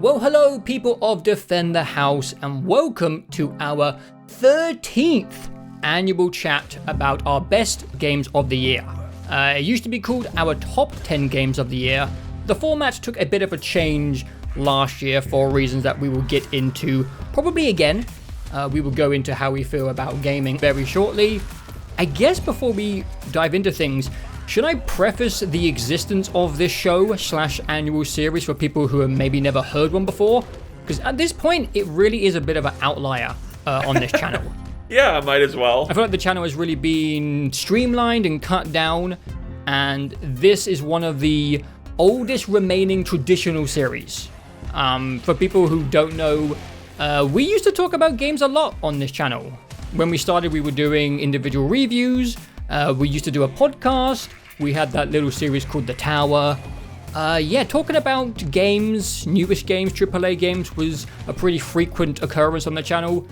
Well, hello people of Defend the House, and welcome to our 13th annual chat about our best games of the year. It used to be called our top 10 games of the year. The format took a bit of a change last year for reasons that we will get into probably again. We will go into how we feel about gaming very shortly. I guess before we dive into things, should I preface the existence of this show / annual series for people who have maybe never heard one before? Because at this point, it really is a bit of an outlier on this channel. Yeah, might as well. I feel like the channel has really been streamlined and cut down, and this is one of the oldest remaining traditional series. For people who don't know, we used to talk about games a lot on this channel. When we started, we were doing individual reviews. We used to do a podcast. We had that little series called The Tower. Talking about games, newish games, AAA games was a pretty frequent occurrence on the channel.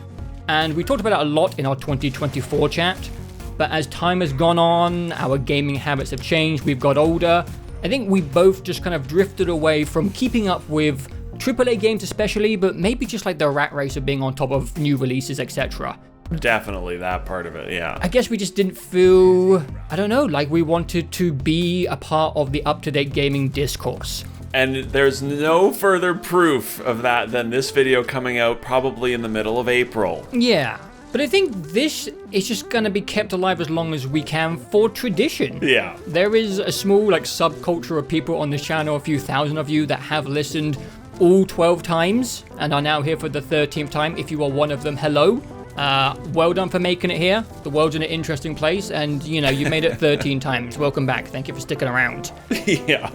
And we talked about it a lot in our 2024 chat. But as time has gone on, our gaming habits have changed. We've got older. I think we both just kind of drifted away from keeping up with AAA games especially, but maybe just like the rat race of being on top of new releases, etc. Definitely that part of it, yeah. I guess we just didn't feel, I don't know, like we wanted to be a part of the up-to-date gaming discourse. And there's no further proof of that than this video coming out probably in the middle of April. Yeah, but I think this is just going to be kept alive as long as we can for tradition. Yeah. There is a small subculture of people on this channel, a few thousand of you that have listened all 12 times and are now here for the 13th time. If you are one of them, hello. Well done for making it here. The world's in an interesting place, and you made it 13 times. Welcome back. Thank you for sticking around. Yeah.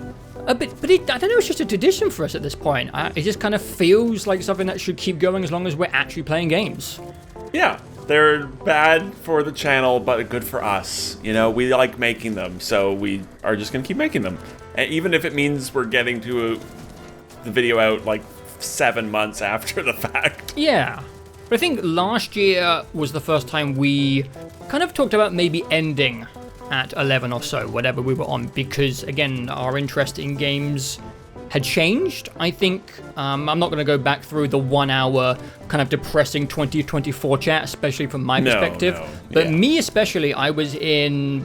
But I don't know, it's just a tradition for us at this point. It just kind of feels like something that should keep going as long as we're actually playing games. Yeah, they're bad for the channel, but good for us. We like making them, so we are just going to keep making them. And even if it means we're getting to the video out 7 months after the fact. Yeah. But I think last year was the first time we kind of talked about maybe ending at 11 or so, whatever we were on, because again, our interest in games had changed. I think I'm not going to go back through the 1 hour kind of depressing 2024 chat, especially from my perspective. But me especially, I was in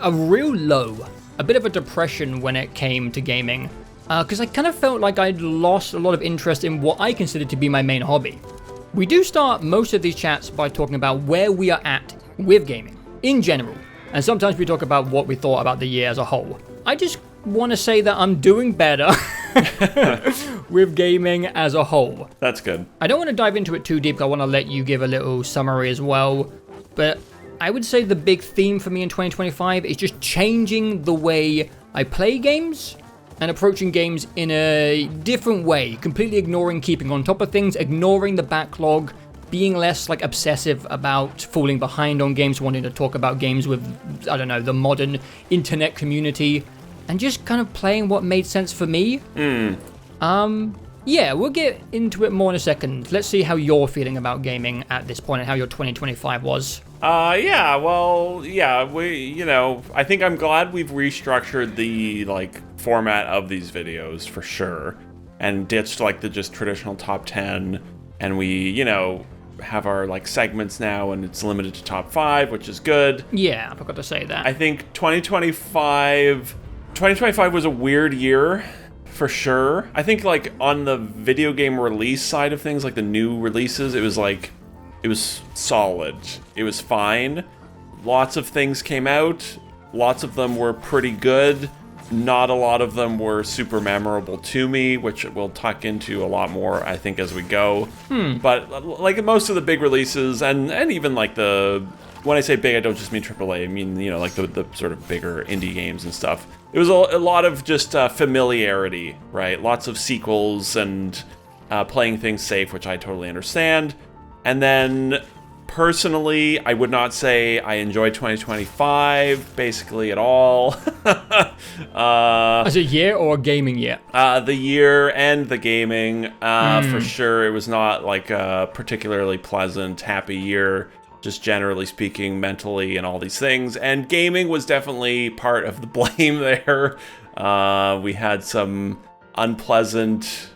a real low, a bit of a depression when it came to gaming, because I kind of felt like I'd lost a lot of interest in what I considered to be my main hobby. We do start most of these chats by talking about where we are at with gaming, in general. And sometimes we talk about what we thought about the year as a whole. I just want to say that I'm doing better with gaming as a whole. That's good. I don't want to dive into it too deep. I want to let you give a little summary as well. But I would say the big theme for me in 2025 is just changing the way I play games and approaching games in a different way, completely ignoring keeping on top of things, ignoring the backlog, being less obsessive about falling behind on games, wanting to talk about games with, I don't know, the modern internet community, and just kind of playing what made sense for me. Yeah, we'll get into it more in a second. Let's see how you're feeling about gaming at this point and how your 2025 was. I think I'm glad we've restructured the format of these videos for sure, and ditched the just traditional top 10, and we have our segments now, and it's limited to top 5, which is good. Yeah, I forgot to say that. I think 2025 was a weird year for sure. I think on the video game release side of things, the new releases, it was solid. It was fine. Lots of things came out. Lots of them were pretty good. Not a lot of them were super memorable to me, which we'll tuck into a lot more, I think, as we go. But most of the big releases, and even when I say big, I don't just mean AAA. I mean, the sort of bigger indie games and stuff. It was a lot of just familiarity, right? Lots of sequels and playing things safe, which I totally understand. And then, personally, I would not say I enjoyed 2025 basically at all. As a year or a gaming year? The year and the gaming, for sure. It was not a particularly pleasant, happy year, just generally speaking, mentally and all these things. And gaming was definitely part of the blame there. We had some unpleasant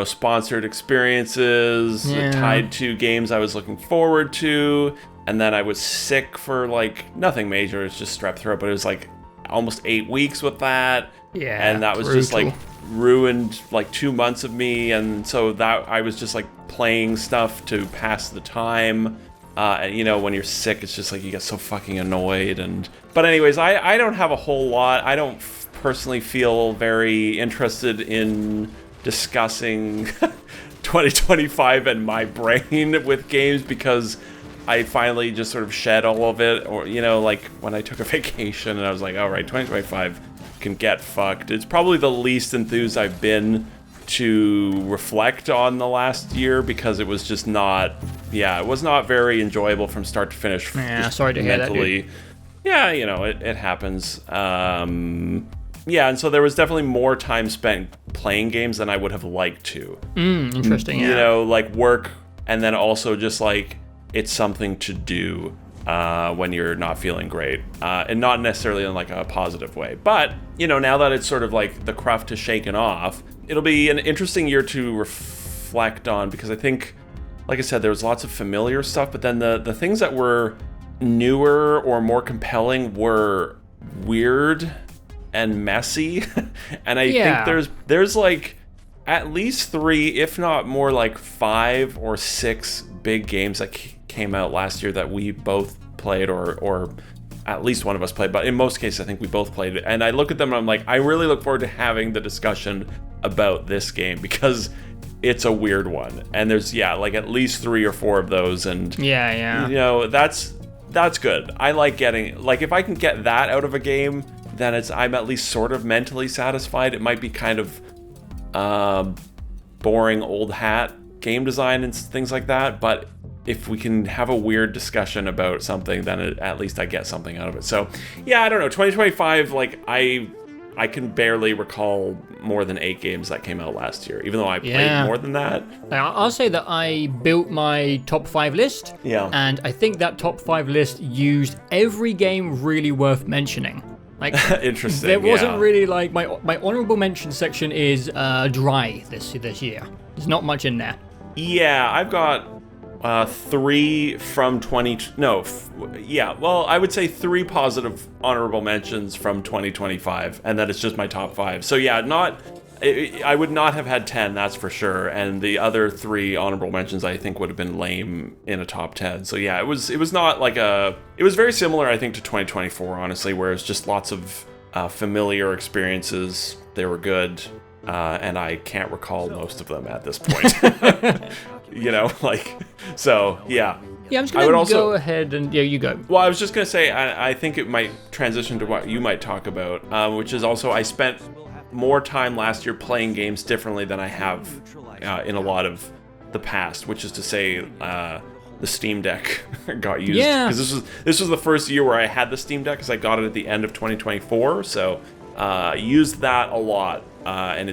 sponsored experiences tied to games I was looking forward to. And then I was sick for like nothing major. It's just strep throat, but it was like almost 8 weeks with that. Yeah. And that was just like ruined like 2 months of me. And so that I was just like playing stuff to pass the time. And when you're sick, it's just like you get so fucking annoyed. But anyways, I don't have a whole lot. I don't personally feel very interested in discussing 2025 and my brain with games because I finally just sort of shed all of it. Or, like when I took a vacation and I was like, all right, 2025 can get fucked. It's probably the least enthused I've been to reflect on the last year because it was just not, it was not very enjoyable from start to finish. Yeah, sorry to hear that, dude. Yeah, it happens. And so there was definitely more time spent playing games than I would have liked to. Interesting, yeah. Like work, and then also just like it's something to do when you're not feeling great, and not necessarily in like a positive way. But now that it's sort of like the cruft is shaken off, it'll be an interesting year to reflect on because I think, like I said, there was lots of familiar stuff, but then the things that were newer or more compelling were weird and messy. And I think there's like at least 3, if not more, like 5 or 6 big games that came out last year that we both played or at least one of us played, but in most cases I think we both played it. And I look at them and I'm like, I really look forward to having the discussion about this game because it's a weird one. And there's like at least 3 or 4 of those, and that's good. I like getting, like, if I can get that out of a game, then I'm at least sort of mentally satisfied. It might be kind of boring old hat game design and things like that, but if we can have a weird discussion about something, then at least I get something out of it. So I don't know, 2025, like I can barely recall more than 8 games that came out last year, even though I played more than that. I'll say that I built my top 5 list, and I think that top 5 list used every game really worth mentioning. Like, interesting. There wasn't really like my honorable mention section is dry this year. There's not much in there. Yeah, I've got 3 from 20. Well, I would say 3 positive honorable mentions from 2025, and that it's just my top 5. So I would not have had 10, that's for sure. And the other 3 honorable mentions I think would have been lame in a top 10. So it was not like it was very similar, I think, to 2024, honestly, where it's just lots of familiar experiences. They were good, and I can't recall most of them at this point. So. Yeah, I'm just going to go ahead and you go. Well, I was just going to say, I think it might transition to what you might talk about, which is also I spent more time last year playing games differently than I have in a lot of the past, which is to say the Steam Deck got used. Yeah. Because this was the first year where I had the Steam Deck because I got it at the end of 2024, so used that a lot, and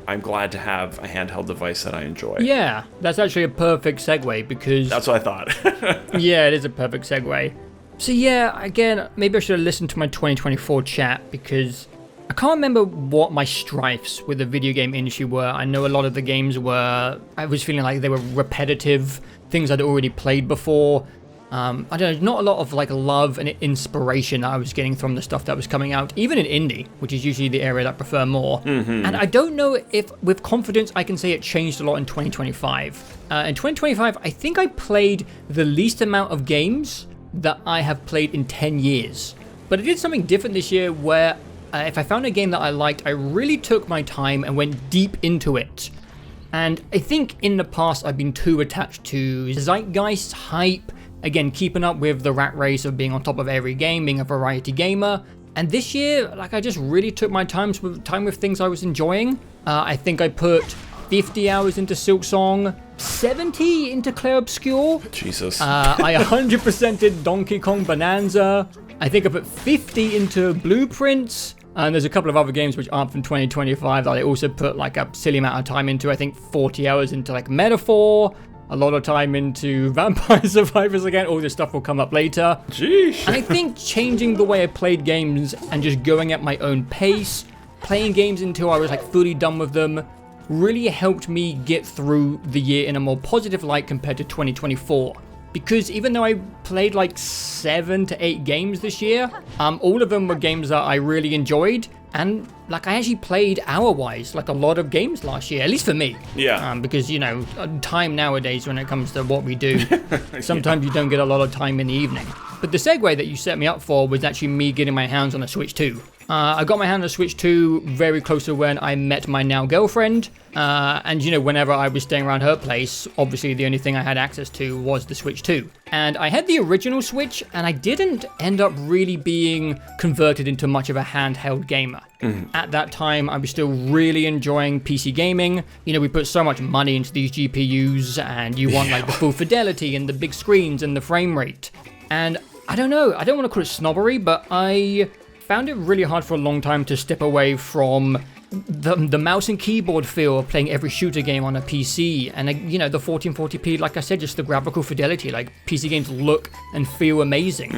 I'm glad to have a handheld device that I enjoy. Yeah, that's actually a perfect segue because... That's what I thought. Yeah, it is a perfect segue. So again, maybe I should have listened to my 2024 chat because I can't remember what my strifes with the video game industry were. I know a lot of the games I was feeling like they were repetitive, things I'd already played before. I don't know, not a lot of like love and inspiration I was getting from the stuff that was coming out, even in indie, which is usually the area that I prefer more. Mm-hmm. And I don't know if with confidence I can say it changed a lot in 2025. In 2025, I think I played the least amount of games that I have played in 10 years. But I did something different this year where if I found a game that I liked, I really took my time and went deep into it. And I think in the past I've been too attached to zeitgeist, hype, again, keeping up with the rat race of being on top of every game, being a variety gamer. And this year, I just really took my time with things I was enjoying. I think I put 50 hours into Silksong, 70 into Clair Obscur. Jesus. I 100% did Donkey Kong Bananza. I think I put 50 into Blueprints. And there's a couple of other games which aren't from 2025 that I also put like a silly amount of time into. I think 40 hours into like Metaphor. A lot of time into Vampire Survivors again. All this stuff will come up later. Jeez. And I think changing the way I played games and just going at my own pace, playing games until I was like fully done with them, really helped me get through the year in a more positive light compared to 2024. Because even though I played like 7 to 8 games this year, all of them were games that I really enjoyed. And like I actually played hour-wise, like a lot of games last year, at least for me. Yeah. Because, time nowadays when it comes to what we do, sometimes you don't get a lot of time in the evening. But the segue that you set me up for was actually me getting my hands on a Switch 2. I got my hand on a Switch 2 very close to when I met my now girlfriend. And, whenever I was staying around her place, obviously the only thing I had access to was the Switch 2. And I had the original Switch, and I didn't end up really being converted into much of a handheld gamer. At that time, I was still really enjoying PC gaming. We put so much money into these GPUs, and you want like the full fidelity and the big screens and the frame rate. And I don't know, I don't want to call it snobbery, but I found it really hard for a long time to step away from the mouse and keyboard feel of playing every shooter game on a PC, and the 1440p, like I said, just the graphical fidelity. Like PC games look and feel amazing,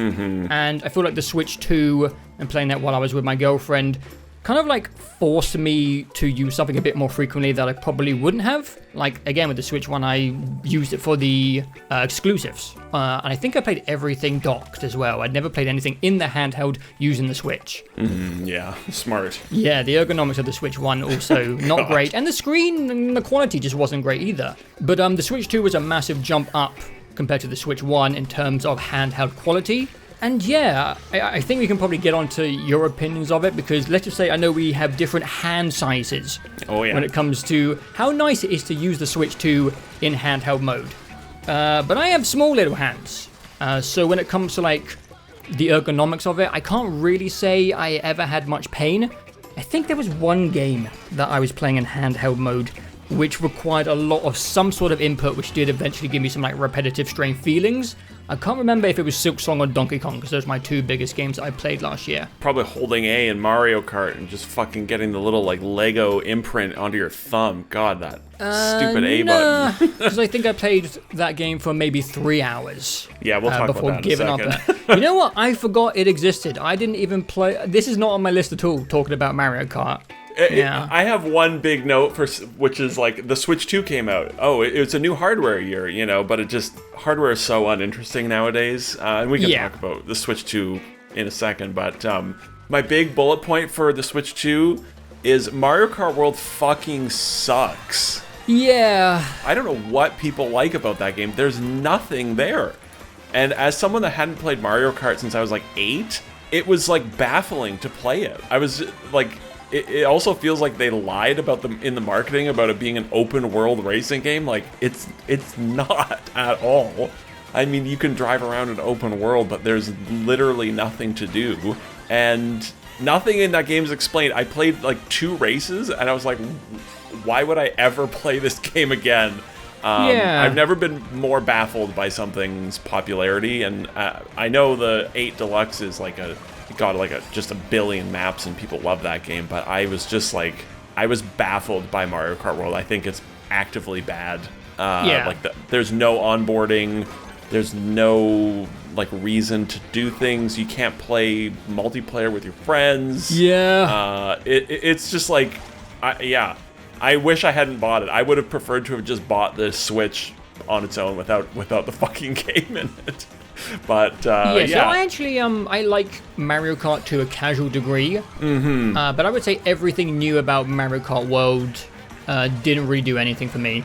and I feel like the Switch 2 and playing that while I was with my girlfriend kind of like forced me to use something a bit more frequently that I probably wouldn't have. Like again with the Switch 1, I used it for the exclusives, and I think I played everything docked as well. I'd never played anything in the handheld using the Switch. Yeah, smart. Yeah, the ergonomics of the Switch 1 also not great, and the screen and the quality just wasn't great either. But the Switch 2 was a massive jump up compared to the Switch 1 in terms of handheld quality. And yeah, I think we can probably get onto your opinions of it, because let's just say I know we have different hand sizes when it comes to how nice it is to use the Switch 2 in handheld mode. But I have small little hands, so when it comes to like the ergonomics of it, I can't really say I ever had much pain. I think there was one game that I was playing in handheld mode which required a lot of some sort of input, which did eventually give me some like repetitive strain feelings. I can't remember if it was Silksong or Donkey Kong, because those are my two biggest games that I played last year. Probably holding A in Mario Kart and just fucking getting the little like Lego imprint onto your thumb. God, that stupid A button. Because I think I played that game for maybe 3 hours. Yeah, we'll talk before about that giving in a up second. that. You know what? I forgot it existed. I didn't even play. This is not on my list at all, talking about Mario Kart. I have one big note which is like the Switch 2 came out. Oh, it's a new hardware year, but hardware is so uninteresting nowadays. And we can talk about the Switch 2 in a second. But my big bullet point for the Switch 2 is Mario Kart World fucking sucks. Yeah. I don't know what people like about that game. There's nothing there. And as someone that hadn't played Mario Kart since I was like 8, it was like baffling to play it. I was like... It also feels like they lied about them in the marketing about it being an open world racing game. Like it's not at all. I mean, you can drive around an open world, but there's literally nothing to do, and nothing in that game is explained. I played like 2 races, and I was like, why would I ever play this game again? I've never been more baffled by something's popularity, and I know the 8 Deluxe is like got just a billion maps and people love that game, but I was just like, I was baffled by Mario Kart World. I think it's actively bad. There's no onboarding, there's no like reason to do things. You can't play multiplayer with your friends. It's just like, I wish I hadn't bought it. I would have preferred to have just bought the Switch on its own without the fucking game in it. But so I actually I like Mario Kart to a casual degree, but I would say everything new about Mario Kart World didn't really do anything for me.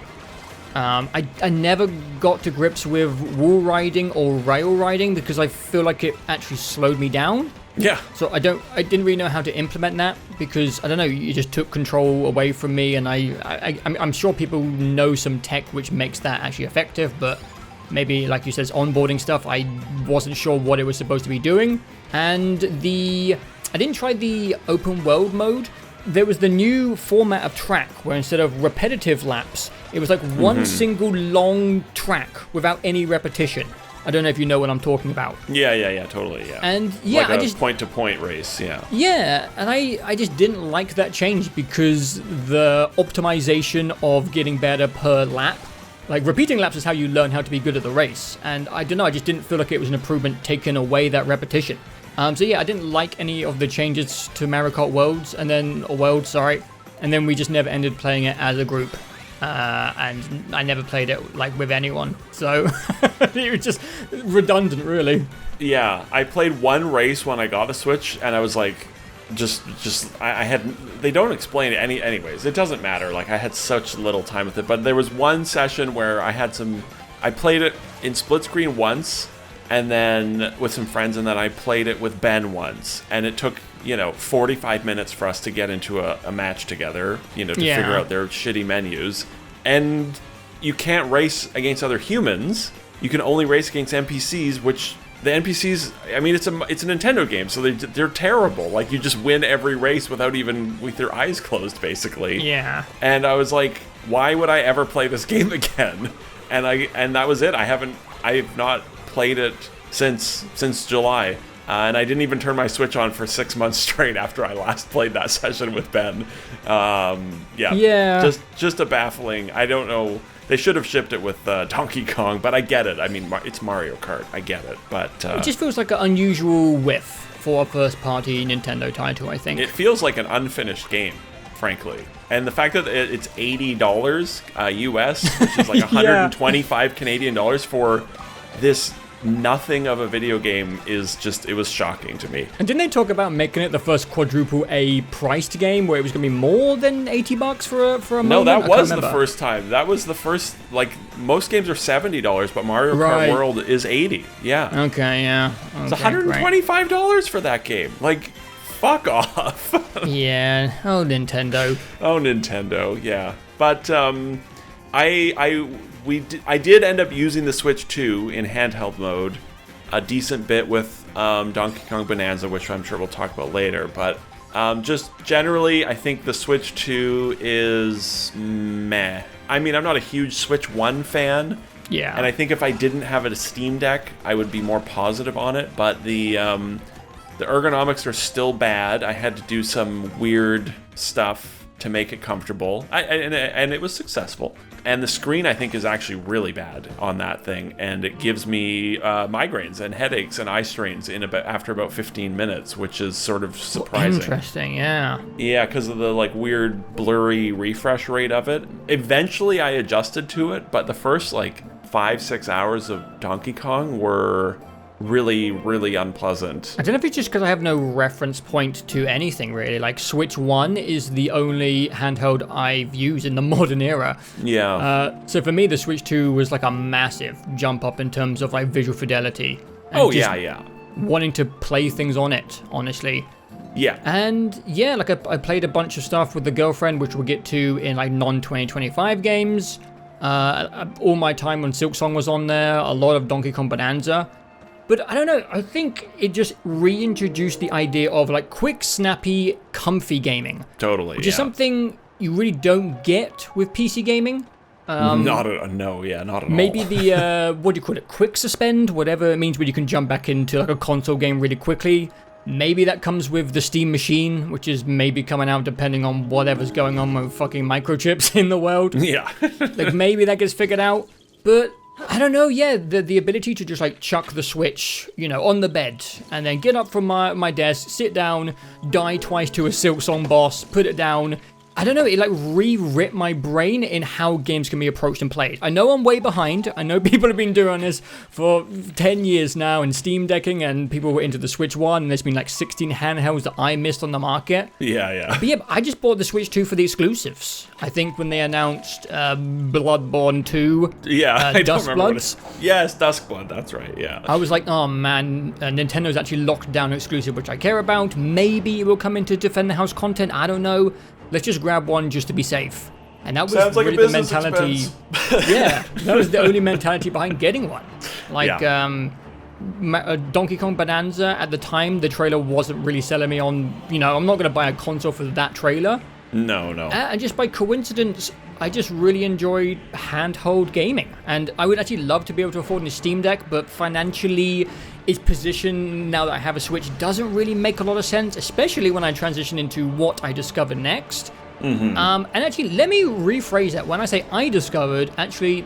I never got to grips with wall riding or rail riding because I feel like it actually slowed me down. Yeah. So I didn't really know how to implement that because I don't know, you just took control away from me, and I'm sure people know some tech which makes that actually effective, but maybe, like you said, onboarding stuff, I wasn't sure what it was supposed to be doing. And I didn't try the open world mode. There was the new format of track where instead of repetitive laps, it was like one single long track without any repetition. I don't know if you know what I'm talking about. Yeah, totally, yeah. And yeah, like I just point-to-point race, yeah. Yeah, and I just didn't like that change because the optimization of getting better per lap, like repeating laps is how you learn how to be good at the race, and I don't know, I just didn't feel like it was an improvement taking away that repetition. So yeah, I didn't like any of the changes to Mario Kart Worlds, and then we just never ended playing it as a group. And I never played it like with anyone, so it was just redundant, really. Yeah, I played one race when I got a Switch, and I was like, I had. They don't explain it anyways. It doesn't matter. Like I had such little time with it, but there was one session where I played it in split screen once, and then with some friends, and then I played it with Ben once, and it took 45 minutes for us to get into a match together, to figure out their shitty menus. And you can't race against other humans. You can only race against NPCs, which the NPCs, I mean, it's a Nintendo game, so they're terrible. Like, you just win every race with your eyes closed, basically. Yeah. And I was like, why would I ever play this game again? And that was it. I've not played it since July. And I didn't even turn my Switch on for 6 months straight after I last played that session with Ben. Yeah. Just a baffling. I don't know. They should have shipped it with Donkey Kong, but I get it. I mean, it's Mario Kart. I get it, but it just feels like an unusual whiff for a first-party Nintendo title, I think. It feels like an unfinished game, frankly. And the fact that it's $80 US, which is like 125 Canadian dollars for this nothing of a video game it was shocking to me. And didn't they talk about making it the first quadruple A priced game where it was going to be more than $80 for a moment? No, that was the first time. That was the first, like, most games are $70, but Mario Kart World is $80. Yeah. Okay, yeah. Okay, it's $125 for that game. Like, fuck off. Yeah. Oh, Nintendo. Oh, Nintendo, yeah. But, I did end up using the Switch 2 in handheld mode a decent bit with Donkey Kong Bonanza, which I'm sure we'll talk about later. But just generally, I think the Switch 2 is meh. I mean, I'm not a huge Switch 1 fan. Yeah. And I think if I didn't have a Steam Deck, I would be more positive on it. But the ergonomics are still bad. I had to do some weird stuff to make it comfortable. And it was successful. And the screen, I think, is actually really bad on that thing, and it gives me migraines and headaches and eye strains after about 15 minutes, which is sort of surprising. Interesting, yeah. Yeah, because of the weird blurry refresh rate of it. Eventually, I adjusted to it, but the first 5-6 hours of Donkey Kong were really, really unpleasant. I don't know if it's just because I have no reference point to anything, really. Like, Switch 1 is the only handheld I've used in the modern era. Yeah. So for me, the Switch 2 was like a massive jump up in terms of visual fidelity. And yeah. Wanting to play things on it, honestly. Yeah. And yeah, I played a bunch of stuff with the girlfriend, which we'll get to in non-2025 games. All my time when Silksong was on there, a lot of Donkey Kong Bonanza. But I don't know, I think it just reintroduced the idea of quick, snappy, comfy gaming. Totally, which is something you really don't get with PC gaming. Not at all. Maybe the, what do you call it, quick suspend, whatever it means, where you can jump back into a console game really quickly. Maybe that comes with the Steam Machine, which is maybe coming out depending on whatever's going on with fucking microchips in the world. Yeah. Maybe that gets figured out. But I don't know, yeah, the ability to just chuck the Switch, on the bed, and then get up from my desk, sit down, die twice to a Silksong boss, put it down. I don't know, it re-ripped my brain in how games can be approached and played. I know I'm way behind. I know people have been doing this for 10 years now and Steam Decking, and people were into the Switch 1, and there's been 16 handhelds that I missed on the market. Yeah. But yeah, I just bought the Switch 2 for the exclusives. I think when they announced Bloodborne 2, Duskbloods. Yes, Duskblood, that's right, yeah. I was like, oh man, Nintendo's actually locked down an exclusive, which I care about. Maybe it will come into Defend the House content, I don't know. Let's just grab one just to be safe. And that was really the mentality. Yeah, that was the only mentality behind getting one. Donkey Kong Bonanza, at the time, the trailer wasn't really selling me on, I'm not going to buy a console for that trailer. No. And just by coincidence, I just really enjoyed handheld gaming. And I would actually love to be able to afford a Steam Deck, but financially, its position now that I have a Switch doesn't really make a lot of sense, especially when I transition into what I discovered next. Mm-hmm. And actually, let me rephrase that. When I say I discovered, actually,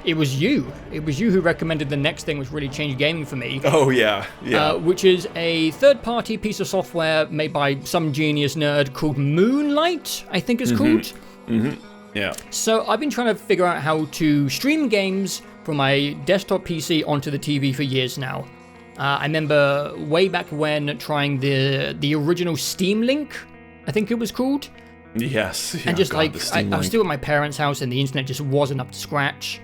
it was you. It was you who recommended the next thing which really changed gaming for me. Oh, yeah. Which is a third-party piece of software made by some genius nerd called Moonlight, I think it's called. Yeah. So I've been trying to figure out how to stream games from my desktop PC onto the TV for years now. I remember way back when trying the original Steam Link, I think it was called. Yes. Yeah, and just God, I was still at my parents' house and the internet just wasn't up to scratch.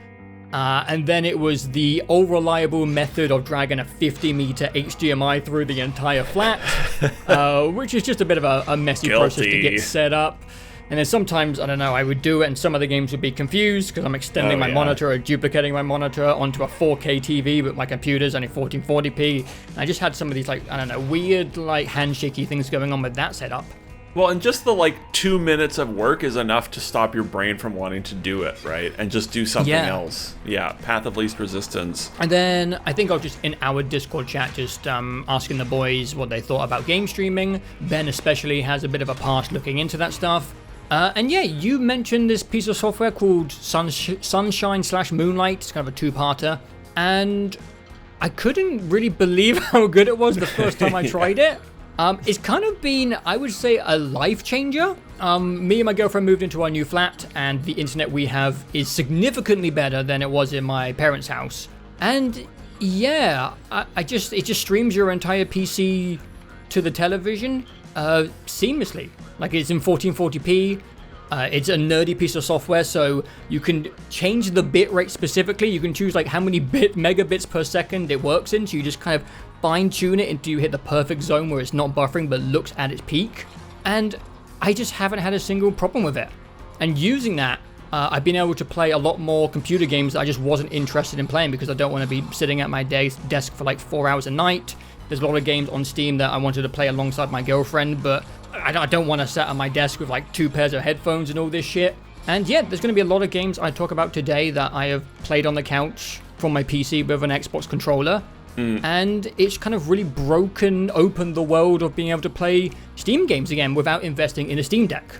And then it was the all-reliable method of dragging a 50-meter HDMI through the entire flat, which is just a bit of a messy process to get set up. And then sometimes, I don't know, I would do it and some of the games would be confused because I'm extending my monitor or duplicating my monitor onto a 4K TV, but my computer's only 1440p. And I just had some of these, like, I don't know, weird, like, handshaky things going on with that setup. Well, and just the 2 minutes of work is enough to stop your brain from wanting to do it, right? And just do something else. Yeah, path of least resistance. And then I think I was just in our Discord chat just asking the boys what they thought about game streaming. Ben especially has a bit of a past looking into that stuff. And yeah, you mentioned this piece of software called Sunshine/Moonlight. It's kind of a two-parter. And I couldn't really believe how good it was the first time I tried it. It's kind of been, I would say, a life changer. Me and my girlfriend moved into our new flat, and the internet we have is significantly better than it was in my parents' house. And yeah, it just streams your entire PC to the television seamlessly. Like, it's in 1440p. It's a nerdy piece of software, so you can change the bit rate specifically. You can choose like how many megabits per second it works in, so you just kind of fine tune it until you hit the perfect zone where it's not buffering but looks at its peak. And I just haven't had a single problem with it. And using that, I've been able to play a lot more computer games that I just wasn't interested in playing because I don't want to be sitting at my desk for like 4 hours a night. There's a lot of games on Steam that I wanted to play alongside my girlfriend, but I don't want to sit at my desk with like 2 pairs of headphones and all this shit. And yeah, there's going to be a lot of games I talk about today that I have played on the couch from my PC with an Xbox controller. And it's kind of really broken open the world of being able to play Steam games again without investing in a Steam Deck.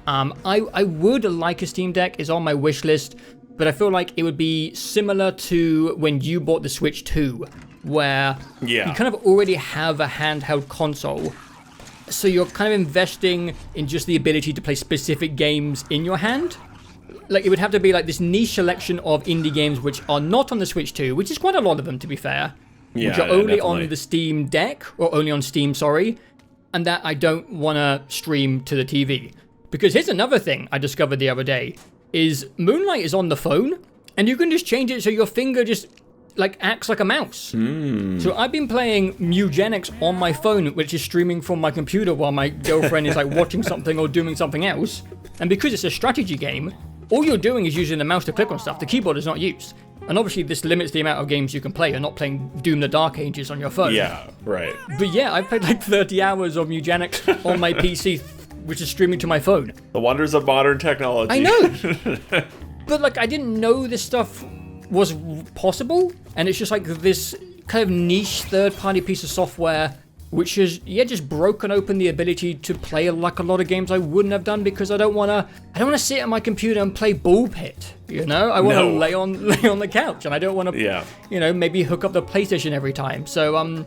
I would like a Steam Deck, is on my wish list, but I feel like it would be similar to when you bought the Switch 2, where you kind of already have a handheld console. So you're kind of investing in just the ability to play specific games in your hand. Like, it would have to be like this niche selection of indie games which are not on the Switch 2, which is quite a lot of them to be fair, which are only on the Steam Deck, or only on Steam, sorry, and that I don't want to stream to the TV. Because here's another thing I discovered the other day, is Moonlight is on the phone, and you can just change it so your finger just like acts like a mouse. So I've been playing Mugenics on my phone, which is streaming from my computer while my girlfriend is like watching something or doing something else. And because it's a strategy game, all you're doing is using the mouse to click on stuff. The keyboard is not used. And obviously this limits the amount of games you can play. You're not playing Doom the Dark Ages on your phone. Yeah, right. But yeah, I've played like 30 hours of Mugenics on my PC, which is streaming to my phone. The wonders of modern technology. I know. But like, I didn't know this stuff was possible, and it's just like this kind of niche third-party piece of software which is just broken open the ability to play like a lot of games I wouldn't have done, because I don't want to sit at my computer and play Ball Pit, you know? I want to lay on the couch, and I don't want to maybe hook up the PlayStation every time. So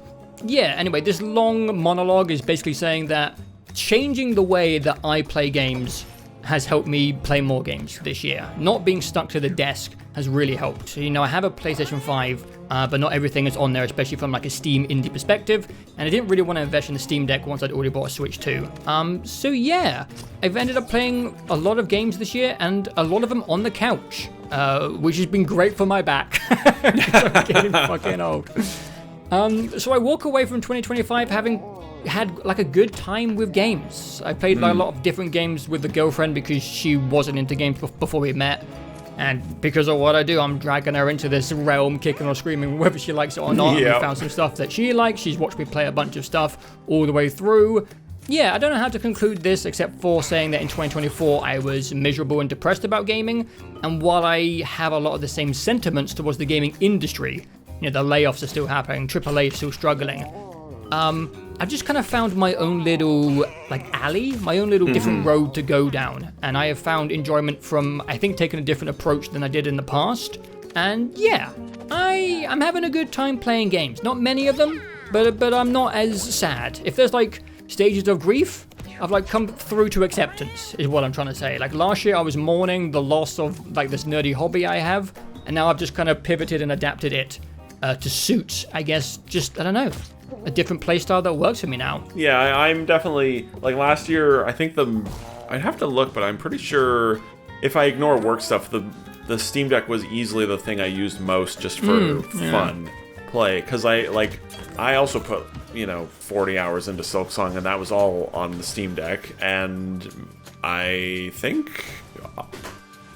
anyway, this long monologue is basically saying that changing the way that I play games has helped me play more games this year. Not being stuck to the desk has really helped. So, I have a PlayStation 5, but not everything is on there, especially from like a Steam indie perspective, and I didn't really want to invest in the Steam Deck once I'd already bought a Switch 2. So yeah, I've ended up playing a lot of games this year, and a lot of them on the couch, which has been great for my back. I'm getting fucking old. So I walk away from 2025 having had like a good time with games. I played like a lot of different games with the girlfriend because she wasn't into games before we met, and because of what I do, I'm dragging her into this realm, kicking or screaming whether she likes it or not. We found some stuff that she likes. She's watched me play a bunch of stuff all the way through. Yeah, I don't know how to conclude this except for saying that in 2024 I was miserable and depressed about gaming, and while I have a lot of the same sentiments towards the gaming industry, the layoffs are still happening, AAA is still struggling, I've just kind of found my own little alley, my own little different road to go down, and I have found enjoyment from, I think, taking a different approach than I did in the past. And yeah, I'm having a good time playing games. Not many of them, but I'm not as sad. If there's like stages of grief, I've like come through to acceptance, is what I'm trying to say. Like last year I was mourning the loss of like this nerdy hobby I have, and now I've just kind of pivoted and adapted it to suit, I guess, just, I don't know, a different playstyle that works for me now. Yeah, I'm definitely, like last year, I think I'd have to look, but I'm pretty sure if I ignore work stuff, the Steam Deck was easily the thing I used most just for fun play. Because I also put, 40 hours into Silksong, and that was all on the Steam Deck. And I think,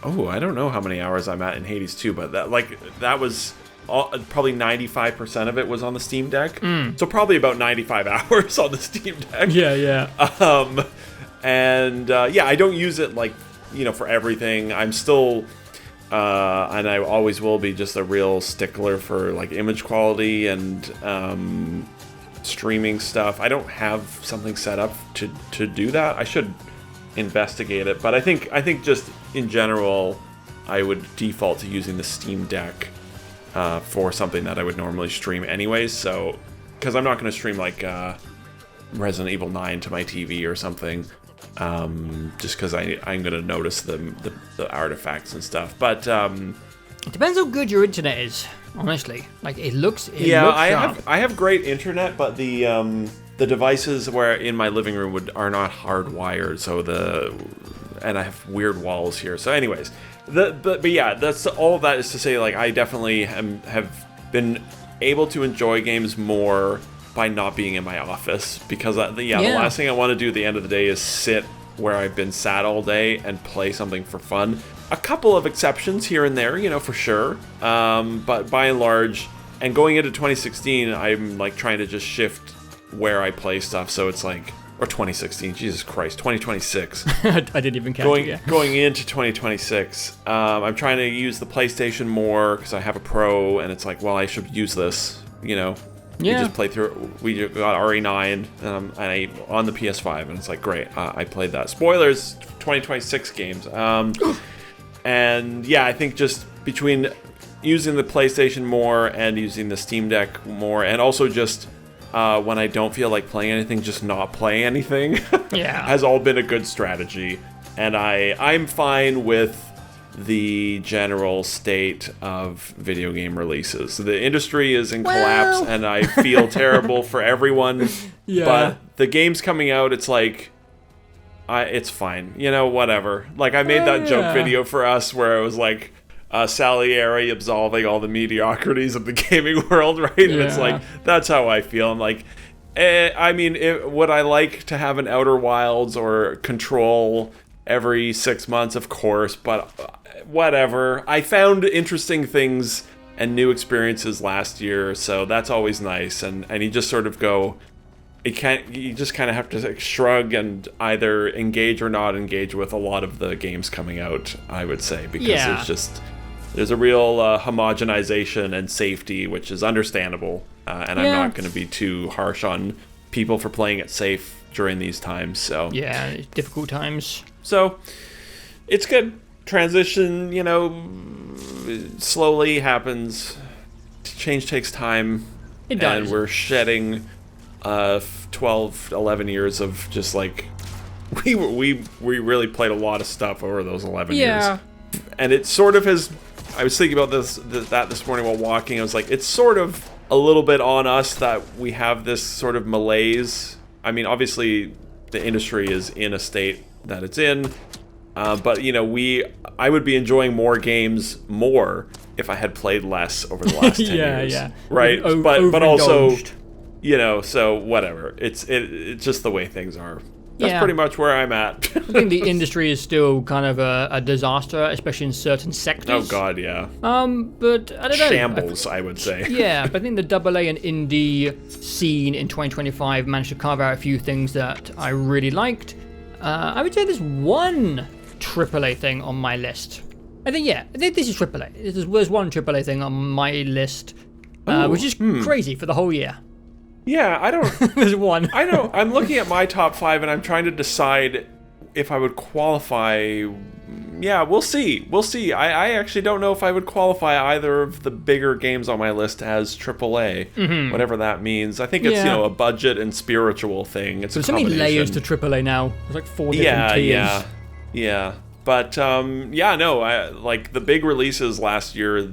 I don't know how many hours I'm at in Hades 2, but that was probably 95% of it was on the Steam Deck. So probably about 95 hours on the Steam Deck. Yeah. I don't use it for everything. I'm still and I always will be just a real stickler for image quality and streaming stuff. I don't have something set up to do that. I should investigate it, but I think just in general I would default to using the Steam Deck for something that I would normally stream anyways. So because I'm not going to stream Resident Evil 9 to my TV or something, just because I'm going to notice the artifacts and stuff. But it depends how good your internet is, honestly. It looks sharp. I have great internet, but the devices where in my living room are not hardwired, and I have weird walls here. So anyways, but yeah, that's all of that is to say, I definitely have been able to enjoy games more by not being in my office, because the last thing I want to do at the end of the day is sit where I've been sat all day and play something for fun. A couple of exceptions here and there, for sure, but by and large, and going into 2016, I'm trying to just shift where I play stuff, so it's or 2016, Jesus Christ, 2026. I didn't even count going into 2026, I'm trying to use the PlayStation more because I have a Pro, and it's I should use this, Yeah. We just played through. We got RE9 and on the PS5, and it's great. I played that. Spoilers, 2026 games. And yeah, I think just between using the PlayStation more and using the Steam Deck more, and also just when I don't feel like playing anything, just not play anything, has all been a good strategy. And I'm fine with the general state of video game releases. The industry is in collapse, and I feel terrible for everyone. Yeah. But the games coming out, it's it's fine. Whatever. I made that joke video for us where it was Salieri absolving all the mediocrities of the gaming world, right? And it's that's how I feel. I'm would I like to have an Outer Wilds or Control every 6 months? Of course, but whatever. I found interesting things and new experiences last year, so that's always nice. And you just sort of go, you just kind of have to shrug and either engage or not engage with a lot of the games coming out, I would say, because there's a real homogenization and safety, which is understandable, and I'm not going to be too harsh on people for playing it safe during these times. So yeah, difficult times. So it's good. Transition, slowly happens. Change takes time. It does. And we're shedding 12, 11 years of just we really played a lot of stuff over those 11 years. And it sort of has. I was thinking about this morning while walking. I was it's sort of a little bit on us that we have this sort of malaise. I mean, obviously, the industry is in a state that it's in, but I would be enjoying more games more if I had played less over the last 10 years. Right? But also, so whatever. It's just the way things are. That's pretty much where I'm at. I think the industry is still kind of a disaster, especially in certain sectors. Oh God, yeah. But I don't know. Shambles, I would say. Yeah, but I think the AA and indie scene in 2025 managed to carve out a few things that I really liked. I would say there's one AAA thing on my list. I think this is AAA. There's one AAA thing on my list, which is crazy for the whole year. Yeah, I don't... There's one. I know. I'm looking at my top 5, and I'm trying to decide if I would qualify, yeah, we'll see. We'll see. I actually don't know if I would qualify either of the bigger games on my list as AAA, whatever that means. I think it's a budget and spiritual thing. It's There's so many layers to AAA now. There's like 4 different tiers. Yeah. But like the big releases last year,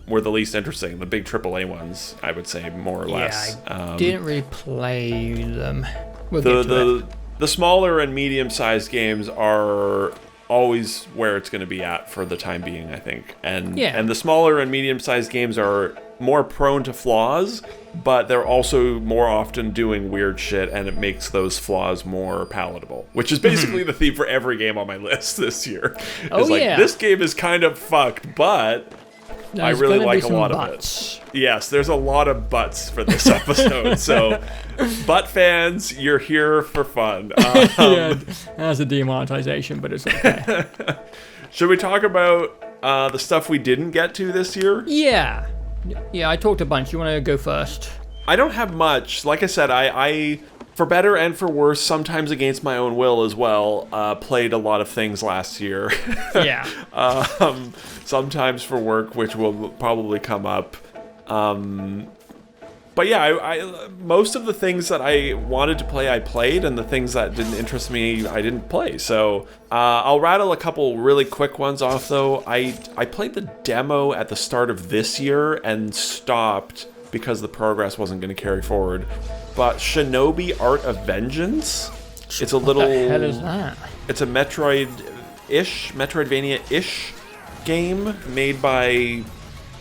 were the least interesting. The big AAA ones, I would say, more or less. I didn't really play them. The smaller and medium-sized games are always where it's going to be at for the time being, I think. And the smaller and medium-sized games are more prone to flaws, but they're also more often doing weird shit, and it makes those flaws more palatable, which is basically the theme for every game on my list this year. This game is kind of fucked, but I really like a lot of it. Yes, there's a lot of butts for this episode. So, butt fans, you're here for fun. That's a demonetization, but it's okay. Should we talk about the stuff we didn't get to this year? Yeah, I talked a bunch. You want to go first? I don't have much. Like I said, I for better and for worse, sometimes against my own will as well, played a lot of things last year. Yeah. Sometimes for work, which will probably come up. But yeah, I most of the things that I wanted to play, I played, and the things that didn't interest me, I didn't play. So I'll rattle a couple really quick ones off, though. I played the demo at the start of this year and stopped because the progress wasn't going to carry forward. But Shinobi Art of Vengeance, it's a little... What the hell is that? It's a Metroidvania-ish game made by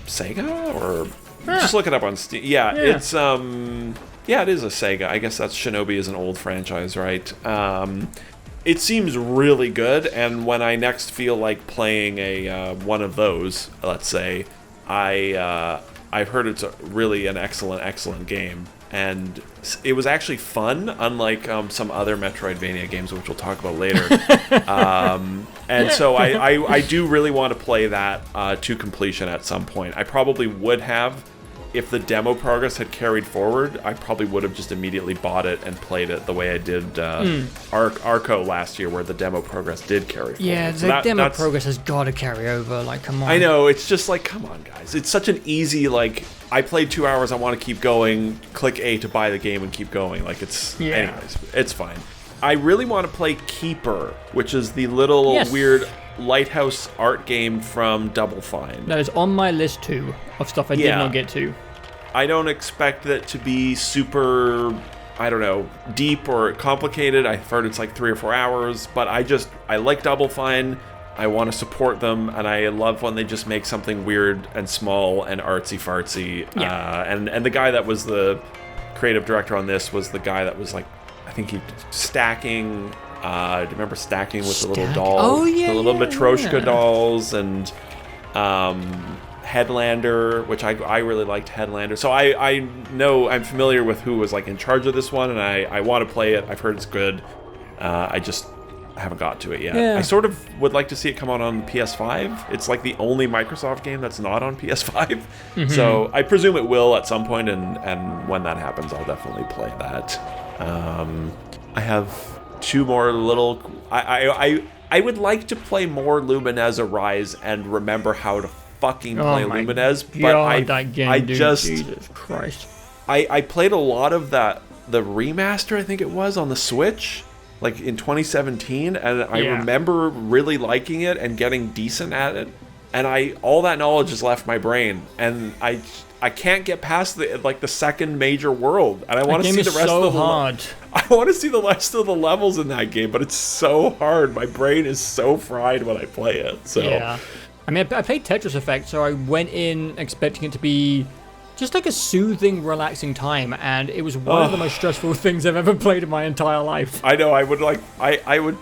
Sega, or... Just look it up on Steam. Yeah, it's... it is a Sega. I guess that's Shinobi is an old franchise, right? It seems really good, and when I next feel like playing a one of those, let's say, I've heard it's really an excellent game. And it was actually fun, unlike some other Metroidvania games, which we'll talk about later. And so I do really want to play that to completion at some point. I probably would have, if the demo progress had carried forward, I probably would have just immediately bought it and played it the way I did Arco last year, where the demo progress did carry forward. Yeah, the demo progress has got to carry over, like, come on. I know, it's just like, come on, guys. It's such an easy, like... I played 2 hours, I want to keep going, click A to buy the game and keep going. Like, it's... Yeah. Anyways, it's fine. I really want to play Keeper, which is the little weird lighthouse art game from Double Fine. That is on my list, too, of stuff I did not get to. I don't expect it to be super, I don't know, deep or complicated. I've heard it's like 3 or 4 hours, but I like Double Fine. I want to support them, and I love when they just make something weird and small and artsy-fartsy. Yeah. And the guy that was the creative director on this was the guy that was like, I think he stacking. Do you remember stacking with the little dolls? Oh, yeah. The little Matryoshka dolls and Headlander, which I really liked Headlander. So I know, I'm familiar with who was like in charge of this one, and I want to play it. I've heard it's good. I just haven't got to it yet. Yeah. I sort of would like to see it come out on PS5. It's like the only Microsoft game that's not on PS5. Mm-hmm. So I presume it will at some point, and when that happens, I'll definitely play that. I have 2 more little... I would like to play more Lumineza Rise and remember how to fucking play Luminez, but Jesus Christ. I played a lot of the remaster, I think it was, on the Switch, like in 2017, and I remember really liking it and getting decent at it, and all that knowledge has left my brain, and I can't get past the second major world, and I want to see the rest of the I want to see the rest of the levels in that game, but it's so hard. My brain is so fried when I play it. So yeah. I mean, I played Tetris Effect, so I went in expecting it to be just like a soothing, relaxing time, and it was one of the most stressful things I've ever played in my entire life. I know. I would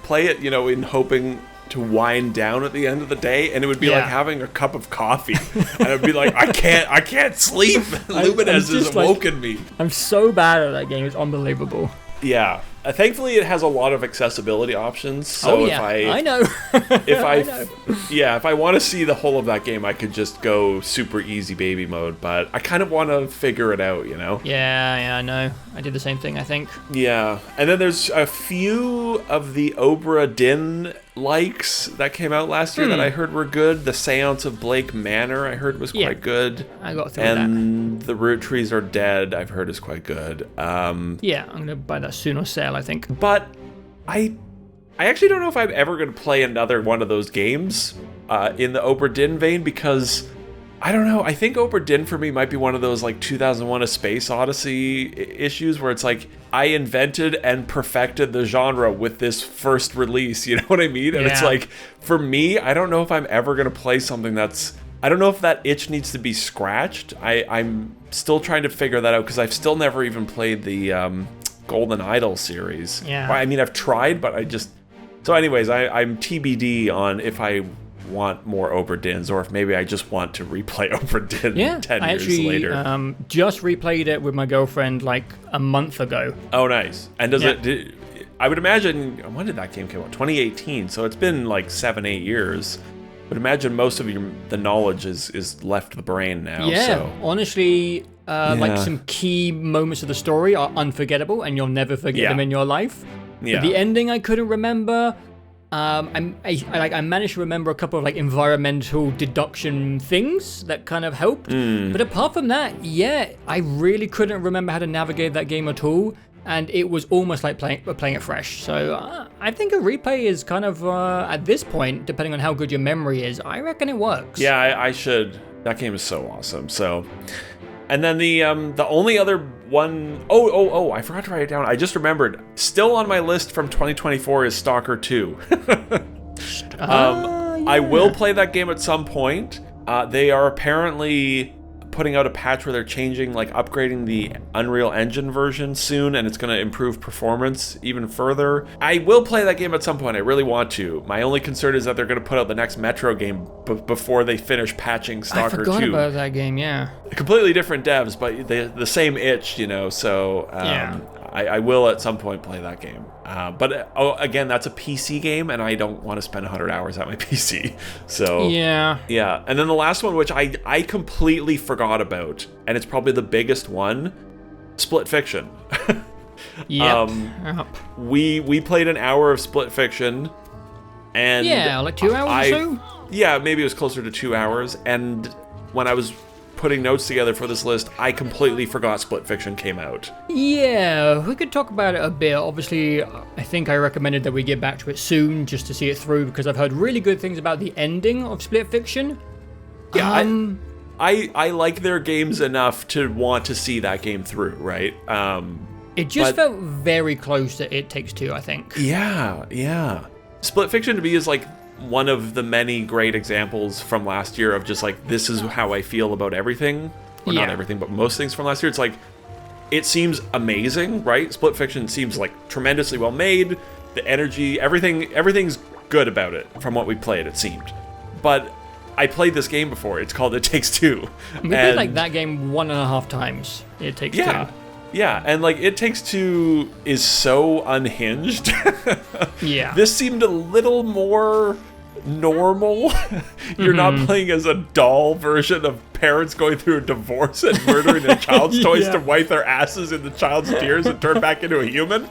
play it, in hoping to wind down at the end of the day, and it would be like having a cup of coffee, and I'd be like, I can't sleep. Luminez has awoken me. I'm so bad at that game. It's unbelievable. Yeah. Thankfully, it has a lot of accessibility options. So I know. If I want to see the whole of that game, I could just go super easy baby mode. But I kind of want to figure it out, Yeah, I know. I did the same thing, I think. Yeah, and then there's a few of the Obra Dinn likes that came out last year that I heard were good. The Seance of Blake Manor I heard was quite good. I got through that. And The Root Trees Are Dead I've heard is quite good. Yeah, I'm gonna buy that soon on sale, I think. But I actually don't know if I'm ever gonna play another one of those games in the Obra Dinn vein, because I don't know. I think Obra Dinn for me might be one of those like 2001: A Space Odyssey issues where it's like I invented and perfected the genre with this first release. You know what I mean? And it's like, for me, I don't know if I'm ever gonna play something that's. I don't know if that itch needs to be scratched. I'm still trying to figure that out, because I've still never even played the Golden Idol series. Yeah. I mean, I've tried, but I just. So, anyways, I'm TBD on if I want more Obra Dinns, or if maybe I just want to replay Obra Dinn 10 years later. I actually just replayed it with my girlfriend like a month ago. Oh, nice. And does I would imagine, when did that game come out? 2018, so it's been like 7-8 years. But imagine most of the knowledge is left the brain now. Yeah, so. honestly, like some key moments of the story are unforgettable, and you'll never forget them in your life. Yeah. But the ending I couldn't remember. I managed to remember a couple of like environmental deduction things that kind of helped. But apart from that, I really couldn't remember how to navigate that game at all. And it was almost like playing it fresh. So I think a replay is kind of, at this point, depending on how good your memory is, I reckon it works. Yeah, I should. That game is so awesome. So, and then the only other one, I forgot to write it down. I just remembered. Still on my list from 2024 is Stalker 2. I will play that game at some point. They are apparently putting out a patch where they're upgrading the Unreal Engine version soon, and it's going to improve performance even further. I will play that game at some point. I really want to. My only concern is that they're going to put out the next Metro game before they finish patching Stalker 2. I forgot about that game, yeah. Completely different devs, but the same itch, so I will at some point play that game. But again, that's a PC game, and I don't want to spend 100 hours at my PC. So yeah. And then the last one, which I completely forgot about, and it's probably the biggest one, Split Fiction. Yep. We played an hour of Split Fiction, and like 2 hours or so. Yeah, maybe it was closer to 2 hours. And when I was putting notes together for this list, I completely forgot Split Fiction came out. Yeah, we could talk about it a bit. Obviously, I think I recommended that we get back to it soon just to see it through, because I've heard really good things about the ending of Split Fiction. Yeah, I like their games enough to want to see that game through, right? It just felt very close to It Takes Two, I think. Yeah. Split Fiction to me is like one of the many great examples from last year of just like, this is how I feel about everything. Well, not everything, but most things from last year. It's like, it seems amazing, right? Split Fiction seems like tremendously well made. The energy, everything's good about it from what we played, it seemed. But I played this game before. It's called It Takes Two. We played like that game 1.5 times. It Takes Two. Yeah, and like It Takes Two is so unhinged. Yeah. This seemed a little more normal. You're not playing as a doll version of parents going through a divorce and murdering their child's toys to wipe their asses in the child's tears and turn back into a human.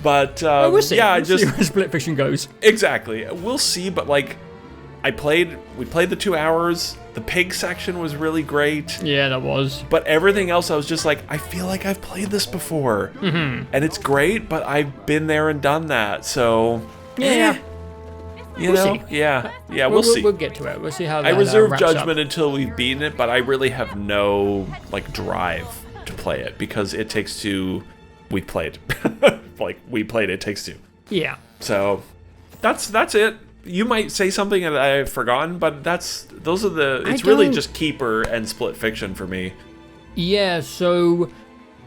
But we'll see. We'll see where Split Fiction goes. Exactly. We'll see, but like we played the 2 hours. The pig section was really great. Yeah, that was. But everything else, I was just like, I feel like I've played this before. And it's great, but I've been there and done that. So, yeah. We'll see. Yeah, we'll see. We'll get to it. We'll see how that I reserve wraps judgment up. until we've beaten it, but I really have no like drive to play it, because It Takes Two, we played. We played It Takes Two. Yeah. So, that's it. You might say something that I've forgotten, but it's really just Keeper and Split Fiction for me. Yeah, so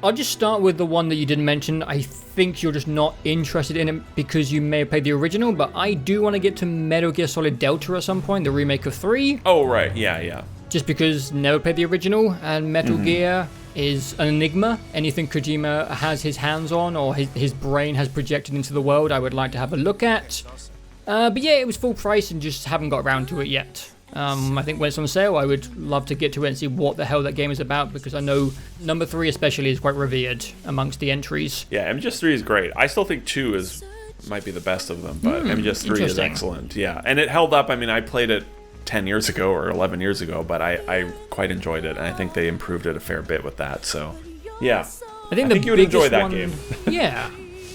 I'll just start with the one that you didn't mention. I think you're just not interested in it because you may have played the original, but I do want to get to Metal Gear Solid Delta at some point, the remake of 3. Oh, right. Yeah. Just because never played the original, and Metal Gear is an enigma. Anything Kojima has his hands on or his brain has projected into the world, I would like to have a look at. But yeah, it was full price and just haven't got around to it yet. I think when it's on sale, I would love to get to it and see what the hell that game is about, because I know number 3 especially is quite revered amongst the entries. Yeah, MGS3 is great. I still think 2 might be the best of them, but MGS3 is excellent. Yeah, and it held up. I mean, I played it 10 years ago or 11 years ago, but I quite enjoyed it, and I think they improved it a fair bit with that. So, yeah. I think you would enjoy that game. Yeah.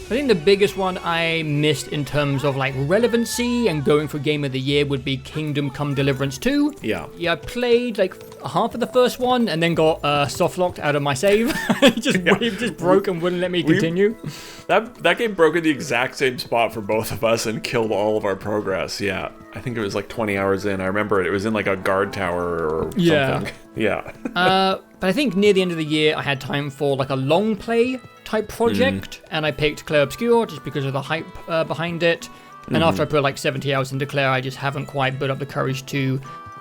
I think the biggest one I missed in terms of like relevancy and going for Game of the Year would be Kingdom Come Deliverance 2. Yeah. Yeah, I played like half of the first one and then got soft-locked out of my save. It just broke and wouldn't let me continue. That game broke at the exact same spot for both of us and killed all of our progress. Yeah. I think it was like 20 hours in. I remember it was in like a guard tower or something. Yeah. But I think near the end of the year, I had time for like a long play type project, and I picked Clair Obscur just because of the hype behind it. And after I put like 70 hours into Clair, I just haven't quite built up the courage to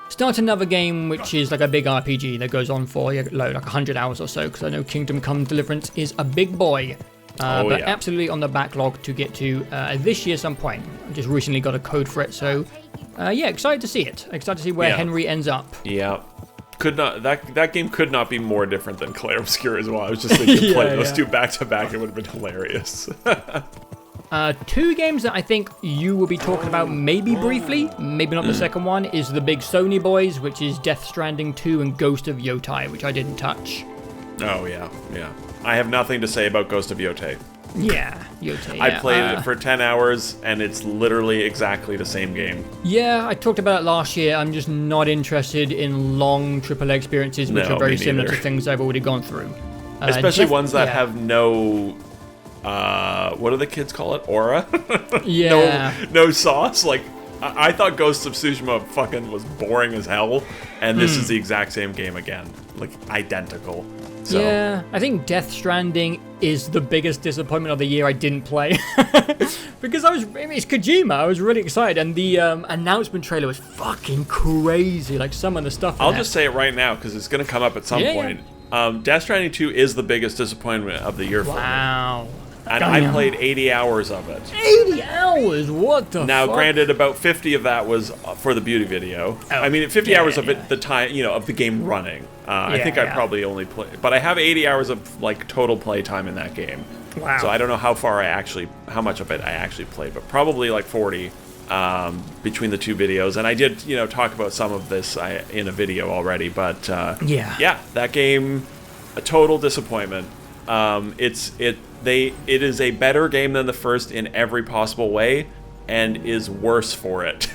start another game, which is like a big RPG that goes on for like 100 hours or so, because I know Kingdom Come Deliverance is a big boy. But absolutely on the backlog to get to this year some point. I just recently got a code for it, so yeah, excited to see it. Excited to see where Henry ends up. Yeah. That game could not be more different than Clair Obscur as well. I was just thinking playing those two back to back, it would have been hilarious. 2 games that I think you will be talking about maybe briefly, maybe not the second one, is the big Sony boys, which is Death Stranding 2 and Ghost of Yotei, which I didn't touch. Oh, yeah. I have nothing to say about Ghost of Yotei. Yeah, Yotei. I played it for 10 hours, and it's literally exactly the same game. Yeah, I talked about it last year. I'm just not interested in long AAA experiences, which are very similar to things I've already gone through. Especially ones that have no... what do the kids call it? Aura? Yeah. No sauce? Like, I thought Ghost of Tsushima fucking was boring as hell, and this is the exact same game again. Like, identical. So. Yeah, I think Death Stranding is the biggest disappointment of the year I didn't play. Because it's Kojima, I was really excited, and the announcement trailer was fucking crazy, like some of the stuff. I'll just say it right now, because it's going to come up at some point. Yeah. Death Stranding 2 is the biggest disappointment of the year for me. Wow. And I played 80 hours of it. 80 hours? What the fuck? Now, granted, about 50 of that was for the beauty video. Oh, I mean, 50 hours of it, the time, of the game running. I think I probably only played, but I have 80 hours of like total play time in that game. Wow. So I don't know how much of it I actually played, but probably like 40 between the 2 videos. And I did, talk about some of this in a video already, but yeah, that game, a total disappointment. It is a better game than the first in every possible way, and is worse for it.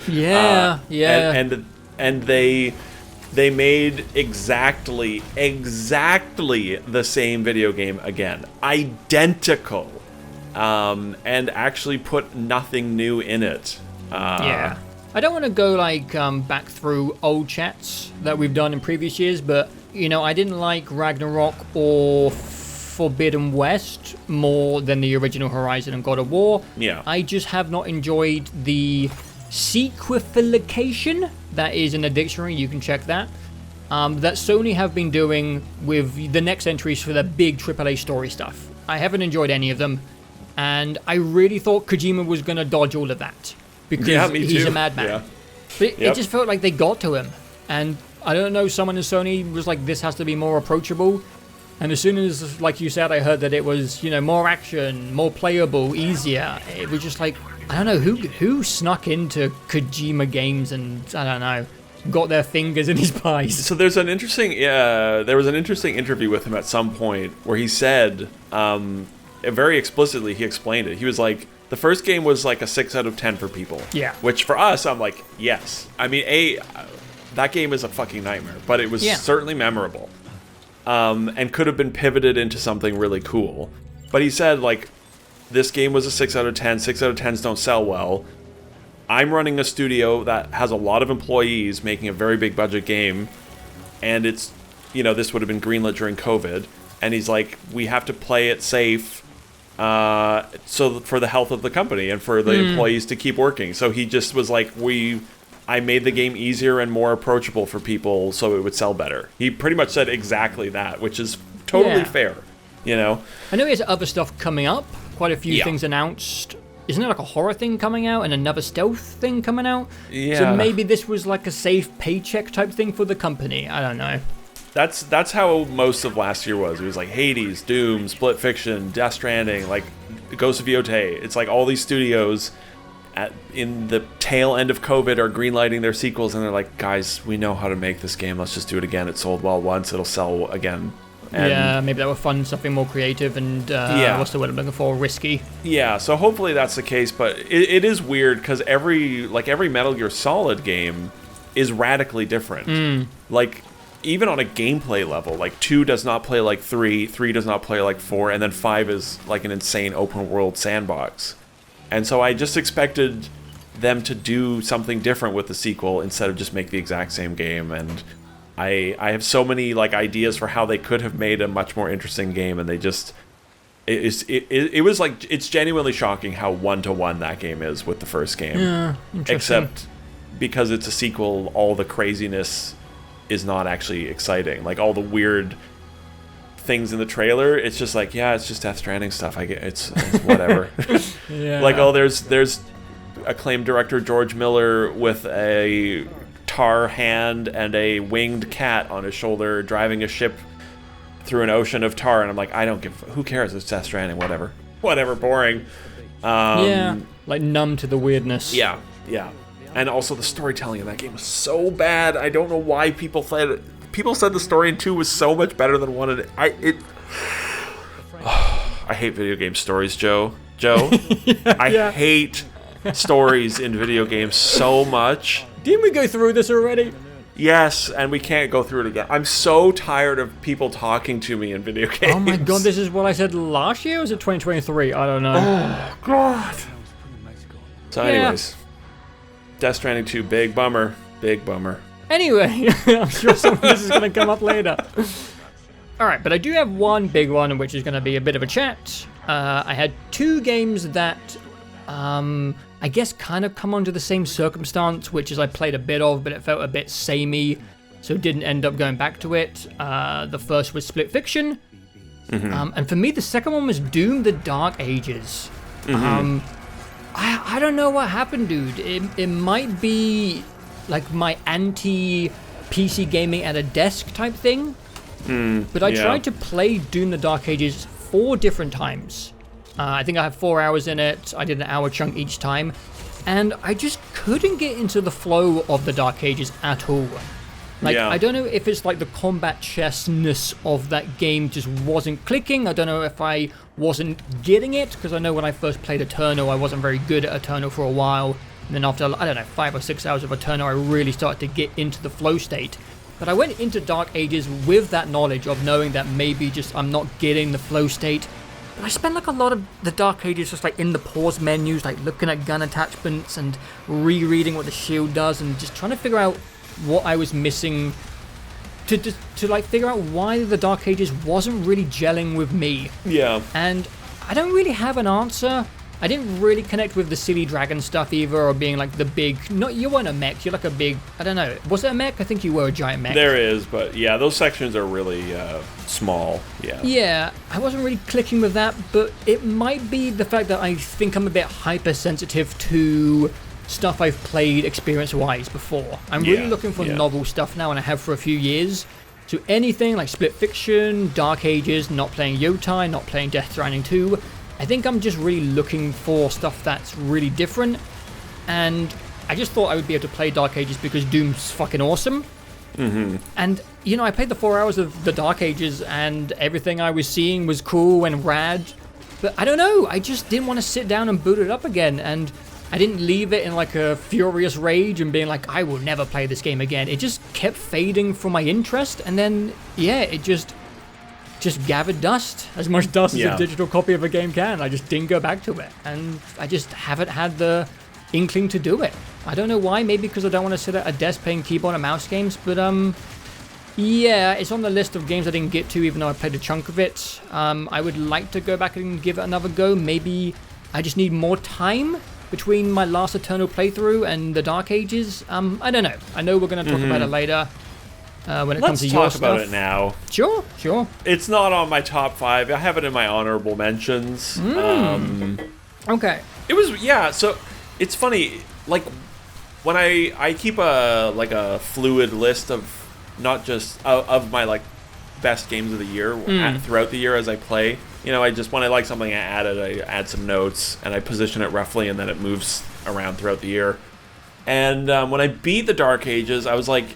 Yeah. And they made exactly the same video game again, identical, and actually put nothing new in it. I don't want to go back through old chats that we've done in previous years, but I didn't like Ragnarok or Forbidden West more than the original Horizon and God of War. Yeah. I just have not enjoyed the sequification, that is in the dictionary, you can check that Sony have been doing with the next entries for the big AAA story stuff. I haven't enjoyed any of them, and I really thought Kojima was going to dodge all of that, because he's a madman. Yeah. But it just felt like they got to him, and I don't know, someone in Sony was like, this has to be more approachable. And as soon as, like you said, I heard that it was, more action, more playable, easier, it was just like, I don't know, who snuck into Kojima games and, I don't know, got their fingers in his pies. So there was an interesting interview with him at some point where he said, very explicitly, he explained it. He was like, the first game was like a 6 out of 10 for people. Yeah. Which for us, I'm like, yes. I mean, that game is a fucking nightmare, but it was certainly memorable. And could have been pivoted into something really cool. But he said, like, this game was a 6 out of 10. 6 out of 10s don't sell well. I'm running a studio that has a lot of employees making a very big budget game. And it's, this would have been greenlit during COVID. And he's like, we have to play it safe so for the health of the company and for the employees to keep working. So he just was like, I made the game easier and more approachable for people so it would sell better. He pretty much said exactly that, which is totally fair, you know? I know he has other stuff coming up, quite a few things announced. Isn't there like a horror thing coming out and another stealth thing coming out? Yeah. So maybe this was like a safe paycheck type thing for the company. I don't know. That's how most of last year was. It was like Hades, Doom, Split Fiction, Death Stranding, like Ghost of Yotei. It's like all these studios in the tail end of COVID are greenlighting their sequels, and they're like, guys, we know how to make this game. Let's just do it again. It sold well once. It'll sell again. And maybe that will fund something more creative and what's the word I'm looking for? Risky. Yeah, so hopefully that's the case, but it is weird because every Metal Gear Solid game is radically different. Like, even on a gameplay level, like 2 does not play like 3 does not play like 4, and then 5 is like an insane open world sandbox. And so I just expected them to do something different with the sequel instead of just make the exact same game. And I have so many like ideas for how they could have made a much more interesting game, and they just it was like, it's genuinely shocking how 1-to-1 that game is with the first game. Yeah, interesting. Except because it's a sequel, all the craziness is not actually exciting. Like all the weird things in the trailer, it's just like, yeah, it's just Death Stranding stuff. I get it's whatever. Yeah. Like, oh, there's acclaimed director George Miller with a tar hand and a winged cat on his shoulder driving a ship through an ocean of tar, and I'm like, who cares? It's Death Stranding, whatever, boring. Like numb to the weirdness. Yeah. And also the storytelling in that game was so bad. I don't know why people said the story in 2 was so much better than 1. And I hate video game stories, Joe. I hate stories in video games so much. Didn't we go through this already? Yes, and we can't go through it again. I'm so tired of people talking to me in video games. Oh my god, this is what I said last year, or was it 2023? I don't know. Oh god. So anyways, Death Stranding 2, big bummer. Anyway, I'm sure some of this is going to come up later. Alright, but I do have one big one, which is going to be a bit of a chat. I had 2 games that, I guess kind of come under the same circumstance, which is I played a bit of, but it felt a bit samey, so didn't end up going back to it. The first was Split Fiction, and for me, the second one was Doom: The Dark Ages. I don't know what happened, dude. It might be like my anti-PC gaming at a desk type thing. But I tried to play Doom: The Dark Ages 4 different times. I think I have 4 hours in it. I did an hour chunk each time. And I just couldn't get into the flow of the Dark Ages at all. Like, I don't know if it's like the combat chessness of that game just wasn't clicking. I don't know if I wasn't getting it, because I know when I first played Eternal, I wasn't very good at Eternal for a while. And then after, I don't know, 5 or 6 hours of Eternal, I really started to get into the flow state. But I went into Dark Ages with that knowledge of knowing that maybe just I'm not getting the flow state. But I spent like a lot of the Dark Ages just like in the pause menus, like looking at gun attachments and rereading what the shield does and just trying to figure out what I was missing to like figure out why the Dark Ages wasn't really gelling with me. Yeah. And I don't really have an answer. I didn't really connect with the silly dragon stuff either, or being like the big... you weren't a mech, you're like a big... I don't know. Was it a mech? I think you were a giant mech. There is, but yeah, those sections are really small. Yeah. Yeah, I wasn't really clicking with that, but it might be the fact that I think I'm a bit hypersensitive to stuff I've played experience-wise before. I'm really looking for novel stuff now, and I have for a few years. So anything like Split Fiction, Dark Ages, not playing Yotai, not playing Death Stranding 2... I think I'm just really looking for stuff that's really different, and I just thought I would be able to play Dark Ages because Doom's fucking awesome. And, you know, I played the 4 hours of the Dark Ages, and everything I was seeing was cool and rad, but I don't know, I just didn't want to sit down and boot it up again, and I didn't leave it in like a furious rage and being like, I will never play this game again. It just kept fading from my interest, and then, it just gathered dust, as much dust as a digital copy of a game can. I just didn't go back to it, and I just haven't had the inkling to do it. I don't know why, maybe because I don't want to sit at a desk playing keyboard and mouse games, but it's on the list of games I didn't get to, even though I played a chunk of it. I would like to go back and give it another go. Maybe I just need more time, between my last Eternal playthrough and the Dark Ages. I don't know. I know we're going to talk about it later when it comes to your stuff. Let's talk about it now. Sure. It's not on my top 5. I have it in my honorable mentions. Okay. It was, so it's funny, like, when I keep a fluid list of not just of my, like, best games of the year throughout the year as I play. You know, when I like something, I add some notes, and I position it roughly, and then it moves around throughout the year. And when I beat the Dark Ages, I was like,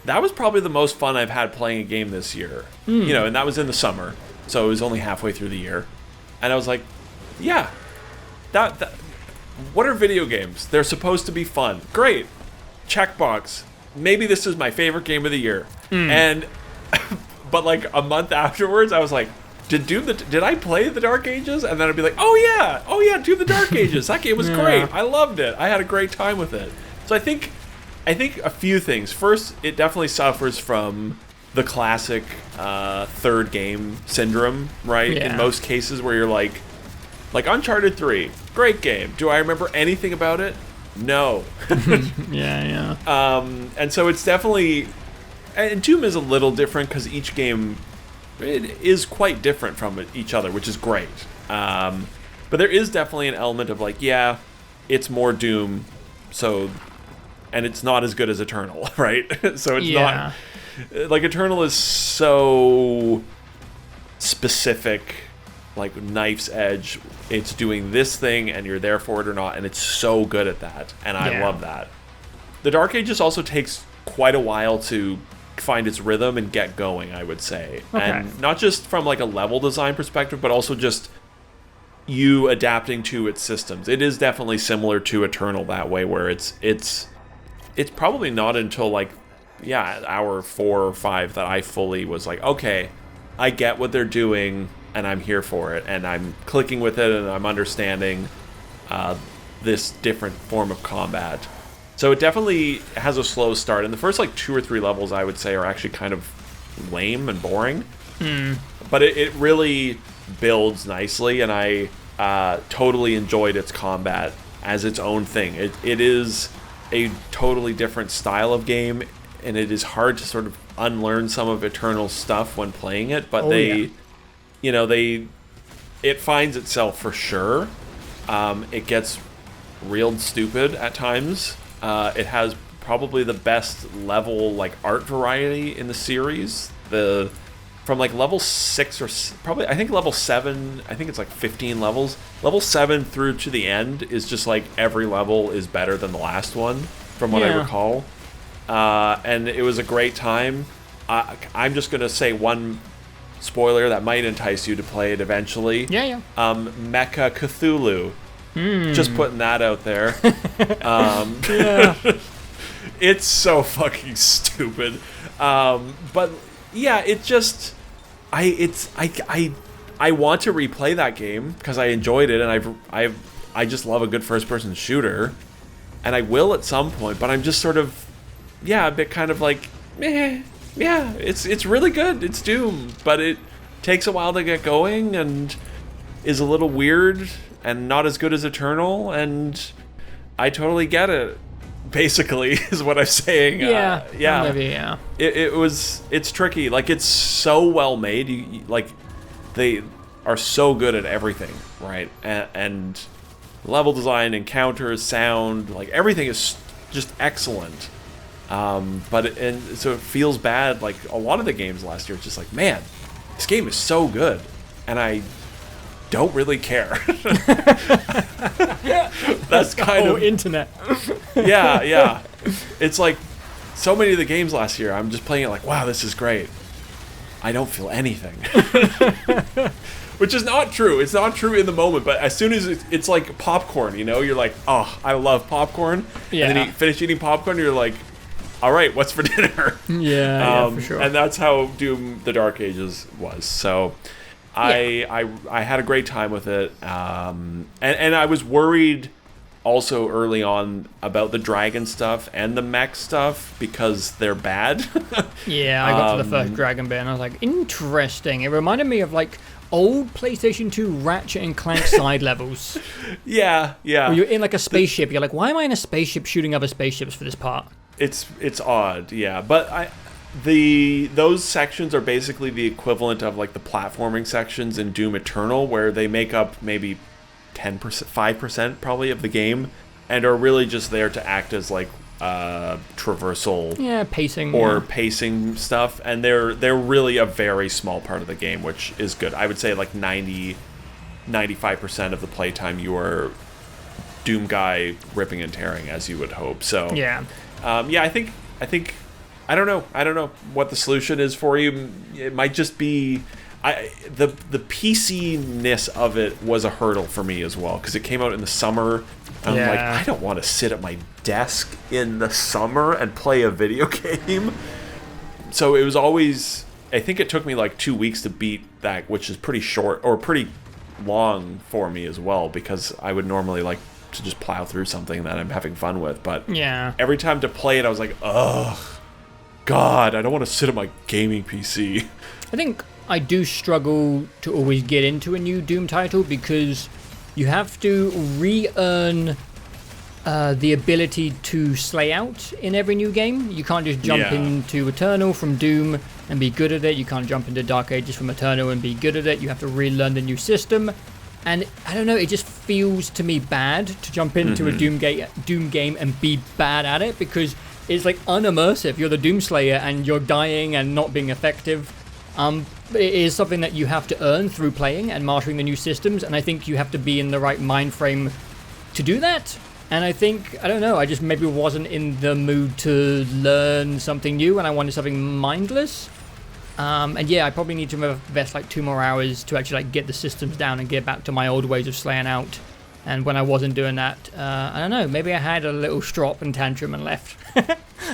that was probably the most fun I've had playing a game this year. You know, and that was in the summer, so it was only halfway through the year. And I was like, yeah, that what are video games? They're supposed to be fun. Great. Checkbox. Maybe this is my favorite game of the year. And but like a month afterwards, I was like, did I play the Dark Ages? And then I'd be like, oh yeah, do the Dark Ages. That game was great. I loved it. I had a great time with it. So I think a few things. First, it definitely suffers from the classic third game syndrome, right? Yeah. In most cases where you're like Uncharted 3, great game. Do I remember anything about it? No. Yeah. And so it's definitely... And Doom is a little different because each game is quite different from each other, which is great. But there is definitely an element of like, yeah, it's more Doom, so... And it's not as good as Eternal, right? So it's not... Like, Eternal is so specific, like, knife's edge. It's doing this thing, and you're there for it or not, and it's so good at that, and I love that. The Dark Ages also takes quite a while to find its rhythm and get going, I would say. Okay. And not just from, like, a level design perspective, but also just you adapting to its systems. It is definitely similar to Eternal that way, where it's probably not until, like, hour 4 or 5 that I fully was like, okay, I get what they're doing, and I'm here for it, and I'm clicking with it, and I'm understanding this different form of combat. So it definitely has a slow start, and the first, like, 2 or 3 levels, I would say, are actually kind of lame and boring. But it really builds nicely, and I totally enjoyed its combat as its own thing. It is a totally different style of game, and it is hard to sort of unlearn some of Eternal's stuff when playing it, but it finds itself for sure. It gets real stupid at times. It has probably the best level, like, art variety in the series. From like level 6 or probably, I think level 7, I think it's like 15 levels. Level 7 through to the end is just like every level is better than the last one, from what I recall. And it was a great time. I'm just going to say one spoiler that might entice you to play it eventually. Mecha Cthulhu. Just putting that out there. It's so fucking stupid. But yeah, it just... I want to replay that game because I enjoyed it, and I just love a good first-person shooter, and I will at some point. But I'm just sort of, a bit kind of like, it's really good. It's Doom, but it takes a while to get going, and is a little weird, and not as good as Eternal, and I totally get it. Basically, is what I'm saying. It's tricky. Like, it's so well made. Like, they are so good at everything, right? And level design, encounters, sound, like, everything is just excellent. So it feels bad. Like, a lot of the games last year, it's just like, man, this game is so good, and I don't really care. That's kind of internet. Yeah. It's like so many of the games last year, I'm just playing it like, wow, this is great. I don't feel anything. Which is not true. It's not true in the moment, but as soon as it's like popcorn, you know, you're like, oh, I love popcorn. Yeah. And then you finish eating popcorn, you're like, all right, what's for dinner? Yeah, for sure. And that's how Doom: The Dark Ages was. So I had a great time with it, and I was worried also early on about the dragon stuff and the mech stuff because they're bad. I got to the first dragon bit and I was like, interesting. It reminded me of like old PlayStation 2 Ratchet and Clank side levels. Yeah. Where you're in like a spaceship. You're like, why am I in a spaceship shooting other spaceships for this part? It's odd, yeah. But those sections are basically the equivalent of like the platforming sections in Doom Eternal, where they make up maybe 10%, 5% probably of the game, and are really just there to act as like traversal, pacing stuff, and they're really a very small part of the game, which is good. I would say like 95% of the playtime you are Doom guy ripping and tearing, as you would hope. So I think I don't know what the solution is for you. It might just be the PC-ness of it was a hurdle for me as well, because it came out in the summer. I'm like, I don't want to sit at my desk in the summer and play a video game. So it was always, I think it took me like 2 weeks to beat that, which is pretty short, or pretty long for me as well, because I would normally like to just plow through something that I'm having fun with. But every time to play it, I was like, ugh, God, I don't want to sit at my gaming PC. I think I do struggle to always get into a new Doom title, because you have to re-earn the ability to slay out in every new game. You can't just jump into Eternal from Doom and be good at it. You can't jump into Dark Ages from Eternal and be good at it. You have to relearn the new system. And I don't know, it just feels to me bad to jump into a Doom game and be bad at it, because it's like unimmersive. You're the Doomslayer and you're dying and not being effective. It is something that you have to earn through playing and mastering the new systems, and I think you have to be in the right mind frame to do that. And I think, I don't know, I just maybe wasn't in the mood to learn something new, and I wanted something mindless. And yeah, I probably need to invest like 2 more hours to actually like get the systems down and get back to my old ways of slaying out. And when I wasn't doing that, I don't know, maybe I had a little strop and tantrum and left.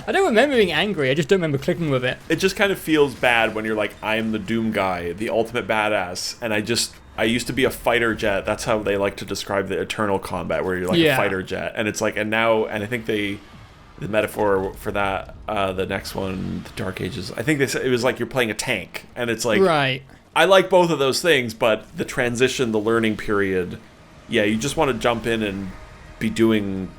I don't remember being angry, I just don't remember clicking with it. It just kind of feels bad when you're like, I am the Doom guy, the ultimate badass, and I used to be a fighter jet. That's how they like to describe the Eternal combat, where you're like a fighter jet. And it's like, and I think the metaphor for that, the next one, the Dark Ages, I think they said it was like you're playing a tank. And it's like, right. I like both of those things, but the transition, the learning period, you just want to jump in and be doing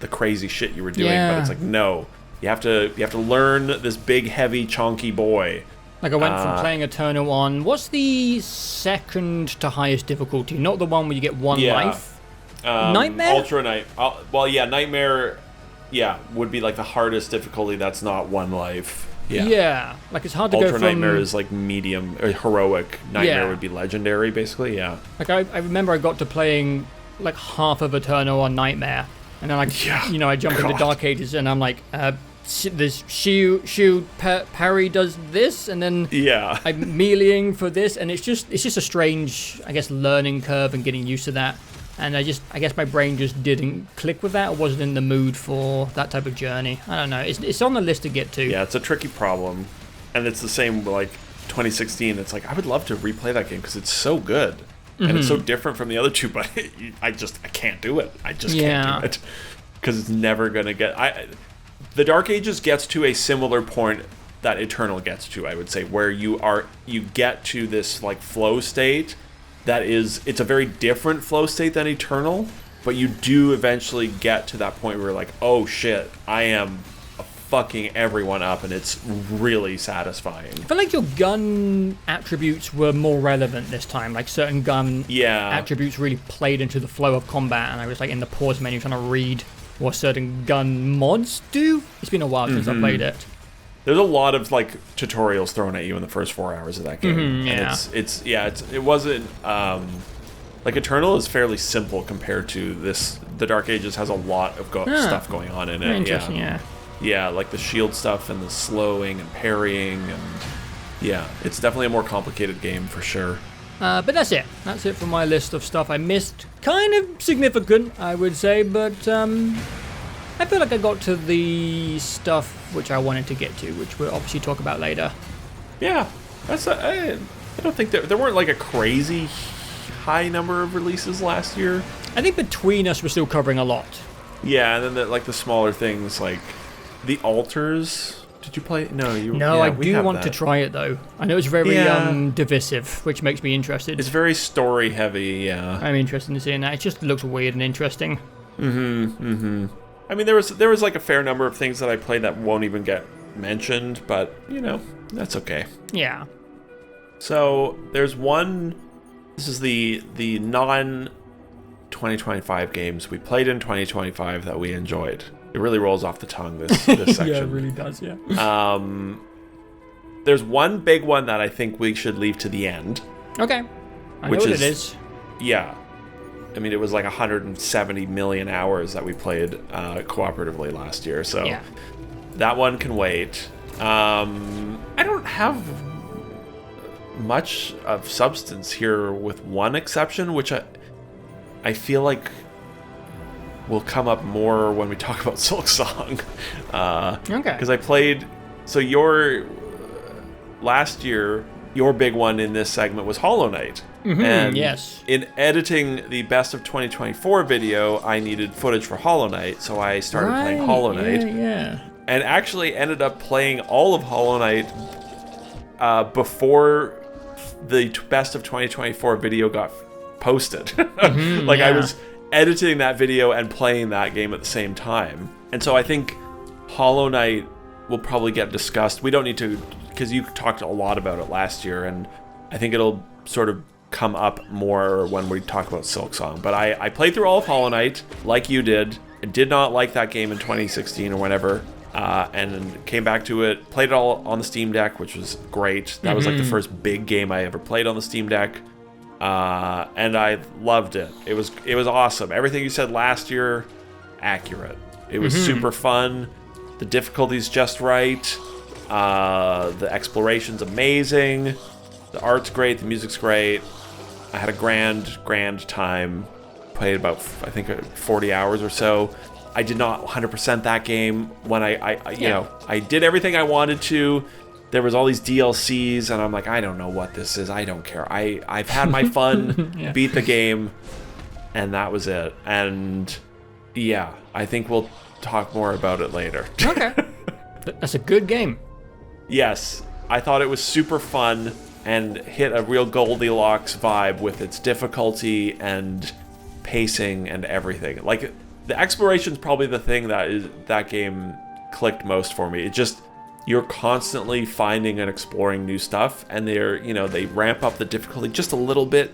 the crazy shit you were doing. But it's like, no, you have to learn this big, heavy, chonky boy. Like I went from playing Eternal on, what's the second to highest difficulty? Not the one where you get one life? Nightmare? Ultra Night. Nightmare, would be like the hardest difficulty. That's not one life. Yeah, like it's hard to Ultra go from... Nightmare is like medium, or heroic. Nightmare would be legendary, basically, Like I remember I got to playing like half of Eternal on Nightmare, and then I jump into Dark Ages, and I'm like, this shield parry does this, and then I'm meleeing for this, and it's just a strange, I guess, learning curve and getting used to that. And I guess my brain just didn't click with that, or wasn't in the mood for that type of journey. I don't know. It's on the list to get to. Yeah, it's a tricky problem, and it's the same like 2016. It's like I would love to replay that game because it's so good and it's so different from the other two, but I can't do it. I just can't do it because it's never gonna get. The Dark Ages gets to a similar point that Eternal gets to, I would say, where you get to this like flow state. It's a very different flow state than Eternal, but you do eventually get to that point where you're like, oh shit, I am fucking everyone up, and it's really satisfying. I feel like your gun attributes were more relevant this time, like certain gun attributes really played into the flow of combat, and I was like in the pause menu trying to read what certain gun mods do. It's been a while since I played it. There's a lot of like tutorials thrown at you in the first 4 hours of that game. And it wasn't like Eternal is fairly simple compared to this. The Dark Ages has a lot of stuff going on in it. Interesting, yeah, like the shield stuff and the slowing and parrying, and it's definitely a more complicated game for sure. But that's it for my list of stuff I missed. Kind of significant, I would say, but I feel like I got to the stuff which I wanted to get to, which we'll obviously talk about later. Yeah, I don't think there weren't like a crazy high number of releases last year. I think between us we're still covering a lot. Yeah, and then the smaller things like the Altars Did you play? No, you. No, yeah, I we do have want to that. try it though. I know it's very divisive, which makes me interested. It's very story heavy. Yeah. I'm interested in seeing that. It just looks weird and interesting. I mean, there was like a fair number of things that I played that won't even get mentioned, but that's okay. Yeah. So there's one. This is the non 2025 games we played in 2025 that we enjoyed. It really rolls off the tongue, this section. Yeah, it really does, yeah. There's one big one that I think we should leave to the end. Okay. I know what it is. Yeah. I mean, it was like 170 million hours that we played cooperatively last year, so yeah. That one can wait. I don't have much of substance here with one exception, which I feel like will come up more when we talk about Silksong. Okay. Because I played... So last year, your big one in this segment was Hollow Knight. And yes. In editing the Best of 2024 video, I needed footage for Hollow Knight, so I started playing Hollow Knight. Yeah. And actually ended up playing all of Hollow Knight before the Best of 2024 video got posted. I was editing that video and playing that game at the same time. And so I think Hollow Knight will probably get discussed. We don't need to, because you talked a lot about it last year, and I think it'll sort of come up more when we talk about Silksong. But I played through all of Hollow Knight, like you did. I did not like that game in 2016 or whenever, and came back to it, played it all on the Steam Deck, which was great. That was like the first big game I ever played on the Steam Deck. And I loved it. It was awesome. Everything you said last year, accurate. It was super fun. The difficulty's just right. The exploration's amazing. The art's great. The music's great. I had a grand time. Played about, I think, 40 hours or so. I did not 100% that game when I did everything I wanted to. There was all these DLCs, and I'm like, I don't know what this is. I don't care. I've had my fun, beat the game, and that was it. And yeah, I think we'll talk more about it later. Okay. That's a good game. Yes, I thought it was super fun and hit a real Goldilocks vibe with its difficulty and pacing and everything. Like, the exploration's probably the thing that game clicked most for me. It just... You're constantly finding and exploring new stuff, and they ramp up the difficulty just a little bit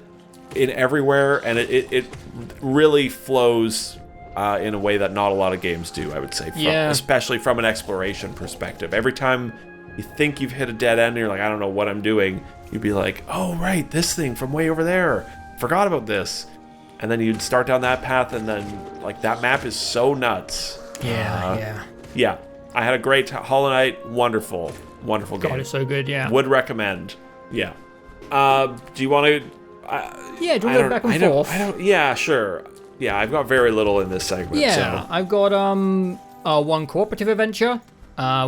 in everywhere, and it really flows in a way that not a lot of games do, I would say, especially from an exploration perspective. Every time you think you've hit a dead end, and you're like, I don't know what I'm doing, you'd be like, oh, right, this thing from way over there. Forgot about this. And then you'd start down that path, and then, like, that map is so nuts. Yeah. I had a great Hollow Knight. Wonderful game. God, it's so good, yeah. Would recommend. Yeah. Do you want to... do you want to go back and forth? Yeah, sure. Yeah, I've got very little in this segment. Yeah, so. I've got one cooperative adventure,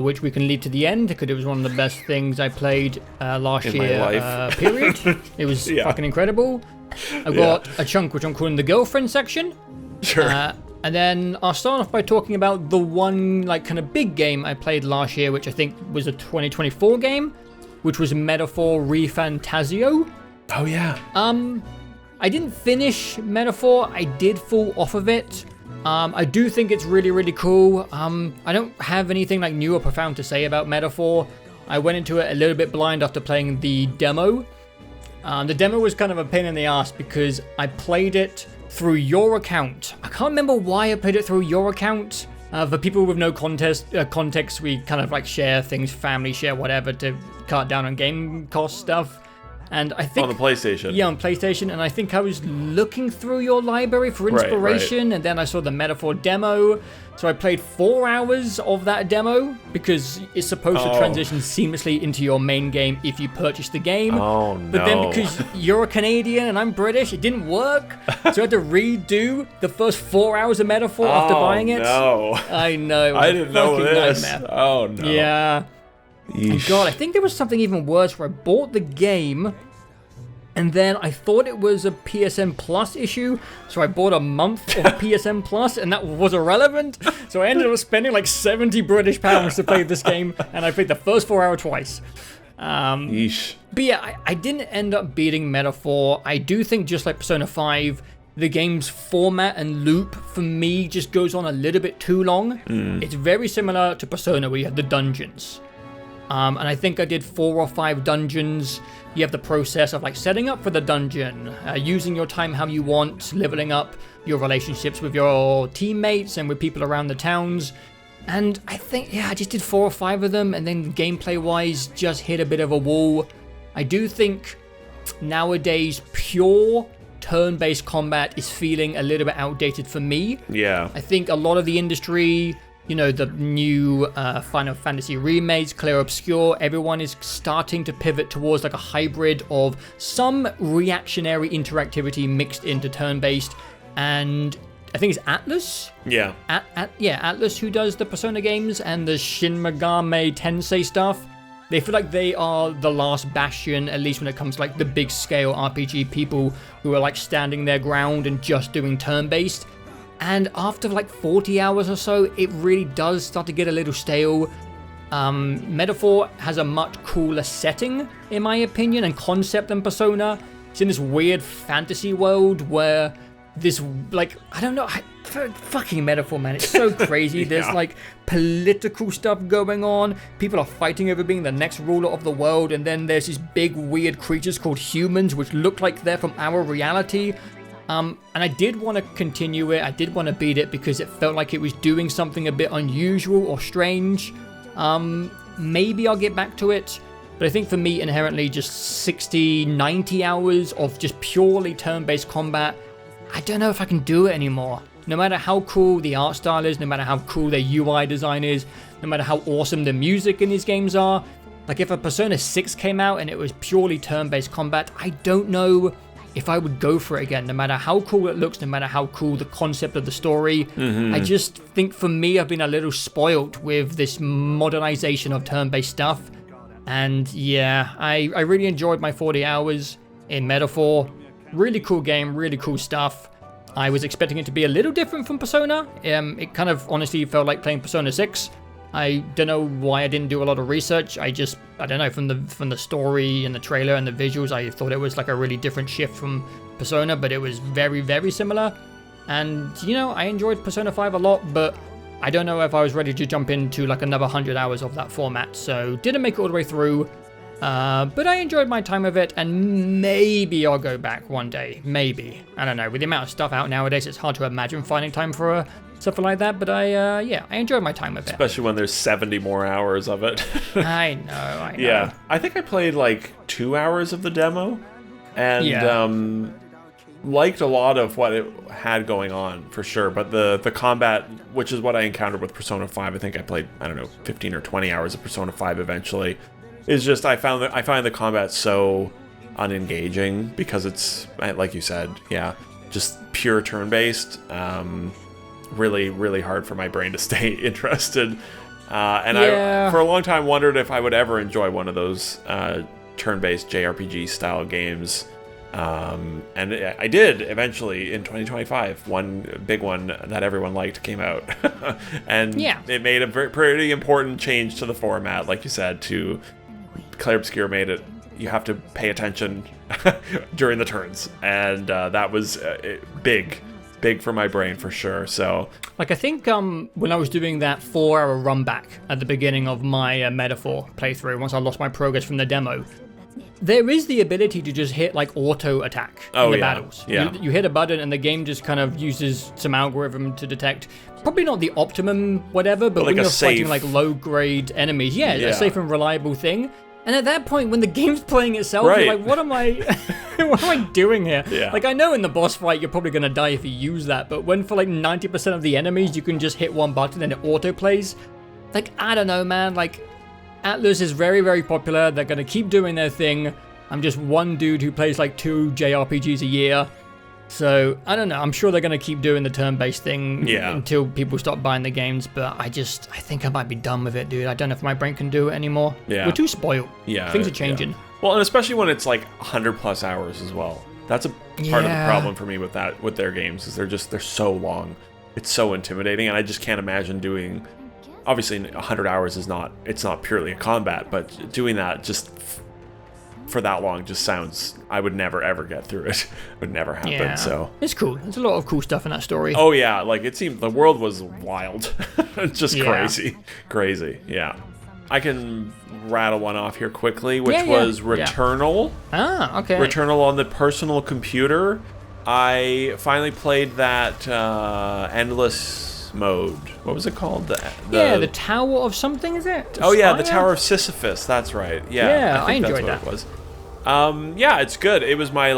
which we can leave to the end, because it was one of the best things I played last in year, my life. period. It was fucking incredible. I've got a chunk which I'm calling the girlfriend section. Sure. And then I'll start off by talking about the one, like, kind of big game I played last year, which I think was a 2024 game, which was Metaphor ReFantazio. Oh, yeah. I didn't finish Metaphor. I did fall off of it. I do think it's really, really cool. I don't have anything, like, new or profound to say about Metaphor. I went into it a little bit blind after playing the demo. The demo was kind of a pain in the ass because I played it through your account. I can't remember why I played it through your account. For people with no context, we kind of like share things, family share, whatever, to cut down on game cost stuff. And I think on the PlayStation. Yeah, on PlayStation. And I think I was looking through your library for inspiration, right. And then I saw the Metaphor demo. So I played 4 hours of that demo because it's supposed to transition seamlessly into your main game if you purchase the game. Oh, no. But then because you're a Canadian and I'm British, it didn't work. So I had to redo the first 4 hours of Metaphor after buying it. No. I know. I didn't know this. Nightmare. Oh, no. Yeah. Yeesh. God, I think there was something even worse where I bought the game And then I thought it was a PSN Plus issue, so I bought a month of PSN Plus, and that was irrelevant. So I ended up spending like 70 British pounds to play this game, and I played the first 4 hour twice. Yeesh. But yeah, I didn't end up beating Metaphor. I do think, just like Persona 5, the game's format and loop, for me, just goes on a little bit too long. It's very similar to Persona, where you have the dungeons. And I think I did 4 or 5 dungeons. You have the process of like setting up for the dungeon, using your time how you want, leveling up your relationships with your teammates and with people around the towns. And I think, yeah, I just did 4 or 5 of them, and then gameplay-wise just hit a bit of a wall. I do think nowadays pure turn-based combat is feeling a little bit outdated for me. Yeah. I think a lot of the industry, you know, the new Final Fantasy remakes, Clair, Obscur, everyone is starting to pivot towards like a hybrid of some reactionary interactivity mixed into turn-based. And I think it's Atlas? Yeah. Atlas, who does the Persona games and the Shin Megami Tensei stuff. They feel like they are the last bastion, at least when it comes to like the big scale RPG people who are like standing their ground and just doing turn-based. And after like 40 hours or so, it really does start to get a little stale. Metaphor has a much cooler setting, in my opinion, and concept than Persona. It's in this weird fantasy world where this, like, I don't know, fucking Metaphor, man, it's so crazy. Yeah. There's like political stuff going on. People are fighting over being the next ruler of the world, and then there's these big weird creatures called humans, which look like they're from our reality. And I did want to continue it. I did want to beat it because it felt like it was doing something a bit unusual or strange. Maybe I'll get back to it. But I think for me, inherently, just 60, 90 hours of just purely turn-based combat, I don't know if I can do it anymore. No matter how cool the art style is, no matter how cool their UI design is, no matter how awesome the music in these games are, like if a Persona 6 came out and it was purely turn-based combat, I don't know if I would go for it again, no matter how cool it looks, no matter how cool the concept of the story. I just think for me, I've been a little spoilt with this modernization of turn-based stuff. And yeah, I really enjoyed my 40 hours in Metaphor. Really cool game, really cool stuff. I was expecting it to be a little different from Persona. It kind of honestly felt like playing Persona 6. I don't know why I didn't do a lot of research. I don't know, from the story and the trailer and the visuals, I thought it was like a really different shift from Persona, but it was very, very similar. And, you know, I enjoyed Persona 5 a lot, but I don't know if I was ready to jump into like another 100 hours of that format. So didn't make it all the way through. But I enjoyed my time with it, and maybe I'll go back one day. Maybe. I don't know. With the amount of stuff out nowadays, it's hard to imagine finding time for something like that. But I enjoyed my time with it. Especially when there's 70 more hours of it. I know. Yeah. I think I played like 2 hours of the demo, and liked a lot of what it had going on, for sure. But the combat, which is what I encountered with Persona 5, I think I played, 15 or 20 hours of Persona 5 eventually. Is just I find the combat so unengaging because it's, like you said, just pure turn-based. Really, really hard for my brain to stay interested. I for a long time wondered if I would ever enjoy one of those turn-based JRPG style games. And I did eventually in 2025. One big one that everyone liked came out, and it made a pretty important change to the format, like you said. To Clair Obscur made it, you have to pay attention during the turns, and that was big for my brain for sure. So, like, I think when I was doing that 4-hour run back at the beginning of my Metaphor playthrough, once I lost my progress from the demo, there is the ability to just hit like auto attack in the battles. You hit a button and the game just kind of uses some algorithm to detect, probably not the optimum whatever, but when you're fighting like low grade enemies, a safe and reliable thing. And at that point, when the game's playing itself, you're like, what am I what am I doing here? Like, I know in the boss fight you're probably gonna die if you use that, but when for like 90% of the enemies you can just hit one button and it auto plays, like, I don't know, man. Like, Atlas is very, very popular. They're gonna keep doing their thing. I'm just one dude who plays like 2 JRPGs a year. So, I don't know. I'm sure they're going to keep doing the turn-based thing Yeah. until people stop buying the games, but I think I might be done with it, dude. I don't know if my brain can do it anymore. Yeah. We're too spoiled. Yeah. Things are changing. Yeah. Well, and especially when it's like 100+ hours as well. That's a part of the problem for me with their games, is they're so long. It's so intimidating, and I just can't imagine doing... Obviously, 100 hours is not purely a combat, but doing that just for that long just sounds... I would never, ever get through it. It would never happen, Yeah. so... It's cool. There's a lot of cool stuff in that story. Oh, yeah, like, it seemed... The world was wild. Just crazy, yeah. I can rattle one off here quickly, which was Returnal. Ah, okay. Returnal on the personal computer. I finally played that endless mode. What was it called? The Tower of something, is it? Oh yeah, the Tower of Sisyphus. That's right. Yeah, I think enjoyed that's that. what it was. Yeah, it's good. It was my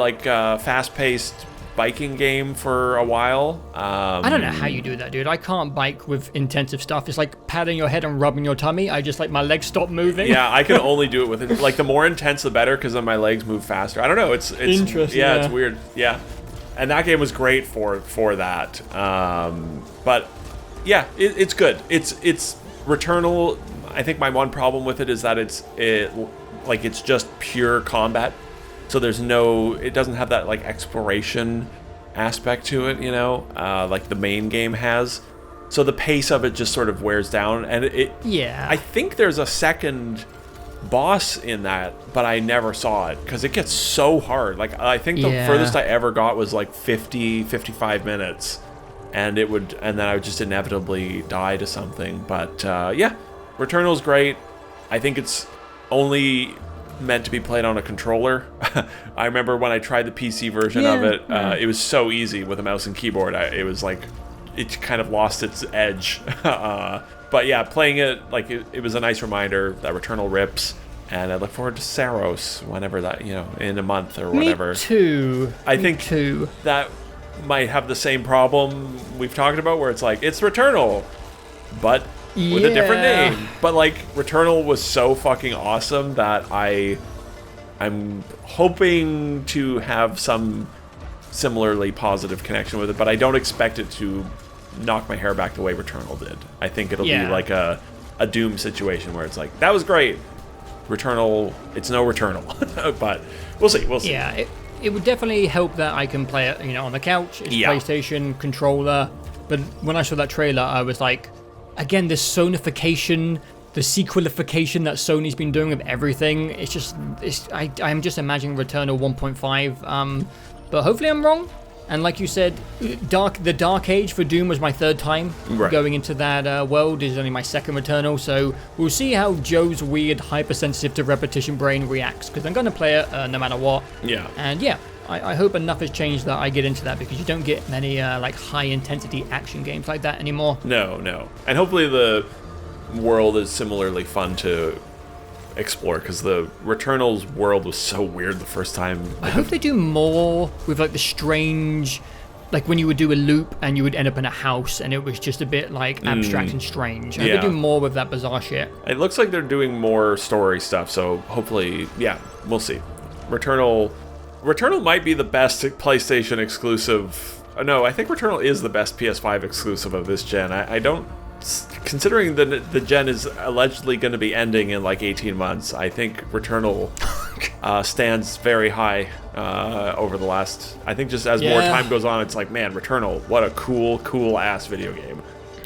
fast-paced biking game for a while. I don't know how you do that, dude. I can't bike with intensive stuff. It's like patting your head and rubbing your tummy. I just my legs stop moving. Yeah, I can only do it with it. Like the more intense, the better, because then my legs move faster. I don't know. It's interesting. Yeah, it's weird. Yeah, and that game was great for that. But yeah, it's good. It's Returnal. I think my one problem with it is that it's just pure combat. So it doesn't have that like exploration aspect to it, like the main game has. So the pace of it just sort of wears down, and I think there's a second boss in that, but I never saw it because it gets so hard. Like I think the furthest I ever got was like 55 minutes, and then I would just inevitably die to something. But Returnal's great. I think it's only meant to be played on a controller. I remember when I tried the PC version of it, it was so easy with a mouse and keyboard. It was like it kind of lost its edge. But yeah, playing it, like it was a nice reminder that Returnal rips, and I look forward to Saros whenever that, in a month or whatever. Me too. I think that might have the same problem we've talked about, where it's like it's Returnal, but with a different name. But like Returnal was so fucking awesome that I'm hoping to have some similarly positive connection with it, but I don't expect it to knock my hair back the way Returnal did. I think it'll be like a Doom situation where it's like, that was great. Returnal, it's no Returnal. But we'll see. Yeah, it would definitely help that I can play it, on the couch. It's PlayStation controller. But when I saw that trailer, I was like, again, this Sonification, the sequelification that Sony's been doing with everything. I'm just imagining Returnal 1.5. But hopefully I'm wrong. And like you said, the Dark Age for Doom was my third time going into that world. Is only my second Returnal, so we'll see how Joe's weird, hypersensitive to repetition brain reacts, because I'm going to play it no matter what. Yeah. And I hope enough has changed that I get into that, because you don't get many high-intensity action games like that anymore. No. And hopefully the world is similarly fun to explore, because the Returnal's world was so weird the first time. I hope they do more with the strange, when you would do a loop and you would end up in a house and it was just a bit abstract and strange. I hope they do more with that bizarre shit. It looks like they're doing more story stuff, so hopefully, we'll see. Returnal might be the best PlayStation exclusive. No, I think Returnal is the best PS5 exclusive of this gen. I don't... Considering the gen is allegedly going to be ending in 18 months, I think Returnal stands very high over the last... I think just as more time goes on, it's like, man, Returnal, what a cool ass video game.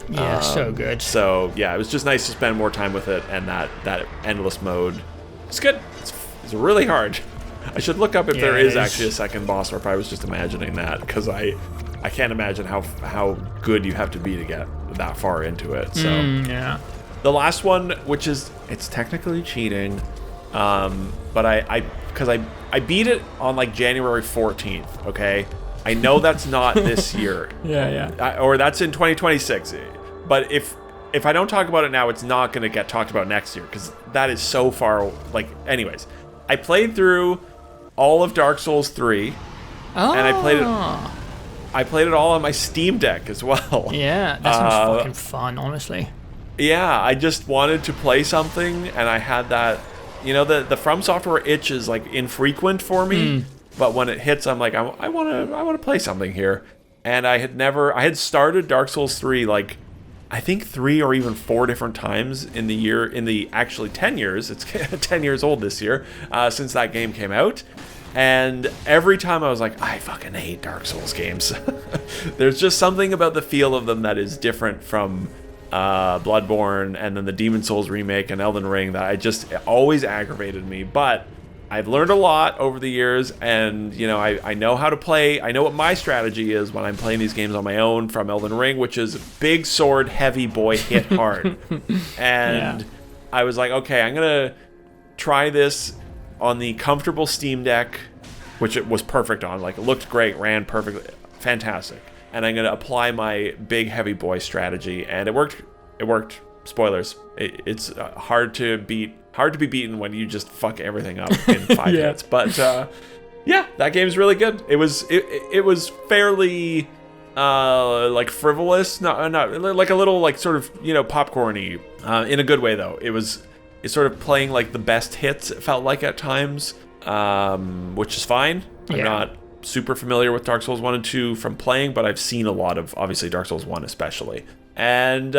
Yeah, so good. So, yeah, it was just nice to spend more time with it, and that endless mode. It's good. It's really hard. I should look up if there is actually a second boss, or if I was just imagining that, because I can't imagine how good you have to be to get that far into it. So the last one, which it's technically cheating, but I beat it on January 14th. Okay, I know that's not this year. Or that's in 2026. But if I don't talk about it now, it's not going to get talked about next year, because that is so far. Anyways, I played through all of Dark Souls 3, and I played it all on my Steam Deck as well. Yeah, that sounds fucking fun, honestly. Yeah, I just wanted to play something, and I had that... the From Software itch is, infrequent for me. but when it hits, I'm like, I want to play something here. And I had started Dark Souls 3 like I think 3 or even 4 different times in the actually 10 years. It's 10 years old this year since that game came out. And every time I was like, I fucking hate Dark Souls games. There's just something about the feel of them that is different from Bloodborne and then the Demon Souls remake and Elden Ring that it always aggravated me. But I've learned a lot over the years, and I know how to play. I know what my strategy is when I'm playing these games on my own from Elden Ring, which is big sword, heavy boy, hit hard. And I was like, okay, I'm gonna try this on the comfortable Steam Deck, which it was perfect on. Like, it looked great, ran perfectly, fantastic. And I'm gonna apply my big heavy boy strategy, and it worked. It worked. Spoilers. It's hard to be beaten when you just fuck everything up in 5 minutes. But that game's really good. It was fairly like frivolous, not like a little like sort of popcorny in a good way though. It's sort of playing like the best hits. It felt like at times, which is fine. I'm not super familiar with Dark Souls 1 and 2 from playing, but I've seen a lot of obviously Dark Souls 1 especially. And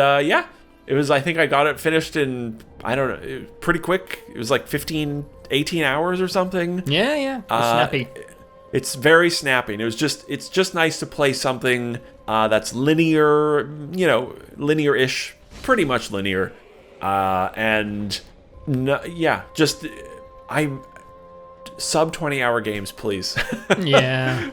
it was, I think I got it finished in, I don't know, pretty quick. It was like 18 hours or something. Yeah. It's snappy. It's very snappy. And it's just nice to play something that's linear, linear-ish, pretty much linear. Sub 20-hour games, please. Yeah.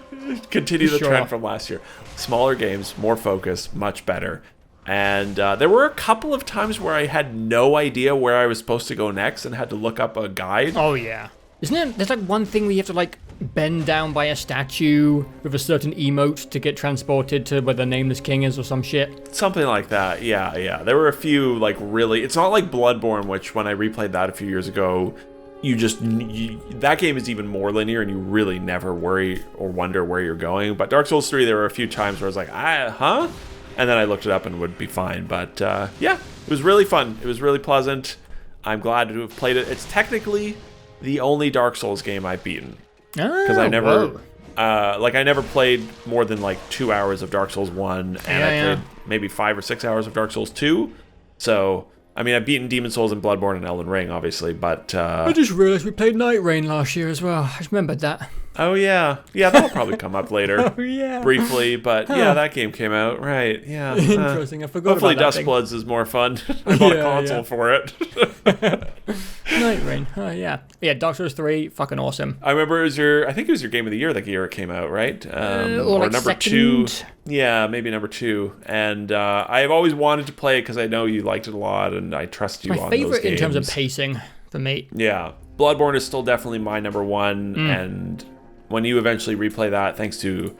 Continue the trend from last year. Smaller games, more focused, much better. And there were a couple of times where I had no idea where I was supposed to go next and had to look up a guide. Oh, yeah. There's like one thing where you have to like bend down by a statue with a certain emote to get transported to where the Nameless King is or some shit. Something like that, yeah. There were a few like really... It's not like Bloodborne, which when I replayed that a few years ago, that game is even more linear and you really never worry or wonder where you're going. But Dark Souls 3, there were a few times where I was like, huh? And then I looked it up and it would be fine. But it was really fun. It was really pleasant. I'm glad to have played it. It's technically the only Dark Souls game I've beaten. Because I never played more than like 2 hours of Dark Souls 1. And I played maybe 5 or 6 hours of Dark Souls 2. So, I mean, I've beaten Demon Souls and Bloodborne and Elden Ring, obviously. But I just realized we played Night Rain last year as well. I just remembered that. Oh, yeah. Yeah, that'll probably come up later. Oh, yeah. Briefly, but that game came out. Right, yeah. Interesting, I forgot hopefully about that. Hopefully Dustbloods is more fun. I bought a console for it. Night Rain, oh, yeah. Yeah, Dark Souls 3, fucking awesome. I remember I think it was your game of the year that year it came out, right? Or like number second. 2. Yeah, maybe number 2. And I've always wanted to play it because I know you liked it a lot and I trust you on those games. My favorite in terms of pacing for me. Yeah. Bloodborne is still definitely my number 1, and when you eventually replay that, thanks to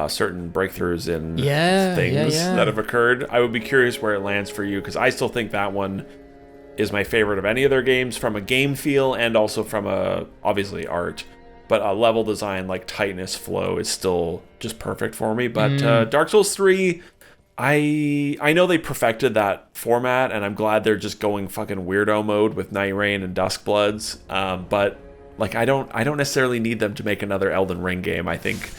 certain breakthroughs in things that have occurred, I would be curious where it lands for you, because I still think that one is my favorite of any of their games from a game feel and also from obviously art. But a level design, like tightness, flow is still just perfect for me. But Dark Souls 3, I know they perfected that format, and I'm glad they're just going fucking weirdo mode with Night Rain and Duskbloods. But like, I don't necessarily need them to make another Elden Ring game. I think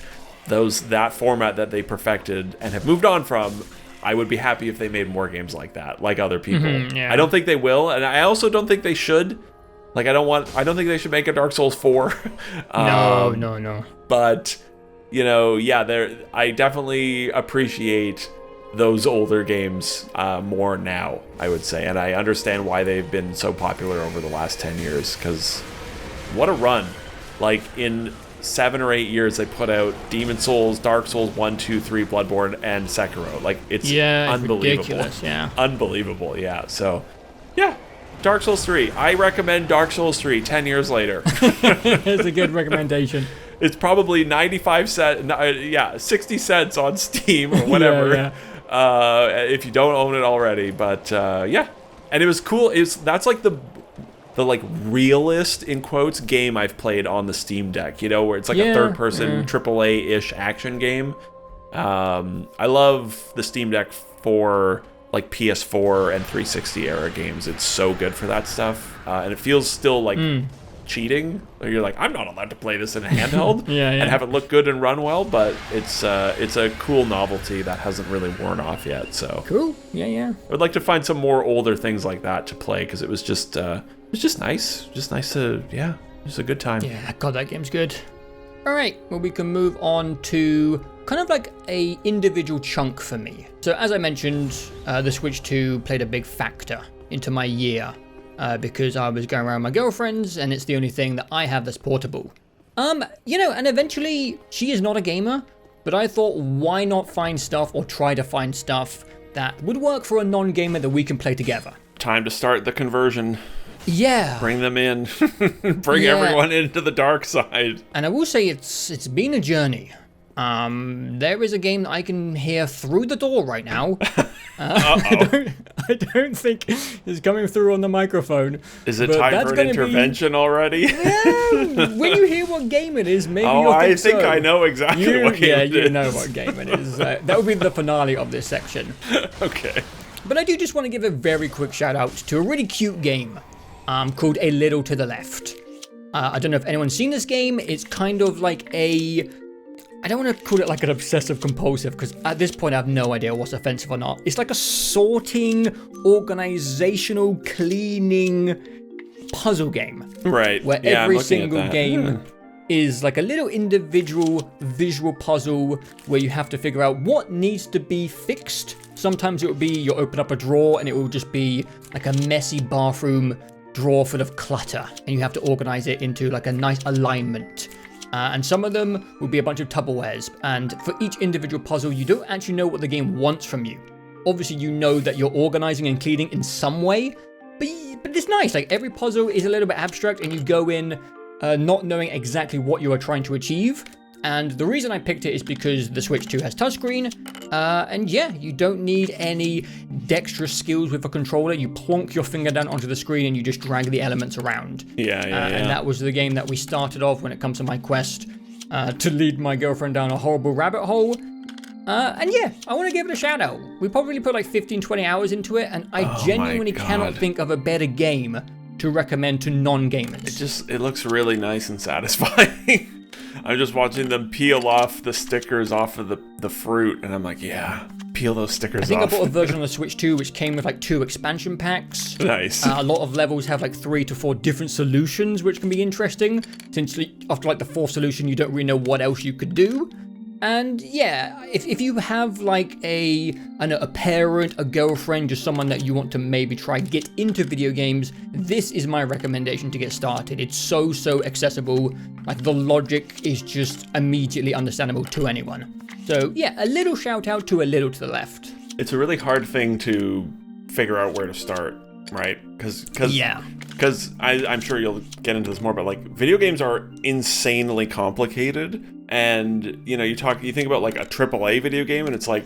that format that they perfected and have moved on from, I would be happy if they made more games like that, like other people. I don't think they will, and I also don't think they should. Like, I don't think they should make a Dark Souls 4. No. But, I definitely appreciate those older games more now, I would say. And I understand why they've been so popular over the last 10 years, because what a run. Like, in 7 or 8 years, they put out Demon Souls, Dark Souls 1, 2, 3, Bloodborne, and Sekiro. Like, it's unbelievable. Ridiculous, yeah. Unbelievable, yeah. So, yeah. Dark Souls 3. I recommend Dark Souls 3 10 years later. It's a good recommendation. It's probably 60 cents on Steam or whatever. If you don't own it already. But and it was cool. That's like the like realist in quotes game I've played on the Steam Deck, where it's like a third person AAA-ish action game. I love the Steam Deck for like PS4 and 360 era games. It's so good for that stuff, and it feels still like cheating. Or you're like, I'm not allowed to play this in a handheld Yeah. and have it look good and run well, but it's a cool novelty that hasn't really worn off yet. So cool. Yeah. I'd like to find some more older things like that to play, because it was just nice. Just nice to, just a good time. Yeah, God, that game's good. All right, well, we can move on to kind of like a individual chunk for me. So as I mentioned, the Switch 2 played a big factor into my year because I was going around with my girlfriends and it's the only thing that I have that's portable. And eventually she is not a gamer, but I thought, why not find stuff or try to find stuff that would work for a non-gamer that we can play together. Time to start the conversion. Yeah. Bring them in. Bring everyone into the dark side. And I will say it's been a journey. There is a game that I can hear through the door right now. I don't think it's coming through on the microphone. Is it time for an intervention already? Yeah, when you hear what game it is, maybe you'll think so. I think I know exactly what game it is. Yeah, you know what game it is. That will be the finale of this section. Okay. But I do just want to give a very quick shout out to a really cute game called A Little to the Left. I don't know if anyone's seen this game. It's kind of like I don't want to call it like an obsessive compulsive, because at this point I have no idea what's offensive or not. It's like a sorting, organizational, cleaning puzzle game. Right. Where every single game is like a little individual visual puzzle where you have to figure out what needs to be fixed. Sometimes it will be you'll open up a drawer and it will just be like a messy bathroom drawer full of clutter, and you have to organize it into like a nice alignment. And some of them will be a bunch of Tupperwares, and for each individual puzzle you don't actually know what the game wants from you. Obviously you know that you're organizing and cleaning in some way, but it's nice. Like every puzzle is a little bit abstract and you go in not knowing exactly what you are trying to achieve. And the reason I picked it is because the Switch 2 has touchscreen, and yeah, you don't need any dexterous skills with a controller. You plonk your finger down onto the screen and you just drag the elements around. Yeah. And that was the game that we started off when it comes to my quest to lead my girlfriend down a horrible rabbit hole. And yeah, I want to give it a shout out. We probably put like 15-20 hours into it, and I genuinely cannot think of a better game to recommend to non-gamers. It looks really nice and satisfying. I'm just watching them peel off the stickers off of the fruit, and I'm like, yeah, peel those stickers off. I think I bought a version on the Switch 2 which came with like 2 expansion packs. Nice. A lot of levels have like 3 to 4 different solutions, which can be interesting, since after like the 4th solution you don't really know what else you could do. And yeah, if you have like a parent, a girlfriend, just someone that you want to maybe try get into video games, this is my recommendation to get started. It's so accessible. Like the logic is just immediately understandable to anyone. So yeah, a little shout out to A Little to the Left. It's a really hard thing to figure out where to start, right? Because I'm sure you'll get into this more, but like video games are insanely complicated. And you think about like a AAA video game, and it's like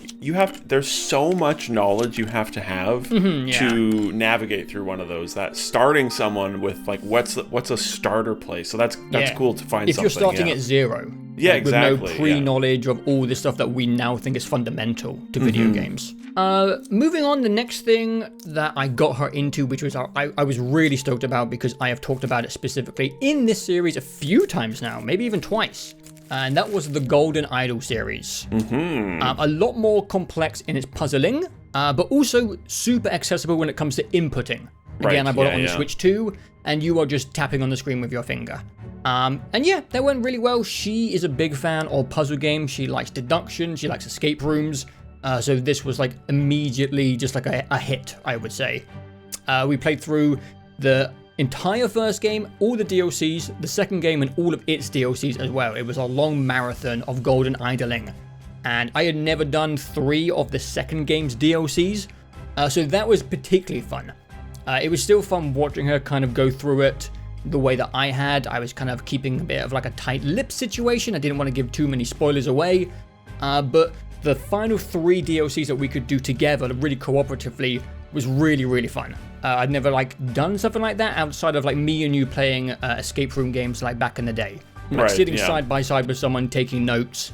there's so much knowledge you have to have to navigate through one of those. That starting someone with like what's a starter place. So that's cool to find. If something, you're starting at zero, exactly, with no pre-knowledge of all this stuff that we now think is fundamental to video games. Moving on, the next thing that I got her into, which was I was really stoked about because I have talked about it specifically in this series a few times now, maybe even twice. And that was the Golden Idol series. A lot more complex in its puzzling, but also super accessible when it comes to inputting. Again, I bought it on the Switch 2, and you are just tapping on the screen with your finger. And yeah, that went really well. She is a big fan of puzzle games. She likes deduction. She likes escape rooms. So this was like immediately just like a hit, I would say. We played through the entire first game, all the DLCs, the second game, and all of its DLCs as well. It was a long marathon of Golden Idoling. And I had never done 3 of the second game's DLCs, so that was particularly fun. It was still fun watching her kind of go through it the way that I had. I was kind of keeping a bit of like a tight lip situation. I didn't want to give too many spoilers away, but the final 3 DLCs that we could do together really cooperatively was really fun. I'd never like done something like that outside of like me and you playing escape room games like back in the day. Like sitting side by side with someone taking notes,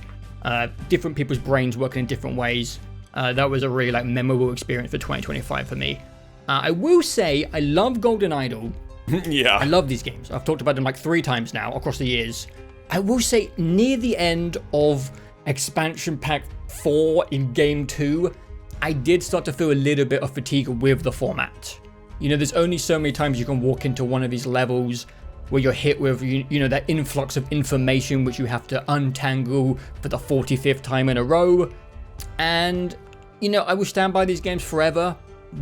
different people's brains working in different ways. That was a really like memorable experience for 2025 for me. I will say I love Golden Idol Yeah. I love these games. I've talked about them like 3 times now across the years. I will say near the end of expansion pack 4 in game 2, I did start to feel a little bit of fatigue with the format. You know, there's only so many times you can walk into one of these levels where you're hit with, you know, that influx of information which you have to untangle for the 45th time in a row. And, you know, I will stand by these games forever,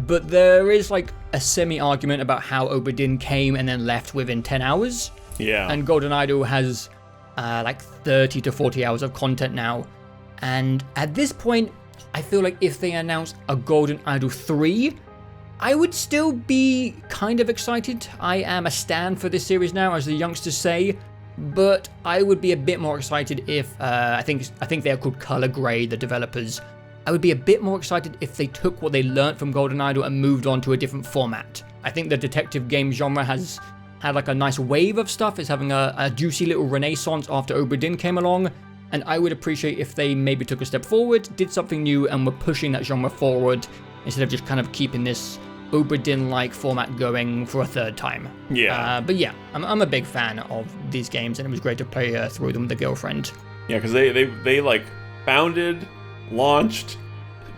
but there is like a semi-argument about how Obra Dinn came and then left within 10 hours. Yeah. And Golden Idol has like 30 to 40 hours of content now. And at this point, I feel like if they announced a Golden Idol 3, I would still be kind of excited. I am a stan for this series now, as the youngsters say, but I would be a bit more excited if, I think they're called Color Grey, the developers. I would be a bit more excited if they took what they learned from Golden Idol and moved on to a different format. I think the detective game genre has had like a nice wave of stuff. It's having a juicy little renaissance after Obra Dinn came along, and I would appreciate if they maybe took a step forward, did something new, and were pushing that genre forward instead of just kind of keeping this Obra Dinn-like format going for a 3rd time. Yeah. But yeah, I'm a big fan of these games, and it was great to play through them with the girlfriend. Yeah, because they like founded, launched,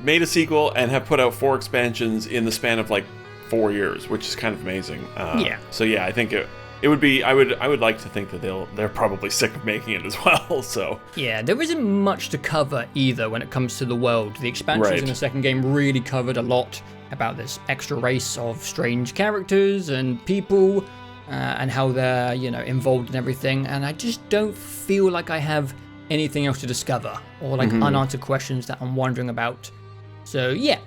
made a sequel, and have put out 4 expansions in the span of like 4 years, which is kind of amazing. Yeah. So yeah, I think it would be. I would like to think that they're probably sick of making it as well. So yeah, there isn't much to cover either when it comes to the world. The expansions in the second game really covered a lot about this extra race of strange characters and people, and how they're, you know, involved in everything. And I just don't feel like I have anything else to discover or like unanswered questions that I'm wondering about. So yeah,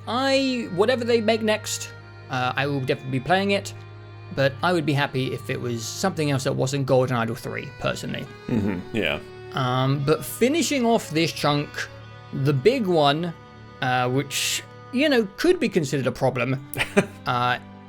whatever they make next, I will definitely be playing it. But I would be happy if it was something else that wasn't Golden Idol 3, personally. Yeah. But finishing off this chunk, the big one, which, you know, could be considered a problem,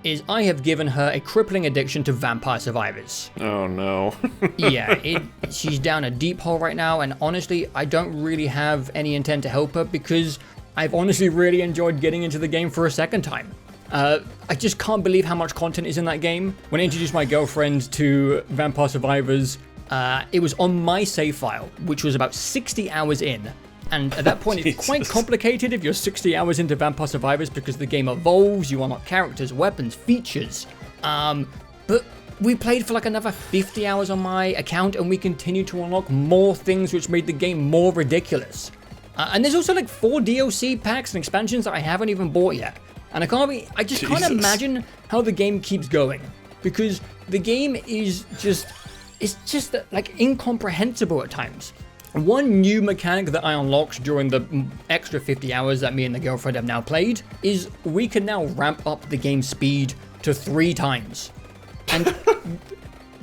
is I have given her a crippling addiction to Vampire Survivors. Oh no. Yeah, she's down a deep hole right now, and honestly, I don't really have any intent to help her because I've honestly really enjoyed getting into the game for a second time. I just can't believe how much content is in that game. When I introduced my girlfriend to Vampire Survivors, it was on my save file, which was about 60 hours in. And at that point, it's quite complicated if you're 60 hours into Vampire Survivors because the game evolves, you unlock characters, weapons, features. But we played for like another 50 hours on my account, and we continued to unlock more things which made the game more ridiculous. And there's also like 4 DLC packs and expansions that I haven't even bought yet. And I just can't imagine how the game keeps going, because the game is just like incomprehensible at times. One new mechanic that I unlocked during the extra 50 hours that me and the girlfriend have now played is we can now ramp up the game speed to 3 times. And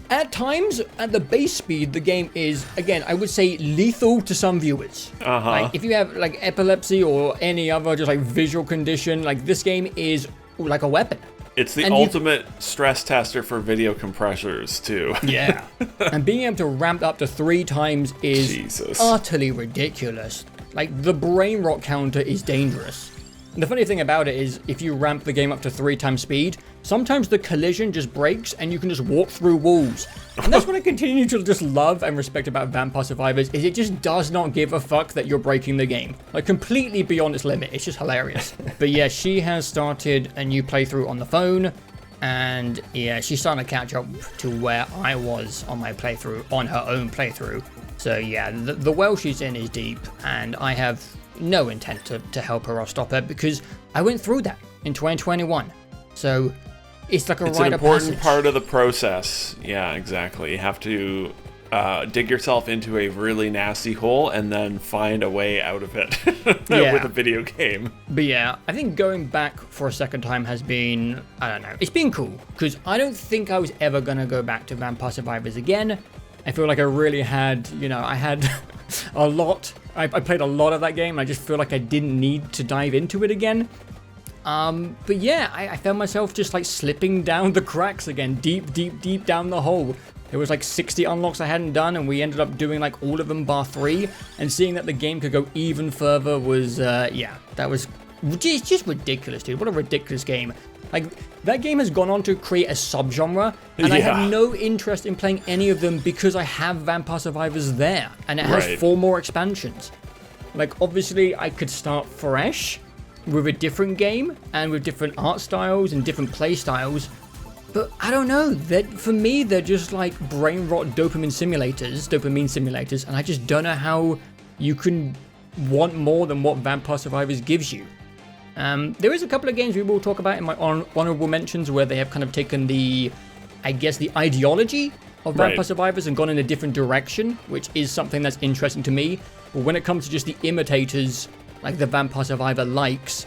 at times, at the base speed, the game is, again, I would say lethal to some viewers. Like, if you have like epilepsy or any other just like visual condition, like this game is like a weapon. It's the ultimate stress tester for video compressors too. Yeah. And being able to ramp up to 3 times is utterly ridiculous. Like, the brain rot counter is dangerous. And the funny thing about it is, if you ramp the game up to 3 times speed, sometimes the collision just breaks and you can just walk through walls. And that's what I continue to just love and respect about Vampire Survivors, is it just does not give a fuck that you're breaking the game. Like, completely beyond its limit. It's just hilarious. But yeah, she has started a new playthrough on the phone. And yeah, she's starting to catch up to where I was on my playthrough, on her own playthrough. So yeah, the well she's in is deep, and I have no intent to help her or stop her because I went through that in 2021. So it's like it's an important part of the process. Yeah, exactly. You have to dig yourself into a really nasty hole and then find a way out of it with a video game. But yeah, I think going back for a second time has been, I don't know, it's been cool because I don't think I was ever going to go back to Vampire Survivors again. I feel like I really had, I had a lot. I played a lot of that game. And I just feel like I didn't need to dive into it again. But yeah, I found myself just like slipping down the cracks again, deep down the hole. There was like 60 unlocks I hadn't done, and we ended up doing like all of them bar 3. And seeing that the game could go even further was, that was It's just ridiculous, dude. What a ridiculous game. Like, that game has gone on to create a subgenre, and I have no interest in playing any of them because I have Vampire Survivors there, and it has 4 more expansions. Like, obviously, I could start fresh with a different game, and with different art styles and different play styles, but I don't know. For me, they're just like brain rot dopamine simulators, and I just don't know how you can want more than what Vampire Survivors gives you. There is a couple of games we will talk about in my honorable mentions where they have kind of taken the ideology of Vampire Survivors and gone in a different direction, which is something that's interesting to me. But when it comes to just the imitators, like the Vampire Survivor likes,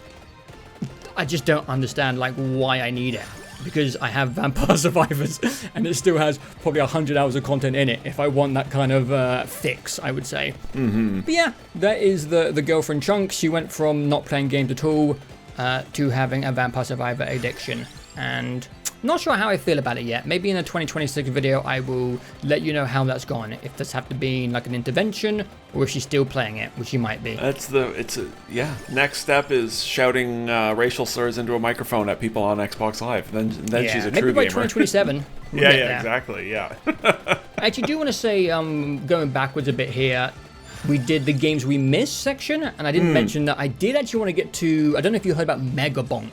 I just don't understand like why I need it. Because I have Vampire Survivors and it still has probably 100 hours of content in it if I want that kind of fix, I would say. But yeah, that is the girlfriend chunk. She went from not playing games at all to having a Vampire Survivor addiction. And not sure how I feel about it yet. Maybe in a 2026 video I will let you know how that's gone. If this have to be like an intervention or if she's still playing it, which she might be. Next step is shouting racial slurs into a microphone at people on Xbox Live. Then she's a true gamer. Maybe by 2027. Exactly. Yeah. I actually do want to say, going backwards a bit here, we did the games we missed section, and I didn't mention that I did actually want to get to, I don't know if you heard about Megabonk.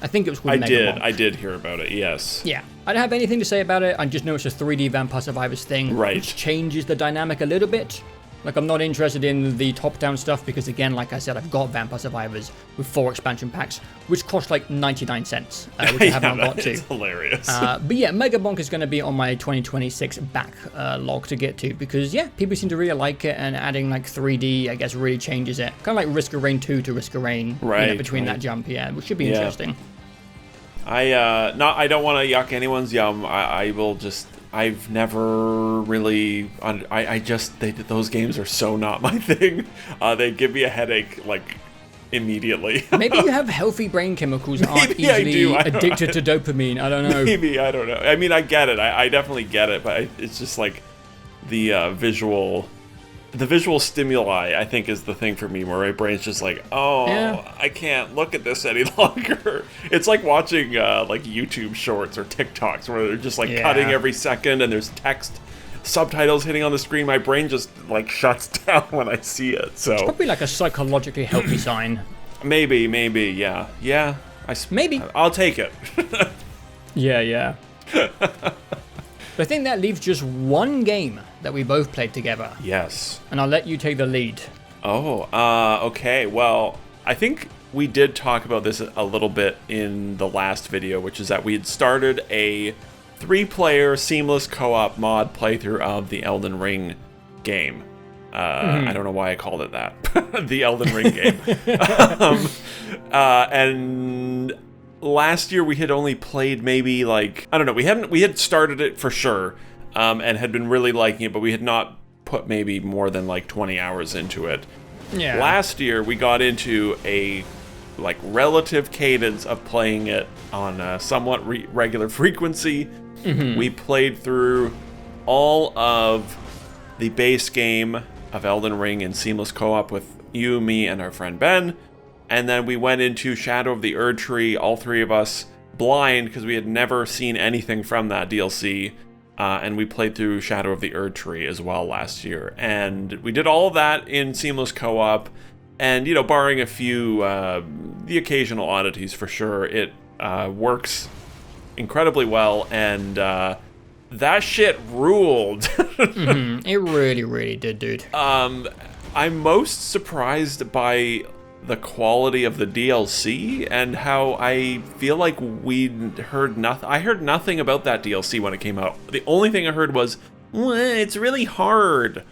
I think it was called Megabonk. I did hear about it, yes. Yeah. I don't have anything to say about it. I just know it's a 3D Vampire Survivors thing, which changes the dynamic a little bit. Like, I'm not interested in the top-down stuff because, again, like I said, I've got Vampire Survivors with 4 expansion packs, which cost like 99 cents, which I haven't got to. It's hilarious. But yeah, Megabonk is going to be on my 2026 backlog to get to because, yeah, people seem to really like it, and adding like 3D, I guess, really changes it. Kind of like Risk of Rain 2 to Risk of Rain, between that jump, which should be interesting. I don't want to yuck anyone's yum. I've never really. Those games are so not my thing. They give me a headache like immediately. Maybe you have healthy brain chemicals that aren't easily addicted to dopamine. I don't know. Maybe, I don't know. I mean, I get it. I definitely get it, but it's just like the visual stimuli, I think, is the thing for me, where my brain's just like, I can't look at this any longer. It's like watching like YouTube shorts or TikToks where they're just like cutting every second and there's text subtitles hitting on the screen. My brain just like shuts down when I see it. So it's probably like a psychologically healthy sign. Maybe, yeah. Maybe. I'll take it. Yeah. But I think that leaves just one game that we both played together. Yes. And I'll let you take the lead. Okay. Well, I think we did talk about this a little bit in the last video, which is that we had started a 3-player seamless co-op mod playthrough of the Elden Ring game. I don't know why I called it that. The Elden Ring game. And last year we had only played maybe like, I don't know, we had started it for sure, and had been really liking it, but we had not put maybe more than like 20 hours into it. Yeah. Last year we got into a like relative cadence of playing it on a somewhat regular frequency. We played through all of the base game of Elden Ring in seamless co-op with you, me, and our friend Ben. And then we went into Shadow of the Erdtree, all 3 of us, blind, because we had never seen anything from that DLC. And we played through Shadow of the Erdtree as well last year. And we did all of that in seamless co-op. And, barring a few, the occasional oddities for sure, it works incredibly well. And that shit ruled. It really, really did, dude. I'm most surprised by the quality of the DLC and how I feel like we heard nothing. I heard nothing about that DLC when it came out. The only thing I heard was, well, it's really hard.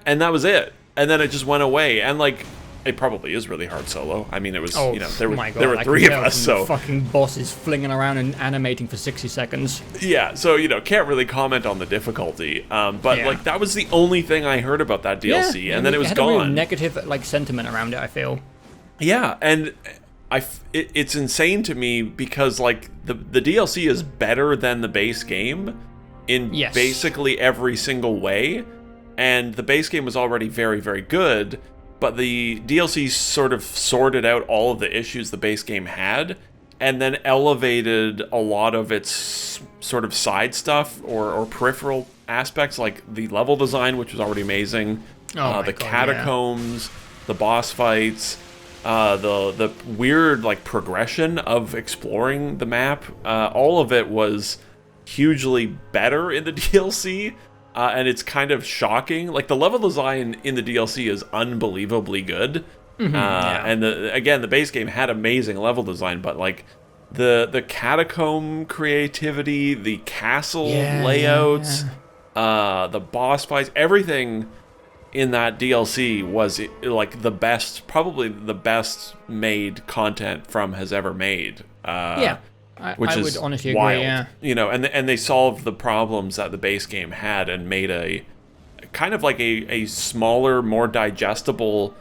And that was it. And then it just went away. And like, it probably is really hard solo. I mean, it was, there were 3 of us, so. Fucking bosses flinging around and animating for 60 seconds. Yeah, so, can't really comment on the difficulty. But like, that was the only thing I heard about that DLC. And then it was gone. Had a real negative, like, sentiment around it, I feel. Yeah, and it's insane to me because, like, the DLC is better than the base game in basically every single way. And the base game was already very, very good. but the DLC sort of sorted out all of the issues the base game had, and then elevated a lot of its sort of side stuff or peripheral aspects, like the level design, which was already amazing, the catacombs, the boss fights, the weird like progression of exploring the map. All of it was hugely better in the DLC. And it's kind of shocking. Like, the level design in the DLC is unbelievably good. And the base game had amazing level design, but like the catacomb creativity, the castle layouts, the boss fights, everything in that DLC was like the best, probably the best made content From has ever made. I would honestly agree, wild, and they solved the problems that the base game had and made a kind of like a smaller, more digestible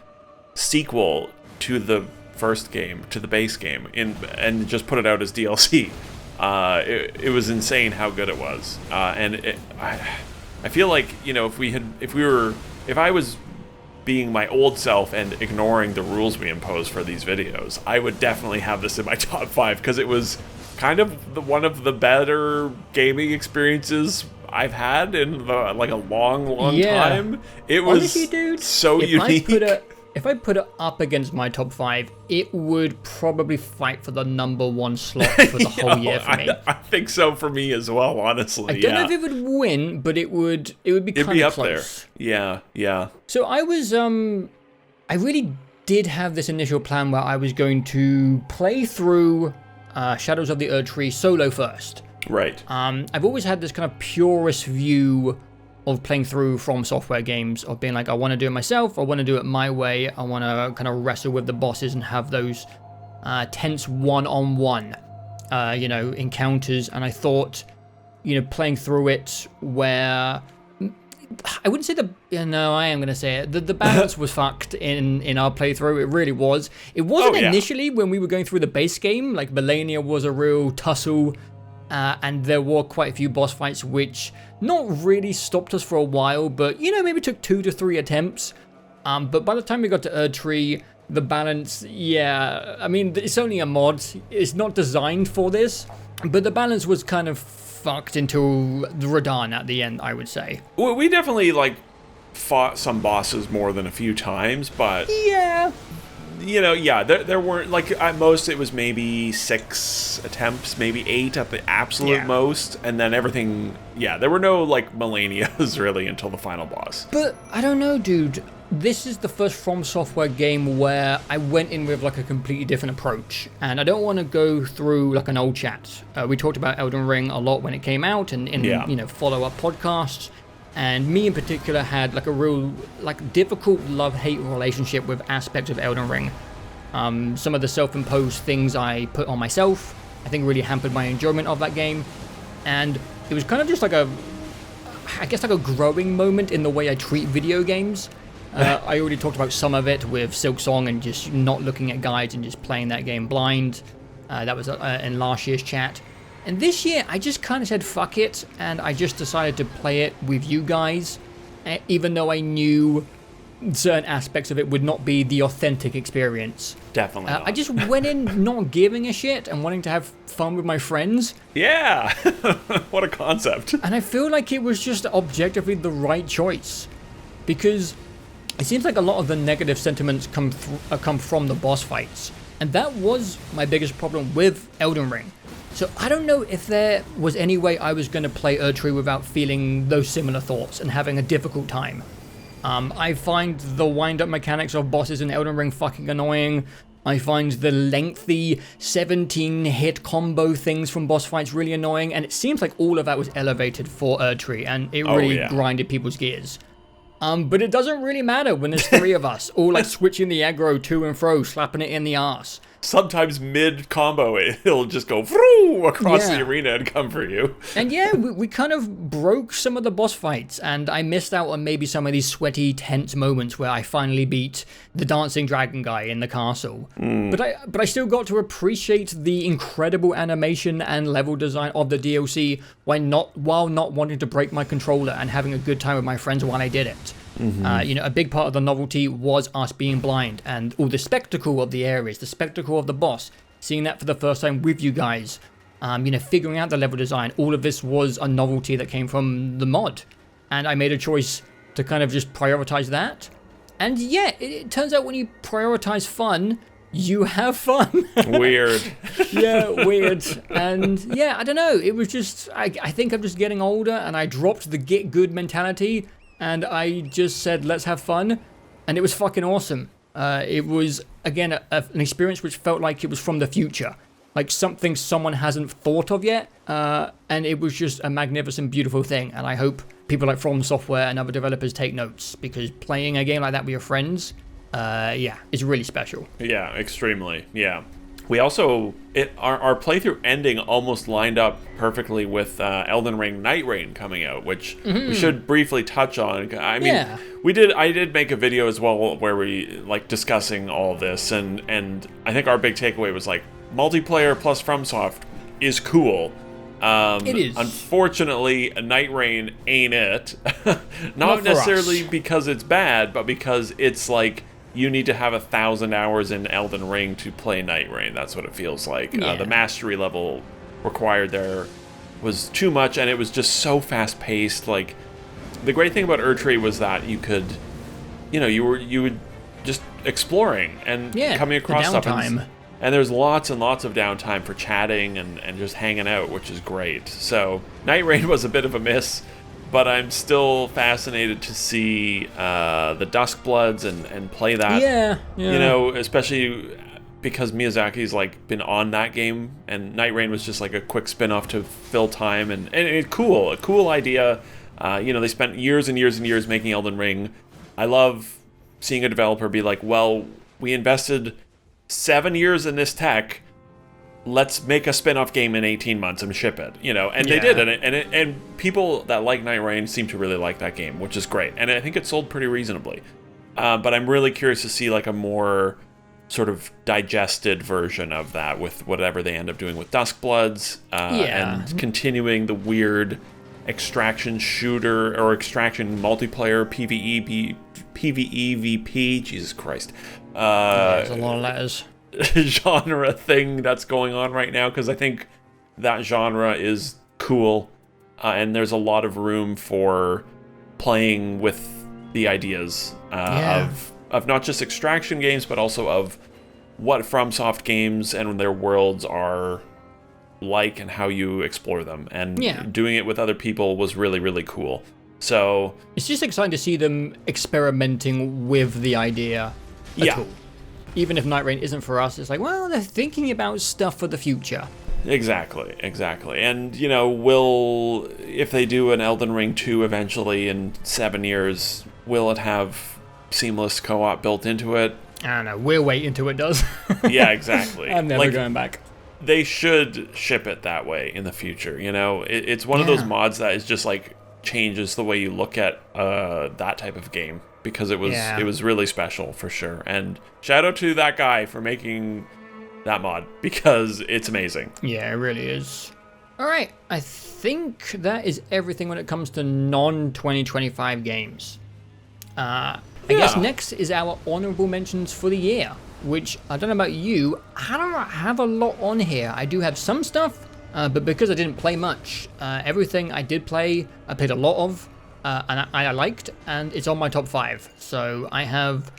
sequel to the first game, to the base game, and just put it out as DLC. It was insane how good it was, and I feel like if I was being my old self and ignoring the rules we imposed for these videos, I would definitely have this in my top 5, because it was kind of one of the better gaming experiences I've had in a long time. It was honestly, dude, so unique. If I put it up against my top 5, it would probably fight for the #1 slot for the whole year for me. I think so for me as well, honestly. I don't know if it would win, but it would be kind of close. There. Yeah. So I was I really did have this initial plan where I was going to play through Shadows of the Erdtree solo first. Right. I've always had this kind of purist view of playing through From Software games, of being like, I want to do it myself, I want to do it my way, I want to kind of wrestle with the bosses and have those tense one-on-one, encounters. And I thought, playing through it where... I wouldn't say I am going to say it. The balance was fucked in our playthrough. It really was. It wasn't initially when we were going through the base game. Like, Melania was a real tussle, and there were quite a few boss fights which not really stopped us for a while, but, maybe took 2 to 3 attempts. But by the time we got to Erdtree, the balance, I mean, it's only a mod. It's not designed for this, but the balance was kind of fucked until the Radahn at the end, I would say. Well, we definitely fought some bosses more than a few times, but there weren't, at most it was maybe 6 attempts, maybe 8 at the absolute most, and then everything, there were no Melanias really until the final boss. But I don't know, dude. This is the first From Software game where I went in with a completely different approach, and I don't want to go through an old chat. We talked about Elden Ring a lot when it came out, and in follow-up podcasts, and me in particular had a real difficult love-hate relationship with aspects of Elden Ring. Some of the self-imposed things I put on myself, I think, really hampered my enjoyment of that game, and it was kind of just a growing moment in the way I treat video games. I already talked about some of it with Silksong and just not looking at guides and just playing that game blind. That was in last year's chat. And this year, I just kind of said fuck it, and I just decided to play it with you guys, even though I knew certain aspects of it would not be the authentic experience. Definitely not. I just went in not giving a shit and wanting to have fun with my friends. Yeah! What a concept. And I feel like it was just objectively the right choice. Because it seems like a lot of the negative sentiments come from the boss fights. And that was my biggest problem with Elden Ring. So I don't know if there was any way I was going to play Erdtree without feeling those similar thoughts and having a difficult time. I find the wind-up mechanics of bosses in Elden Ring fucking annoying. I find the lengthy 17-hit combo things from boss fights really annoying. And it seems like all of that was elevated for Erdtree, and it really grinded people's gears. But it doesn't really matter when there's 3 of us, all switching the aggro to and fro, slapping it in the arse. Sometimes mid-combo, it'll just go across the arena and come for you. And we kind of broke some of the boss fights, and I missed out on maybe some of these sweaty, tense moments where I finally beat the dancing dragon guy in the castle. But I still got to appreciate the incredible animation and level design of the DLC while not wanting to break my controller and having a good time with my friends while I did it. A big part of the novelty was us being blind and all the spectacle of the areas, the spectacle of the boss, seeing that for the first time with you guys, figuring out the level design. All of this was a novelty that came from the mod. And I made a choice to kind of just prioritize that. And yeah, it turns out when you prioritize fun, you have fun. Weird. Yeah, weird. And yeah, I don't know. It was just, I think I'm just getting older and I dropped the get good mentality and I just said, let's have fun. And it was fucking awesome. It was, again, an experience which felt like it was from the future. Like something someone hasn't thought of yet. And it was just a magnificent, beautiful thing. And I hope people like From Software and other developers take notes, because playing a game like that with your friends, is really special. Yeah, extremely. Yeah. We also, our playthrough ending almost lined up perfectly with Elden Ring Night Rain coming out, which we should briefly touch on. I mean, I did make a video as well where we like discussing all this, and I think our big takeaway was like, multiplayer plus FromSoft is cool. It is. Unfortunately, Night Rain ain't it. Not necessarily because it's bad, but because it's like you need to have 1,000 hours in Elden Ring to play Night Rain. That's what it feels like. Yeah. The mastery level required there was too much, and it was just so fast-paced. Like, the great thing about Erdtree was that you could, you would just exploring and coming across stuff. And there's lots and lots of downtime for chatting and just hanging out, which is great. So Night Rain was a bit of a miss, but I'm still fascinated to see the Duskbloods and play that. Yeah. Especially because Miyazaki's like been on that game, and Night Rain was just like a quick spin-off to fill time, and it's cool, a cool idea. They spent years and years and years making Elden Ring. I love seeing a developer be like, well, we invested 7 years in this tech, let's make a spin-off game in 18 months and ship it, and they did, and people that like Night Rain seem to really like that game, which is great, and I think it sold pretty reasonably. But I'm really curious to see like a more sort of digested version of that with whatever they end up doing with Duskbloods, and continuing the weird extraction shooter or extraction multiplayer PvEVP, Jesus Christ. There's a lot of letters. Genre thing that's going on right now, because I think that genre is cool, and there's a lot of room for playing with the ideas of not just extraction games, but also of what FromSoft games and their worlds are like and how you explore them. And doing it with other people was really, really cool. So it's just exciting to see them experimenting with the idea at all. Even if Night Rain isn't for us, it's like, well, they're thinking about stuff for the future. Exactly. And, if they do an Elden Ring 2 eventually in 7 years, will it have seamless co-op built into it? I don't know. We'll wait until it does. Yeah, exactly. I'm never going back. They should ship it that way in the future, It's one of those mods that is just like changes the way you look at that type of game, because it was really special for sure. And shout out to that guy for making that mod, because it's amazing. Yeah, it really is. All right, I think that is everything when it comes to non-2025 games. I guess next is our honorable mentions for the year, which I don't know about you, I don't have a lot on here. I do have some stuff, but because I didn't play much, everything I did play, I played a lot of, and I liked, and it's on my top 5. So I have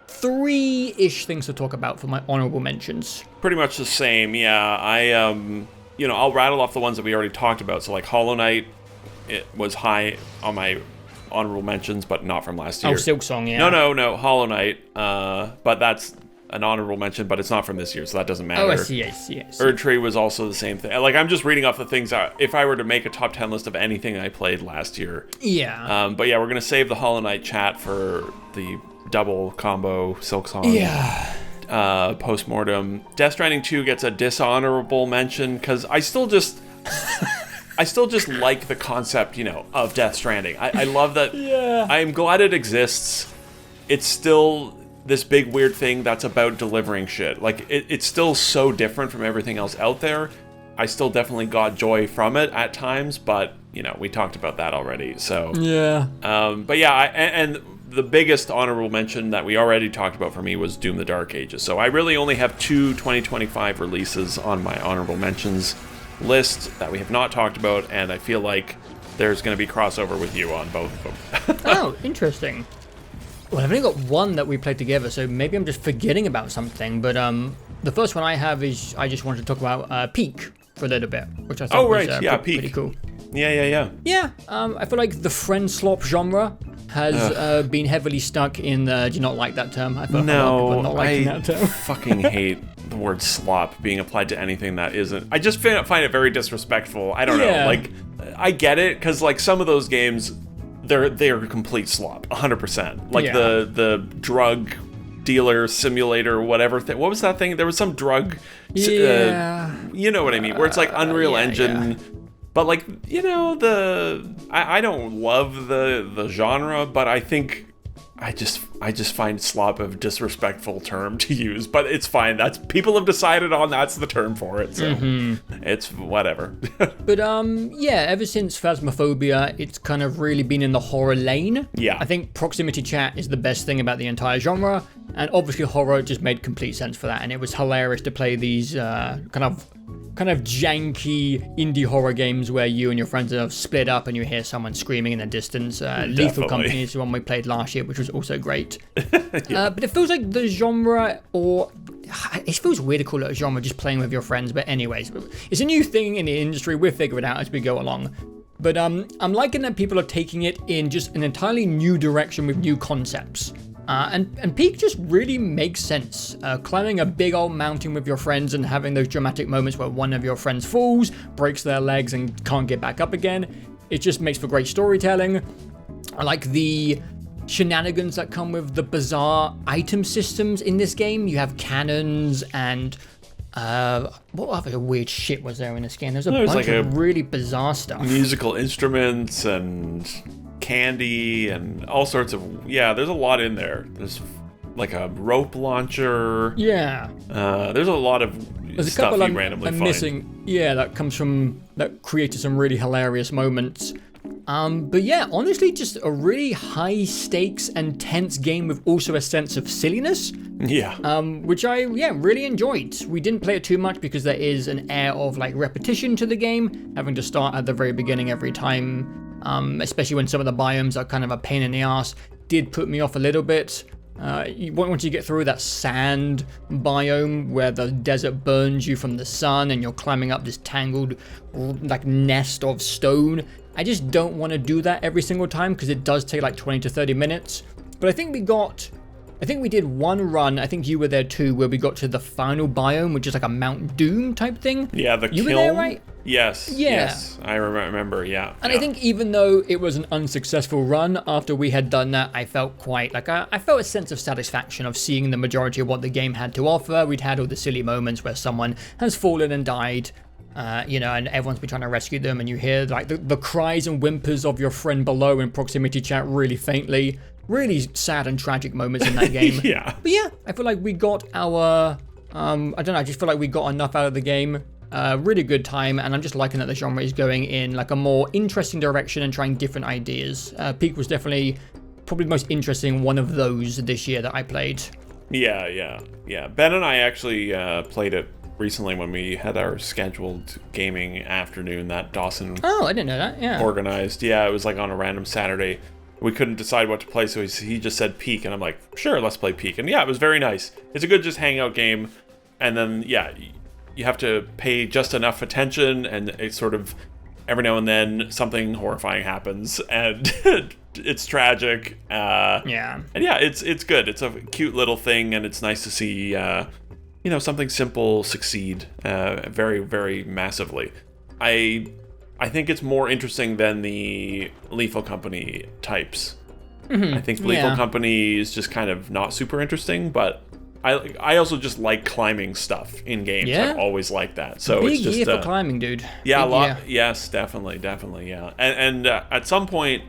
3-ish things to talk about for my honorable mentions. Pretty much the same, yeah. I'll rattle off the ones that we already talked about. So like Hollow Knight, it was high on my honorable mentions, but not from last year. Oh, Silksong, yeah. No, Hollow Knight, but that's an honorable mention, but it's not from this year, so that doesn't matter. Oh, I see. Erdtree was also the same thing. Like, I'm just reading off the things that, if I were to make a top 10 list of anything I played last year. Yeah. But yeah, we're going to save the Hollow Knight chat for the double combo Silksong. Yeah. Postmortem. Death Stranding 2 gets a dishonorable mention, because I still just like the concept, of Death Stranding. I love that. Yeah. I'm glad it exists. It's still this big weird thing that's about delivering shit. Like, it's still so different from everything else out there. I still definitely got joy from it at times, but, we talked about that already, so. Yeah. But yeah, and the biggest honorable mention that we already talked about for me was Doom: The Dark Ages. So I really only have 2 2025 releases on my honorable mentions list that we have not talked about, and I feel like there's going to be crossover with you on both of them. Oh, interesting. Well, I've only got one that we played together, so maybe I'm just forgetting about something. But the first one I have is I just wanted to talk about Peak for a little bit, which I thought was pretty cool. Yeah. Yeah, I feel like the friend slop genre has been heavily stuck in do you not like that term? I feel like a lot of people are not liking that term. Fucking hate the word slop being applied to anything that isn't. I just find it very disrespectful. I don't know. Like, I get it, because like some of those games, they're complete slop, 100%. Like the drug dealer simulator, whatever thing. What was that thing? There was some drug. You know what I mean? Where it's like Unreal Engine. Yeah. But like, you know, I don't love the genre, but I think I just find slop a disrespectful term to use, but it's fine. That's people have decided on that's the term for it, so it's whatever. But ever since Phasmophobia, it's kind of really been in the horror lane. Yeah. I think proximity chat is the best thing about the entire genre, and obviously horror just made complete sense for that, and it was hilarious to play these kind of janky indie horror games where you and your friends are split up and you hear someone screaming in the distance. Lethal Company is the one we played last year, which was also great. But it feels like the genre, or it feels weird to call it a genre, just playing with your friends. But anyways, it's a new thing in the industry. We'll figure it out as we go along. But I'm liking that people are taking it in just an entirely new direction with new concepts. And Peak just really makes sense. Climbing a big old mountain with your friends and having those dramatic moments where one of your friends falls, breaks their legs, and can't get back up again. It just makes for great storytelling. I like the shenanigans that come with the bizarre item systems in this game. You have cannons and what other weird shit was there in this game? There's a bunch of really bizarre stuff. Musical instruments and candy and all sorts of there's a lot in there. There's like a rope launcher. There's a lot of stuff you randomly find. Missing. That created some really hilarious moments. But yeah, honestly, just a really high stakes and tense game with also a sense of silliness. Which I really enjoyed. We didn't play it too much because there is an air of like repetition to the game, having to start at the very beginning every time. Especially when some of the biomes are kind of a pain in the ass, did put me off a little bit. Once you get through that sand biome where the desert burns you from the sun and you're climbing up this tangled like nest of stone, I just don't want to do that every single time because it does take like 20 to 30 minutes. But I think we did one run, I think you were there too, where we got to the final biome, which is like a Mount Doom type thing. Yeah, the You kiln? were there, right? Yes, I remember, yeah. And I think even though it was an unsuccessful run, after we had done that, I felt quite like I felt a sense of satisfaction of seeing the majority of what the game had to offer. We'd had all the silly moments where someone has fallen and died, and everyone's been trying to rescue them, and you hear like the cries and whimpers of your friend below in proximity chat really faintly. Really sad and tragic moments in that game. But yeah, I feel like we got our, I just feel like we got enough out of the game. Really good time, and I'm just liking that the genre is going in like a more interesting direction and trying different ideas. Peak was definitely probably the most interesting one of those this year that I played. Yeah. Ben and I actually played it recently when we had our scheduled gaming afternoon that Dawson I didn't know that. organized. It was like on a random Saturday. We couldn't decide what to play, so he just said Peak, and I'm like, sure, let's play Peak. And yeah, it was very nice. It's a good just hangout game, and then you have to pay just enough attention, and it's sort of every now and then something horrifying happens, and it's tragic. And it's good. It's a cute little thing, and it's nice to see something simple succeed very, very massively. I think it's more interesting than the Lethal Company types. I think Lethal Company is just kind of not super interesting, but I also just like climbing stuff in games. I've always liked that. So Big it's just year for climbing, dude. Yeah, Big a lot. Year. Yes, definitely, yeah. And at some point,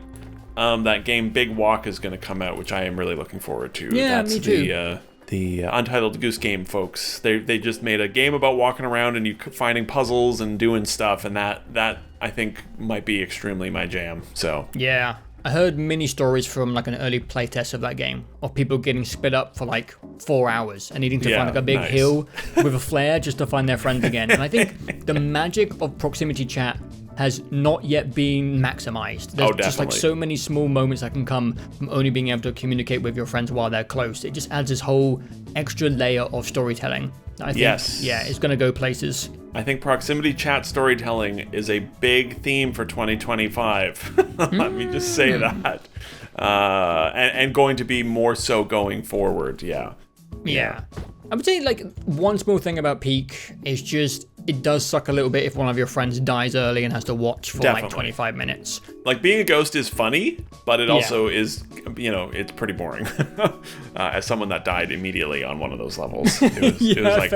that game Big Walk is going to come out, which I am really looking forward to. Yeah, me too. The Untitled Goose Game folks. They just made a game about walking around and you finding puzzles and doing stuff, and that I think might be extremely my jam. So yeah, I heard mini stories from like an early playtest of that game of people getting split up for like 4 hours and needing to find like a big hill with a flare just to find their friends again. And I think the magic of proximity chat has not yet been maximized. There's just like so many small moments that can come from only being able to communicate with your friends while they're close. It just adds this whole extra layer of storytelling. I think, it's going to go places. I think proximity chat storytelling is a big theme for 2025. Let me just say that. And going to be more so going forward, yeah. I would say, like, one small thing about Peak is just it does suck a little bit if one of your friends dies early and has to watch for like 25 minutes. Like, being a ghost is funny, but it also is, it's pretty boring. As someone that died immediately on one of those levels, it was like,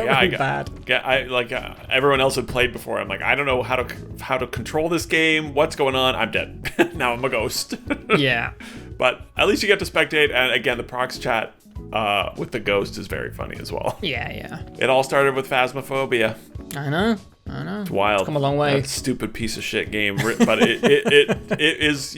everyone else had played before. I'm like, I don't know how to control this game. What's going on? I'm dead. Now I'm a ghost. But at least you get to spectate, and again, the prox chat with the ghost is very funny as well. It all started with Phasmophobia. I know. It's wild. It's come a long way. That stupid piece of shit game, but it is,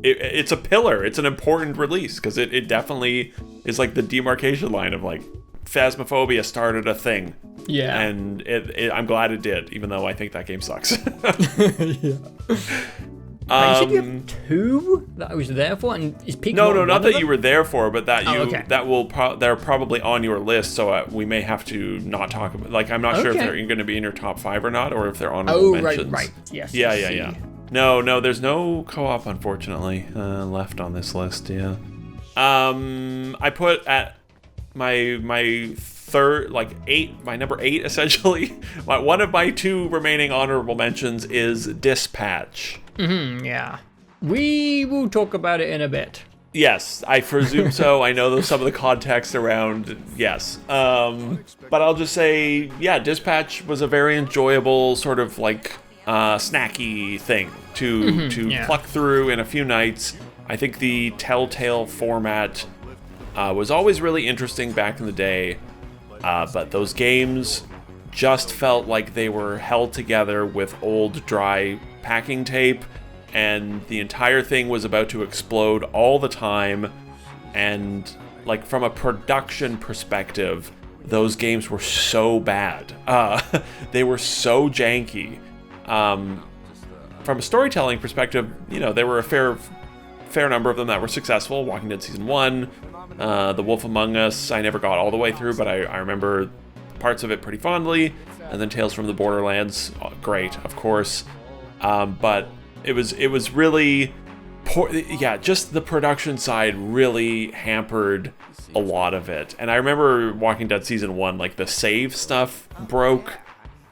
it's a pillar. It's an important release because it definitely is like the demarcation line of like Phasmophobia started a thing. And I'm glad it did, even though I think that game sucks. You said you have 2 that I was there for, and is Peak? No, not that you were there for, but that they're probably on your list. So we may have to not talk about. Like, I'm not sure if they're going to be in your top 5 or not, or if they're honorable mentions. Right. Yes. Yeah. No, there's no co-op, unfortunately, left on this list. Yeah. I put at my third, like 8, my number 8 essentially. One of my 2 remaining honorable mentions is Dispatch. We will talk about it in a bit. Yes, I presume so. I know some of the context around, yes. But I'll just say, Dispatch was a very enjoyable sort of like snacky thing to pluck through in a few nights. I think the Telltale format was always really interesting back in the day, but those games just felt like they were held together with old dry packing tape, and the entire thing was about to explode all the time. And like, from a production perspective, those games were so bad. They were so janky. From a storytelling perspective, there were a fair number of them that were successful. Walking Dead Season 1, The Wolf Among Us, I never got all the way through, but I remember parts of it pretty fondly. And then Tales from the Borderlands, great, of course. But it was really poor. Just the production side really hampered a lot of it. And I remember Walking Dead Season 1, like the save stuff broke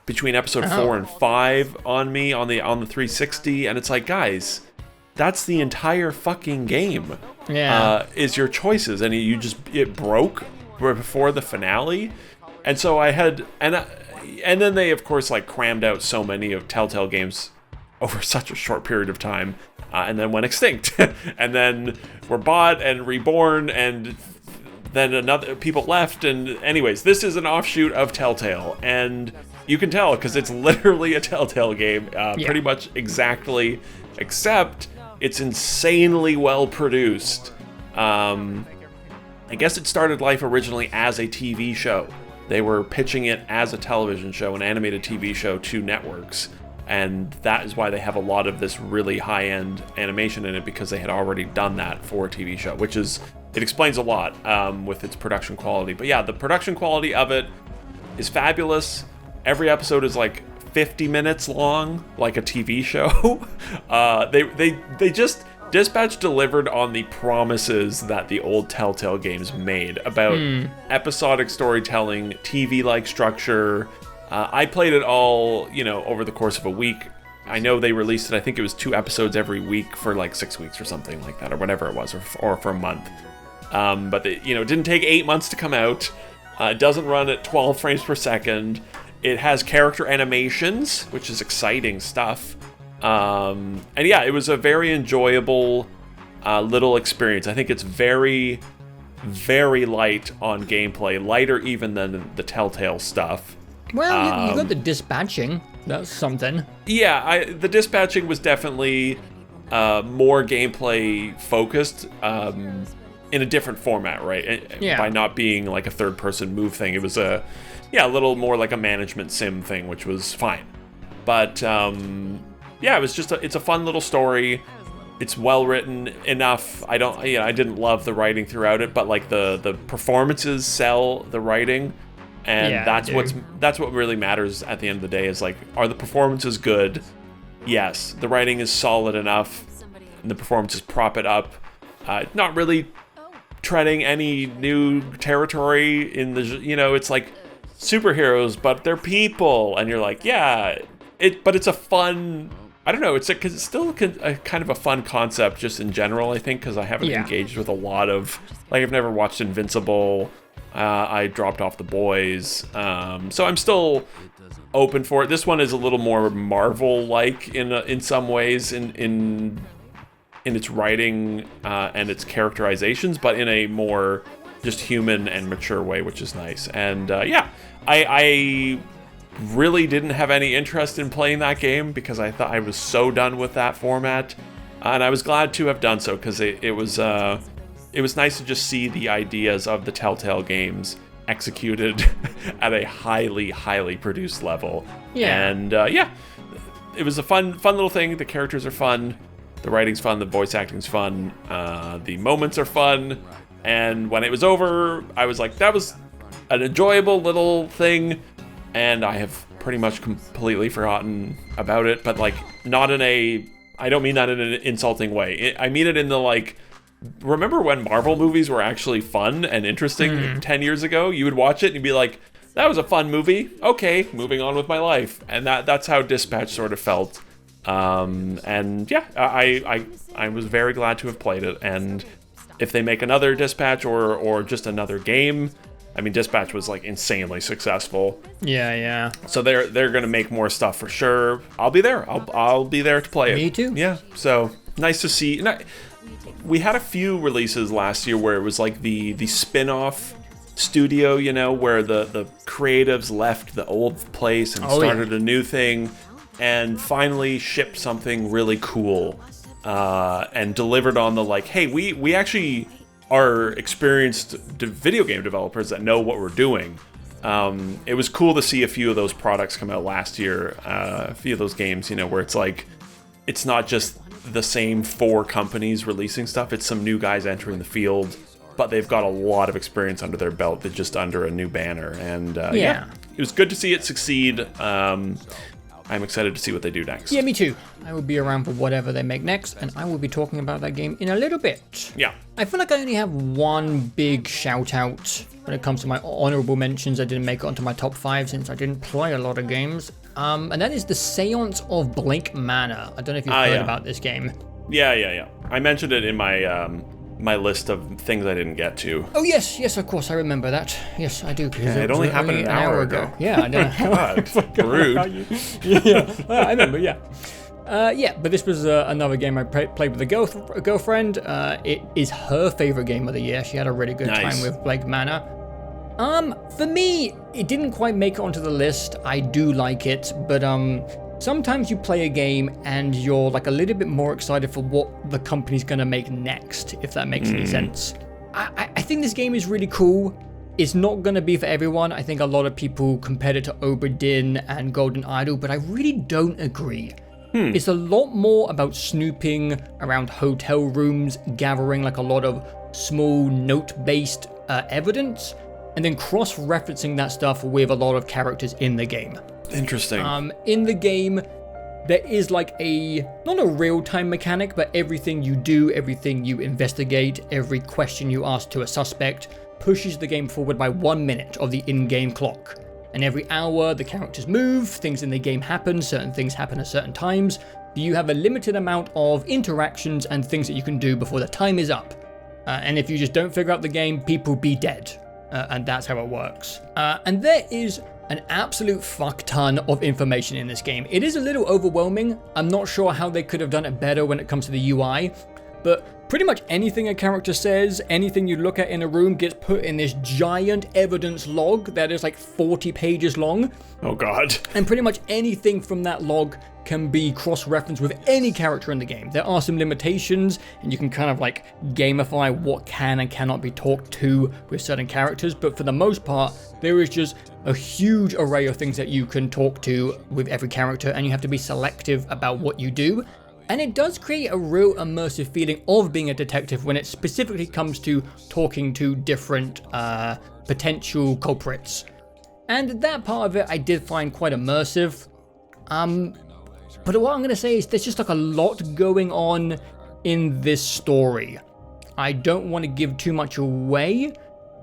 between episode 4 and 5 on me on the 360, and it's like, guys, that's the entire fucking game. Is your choices, and it broke before the finale. And so I had, and then they of course like crammed out so many of Telltale games over such a short period of time, and then went extinct, and then were bought and reborn, and then people left. And anyways, this is an offshoot of Telltale, and you can tell because it's literally a Telltale game, pretty much exactly, except it's insanely well produced. I guess it started life originally as a TV show. They were pitching it as a television show, an animated TV show, to networks. And that is why they have a lot of this really high-end animation in it, because they had already done that for a TV show, it explains a lot with its production quality. But yeah, the production quality of it is fabulous. Every episode is like 50 minutes long, like a TV show. They just... Dispatch delivered on the promises that the old Telltale games made about episodic storytelling, TV-like structure. I played it all, over the course of a week. I know they released it, I think it was 2 episodes every week for like 6 weeks or something like that, or whatever it was, or for a month. But it didn't take 8 months to come out. It doesn't run at 12 frames per second. It has character animations, which is exciting stuff. And yeah, it was a very enjoyable little experience. I think it's very, very light on gameplay, lighter even than the Telltale stuff. Well, you got the dispatching. That's something. Yeah, the dispatching was definitely more gameplay focused in a different format, right? Yeah. By not being like a third-person move thing, it was a little more like a management sim thing, which was fine. But it was just it's a fun little story. It's well written enough. I didn't love the writing throughout it, but like the performances sell the writing, and that's what really matters at the end of the day. Is like, are the performances good? Yes. The writing is solid enough, and the performances prop it up. Not really treading any new territory in the, it's like superheroes, but they're people, and you're like, but it's a fun. I don't know. It's still a kind of a fun concept just in general, I think, because I haven't engaged with a lot of, like, I've never watched Invincible. I dropped off The Boys. So I'm still open for it. This one is a little more Marvel-like in some ways in its writing and its characterizations, but in a more just human and mature way, which is nice. And I really didn't have any interest in playing that game because I thought I was so done with that format, and I was glad to have done so because it was nice to just see the ideas of the Telltale games executed at a highly produced level. And it was a fun little thing. The characters are fun, the writing's fun, the voice acting's fun, the moments are fun, and when it was over, I was like, that was an enjoyable little thing. And I have pretty much completely forgotten about it, but like I don't mean that in an insulting way. I mean it in the like, remember when Marvel movies were actually fun and interesting 10 years ago? You would watch it and you'd be like, that was a fun movie. Okay, moving on with my life. And that's how Dispatch sort of felt. I was very glad to have played it. And if they make another Dispatch or just another game, I mean, Dispatch was like insanely successful. Yeah. So they're gonna make more stuff for sure. I'll be there. I'll be there to play it. Me too. Yeah. So nice to see. We had a few releases last year where it was like the spin-off studio, where the creatives left the old place and started a new thing, and finally shipped something really cool, and delivered on the like, hey, we actually are experienced video game developers that know what we're doing. It was cool to see a few of those products come out last year, a few of those games, where it's like, it's not just the same 4 companies releasing stuff, it's some new guys entering the field, but they've got a lot of experience under their belt, that just under a new banner. And it was good to see it succeed. I'm excited to see what they do next. Yeah, me too. I will be around for whatever they make next, and I will be talking about that game in a little bit. Yeah. I feel like I only have one big shout out when it comes to my honorable mentions. I didn't make it onto my top 5 since I didn't play a lot of games. And that is the Seance of Blank Manor. I don't know if you've heard about this game. Yeah. I mentioned it in my my list of things I didn't get to. Oh, yes, of course, I remember that. Yes, I do. Yeah, it only happened an hour ago. Yeah, I don't know. God, rude. I remember, yeah. But this was another game I played with a girlfriend. It is her favorite game of the year. She had a really good time with Blank Manor. For me, it didn't quite make it onto the list. I do like it, but sometimes you play a game and you're like a little bit more excited for what the company's gonna make next, if that makes any sense. I think this game is really cool. It's not gonna be for everyone. I think a lot of people compared it to Obra Dinn and Golden Idol, but I really don't agree. It's a lot more about snooping around hotel rooms, gathering like a lot of small note-based evidence, and then cross-referencing that stuff with a lot of characters in the game. Interesting. In the game, there is like not a real-time mechanic, but everything you do, everything you investigate, every question you ask to a suspect pushes the game forward by 1 minute of the in-game clock. And every hour, the characters move, things in the game happen, certain things happen at certain times. You have a limited amount of interactions and things that you can do before the time is up. And if you just don't figure out the game, people be dead. And that's how it works. And there is an absolute fuck ton of information in this game. It is a little overwhelming. I'm not sure how they could have done it better when it comes to the UI, but Pretty much anything a character says, anything you look at in a room gets put in this giant evidence log that is like 40 pages long. Oh god. And pretty much anything from that log can be cross-referenced with any character in the game. There are some limitations, and you can kind of like gamify what can and cannot be talked to with certain characters, but for the most part, there is just a huge array of things that you can talk to with every character, and you have to be selective about what you do. And it does create a real immersive feeling of being a detective when it specifically comes to talking to different potential culprits. And that part of it I did find quite immersive. But what I'm going to say is there's just like a lot going on in this story. I don't want to give too much away,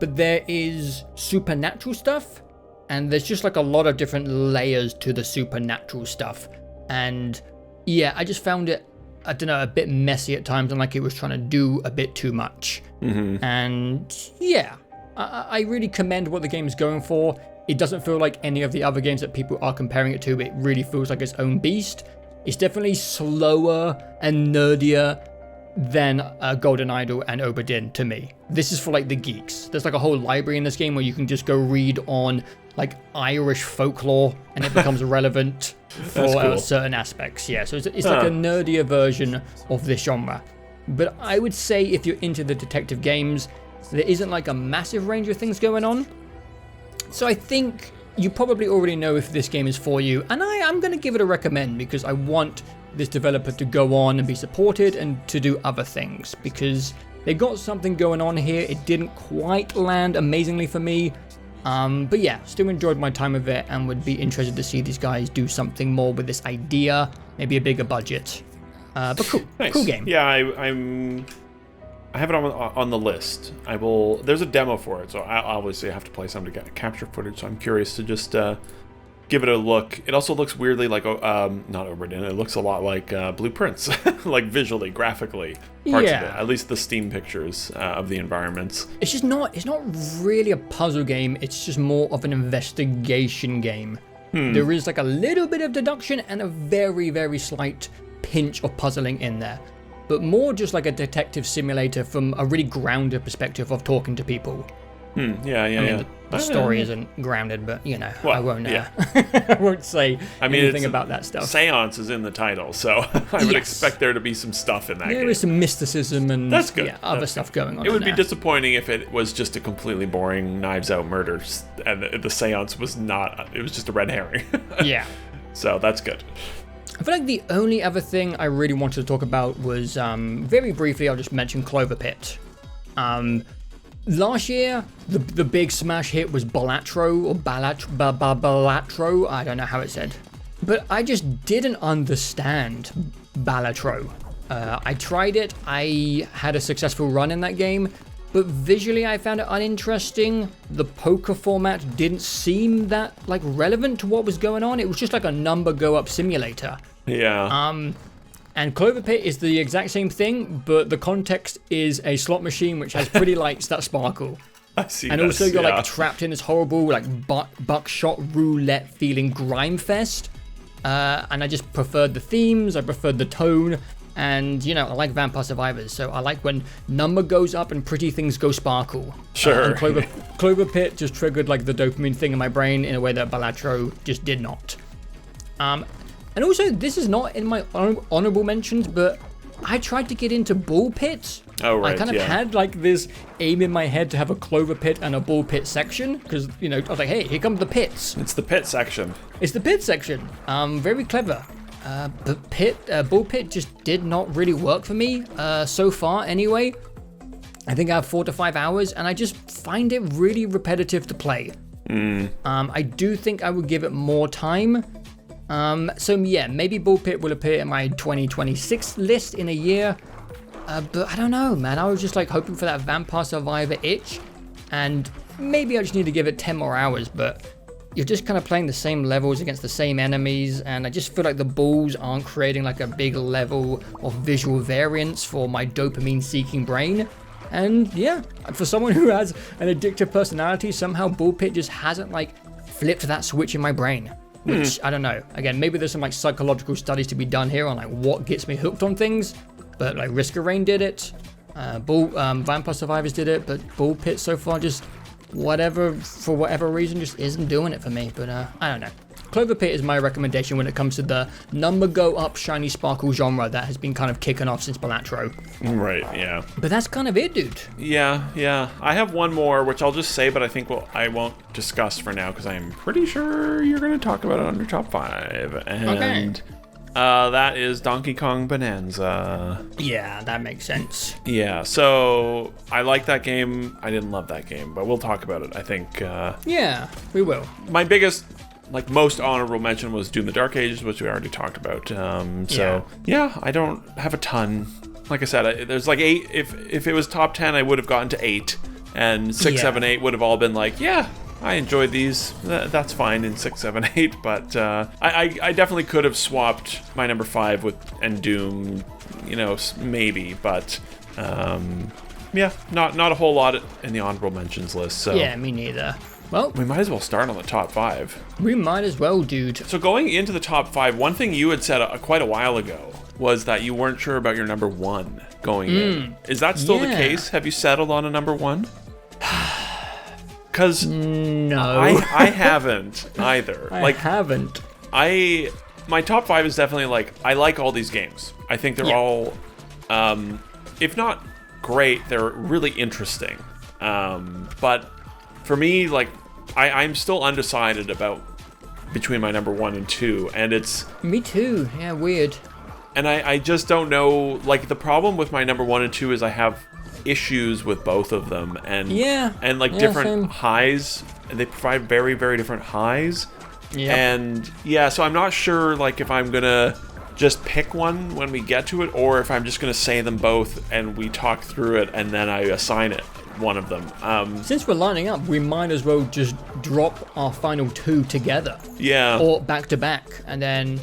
but there is supernatural stuff, and there's just like a lot of different layers to the supernatural stuff. And yeah, I just found it, I don't know, a bit messy at times and like it was trying to do a bit too much. And yeah, I really commend what the game is going for. It doesn't feel like any of the other games that people are comparing it to. It really feels like its own beast. It's definitely slower and nerdier than Golden Idol and Obra Dinn to me. This is for like the geeks. There's like a whole library in this game where you can just go read on like Irish folklore and it becomes relevant for cool. certain aspects. Yeah, so it's like a nerdier version of this genre. But I would say if you're into the detective games, there isn't like a massive range of things going on. So I think you probably already know if this game is for you, and I'm going to give it a recommend because I want this developer to go on and be supported and to do other things because they got something going on here. It didn't quite land amazingly for me, but yeah, still enjoyed my time with it and would be interested to see these guys do something more with this idea, maybe a bigger budget. But cool, Nice. Cool game. Yeah, I have it on the list. There's a demo for it, so I obviously have to play some to get capture footage. So I'm curious to just give it a look. It also looks weirdly like not Obra Dinn. It looks a lot like Blueprints, like visually, graphically, parts of it. At least the Steam pictures of the environments. It's not really a puzzle game. It's just more of an investigation game. There is like a little bit of deduction and a very, very slight pinch of puzzling in there. But more just like a detective simulator from a really grounded perspective of talking to people. Yeah. The story isn't grounded, but you know, Well, I won't. yeah. I won't say anything about that stuff. Seance is in the title, so I would expect there to be some stuff in that game. There is some mysticism and That's good. Yeah, other stuff going on. It would be disappointing if it was just a completely boring Knives Out murder, and the seance was not. It was just a red herring. Yeah. So that's good. I feel like the only other thing I really wanted to talk about was, very briefly, I'll just mention Clover Pit. Last year, the big smash hit was Balatro, or Balatro, I don't know how it's said. But I just didn't understand Balatro. I tried it, I had a successful run in that game, but visually I found it uninteresting. The poker format didn't seem that like relevant to what was going on. It was just like a number go up simulator. Yeah. And Clover Pit is the exact same thing, but the context is a slot machine which has pretty lights that sparkle. I see. And also you're like trapped in this horrible like buckshot roulette feeling grime fest. And I just preferred the themes, I preferred the tone. And, you know, I like Vampire Survivors, so I like when number goes up and pretty things go sparkle. Sure. And Clover Pit just triggered, like, the dopamine thing in my brain in a way that Balatro just did not. And also, this is not in my honorable mentions, but I tried to get into Bull Pit. Oh, right, I kind of had, like, this aim in my head to have a Clover Pit and a Bull Pit section, because, you know, I was like, hey, here come the pits. It's the pit section. It's the pit section. Very clever. But Bull Pit just did not really work for me, so far anyway. I think I have 4 to 5 hours, and I just find it really repetitive to play. I do think I would give it more time. So yeah, maybe Bull Pit will appear in my 2026 list in a year. But I don't know, man. I was just like hoping for that Vampire Survivor itch, and maybe I just need to give it 10 more hours, but you're just kind of playing the same levels against the same enemies, and I just feel like the balls aren't creating like a big level of visual variance for my dopamine-seeking brain. And yeah, for someone who has an addictive personality, somehow Bull Pit just hasn't like flipped that switch in my brain. Which, I don't know. Again, maybe there's some like psychological studies to be done here on like what gets me hooked on things, but like Risk of Rain did it. Vampire Survivors did it, but Ball Pit so far just for whatever reason, just isn't doing it for me. But I don't know. Clover Pit is my recommendation when it comes to the number go up shiny sparkle genre that has been kind of kicking off since Balatro. Right, yeah. But that's kind of it, dude. Yeah. I have one more, which I'll just say, but I think I won't discuss for now because I'm pretty sure you're going to talk about it on your top 5. And that is Donkey Kong Bonanza. Yeah, that makes sense. Yeah, so I like that game. I didn't love that game, but we'll talk about it, I think. Yeah, we will. My biggest... most honorable mention was Doom the Dark Ages, which we already talked about. Yeah, I don't have a ton. Like I said, there's 8. If it was top 10, I would have gotten to 8. And 6, 7, 8 would have all been I enjoyed these. That's fine in 6, 7, 8. But I definitely could have swapped my number 5 and Doom, maybe. But not a whole lot in the honorable mentions list. So. Yeah, me neither. Well, we might as well start on the top 5. We might as well, dude. So going into the top 5, one thing you had said quite a while ago was that you weren't sure about your number 1 going in. Is that still the case? Have you settled on a number 1? Because no, I haven't either. I haven't. My top 5 is definitely I like all these games. I think they're all, if not great, they're really interesting. But for me, I'm still undecided between my number 1 and 2, and it's... Me too, yeah, weird. And I just don't know, the problem with my number 1 and 2 is I have issues with both of them, and different same. highs, and they provide very, very different highs. Yep. And, so I'm not sure, if I'm gonna just pick one when we get to it, or if I'm just gonna say them both, and we talk through it, and then I assign it. One of them. Since we're lining up, we might as well just drop our final 2 together. Yeah. Or back to back. And then,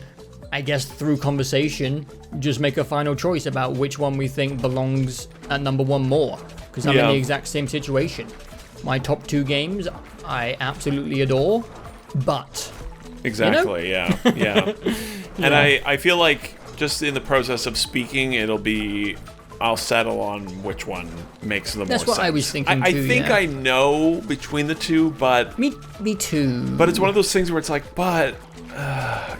I guess through conversation, just make a final choice about which one we think belongs at number 1 more. Because I'm in the exact same situation. My top 2 games, I absolutely adore, but... Exactly, yeah. And I feel like just in the process of speaking, I'll settle on which one makes the most sense. That's what I was thinking too, I think I know between the 2, but... Me too. But it's one of those things where it's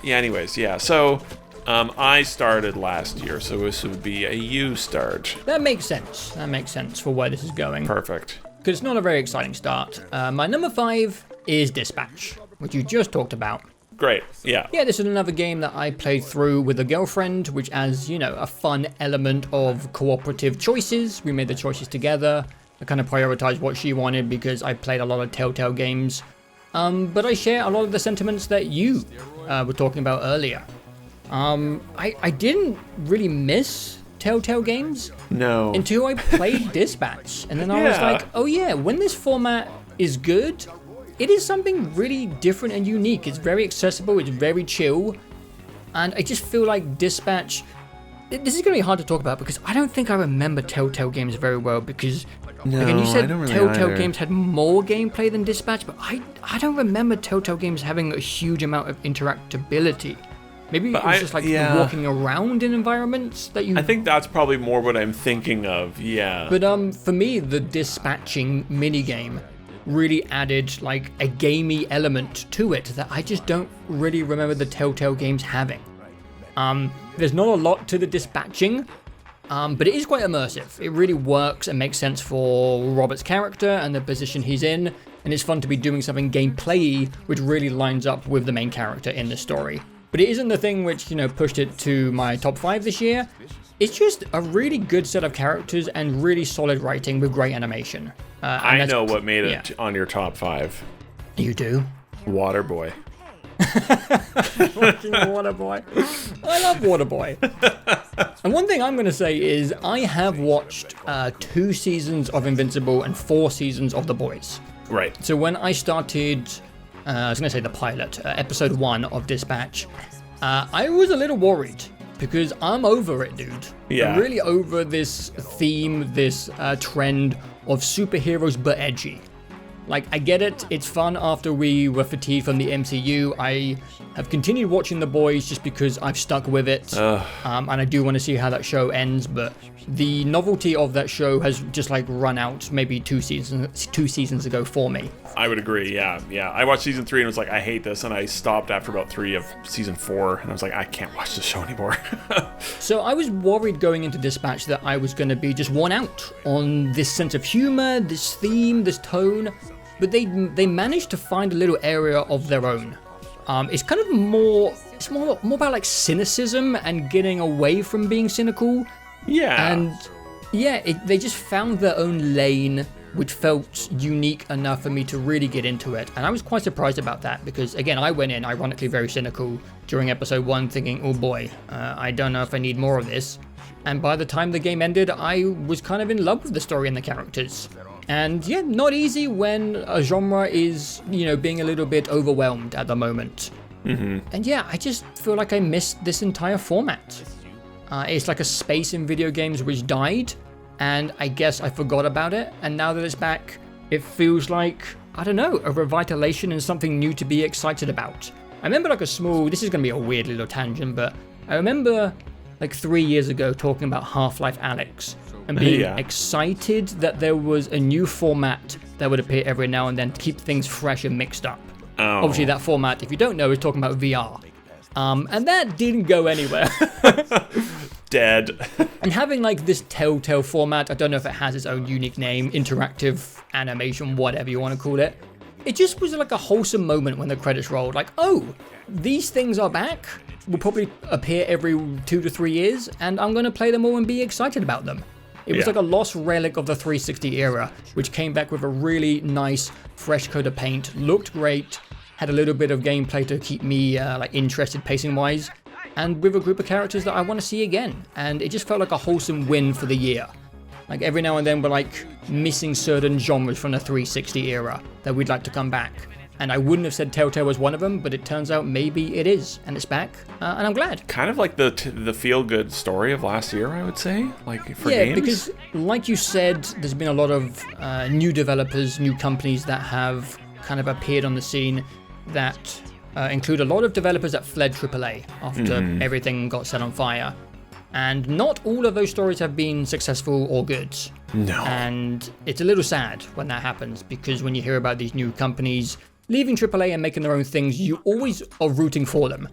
anyways, yeah. So, I started last year, so this would be a you start. That makes sense. That makes sense for where this is going. Perfect. Because it's not a very exciting start. My number 5 is Dispatch, which you just talked about. Great, yeah. Yeah, this is another game that I played through with a girlfriend, which has, a fun element of cooperative choices. We made the choices together. I kind of prioritized what she wanted because I played a lot of Telltale games. But I share a lot of the sentiments that you were talking about earlier. I didn't really miss Telltale games. No. Until I played Dispatch. And then I was like, oh yeah, when this format is good... It is something really different and unique. It's very accessible, it's very chill, and I just feel like Dispatch... This is going to be hard to talk about because I don't think I remember Telltale games very well because, again, you said Telltale games had more gameplay than Dispatch, but I don't remember Telltale games having a huge amount of interactability. Maybe it was just walking around in environments that you... I think that's probably more what I'm thinking of, yeah. But for me, the dispatching minigame really added a gamey element to it that I just don't really remember the Telltale games having. There's not a lot to the dispatching, but it is quite immersive. It really works and makes sense for Robert's character and the position he's in, and it's fun to be doing something gameplay-y which really lines up with the main character in the story. But it isn't the thing which, pushed it to my top 5 this year. It's just a really good set of characters and really solid writing with great animation. I know what made it on your top 5. You do? Waterboy. Fucking Waterboy. I love Waterboy. And one thing I'm going to say is I have watched 2 seasons of Invincible and 4 seasons of The Boys. Right. So when I started, I was going to say the pilot, episode 1 of Dispatch, I was a little worried. Because I'm over it, dude. Yeah. I'm really over this theme, this trend of superheroes but edgy. Like, I get it. It's fun after we were fatigued from the MCU. I have continued watching The Boys just because I've stuck with it. And I do want to see how that show ends, but the novelty of that show has just like run out maybe two seasons ago for me. I would agree, yeah. I watched season 3 and was like, I hate this, and I stopped after about 3 of season 4, and I was like, I can't watch this show anymore. So I was worried going into Dispatch that I was going to be just worn out on this sense of humor, this theme, this tone, but they managed to find a little area of their own. It's kind of more about like cynicism and getting away from being cynical. Yeah. And yeah, they just found their own lane, which felt unique enough for me to really get into it. And I was quite surprised about that because, again, I went in ironically very cynical during episode 1 thinking, oh boy, I don't know if I need more of this. And by the time the game ended, I was kind of in love with the story and the characters. And yeah, not easy when a genre is, being a little bit overwhelmed at the moment. And yeah, I just feel like I missed this entire format. It's like a space in video games which died, and I guess I forgot about it, and now that it's back, it feels like, I don't know, a revitalization and something new to be excited about. I remember like this is going to be a weird little tangent, but I remember like 3 years ago talking about Half-Life Alyx, and being excited that there was a new format that would appear every now and then to keep things fresh and mixed up. Obviously that format, if you don't know, is talking about VR. And that didn't go anywhere. Dead. And having like this Telltale format, I don't know if it has its own unique name, interactive animation, whatever you want to call it. It just was like a wholesome moment when the credits rolled. Like, oh, these things are back. Will probably appear every 2 to 3 years, and I'm going to play them all and be excited about them. It was like a lost relic of the 360 era, which came back with a really nice, fresh coat of paint, looked great, had a little bit of gameplay to keep me interested pacing-wise, and with a group of characters that I want to see again. And it just felt like a wholesome win for the year. Like every now and then we're like missing certain genres from the 360 era that we'd like to come back. And I wouldn't have said Telltale was one of them, but it turns out maybe it is, and it's back, and I'm glad. Kind of like the feel-good story of last year, I would say, like for games. Yeah, because like you said, there's been a lot of new developers, new companies that have kind of appeared on the scene that include a lot of developers that fled AAA after everything got set on fire. And not all of those stories have been successful or good. No. And it's a little sad when that happens, because when you hear about these new companies leaving AAA and making their own things, you always are rooting for them.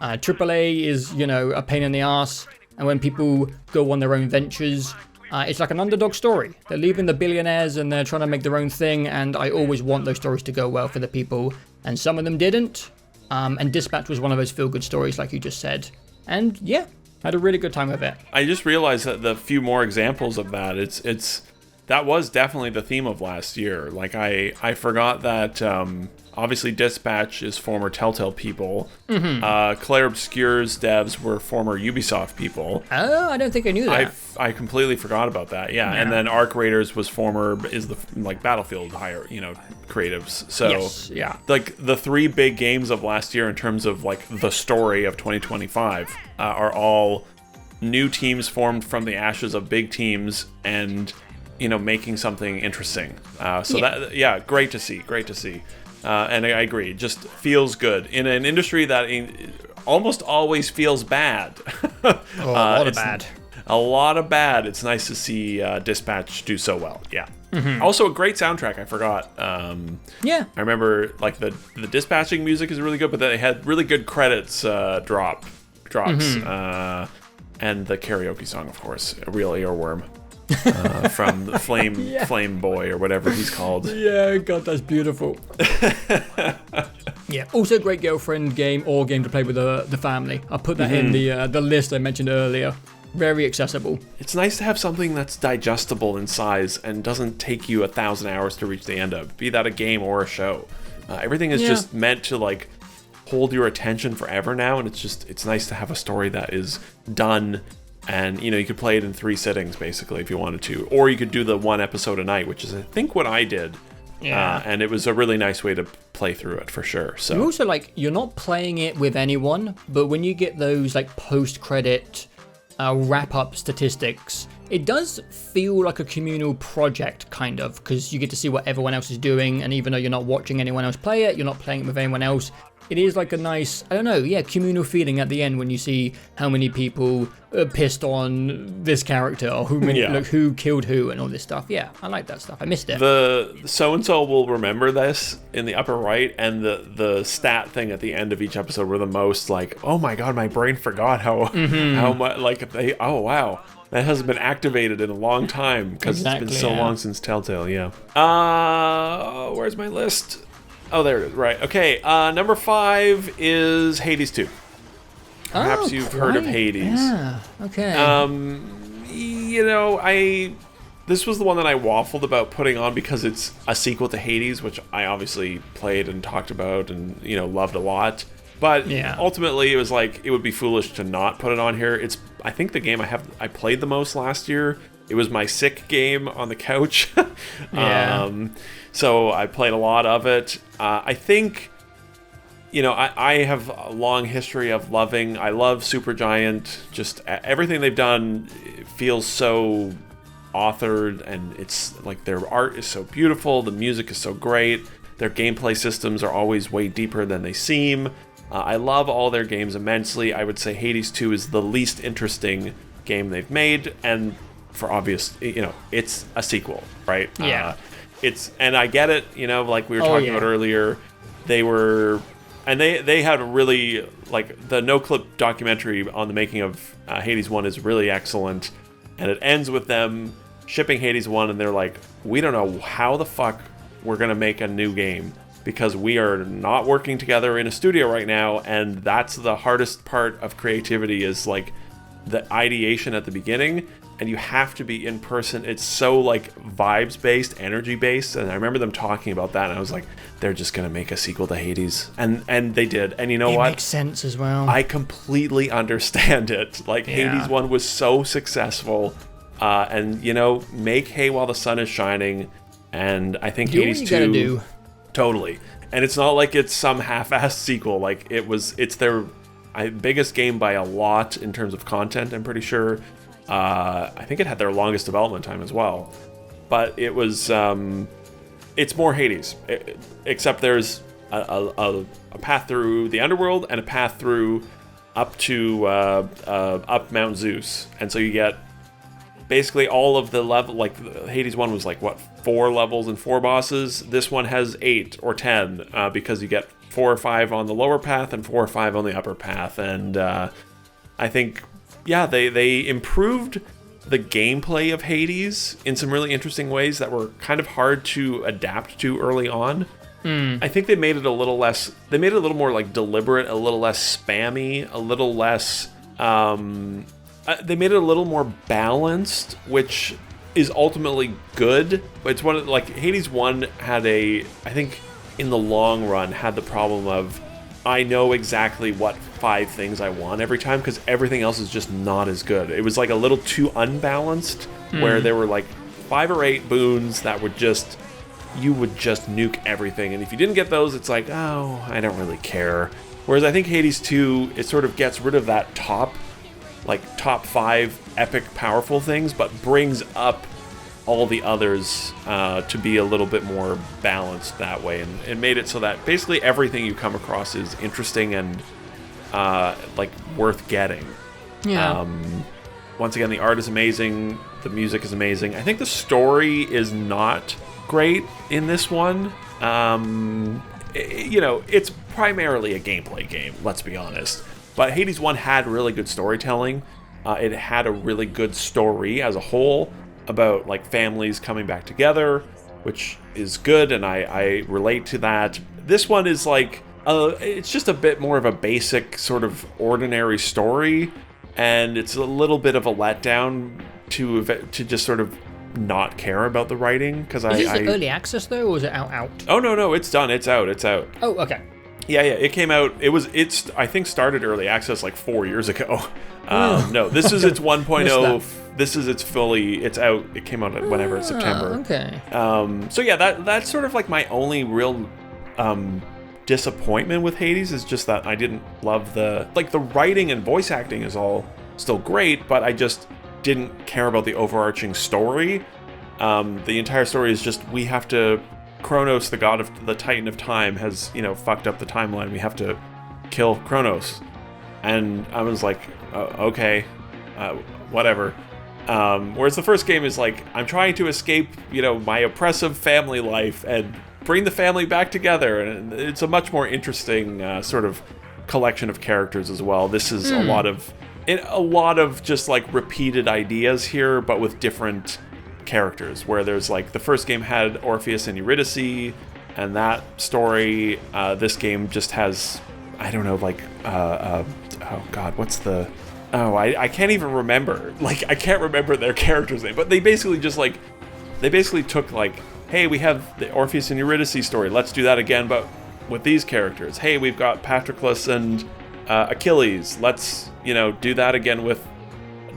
AAA is, a pain in the ass, and when people go on their own ventures, it's like an underdog story. They're leaving the billionaires and they're trying to make their own thing, and I always want those stories to go well for the people, and some of them didn't. And Dispatch was one of those feel-good stories, like you just said. And yeah, had a really good time with it. I just realized that the few more examples of that, that was definitely the theme of last year. Like I forgot that obviously Dispatch is former Telltale people. Clair Obscur's devs were former Ubisoft people. Oh, I don't think I knew that. I completely forgot about that. Yeah. And then Arc Raiders is the Battlefield creatives. So yes, yeah. Like the 3 big games of last year in terms of like the story of 2025 are all new teams formed from the ashes of big teams and making something interesting. Great to see. And I agree, just feels good in an industry that almost always feels bad. A lot of bad. It's nice to see Dispatch do so well. Yeah. Also a great soundtrack. I forgot. I remember like the dispatching music is really good, but they had really good credits drops. And the karaoke song, of course, A Real Earworm. From the Flame Boy or whatever he's called. Yeah, God, that's beautiful. Yeah, also great girlfriend game or game to play with the family. I'll put that in the list I mentioned earlier. Very accessible. It's nice to have something that's digestible in size and doesn't take you 1,000 hours to reach the end of, be that a game or a show. Everything is just meant to like hold your attention forever now, and it's nice to have a story that is done. And, you could play it in 3 sittings, basically, if you wanted to. Or you could do the 1 episode a night, which is, I think, what I did. Yeah. And it was a really nice way to play through it, for sure. So you also, you're not playing it with anyone, but when you get those, post-credit wrap-up statistics, It does feel like a communal project, kind of, because you get to see what everyone else is doing, and even though you're not watching anyone else play it, you're not playing it with anyone else, it is like a nice, I don't know, yeah, communal feeling at the end when you see how many people are pissed on this character, or who killed who, and all this stuff. Yeah, I like that stuff. I missed it. The so-and-so will remember this in the upper right, and the stat thing at the end of each episode were the most like, oh my god, my brain forgot how much, like, oh wow. That hasn't been activated in a long time, because it's been so long since Telltale, yeah. Where's my list? Oh, there it is. Right. Okay. Number 5 is Hades 2. Perhaps you've heard of Hades. Yeah. Okay. This was the one that I waffled about putting on because it's a sequel to Hades, which I obviously played and talked about and, loved a lot. But ultimately, it was like, it would be foolish to not put it on here. It's, I think, the game I played the most last year. It was my sick game on the couch. So I played a lot of it. I think, I have a long history of loving. I love Supergiant. Just everything they've done feels so authored, and it's like their art is so beautiful. The music is so great. Their gameplay systems are always way deeper than they seem. I love all their games immensely. I would say Hades 2 is the least interesting game they've made, and for obvious, it's a sequel, right? Yeah. And I get it, like we were talking about earlier, they had a really, like, the no-clip documentary on the making of Hades 1 is really excellent, and it ends with them shipping Hades 1, and they're like, we don't know how the fuck we're going to make a new game, because we are not working together in a studio right now, and that's the hardest part of creativity, is, like, the ideation at the beginning, and you have to be in person. It's so, like, vibes-based, energy-based, and I remember them talking about that, and I was like, they're just gonna make a sequel to Hades, and they did, and you know what? It makes sense as well. I completely understand it. Like, Hades 1 was so successful, and, make hay while the sun is shining, and I think Hades 2... gotta do. Totally. And it's not like it's some half-assed sequel. Like, it's their biggest game by a lot in terms of content, I'm pretty sure. I think it had their longest development time as well. But it was, it's more Hades. Except there's a path through the underworld and a path through up to, up Mount Zeus. And so you get basically all of the level, like Hades 1 was like, 4 levels and 4 bosses. This one has 8 or 10, because you get 4 or 5 on the lower path and 4 or 5 on the upper path. And I think, they improved the gameplay of Hades in some really interesting ways that were kind of hard to adapt to early on. I think they made it a little more like deliberate, a little less spammy, a little less, they made it a little more balanced, which is ultimately good. But it's one of, like, Hades 1 had I think in the long run had the problem of, I know exactly what 5 things I want every time, because everything else is just not as good. It was like a little too unbalanced, where there were like 5 or 8 boons that would just, you would just nuke everything. And if you didn't get those, it's like, oh, I don't really care. Whereas I think Hades 2, it sort of gets rid of that top 5 epic powerful things, but brings up all the others to be a little bit more balanced that way, and it made it so that basically everything you come across is interesting and like worth getting. Once again, the art is amazing, the music is amazing. I think the story is not great in this one. It's primarily a gameplay game, let's be honest. But Hades 1 had really good storytelling. It had a really good story as a whole about, like, families coming back together, which is good, and I relate to that. This one is like, it's just a bit more of a basic sort of ordinary story, and it's a little bit of a letdown to just sort of not care about the writing, because Is this early access though, or is it out? Oh no, it's done. It's out. Oh, okay. Yeah, it came out. It's I think started early access like 4 years ago. No, this is its 1.0. This is it's out. It came out whenever, September. Okay. So yeah, that's sort of like my only real disappointment with Hades, is just that I didn't love the writing and voice acting is all still great, but didn't care about the overarching story. The entire story is just, we have to... Kronos, the god of the Titan of Time, has, fucked up the timeline. We have to kill Kronos. And I was like, okay, whatever. Whereas the first game is like, I'm trying to escape, my oppressive family life and bring the family back together. And it's a much more interesting sort of collection of characters as well. This is a lot of just like repeated ideas here, but with different characters, where there's like, the first game had Orpheus and Eurydice and that story. This game just has, I don't know, like, oh god, what's the... Oh, I can't even remember. Like, I can't remember their character's name. But they basically took, like, hey, we have the Orpheus and Eurydice story. Let's do that again, but with these characters. Hey, we've got Patroclus and Achilles. Let's, do that again with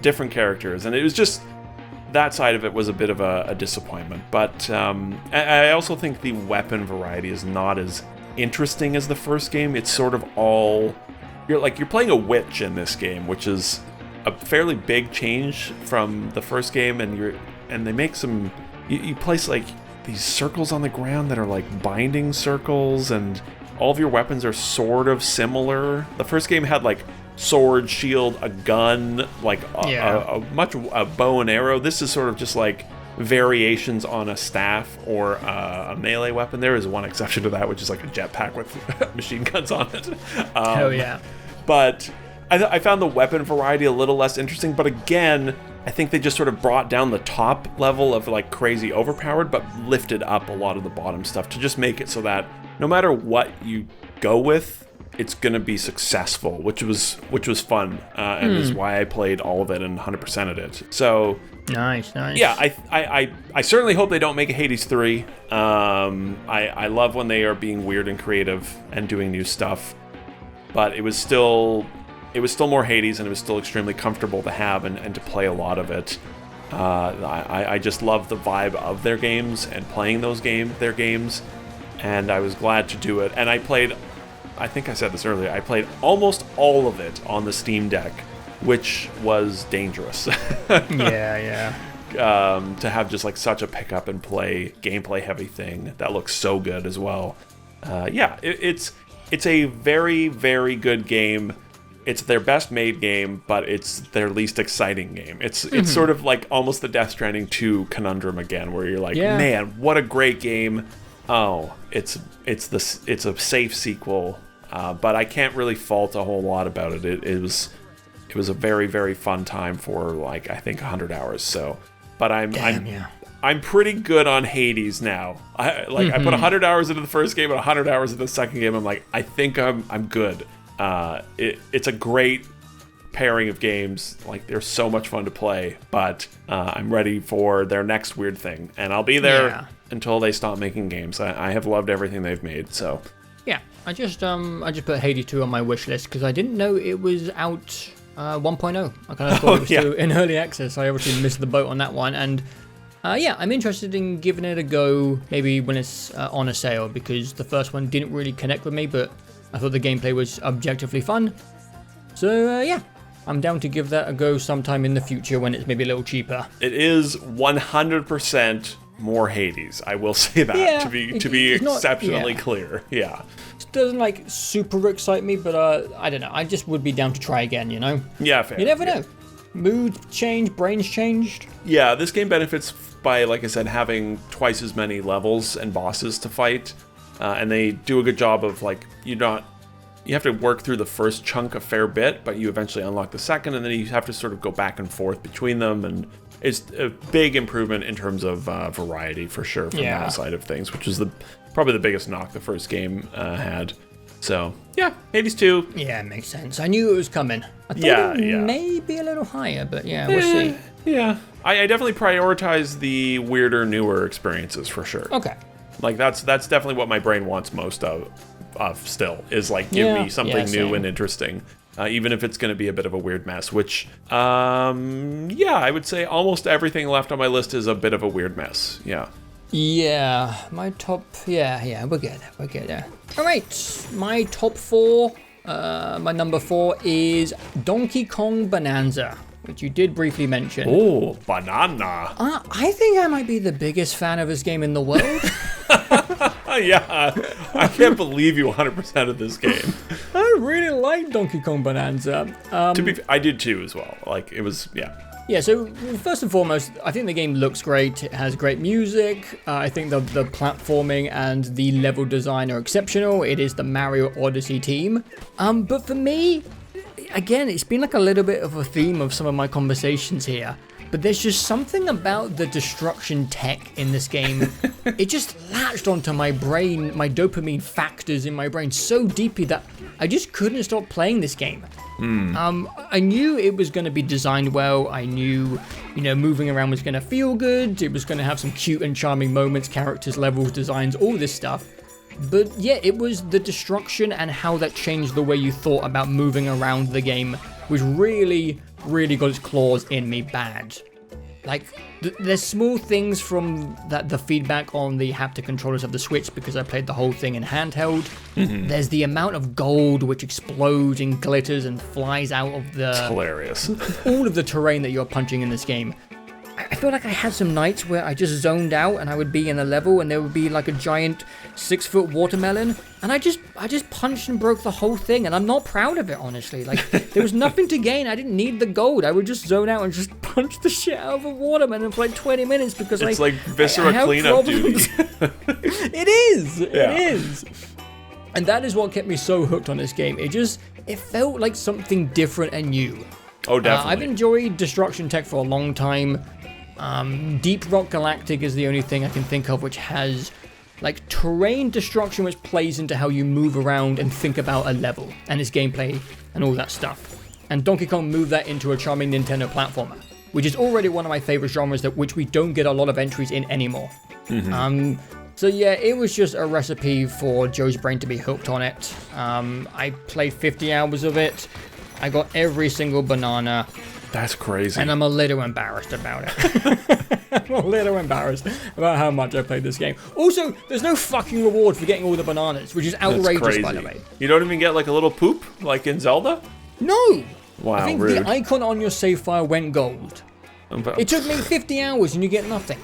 different characters. And it was just... That side of it was a bit of a disappointment. But I also think the weapon variety is not as interesting as the first game. It's sort of all... You're playing a witch in this game, which is a fairly big change from the first game, and they make some... You place like these circles on the ground that are like binding circles, and all of your weapons are sort of similar. The first game had like sword, shield, a gun, like a bow and arrow. This is sort of just like variations on a staff or a melee weapon. There is one exception to that, which is like a jetpack with machine guns on it. Oh yeah. But I found the weapon variety a little less interesting. But again, I think they just sort of brought down the top level of like crazy overpowered, but lifted up a lot of the bottom stuff to just make it so that no matter what you go with, it's gonna be successful, which was fun, and is why I played all of it and 100%ed it. So nice. Yeah, I certainly hope they don't make a Hades 3. I love when they are being weird and creative and doing new stuff, but it was still more Hades, and it was still extremely comfortable to have and to play a lot of it. I just love the vibe of their games and playing their games, and I was glad to do it. And I think I said this earlier, I played almost all of it on the Steam Deck, which was dangerous. Yeah. To have just like such a pick up and play, gameplay heavy thing that looks so good as well. It's a very, very good game. It's their best made game, but it's their least exciting game. It's sort of like almost the Death Stranding 2 conundrum again, where you're like, man, what a great game. Oh, it's a safe sequel, but I can't really fault a whole lot about it. It was a very, very fun time for like, I think 100 hours. So, but I'm pretty good on Hades now. I put 100 hours into the first game and 100 hours into the second game. I'm like, I think I'm good. It's a great pairing of games. Like, they're so much fun to play, but I'm ready for their next weird thing, and I'll be there until they stop making games. I have loved everything they've made. So yeah, I just put Hades 2 on my wish list because I didn't know it was out 1.0. I kind of thought it was still in early access. I obviously missed the boat on that one, and I'm interested in giving it a go maybe when it's on a sale, because the first one didn't really connect with me, but I thought the gameplay was objectively fun. So I'm down to give that a go sometime in the future when it's maybe a little cheaper. It is 100% more Hades. I will say that, to be exceptionally clear. Yeah. It doesn't like super excite me, but I don't know. I just would be down to try again, you know? Yeah, fair. You never know. Mood changed, brains changed. Yeah, this game benefits by, like I said, having twice as many levels and bosses to fight. And they do a good job of, like, you have to work through the first chunk a fair bit, but you eventually unlock the second, and then you have to sort of go back and forth between them, and it's a big improvement in terms of variety, for sure, from that side of things, which is probably the biggest knock the first game had. So, yeah, Hades 2. Yeah, makes sense. I knew it was coming. I thought it may be a little higher, but we'll see. Yeah. I definitely prioritize the weirder, newer experiences, for sure. Okay. Like, that's definitely what my brain wants most of still, is like, give me something new and interesting, even if it's going to be a bit of a weird mess, which I would say almost everything left on my list is a bit of a weird mess. My top, we're good. All right, my top 4, my number 4 is Donkey Kong Bananza. which you did briefly mention. Oh, banana. I think I might be the biggest fan of this game in the world. Yeah, I can't believe you 100% of this game. I really like Donkey Kong Bonanza. I did too as well. Like, it was, yeah. Yeah, so first and foremost, I think the game looks great. It has great music. I think the platforming and the level design are exceptional. It is the Mario Odyssey team. But for me, again, it's been like a little bit of a theme of some of my conversations here. But there's just something about the destruction tech in this game. It just latched onto my brain, my dopamine factors in my brain so deeply that I just couldn't stop playing this game. I knew it was going to be designed well. I knew, moving around was going to feel good. It was going to have some cute and charming moments, characters, levels, designs, all this stuff. But yeah, it was the destruction and how that changed the way you thought about moving around the game, which really got its claws in me bad. Like, there's small things from the feedback on the haptic controllers of the Switch, because I played the whole thing in handheld. Mm-hmm. There's the amount of gold which explodes and glitters and flies out of the... It's hilarious. all of the terrain that you're punching in this game. I feel like I had some nights where I just zoned out and I would be in a level and there would be like a giant 6-foot watermelon and I just punched and broke the whole thing, and I'm not proud of it, honestly. Like, there was nothing to gain. I didn't need the gold. I would just zone out and just punch the shit out of a watermelon for like 20 minutes because it's like viscera cleanup duty. It is. Yeah. It is. And that is what kept me so hooked on this game. It felt like something different and new. Oh, definitely. I've enjoyed destruction tech for a long time. Deep Rock Galactic is the only thing I can think of which has like terrain destruction which plays into how you move around and think about a level and its gameplay and all that stuff. And Donkey Kong moved that into a charming Nintendo platformer, which is already one of my favorite genres which we don't get a lot of entries in anymore. Mm-hmm. So yeah, it was just a recipe for Joe's brain to be hooked on it. I played 50 hours of it. I got every single banana. That's crazy. And I'm a little embarrassed about it. I'm a little embarrassed about how much I played this game. Also, there's no fucking reward for getting all the bananas, which is outrageous, by the way. You don't even get like a little poop, like in Zelda? No! Wow, I think rude. The icon on your save file went gold. It took me 50 hours and you get nothing.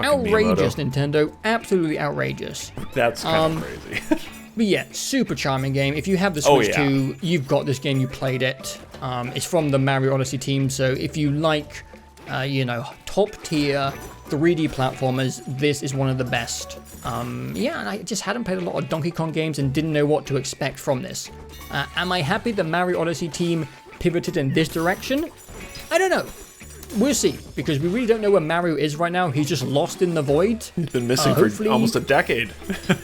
Outrageous, Nintendo. Absolutely outrageous. That's kind of crazy. But yeah, super charming game. If you have the Switch 2, you've got this game, you played it. It's from the Mario Odyssey team, so if you like, top tier 3D platformers, this is one of the best. Yeah, and I just hadn't played a lot of Donkey Kong games and didn't know what to expect from this. Am I happy the Mario Odyssey team pivoted in this direction? I don't know. We'll see, because we really don't know where Mario is right now. He's just lost in the void. He's been missing for almost a decade.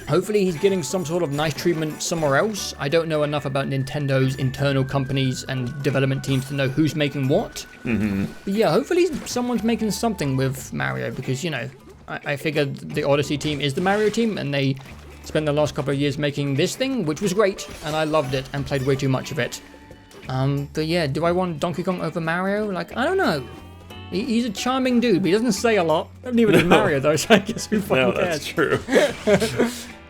Hopefully he's getting some sort of nice treatment somewhere else. I don't know enough about Nintendo's internal companies and development teams to know who's making what. Mm-hmm. But yeah, hopefully someone's making something with Mario, because, I figured the Odyssey team is the Mario team, and they spent the last couple of years making this thing, which was great, and I loved it and played way too much of it. But yeah, do I want Donkey Kong over Mario? Like, I don't know. He's a charming dude, but he doesn't say a lot. Neither does Mario, though, so I guess who fucking cares? That's true.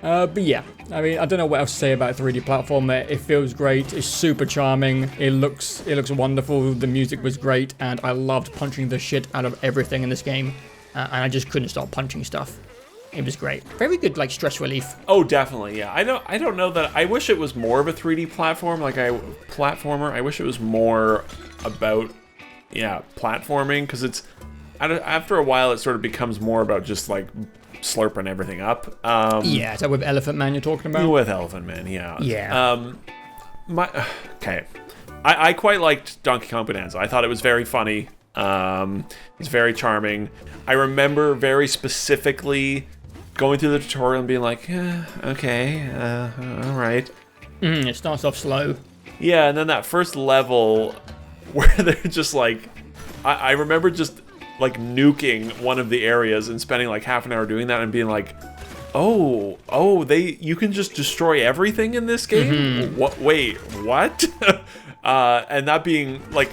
But yeah, I mean, I don't know what else to say about 3D platformer. It feels great. It's super charming. It looks wonderful. The music was great, and I loved punching the shit out of everything in this game. And I just couldn't stop punching stuff. It was great. Very good, like, stress relief. Oh, definitely, yeah. I don't know that... I wish it was more of a 3D platformer. I wish it was more about... Yeah, platforming, because it's after a while it sort of becomes more about just like slurping everything up. Yeah, is that with Elephant Man you're talking about? With Elephant Man, yeah. Yeah. I quite liked Donkey Kong Bonanza. I thought it was very funny. It's very charming. I remember very specifically going through the tutorial and being like, okay, all right. It starts off slow. Yeah, and then that first level where they're just like, I remember just like nuking one of the areas and spending like half an hour doing that and being like, you can just destroy everything in this game? Mm-hmm. What? Wait, what? And that being like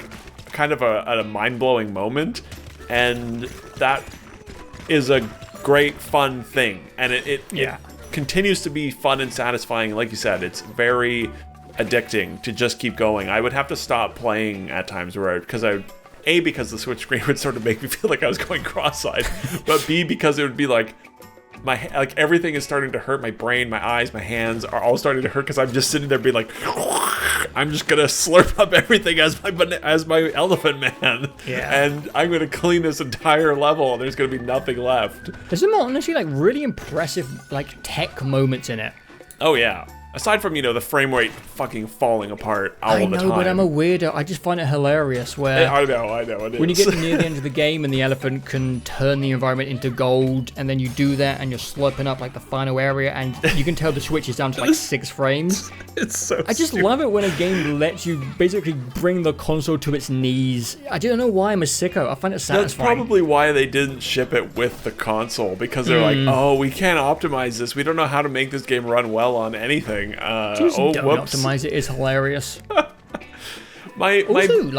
kind of a mind-blowing moment, and that is a great fun thing, and it continues to be fun and satisfying. Like you said, it's very addicting to just keep going. I would have to stop playing at times because I A, because the switch screen would sort of make me feel like I was going cross-eyed, but B, because it would be like, like everything is starting to hurt. My brain, my eyes, my hands are all starting to hurt because I'm just sitting there being like, I'm just gonna slurp up everything as my elephant man, and I'm gonna clean this entire level, and there's gonna be nothing left. There's some honestly like really impressive like tech moments in it. Oh yeah. Aside from, the frame rate fucking falling apart all the time. I know, but I'm a weirdo. I just find it hilarious where... I know, it is. When you get near the end of the game and the elephant can turn the environment into gold, and then you do that and you're slurping up like the final area, and you can tell the switch is down to like 6 frames. It's so I just love it when a game lets you basically bring the console to its knees. I don't know why I'm a sicko. I find it satisfying. That's probably why they didn't ship it with the console, because they're like, oh, we can't optimize this. We don't know how to make this game run well on anything. Don't optimize it. It's hilarious. I don't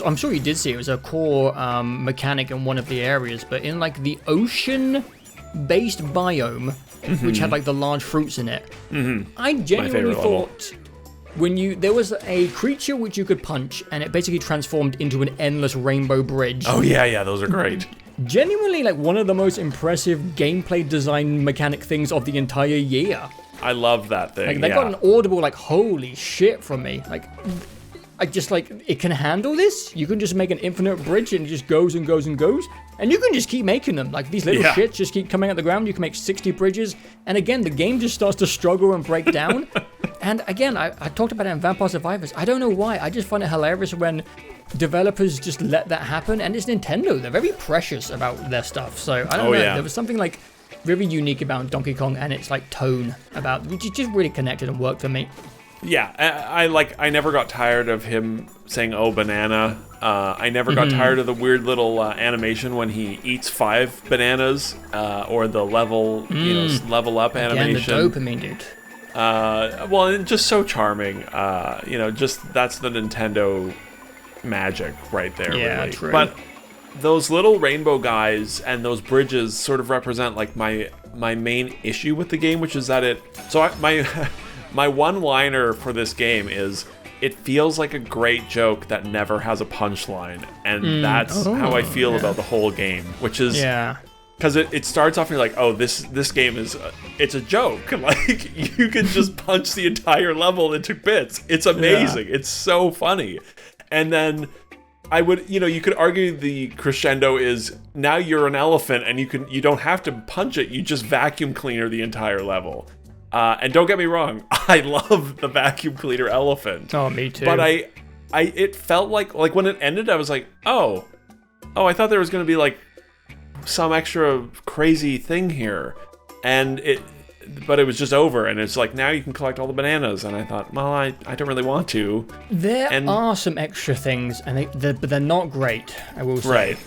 I'm sure you did see it was a core mechanic in one of the areas, but in like the ocean-based biome, which had like the large fruits in it, I genuinely thought there was a creature which you could punch, and it basically transformed into an endless rainbow bridge. Oh yeah, those are great. Genuinely, like one of the most impressive gameplay design mechanic things of the entire year. I love that thing. Like they got an audible like holy shit from me. Like I just like it can handle this. You can just make an infinite bridge and it just goes and goes and goes. And you can just keep making them. Like these little shits just keep coming out the ground. You can make 60 bridges. And again, the game just starts to struggle and break down. And again, I talked about it in Vampire Survivors. I don't know why. I just find it hilarious when developers just let that happen. And it's Nintendo. They're very precious about their stuff. So I don't know. There was something like very unique about Donkey Kong and its like tone which just really connected and worked for me. Yeah, I never got tired of him saying "oh banana." I never got tired of the weird little animation when he eats 5 bananas, or the level level up animation. Again, the dopamine, dude. Well, and just so charming. Just that's the Nintendo magic right there. Yeah, really. true. But those little rainbow guys and those bridges sort of represent like my main issue with the game, which is that my one-liner for this game is it feels like a great joke that never has a punchline, and that's how I feel about the whole game, which is because it starts off and you're like, oh, this game is it's a joke. Like you can just punch the entire level into bits. It's amazing. It's so funny. And then you could argue the crescendo is now you're an elephant and you don't have to punch it. You just vacuum cleaner the entire level. And don't get me wrong, I love the vacuum cleaner elephant. Oh, me too. But it felt like when it ended, I was like, oh, I thought there was going to be like some extra crazy thing here, but it was just over, and it's like now you can collect all the bananas, and I thought, well, I don't really want to. There are some extra things, and but they're not great, I will say. Right.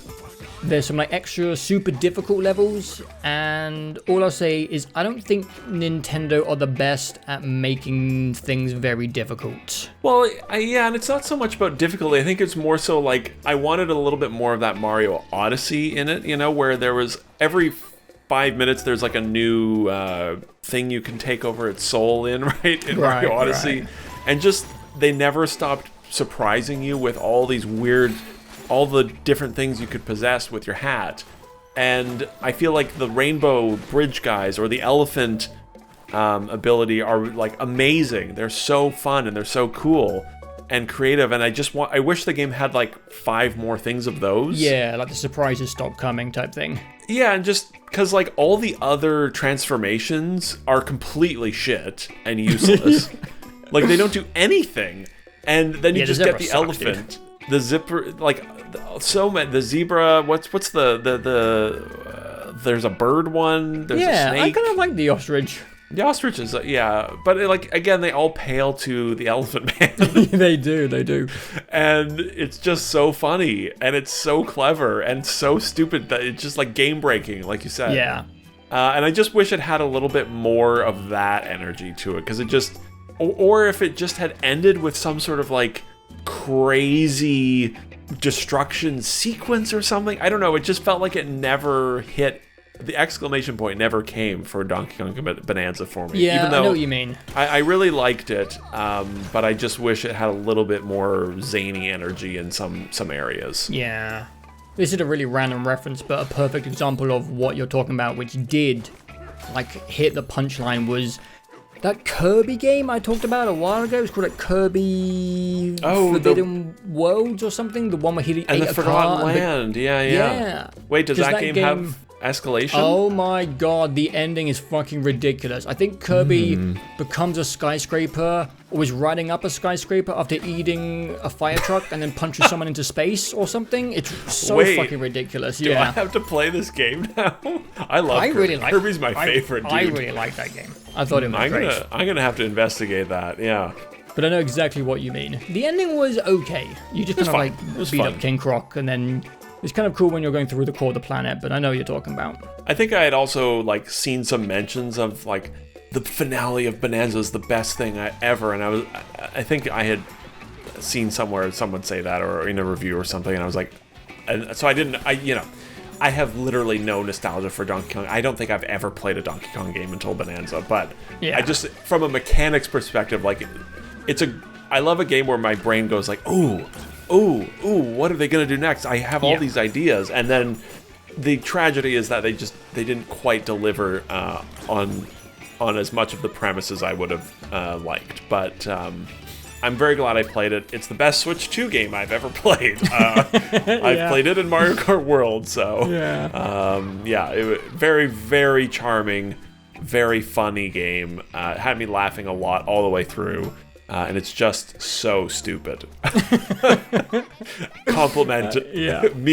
There's some like extra super difficult levels, and all I'll say is I don't think Nintendo are the best at making things very difficult. Well, and it's not so much about difficulty. I think it's more so like I wanted a little bit more of that Mario Odyssey in it, where there was every 5 minutes there's like a new thing you can take over its soul in, right? In Mario Odyssey. Right. And just they never stopped surprising you with all these weird, all the different things you could possess with your hat. And I feel like the rainbow bridge guys or the elephant ability are like amazing. They're so fun and they're so cool and creative, and I wish the game had like 5 more things of those. Yeah, like the surprises stop coming type thing. Yeah, and just because like all the other transformations are completely shit and useless. Like they don't do anything. And then you just get the elephant. Dude. The zipper, like the zebra. What's there's a bird one. There's a snake. I kind of like the ostrich. The ostrich is but again they all pale to the elephant man. They do. And it's just so funny and it's so clever and so stupid that it's just like game breaking, like you said. Yeah. And I just wish it had a little bit more of that energy to it, because it just, or if it just had ended with some sort of like crazy destruction sequence or something. I don't know. It just felt like it never hit the exclamation point never came for Donkey Kong Bonanza for me. Yeah, even though I know what you mean. I really liked it, but I just wish it had a little bit more zany energy in some areas. Yeah. This is a really random reference, but a perfect example of what you're talking about, which did, like, hit the punchline, was that Kirby game I talked about a while ago. It was called like Kirby Forbidden Worlds or something. The one where he ate and the a Forgotten car. Land. Yeah. Wait, does that game have escalation? Oh my god, the ending is fucking ridiculous. I think Kirby becomes a skyscraper, or is riding up a skyscraper after eating a fire truck and then punches someone into space or something. It's so fucking ridiculous. Do I have to play this game now? I love Kirby. Really like Kirby's my favorite, dude. I really like that game. I thought it was great. I'm gonna have to investigate that, yeah. But I know exactly what you mean. The ending was okay. You just kind of like beat up King Croc, and then it's kind of cool when you're going through the core of the planet, but I know what you're talking about. I think I had also like seen some mentions of like the finale of Bananza is the best thing ever, and I think I had seen somewhere someone say that, or in a review or something, and I was like, and so I have literally no nostalgia for Donkey Kong. I don't think I've ever played a Donkey Kong game until Bananza, but I just, from a mechanics perspective, like I love a game where my brain goes like, ooh, what are they gonna do next? I have all these ideas, and then the tragedy is that they didn't quite deliver on as much of the premises I would have liked. But I'm very glad I played it. It's the best Switch 2 game I've ever played. I've played it in Mario Kart World, so it was very, very charming, very funny game. It had me laughing a lot all the way through. And it's just so stupid. Mean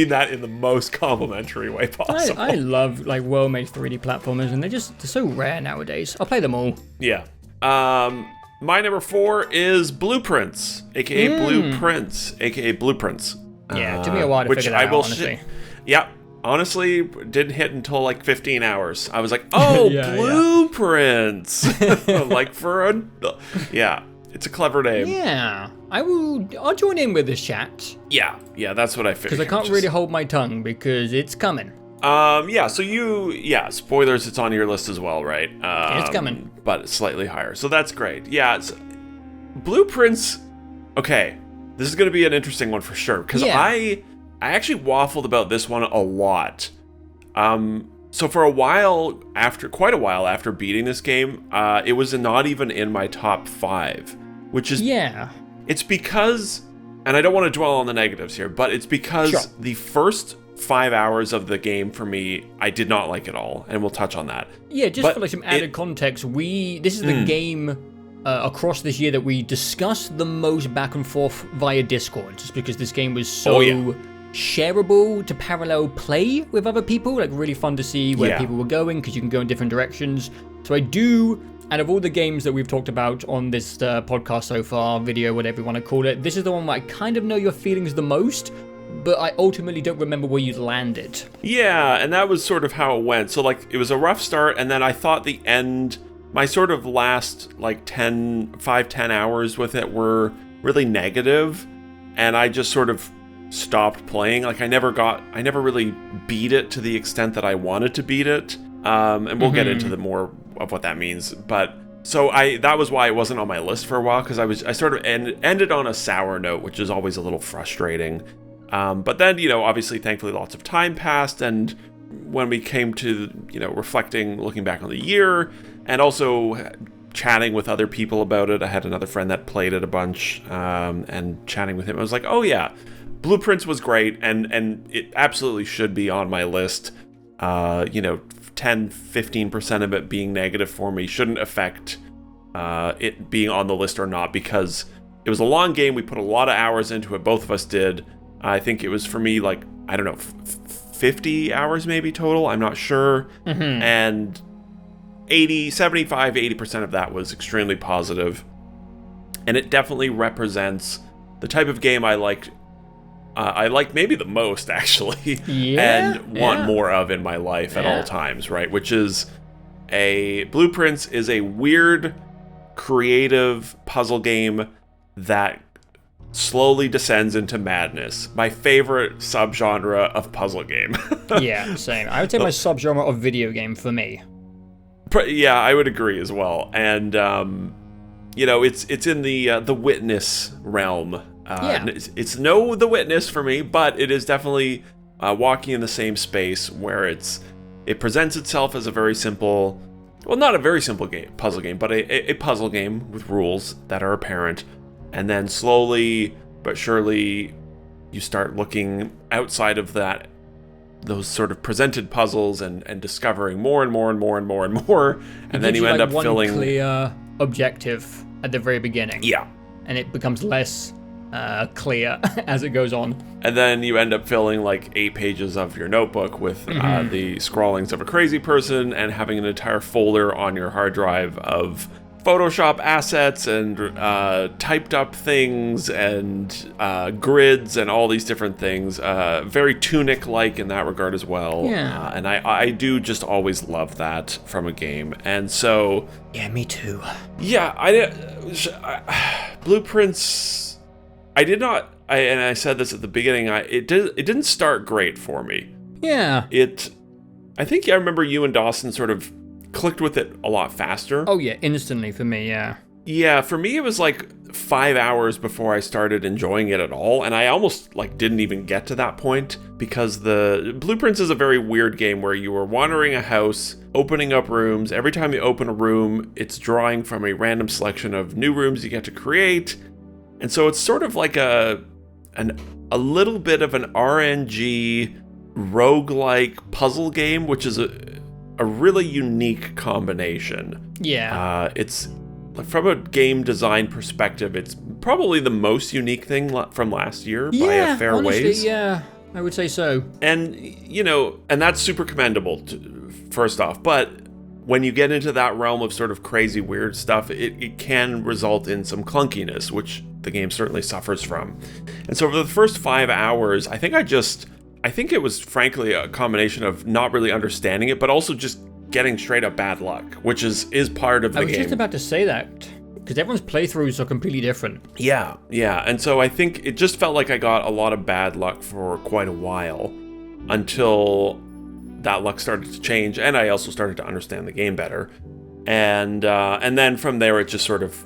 that in the most complimentary way possible. I love like well-made 3D platformers, and they're so rare nowadays. I'll play them all. Yeah. My number 4 is Blueprints, aka Blueprints, aka Blueprints. Yeah, it took me a while to figure that out, honestly. Honestly, didn't hit until like 15 hours. I was like, oh, Blueprints. Like for a... Yeah. It's a clever name. Yeah, I'll join in with this chat. Yeah, that's what I figured. Because I can't really hold my tongue because it's coming. So spoilers, it's on your list as well, right? It's coming. But it's slightly higher, so that's great. Yeah, Blueprints, okay, this is going to be an interesting one for sure, because I actually waffled about this one a lot. So for quite a while after beating this game, it was not even in my top 5, which is... Yeah. It's because, and I don't want to dwell on the negatives here, but it's because the first 5 hours of the game for me, I did not like at all, and we'll touch on that. Yeah, just for like some added context, this is the game across this year that we discussed the most back and forth via Discord, just because this game was so... shareable to parallel play with other people, like really fun to see where people were going, because you can go in different directions. So I do, out of all the games that we've talked about on this podcast so far, video, whatever you want to call it, this is the one where I kind of know your feelings the most, but I ultimately don't remember where you landed. Yeah, and that was sort of how it went. So like, it was a rough start, and then I thought the end, my sort of last like 10 hours with it were really negative, and I just sort of stopped playing. Like I never really beat it to the extent that I wanted to beat it. And we'll get into the more of what that means. But so that was why it wasn't on my list for a while, because I sort of ended on a sour note, which is always a little frustrating. But then, obviously, thankfully, lots of time passed, and when we came to, reflecting, looking back on the year, and also chatting with other people about it, I had another friend that played it a bunch, and chatting with him, I was like, oh yeah, Blueprints was great, and it absolutely should be on my list. 10-15% of it being negative for me shouldn't affect it being on the list or not, because it was a long game. We put a lot of hours into it. Both of us did. I think it was, for me, like, I don't know, 50 hours maybe total. I'm not sure. And 80% of that was extremely positive. And it definitely represents the type of game I liked. I like maybe the most, actually, and want more of in my life at all times, right? Which is Blueprints is a weird, creative puzzle game that slowly descends into madness. My favorite subgenre of puzzle game. Yeah, same. I would say my subgenre of video game for me. Yeah, I would agree as well. And it's in the Witness realm. It's no The Witness for me, but it is definitely walking in the same space where it presents itself as a very simple, well, not a very simple puzzle game, but a puzzle game with rules that are apparent. And then slowly but surely you start looking outside of those sort of presented puzzles and discovering more and more and more and more and more. And then you end up filling one clear objective at the very beginning. Yeah. And it becomes less clear as it goes on. And then you end up filling like 8 pages of your notebook with the scrawlings of a crazy person and having an entire folder on your hard drive of Photoshop assets and typed up things and grids and all these different things. Very Tunic-like in that regard as well. Yeah. And I do just always love that from a game. And so... Yeah, me too. Yeah, Blueprints... I did not... and I said this at the beginning, it didn't start great for me. Yeah. I think I remember you and Dawson sort of clicked with it a lot faster. Oh yeah, instantly for me, yeah. Yeah, for me it was like 5 hours before I started enjoying it at all, and I almost like didn't even get to that point because the Blueprints is a very weird game where you are wandering a house, opening up rooms. Every time you open a room, it's drawing from a random selection of new rooms you get to create. And so it's sort of like a little bit of an RNG roguelike puzzle game, which is a really unique combination. Yeah. It's from a game design perspective, it's probably the most unique thing from last year by a fair honestly, ways. Yeah, I would say so. And and that's super commendable first off, but when you get into that realm of sort of crazy weird stuff, it can result in some clunkiness, which the game certainly suffers from. And so for the first 5 hours, I think it was frankly a combination of not really understanding it, but also just getting straight up bad luck, which is part of the game. I was just about to say that, because everyone's playthroughs are completely different. Yeah. And so I think it just felt like I got a lot of bad luck for quite a while until that luck started to change, and I also started to understand the game better. And then from there, it just sort of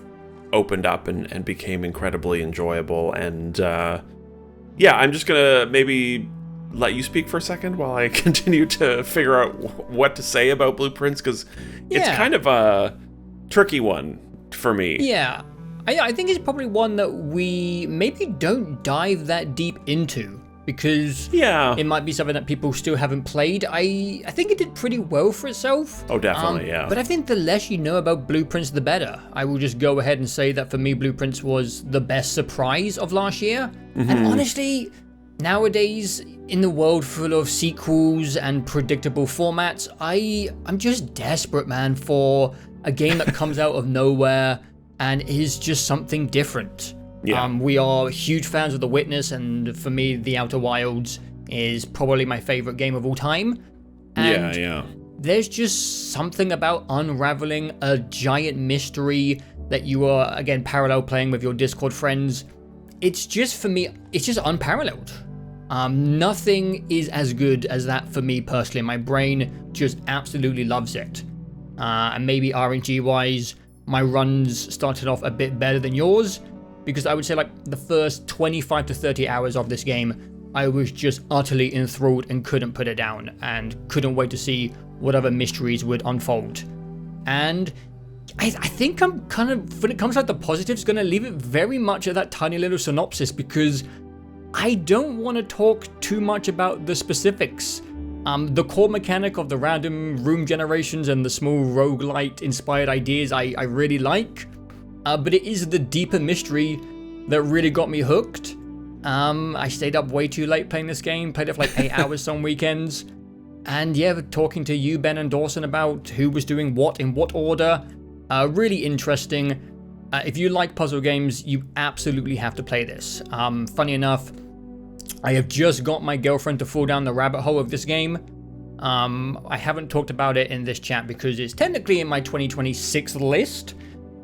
opened up and became incredibly enjoyable. And I'm just gonna maybe let you speak for a second while I continue to figure out what to say about Blueprints, because it's kind of a tricky one for me. Yeah, I think it's probably one that we maybe don't dive that deep into, because it might be something that people still haven't played. I think it did pretty well for itself. Oh, definitely, yeah. But I think the less you know about Blueprints, the better. I will just go ahead and say that for me, Blueprints was the best surprise of last year. Mm-hmm. And honestly, nowadays, in the world full of sequels and predictable formats, I'm just desperate, man, for a game that comes out of nowhere and is just something different. Yeah. We are huge fans of The Witness, and for me, The Outer Wilds is probably my favorite game of all time. And there's just something about unraveling a giant mystery that you are, again, parallel playing with your Discord friends. It's just, for me, it's just unparalleled. Nothing is as good as that for me personally. My brain just absolutely loves it. And maybe RNG-wise, my runs started off a bit better than yours, because I would say like the first 25 to 30 hours of this game, I was just utterly enthralled and couldn't put it down, and couldn't wait to see what other mysteries would unfold. And I think I'm kind of, when it comes to the positives, going to leave it very much at that tiny little synopsis, because I don't want to talk too much about the specifics. The core mechanic of the random room generations and the small roguelite inspired ideas I really like. But it is the deeper mystery that really got me hooked. I stayed up way too late playing this game, played it for like 8 hours some weekends. And yeah, talking to you, Ben and Dawson, about who was doing what in what order. Really interesting. If you like puzzle games, you absolutely have to play this. Funny enough, I have just got my girlfriend to fall down the rabbit hole of this game. I haven't talked about it in this chat because it's technically in my 2026 list.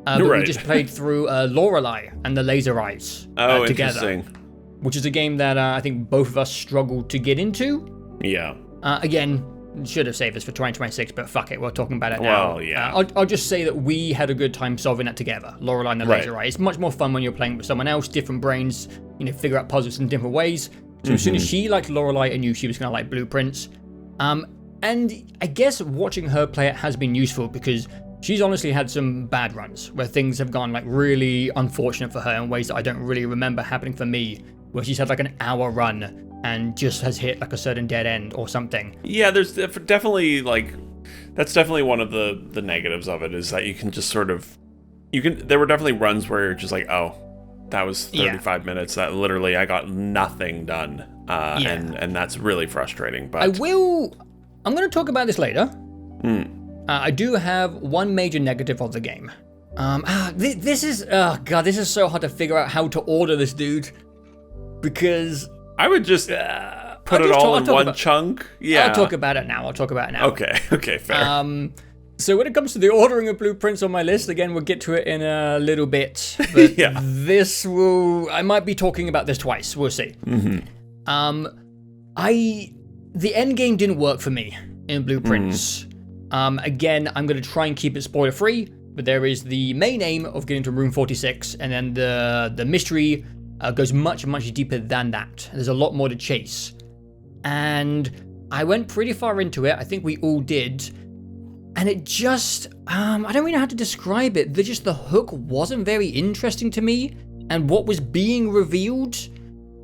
But we Right. just played through Lorelei and the Laser Eyes Oh, together, interesting. which is a game that I think both of us struggled to get into. Yeah. Again, should have saved this for 2026, but fuck it, we're talking about it now. Well, yeah. I'll just say that we had a good time solving that together, Lorelei and the Laser Eye. It's much more fun when you're playing with someone else, different brains, figure out puzzles in different ways. So as soon as she liked Lorelei, I knew she was going to like Blueprints. And I guess watching her play it has been useful because she's honestly had some bad runs where things have gone like really unfortunate for her in ways that I don't really remember happening for me, where she's had like an hour run and just has hit like a certain dead end or something. Yeah, there's definitely that's definitely one of the negatives of it, is that you can just sort of, there were definitely runs where you're just like, oh, that was 35 minutes that literally I got nothing done. And that's really frustrating. But I'm going to talk about this later. I do have one major negative of the game. This is so hard to figure out how to order this, dude. Because I would just put it all in one chunk. Yeah. I'll talk about it now. Okay, fair. So when it comes to the ordering of Blueprints on my list, again, we'll get to it in a little bit. But I might be talking about this twice. We'll see. The end game didn't work for me in Blueprints. Again, I'm going to try and keep it spoiler free, but there is the main aim of getting to room 46, and then the mystery goes much, much deeper than that. There's a lot more to chase. And I went pretty far into it. I think we all did. And it just, I don't really know how to describe it. The hook wasn't very interesting to me. And what was being revealed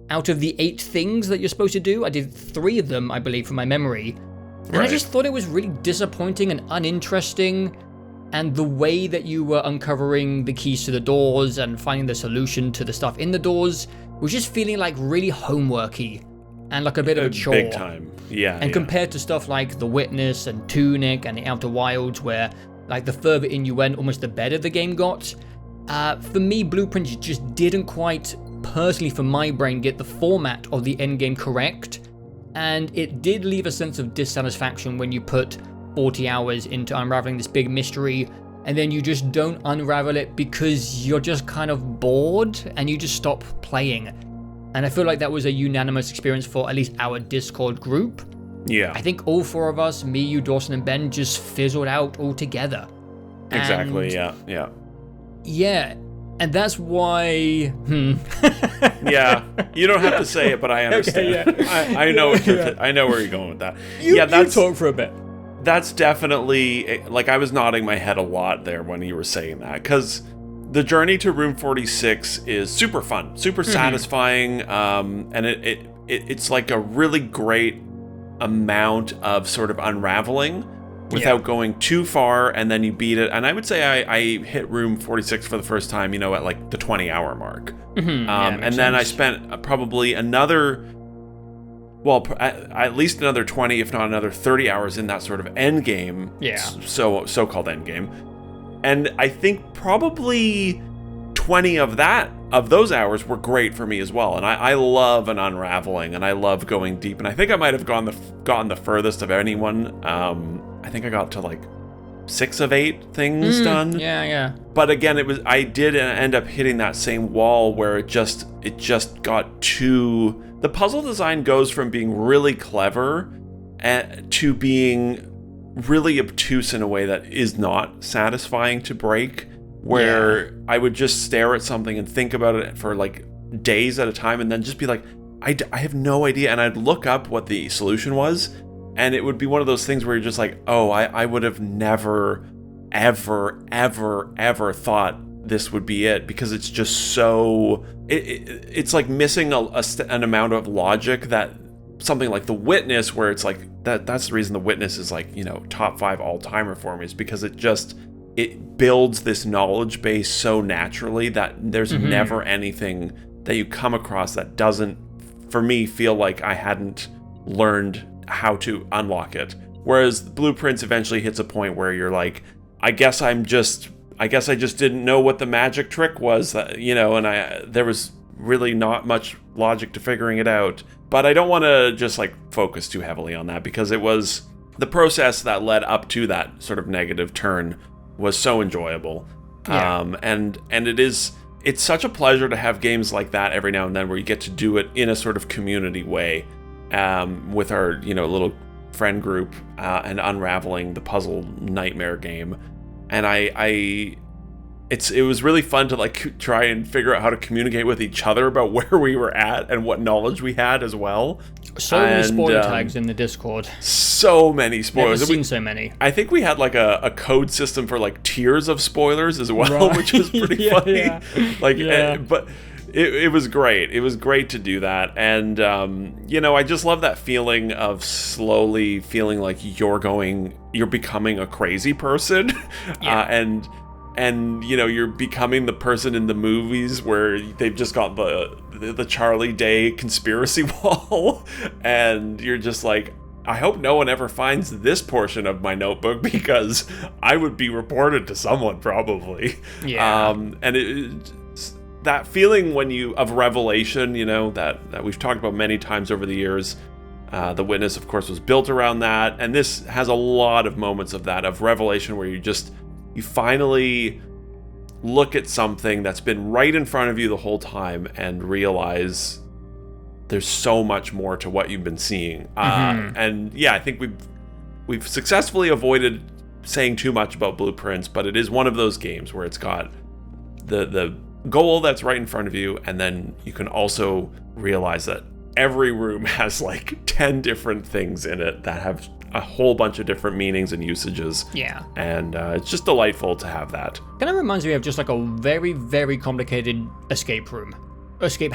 out of the 8 things that you're supposed to do, I did 3 of them, I believe, from my memory. And I just thought it was really disappointing and uninteresting. And the way that you were uncovering the keys to the doors and finding the solution to the stuff in the doors was just feeling like really homeworky and like a bit of a chore. Big time. Yeah. And compared to stuff like The Witness and Tunic and The Outer Wilds, where like the further in you went, almost the better the game got. For me, Blueprints just didn't quite, personally for my brain, get the format of the endgame correct. And it did leave a sense of dissatisfaction when you put 40 hours into unraveling this big mystery, and then you just don't unravel it because you're just kind of bored and you just stop playing. And I feel like that was a unanimous experience for at least our Discord group. Yeah. I think all 4 of us, me, you, Dawson, and Ben, just fizzled out altogether. Exactly, yeah. Yeah, and that's why... Yeah, you don't have to say it, but I understand. Okay, yeah. I know I know where you're going with that. You talk for a bit. That's definitely, like, I was nodding my head a lot there when you were saying that, because the journey to room 46 is super fun, super satisfying, and it's like a really great amount of sort of unraveling without going too far, and then you beat it. And I would say I hit room 46 for the first time, at like the 20-hour mark. And then I spent probably another... Well, at least another 20, if not another 30 hours in that sort of end game. Yeah. So-called end game. And I think probably 20 of those hours were great for me as well. And I love an unraveling, and I love going deep. And I think I might have gotten the furthest of anyone. I think I got to like 6 of 8 things done. Yeah. But again, I did end up hitting that same wall where it just got too... The puzzle design goes from being really clever to being really obtuse in a way that is not satisfying to break, where I would just stare at something and think about it for like days at a time, and then just be like, I have no idea. And I'd look up what the solution was, and it would be one of those things where you're just like, oh, I would have never, ever thought this would be it, because it's just so... It's like missing an amount of logic that something like The Witness, where it's like, that's the reason The Witness is like, top 5 all-timer for me, is because it builds this knowledge base so naturally that there's never anything that you come across that doesn't, for me, feel like I hadn't learned how to unlock it. Whereas Blueprints eventually hits a point where you're like, I guess I just didn't know what the magic trick was, and there was really not much logic to figuring it out. But I don't want to just like focus too heavily on that, because it was the process that led up to that sort of negative turn was so enjoyable. Yeah. And it's such a pleasure to have games like that every now and then where you get to do it in a sort of community way, with our, little friend group, and unraveling the puzzle nightmare game. And it was really fun to like try and figure out how to communicate with each other about where we were at and what knowledge we had as well. So many spoiler tags in the Discord. So many spoilers. Never seen so many. I think we had like a code system for like tiers of spoilers as well, right. which was pretty funny. Yeah. But it was great. It was great to do that. And, I just love that feeling of slowly feeling like you're becoming a crazy person. Yeah. And you're becoming the person in the movies where they've just got the Charlie Day conspiracy wall, and you're just like, I hope no one ever finds this portion of my notebook because I would be reported to someone probably. Yeah. And that feeling of revelation, that we've talked about many times over the years. The Witness, of course, was built around that, and this has a lot of moments of that, of revelation where you finally look at something that's been right in front of you the whole time and realize there's so much more to what you've been seeing. And yeah, I think we've successfully avoided saying too much about Blueprints, but it is one of those games where it's got the goal that's right in front of you, and then you can also realize that every room has like 10 different things in it that have a whole bunch of different meanings and usages. Yeah. And it's just delightful to have that. Kind of reminds me of just like a very, very complicated escape house.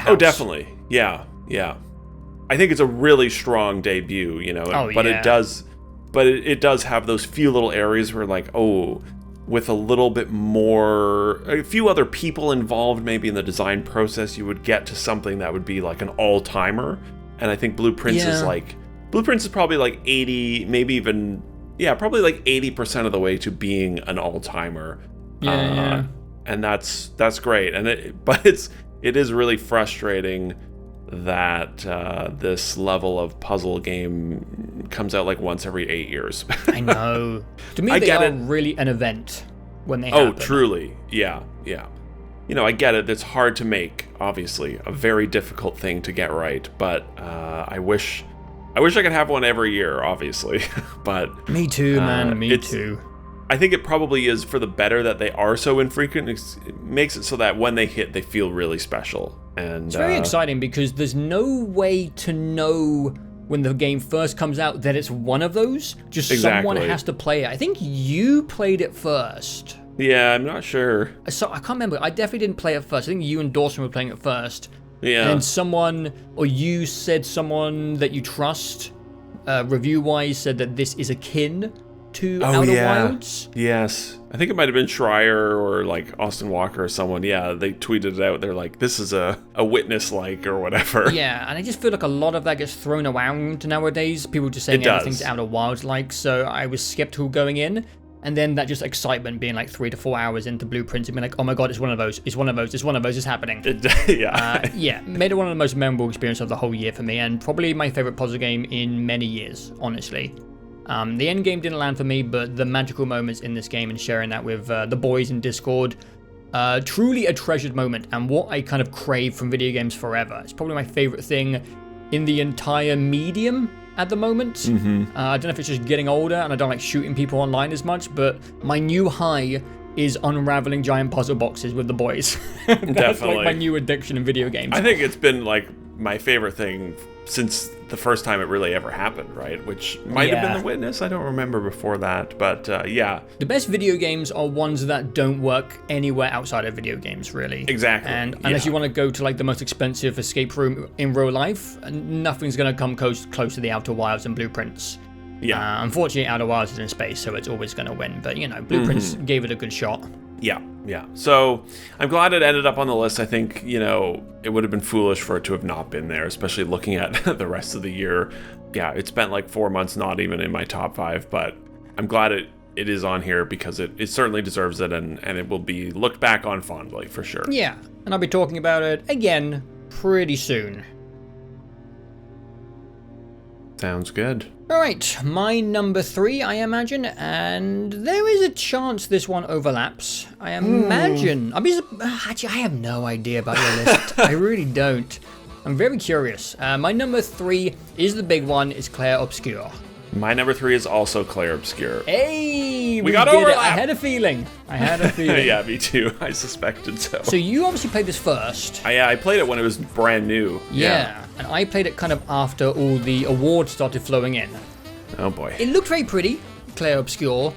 Oh, definitely. Yeah. I think it's a really strong debut, but it does have those few little areas where like, with a little bit more, a few other people involved maybe in the design process, you would get to something that would be like an all-timer. And I think Blueprints is probably like 80, maybe even, probably like 80% of the way to being an all-timer. Yeah. And that's great. And it is really frustrating that this level of puzzle game comes out like once every 8 years. I know. To me, they are really an event when they happen. Oh, truly. Yeah. I get it. It's hard to make, obviously. A very difficult thing to get right. But I wish I could have one every year, obviously. But me too, man. Me too. I think it probably is for the better that they are so infrequent. It makes it so that when they hit, they feel really special. And it's very exciting because there's no way to know when the game first comes out that it's one of those. Just someone has to play it. I think you played it first. Yeah, I'm not sure. So I can't remember. I definitely didn't play it first. I think you and Dawson were playing it first. Yeah. And someone that you trust, review-wise, said that this is akin to Outer Wilds. Yes. I think it might have been Schreier or like Austin Walker or someone. Yeah, they tweeted it out. They're like, this is a Witness-like or whatever. Yeah, and I just feel like a lot of that gets thrown around nowadays. People just saying everything's Outer Wilds-like. So I was skeptical going in. And then that just excitement being like 3 to 4 hours into Blueprints and being like, oh my god, it's one of those, it's happening. Made it one of the most memorable experiences of the whole year for me, and probably my favorite puzzle game in many years, honestly. The end game didn't land for me, but the magical moments in this game and sharing that with the boys in Discord, truly a treasured moment, and what I kind of crave from video games forever. It's probably my favorite thing in the entire medium at the moment. I don't know if it's just getting older and I don't like shooting people online as much, but my new high is unraveling giant puzzle boxes with the boys. That's Definitely. like my new addiction in video games. I think it's been like my favorite thing since the first time it really ever happened, right? Which might have been The Witness. I don't remember before that, but yeah. The best video games are ones that don't work anywhere outside of video games, really. Exactly. And unless you want to go to like the most expensive escape room in real life, nothing's going to come close to the Outer Wilds and Blueprints. Yeah. Unfortunately, Outer Wilds is in space, so it's always going to win. But, Blueprints gave it a good shot. Yeah. So I'm glad it ended up on the list. I think, it would have been foolish for it to have not been there, especially looking at the rest of the year. Yeah, it spent like 4 months not even in my top 5, but I'm glad it is on here because it certainly deserves it, and it will be looked back on fondly for sure. Yeah, and I'll be talking about it again pretty soon. Sounds good. All right, my number 3, I imagine, and there is a chance this one overlaps. I imagine. Actually, I have no idea about your list. I really don't. I'm very curious. My number 3 is the big one. It's Clair Obscur. My number 3 is also Clair Obscur. Hey, we got did overlap. It. I had a feeling. Yeah, me too. I suspected so. So you obviously played this first. I played it when it was brand new. Yeah, and I played it kind of after all the awards started flowing in. Oh boy. It looked very pretty, Clair Obscur,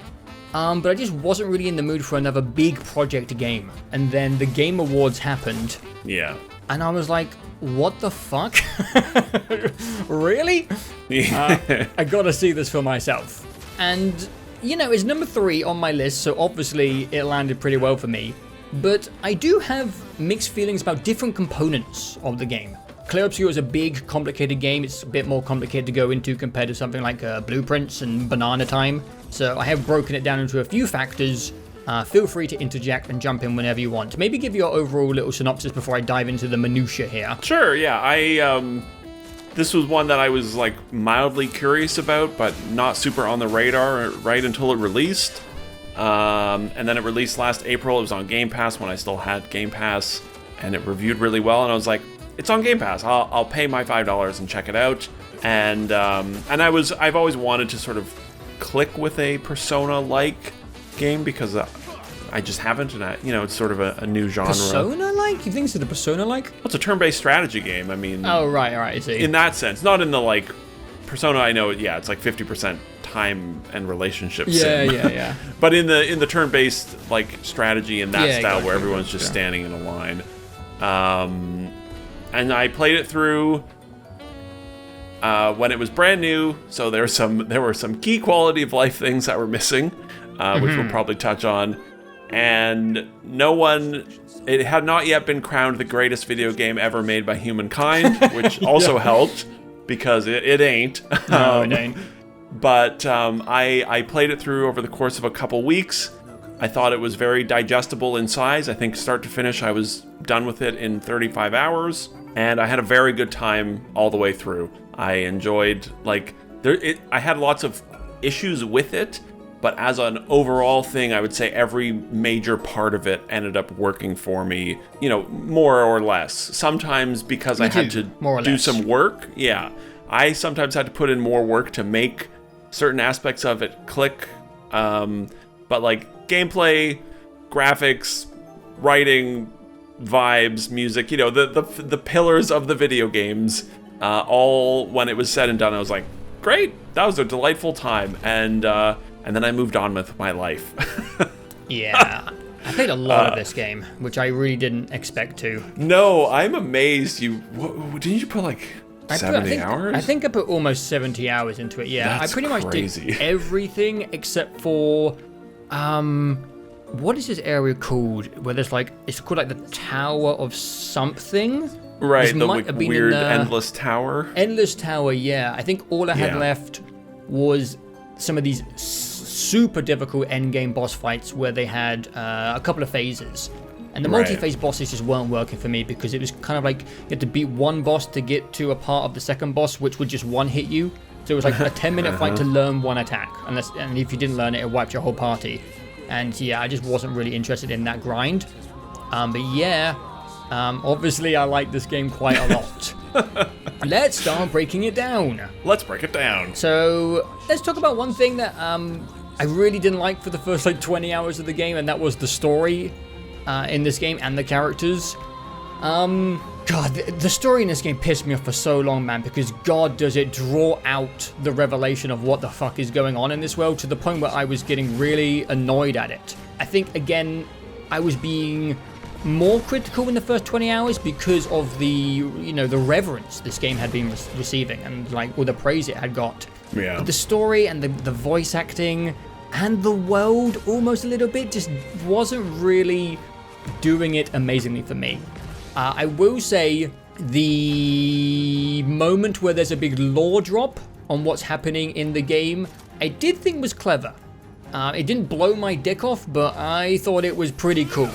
but I just wasn't really in the mood for another big project game. And then the Game Awards happened. Yeah. And I was like, what the fuck? Really? I gotta see this for myself. And, you know, it's number 3 on my list, so obviously it landed pretty well for me. But I do have mixed feelings about different components of the game. Clair Obscur is a big, complicated game. It's a bit more complicated to go into compared to something like Blueprints and Banana Time. So I have broken it down into a few factors. Feel free to interject and jump in whenever you want. Maybe give your overall little synopsis before I dive into the minutiae here. Sure, yeah. This was one that I was like mildly curious about, but not super on the radar right until it released. And then it released last April. It was on Game Pass when I still had Game Pass, and it reviewed really well. And I was like, it's on Game Pass. I'll pay my $5 and check it out. And I've always wanted to sort of click with a Persona-like game because I just haven't, and it's sort of a new genre. Persona-like? You think it's a Persona-like? Well, it's a turn-based strategy game. I mean... Oh, right, I see. In that sense. Not in the, like... Persona, I know, yeah, it's like 50% time and relationship sim. Yeah. But in the turn-based, like, strategy in that style where everyone's just standing in a line. And I played it through... when it was brand new, so there were some key quality of life things that were missing, which we'll probably touch on. And it had not yet been crowned the greatest video game ever made by humankind, which also helped, because it ain't. No, it ain't. But I played it through over the course of a couple weeks. I thought it was very digestible in size. I think start to finish, I was done with it in 35 hours. And I had a very good time all the way through. I enjoyed, I had lots of issues with it, but as an overall thing, I would say every major part of it ended up working for me, more or less. Sometimes because I had to do some work. Yeah. I sometimes had to put in more work to make certain aspects of it click. But like gameplay, graphics, writing, vibes, music, the pillars of the video games, all when it was said and done, I was like, great, that was a delightful time. And then I moved on with my life. Yeah. I played a lot of this game, which I really didn't expect to. No, I'm amazed. Didn't you put like 70 hours? I think I put almost 70 hours into it, yeah. That's I pretty much did everything except for, what is this area called? Where there's it's called the Tower of something? Right, the weird endless tower? Endless tower, yeah. I think all I had left was some of these super difficult endgame boss fights where they had a couple of phases. And the multi-phase bosses just weren't working for me because it was kind of like you had to beat one boss to get to a part of the second boss, which would just one-hit you. So it was like a 10-minute fight to learn one attack. And if you didn't learn it, it wiped your whole party. And yeah, I just wasn't really interested in that grind. But yeah, obviously I like this game quite a lot. Let's start breaking it down. Let's break it down. So let's talk about one thing that I really didn't like for the first 20 hours of the game, and that was the story in this game and the characters. God, the story in this game pissed me off for so long, man, because God does it draw out the revelation of what the fuck is going on in this world to the point where I was getting really annoyed at it. I think, again, I was being more critical in the first 20 hours because of the reverence this game had been receiving and all the praise it had got. Yeah. But the story and the voice acting and the world almost a little bit just wasn't really doing it amazingly for me. I will say the moment where there's a big lore drop on what's happening in the game, I did think was clever. It didn't blow my dick off, but I thought it was pretty cool.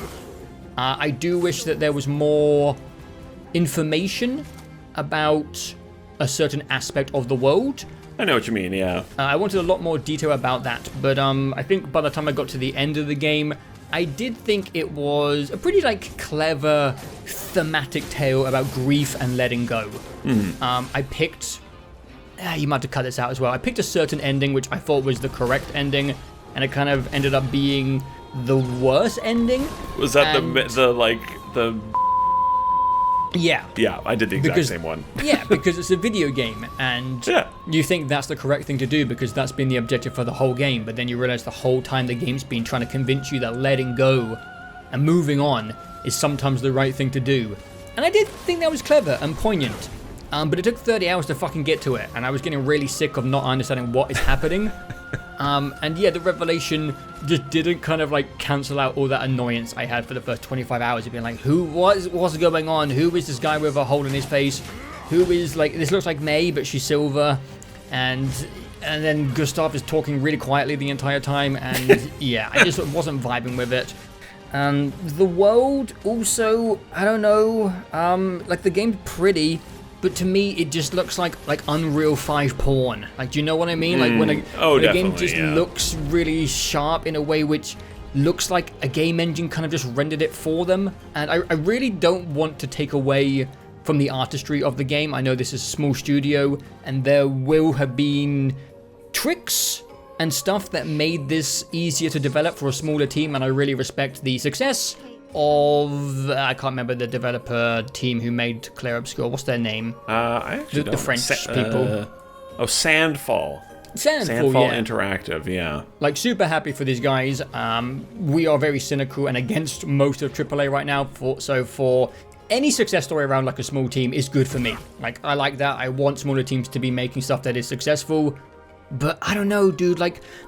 I do wish that there was more information about a certain aspect of the world. I know what you mean, yeah. I wanted a lot more detail about that, but I think by the time I got to the end of the game, I did think it was a pretty clever thematic tale about grief and letting go. I picked, you might have to cut this out as well, I picked a certain ending which I thought was the correct ending, and it kind of ended up being the worst ending. Was that the Yeah. Yeah, I did the exact same one. Yeah, because it's a video game, and you think that's the correct thing to do because that's been the objective for the whole game, but then you realize the whole time the game's been trying to convince you that letting go and moving on is sometimes the right thing to do. And I did think that was clever and poignant, but it took 30 hours to fucking get to it, and I was getting really sick of not understanding what is happening. And yeah, the revelation just didn't kind of cancel out all that annoyance I had for the first 25 hours of being like, what's going on? Who is this guy with a hole in his face? Who is this looks like May, but she's silver. And then Gustav is talking really quietly the entire time. And yeah, I just wasn't vibing with it. The world also, I don't know, the game's pretty, but to me, it just looks like Unreal 5 porn. Do you know what I mean? When a game just looks really sharp in a way which looks like a game engine kind of just rendered it for them. And I really don't want to take away from the artistry of the game. I know this is a small studio, and there will have been tricks and stuff that made this easier to develop for a smaller team, and I really respect the success of, I can't remember the developer team who made Clair Obscur. What's their name? I actually don't. The French people. Sandfall. Sandfall, yeah. Interactive, yeah. Super happy for these guys. We are very cynical and against most of AAA right now. So for any success story around a small team is good for me. I like that. I want smaller teams to be making stuff that is successful. But I don't know, dude.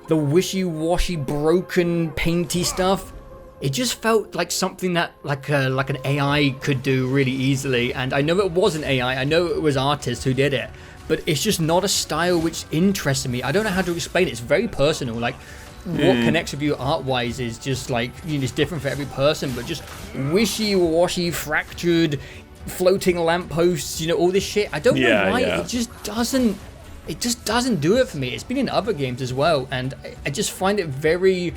The wishy-washy, broken, painty stuff. It just felt like something that an AI could do really easily. And I know it wasn't AI. I know it was artists who did it. But it's just not a style which interested me. I don't know how to explain it. It's very personal. What connects with you art-wise is just it's different for every person. But just wishy-washy, fractured, floating lampposts, all this shit. I don't know why. It just doesn't do it for me. It's been in other games as well. And I just find it very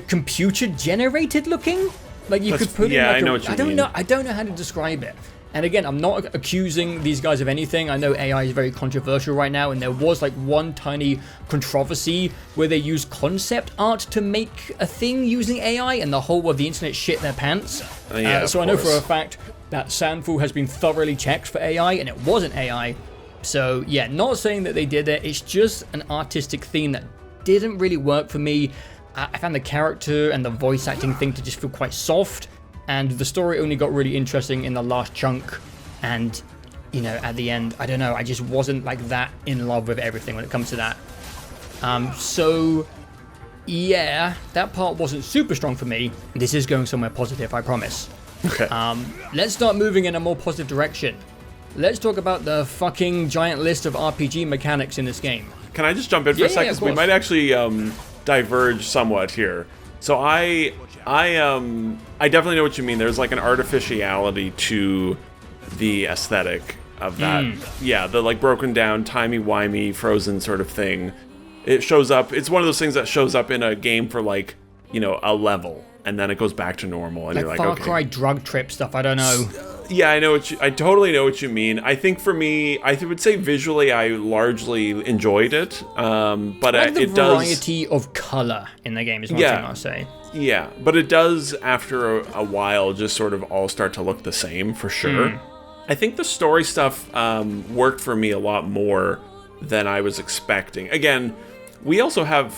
computer generated looking. You could put in I know what you mean. I don't know how to describe it. And again, I'm not accusing these guys of anything. I know AI is very controversial right now, and there was one tiny controversy where they used concept art to make a thing using AI, and the whole of the internet shit their pants. So I know for a fact that Sandfall has been thoroughly checked for AI, and it wasn't AI. So yeah, not saying that they did it. It's just an artistic theme that didn't really work for me. I found the character and the voice acting thing to just feel quite soft, and the story only got really interesting in the last chunk, and at the end, I don't know, I just wasn't that in love with everything when it comes to that. So yeah, that part wasn't super strong for me. This is going somewhere positive, I promise. Okay. Let's start moving in a more positive direction. Let's talk about the fucking giant list of RPG mechanics in this game. Can I just jump in for a second? We might actually diverge somewhat here. So I definitely know what you mean. There's an artificiality to the aesthetic of that. Yeah, the broken down, timey-wimey, frozen sort of thing. It shows up. It's one of those things that shows up in a game for a level, and then it goes back to normal, and you're Far okay. Cry drug trip stuff. I don't know. Yeah, I totally know what you mean. I think for me, I would say visually, I largely enjoyed it. But it does. The variety of color in the game is one thing I'll say. Yeah, but it does after a while just sort of all start to look the same for sure. I think the story stuff worked for me a lot more than I was expecting. Again, we also have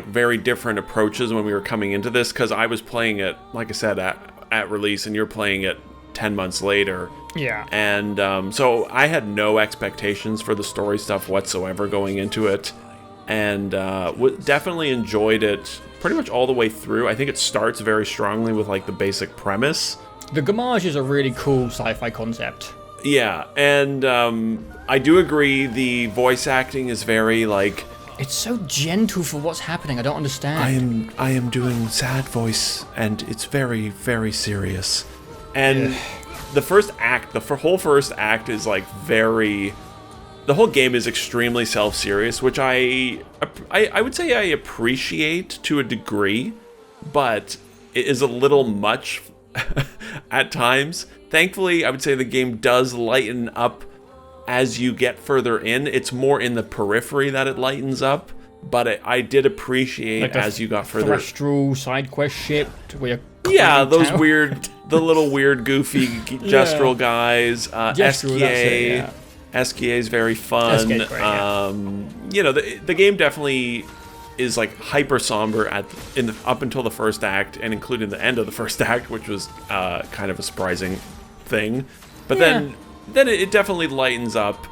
very different approaches when we were coming into this, because I was playing it, like I said, at release, and you're playing it 10 months later. Yeah. And so I had no expectations for the story stuff whatsoever going into it, and definitely enjoyed it pretty much all the way through. I think it starts very strongly with the basic premise. The Gamage is a really cool sci-fi concept. Yeah, and I do agree the voice acting is very it's so gentle for what's happening. I don't understand. I am doing sad voice, and it's very, very serious. And the first act, the whole first act is very the whole game is extremely self-serious, which I would say I appreciate to a degree, but it is a little much at times. Thankfully, I would say the game does lighten up as you get further in. It's more in the periphery that it lightens up, but I did appreciate like as you got further. Thrustrel side quest shit where those weird, the little weird, goofy gestural guys. Esquier. Esquier is very fun. Great, The game definitely is like hyper somber up until the first act, and including the end of the first act, which was kind of a surprising thing. But then it definitely lightens up,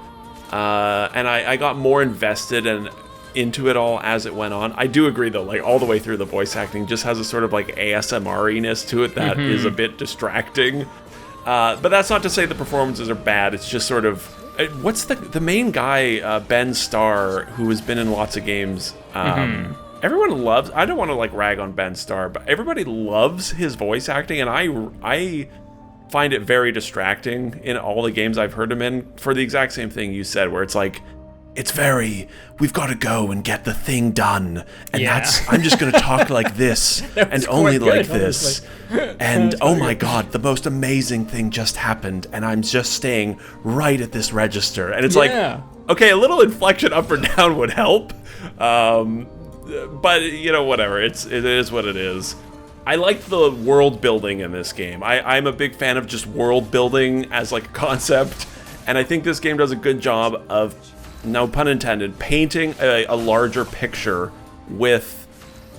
and I got more invested and into it all as it went on. I do agree though, like all the way through, the voice acting just has a sort of like ASMR-iness to it that is a bit distracting. But that's not to say the performances are bad. It's just sort of, what's the main guy, Ben Starr, who has been in lots of games. Everyone loves, I don't want to like rag on Ben Starr, but everybody loves his voice acting, and I find it very distracting in all the games I've heard him in for the exact same thing you said, where it's like, we've got to go and get the thing done, and I'm just going to talk like this and only like this, and oh my god, the most amazing thing just happened, and I'm just staying right at this register, and it's like, okay, a little inflection up or down would help, but whatever, it is what it is. I like the world building in this game. I'm a big fan of just world building as like a concept, and I think this game does a good job of, no pun intended, painting a larger picture with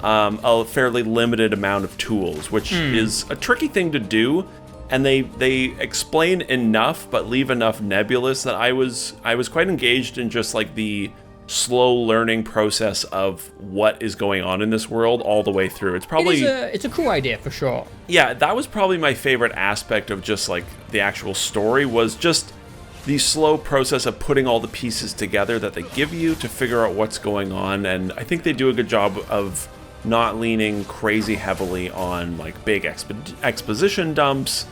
a fairly limited amount of tools, which is a tricky thing to do. And they explain enough, but leave enough nebulous that I was quite engaged in just like the slow learning process of what is going on in this world all the way through. It's a cool idea for sure. Yeah, that was probably my favorite aspect of just like the actual story, was just the slow process of putting all the pieces together that they give you to figure out what's going on. And I think they do a good job of not leaning crazy heavily on like big exposition dumps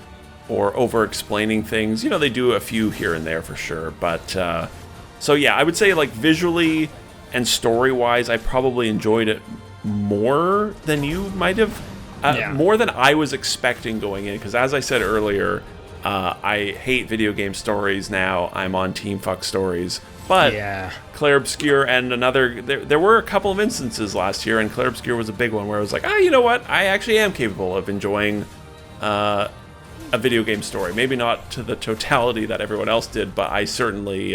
or over explaining things. They do a few here and there for sure, but so yeah, I would say like visually and story wise, I probably enjoyed it more than you might have, more than I was expecting going in, because as I said earlier, I hate video game stories now. I'm on Team Fuck Stories. But Clair, Obscur, and there were a couple of instances last year, and Clair, Obscur was a big one, where I was like, you know what? I actually am capable of enjoying a video game story. Maybe not to the totality that everyone else did, but I certainly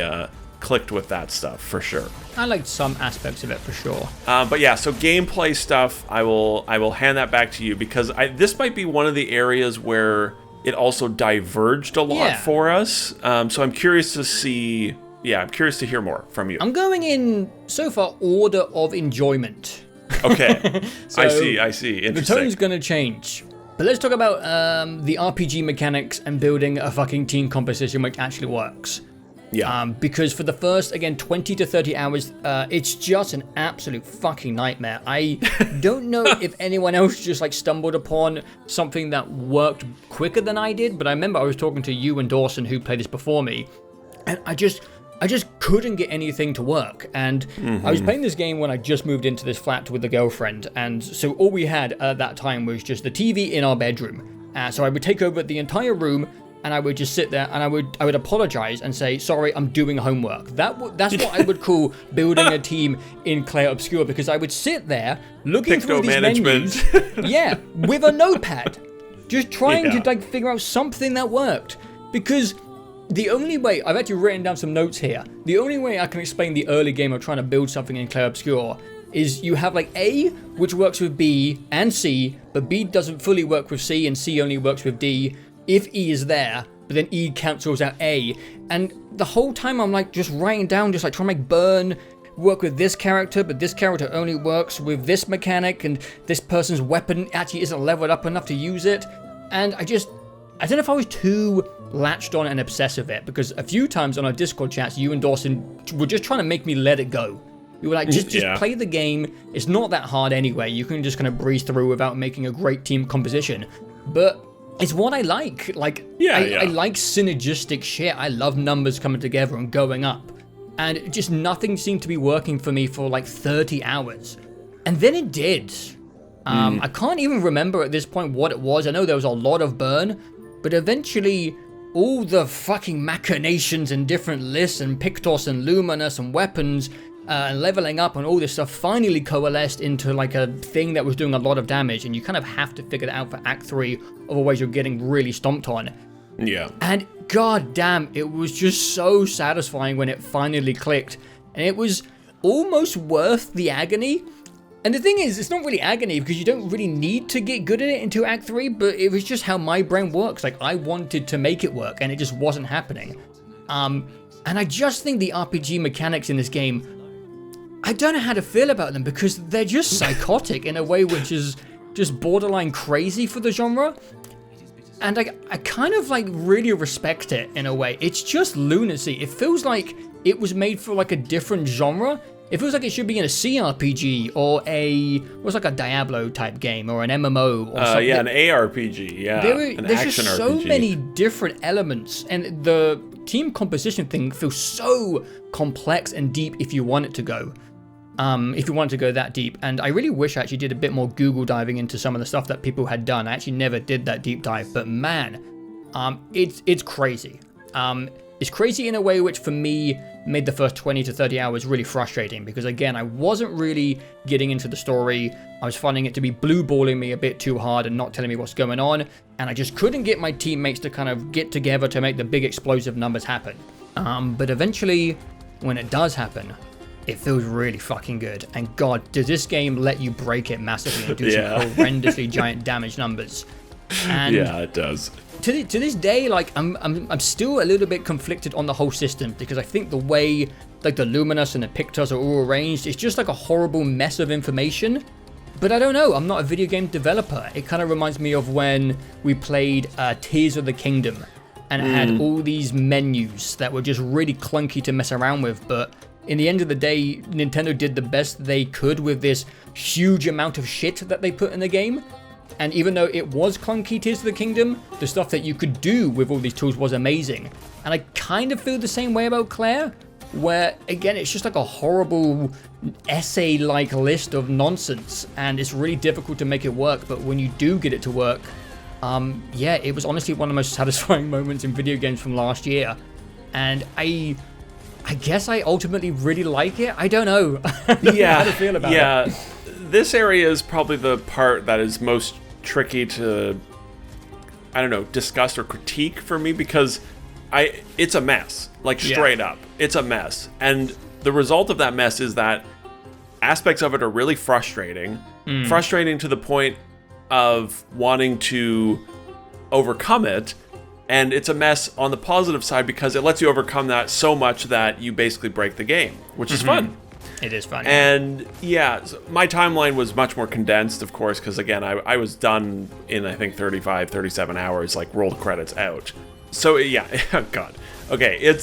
clicked with that stuff, for sure. I liked some aspects of it, for sure. But yeah, so gameplay stuff, I will hand that back to you, because this might be one of the areas where it also diverged a lot for us. So I'm curious to see, I'm curious to hear more from you. I'm going in, so far, order of enjoyment. Okay, So I see, interesting. The tone's gonna change. But let's talk about the RPG mechanics and building a fucking team composition which actually works. Yeah. Because for the first, again, 20 to 30 hours, it's just an absolute fucking nightmare. I don't know if anyone else just like stumbled upon something that worked quicker than I did, but I remember I was talking to you and Dawson, who played this before me, and I just couldn't get anything to work. And I was playing this game when I just moved into this flat with a girlfriend, and so all we had at that time was just the TV in our bedroom. So I would take over the entire room, and I would just sit there, and I would apologize and say, sorry, I'm doing homework. That's what I would call building a team in Clair Obscur, because I would sit there looking through these menus, with a notepad, just trying to like figure out something that worked. Because the only way, I've actually written down some notes here, the only way I can explain the early game of trying to build something in Clair Obscur is you have like A, which works with B and C, but B doesn't fully work with C, and C only works with D if E is there, but then E cancels out A. And the whole time I'm like just writing down, just like trying to make burn work with this character, but this character only works with this mechanic, and this person's weapon actually isn't leveled up enough to use it. And I don't know if I was too latched on and obsessed with it, because a few times on our Discord chats, you and Dawson were just trying to make me let it go. You were like, just play the game. It's not that hard anyway. You can just kind of breeze through without making a great team composition. But it's what I like. I like synergistic shit. I love numbers coming together and going up. and just nothing seemed to be working for me for like 30 hours. And then it did. I can't even remember at this point what it was. I know there was a lot of burn, but eventually all the fucking machinations and different lists and Pictos and Luminous and weapons and leveling up and all this stuff finally coalesced into like a thing that was doing a lot of damage, and you kind of have to figure that out for Act 3, otherwise you're getting really stomped on. Yeah. And god damn, it was just so satisfying when it finally clicked, and it was almost worth the agony. And the thing is, it's not really agony because you don't really need to get good at it into Act 3, but it was just how my brain works. Like, I wanted to make it work and it just wasn't happening. And I just think the RPG mechanics in this game, I don't know how to feel about them because they're just psychotic in a way which is just borderline crazy for the genre. And I kind of like really respect it in a way. It's just lunacy. It feels like it was made for like a different genre. It feels like it should be in a CRPG or what's like a Diablo type game or an MMO or something. Yeah, an ARPG. Yeah, there's just so many different elements, and the team composition thing feels so complex and deep if you want it to go. If you want to go that deep. And I really wish I actually did a bit more Google diving into some of the stuff that people had done. I actually never did that deep dive, but man, it's crazy. It's crazy in a way which for me made the first 20 to 30 hours really frustrating because again, I wasn't really getting into the story. I was finding it to be blue balling me a bit too hard and not telling me what's going on. And I just couldn't get my teammates to kind of get together to make the big explosive numbers happen. But eventually, when it does happen, it feels really fucking good. And god, does this game let you break it massively and do some horrendously giant damage numbers. And yeah, it does. To this day, like I'm still a little bit conflicted on the whole system because I think the way like the Luminous and the Pictos are all arranged, it's just like a horrible mess of information. But I don't know, I'm not a video game developer. It kind of reminds me of when we played Tears of the Kingdom and it had all these menus that were just really clunky to mess around with. But in the end of the day, Nintendo did the best they could with this huge amount of shit that they put in the game. And even though it was clunky Tears of the Kingdom, the stuff that you could do with all these tools was amazing. And I kind of feel the same way about Clair, where, again, it's just like a horrible essay-like list of nonsense, and it's really difficult to make it work, but when you do get it to work, yeah, it was honestly one of the most satisfying moments in video games from last year. And I guess I ultimately really like it. I don't know. I don't know how to feel about it. Yeah, this area is probably the part that is most tricky to, I don't know, discuss or critique for me because it's a mess, like straight up. It's a mess. And the result of that mess is that aspects of it are really frustrating. Frustrating to the point of wanting to overcome it. And it's a mess on the positive side because it lets you overcome that so much that you basically break the game, which is fun. It is fun. And yeah, so my timeline was much more condensed, of course, because again, I was done in, I think, 35, 37 hours, like roll the credits out. So yeah, oh god. Okay,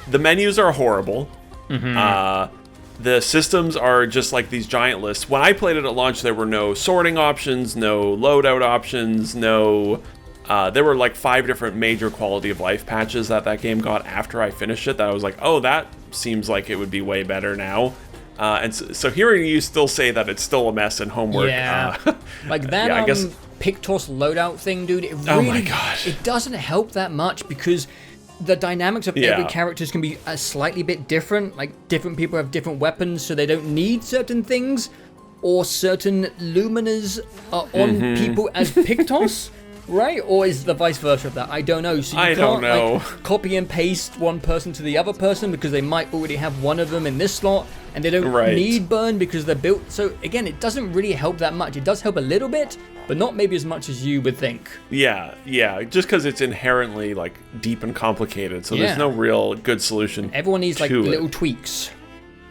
the menus are horrible. The systems are just like these giant lists. When I played it at launch, there were no sorting options, no loadout options, no... there were like 5 different major quality of life patches that game got after I finished it that I was like, oh, that seems like it would be way better now. And so hearing you still say that it's still a mess and homework. Yeah. Like that I guess... Pictos loadout thing, dude, it really, oh my god, it doesn't help that much because the dynamics of every characters can be a slightly bit different. Like different people have different weapons, so they don't need certain things, or certain luminas are on people as Pictos. Right? Or is the vice versa of that? I don't know. So you can't like copy and paste one person to the other person because they might already have one of them in this slot and they don't need burn because they're built. So again, it doesn't really help that much. It does help a little bit, but not maybe as much as you would think. Yeah, just because it's inherently like deep and complicated. So there's no real good solution. Everyone needs like little tweaks.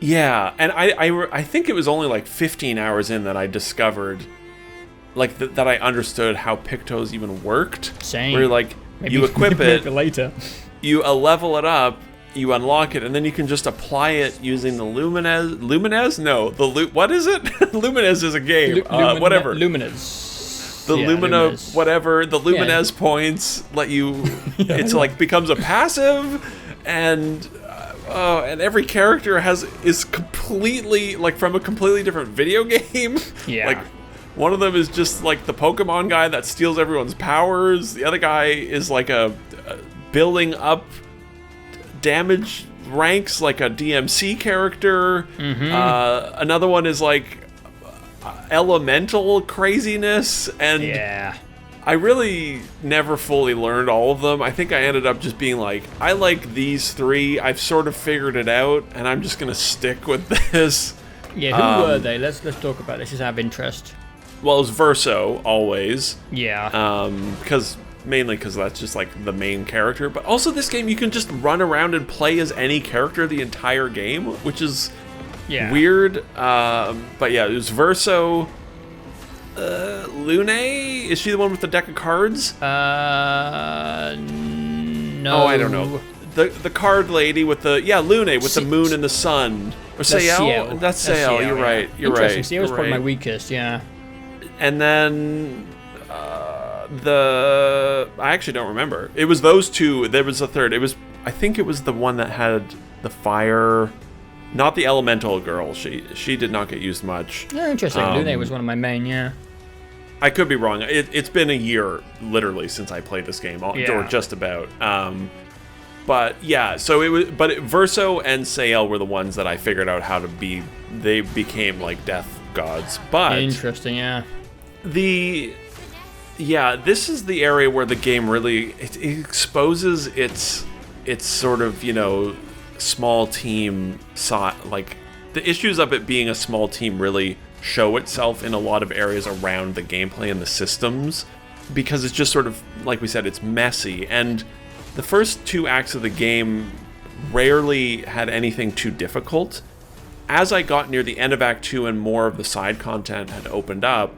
Yeah, and I think it was only like 15 hours in that I discovered like that I understood how Pictos even worked. Same. Where like maybe, you equip it later, you level it up, you unlock it, and then you can just apply it using the Lumines? No, what is it? Lumines is a game. Whatever. Lumines. The Lumina, Lumines. Whatever. The Lumines points let you. It's like becomes a passive, and and every character is completely like from a completely different video game. Yeah. Like one of them is just like the Pokemon guy that steals everyone's powers. The other guy is like a building up damage ranks like a DMC character. Another one is like elemental craziness, and yeah. I really never fully learned all of them. I think I ended up just being like, I like these three. I've sort of figured it out, and I'm just gonna stick with this. Yeah, who were they? Let's talk about this. Just out of interest. Well, it was Verso always. Yeah. Mainly because that's just like the main character. But also this game, you can just run around and play as any character the entire game, which is weird. But yeah, it was Verso. Lune? Is she the one with the deck of cards? No. Oh, I don't know. The card lady with the Lune with the moon and the sun. Or Ciel? That's Ciel. You're right. You're right. Ciel was probably my weakest. Yeah. And then I actually don't remember. It was those two. There was a third. I think it was the one that had the fire. Not the elemental girl. She did not get used much. Yeah, interesting. Lune was one of my main. Yeah. I could be wrong. It's been a year, literally, since I played this game, or just about. But yeah, so Verso and Ciel were the ones that I figured out how to be. They became like death gods. But interesting, yeah. This is the area where the game really it exposes its sort of small team like the issues of it being a small team really show itself in a lot of areas around the gameplay and the systems, because it's just sort of, like we said, it's messy, and the first two acts of the game rarely had anything too difficult. As I got near the end of Act 2 and more of the side content had opened up,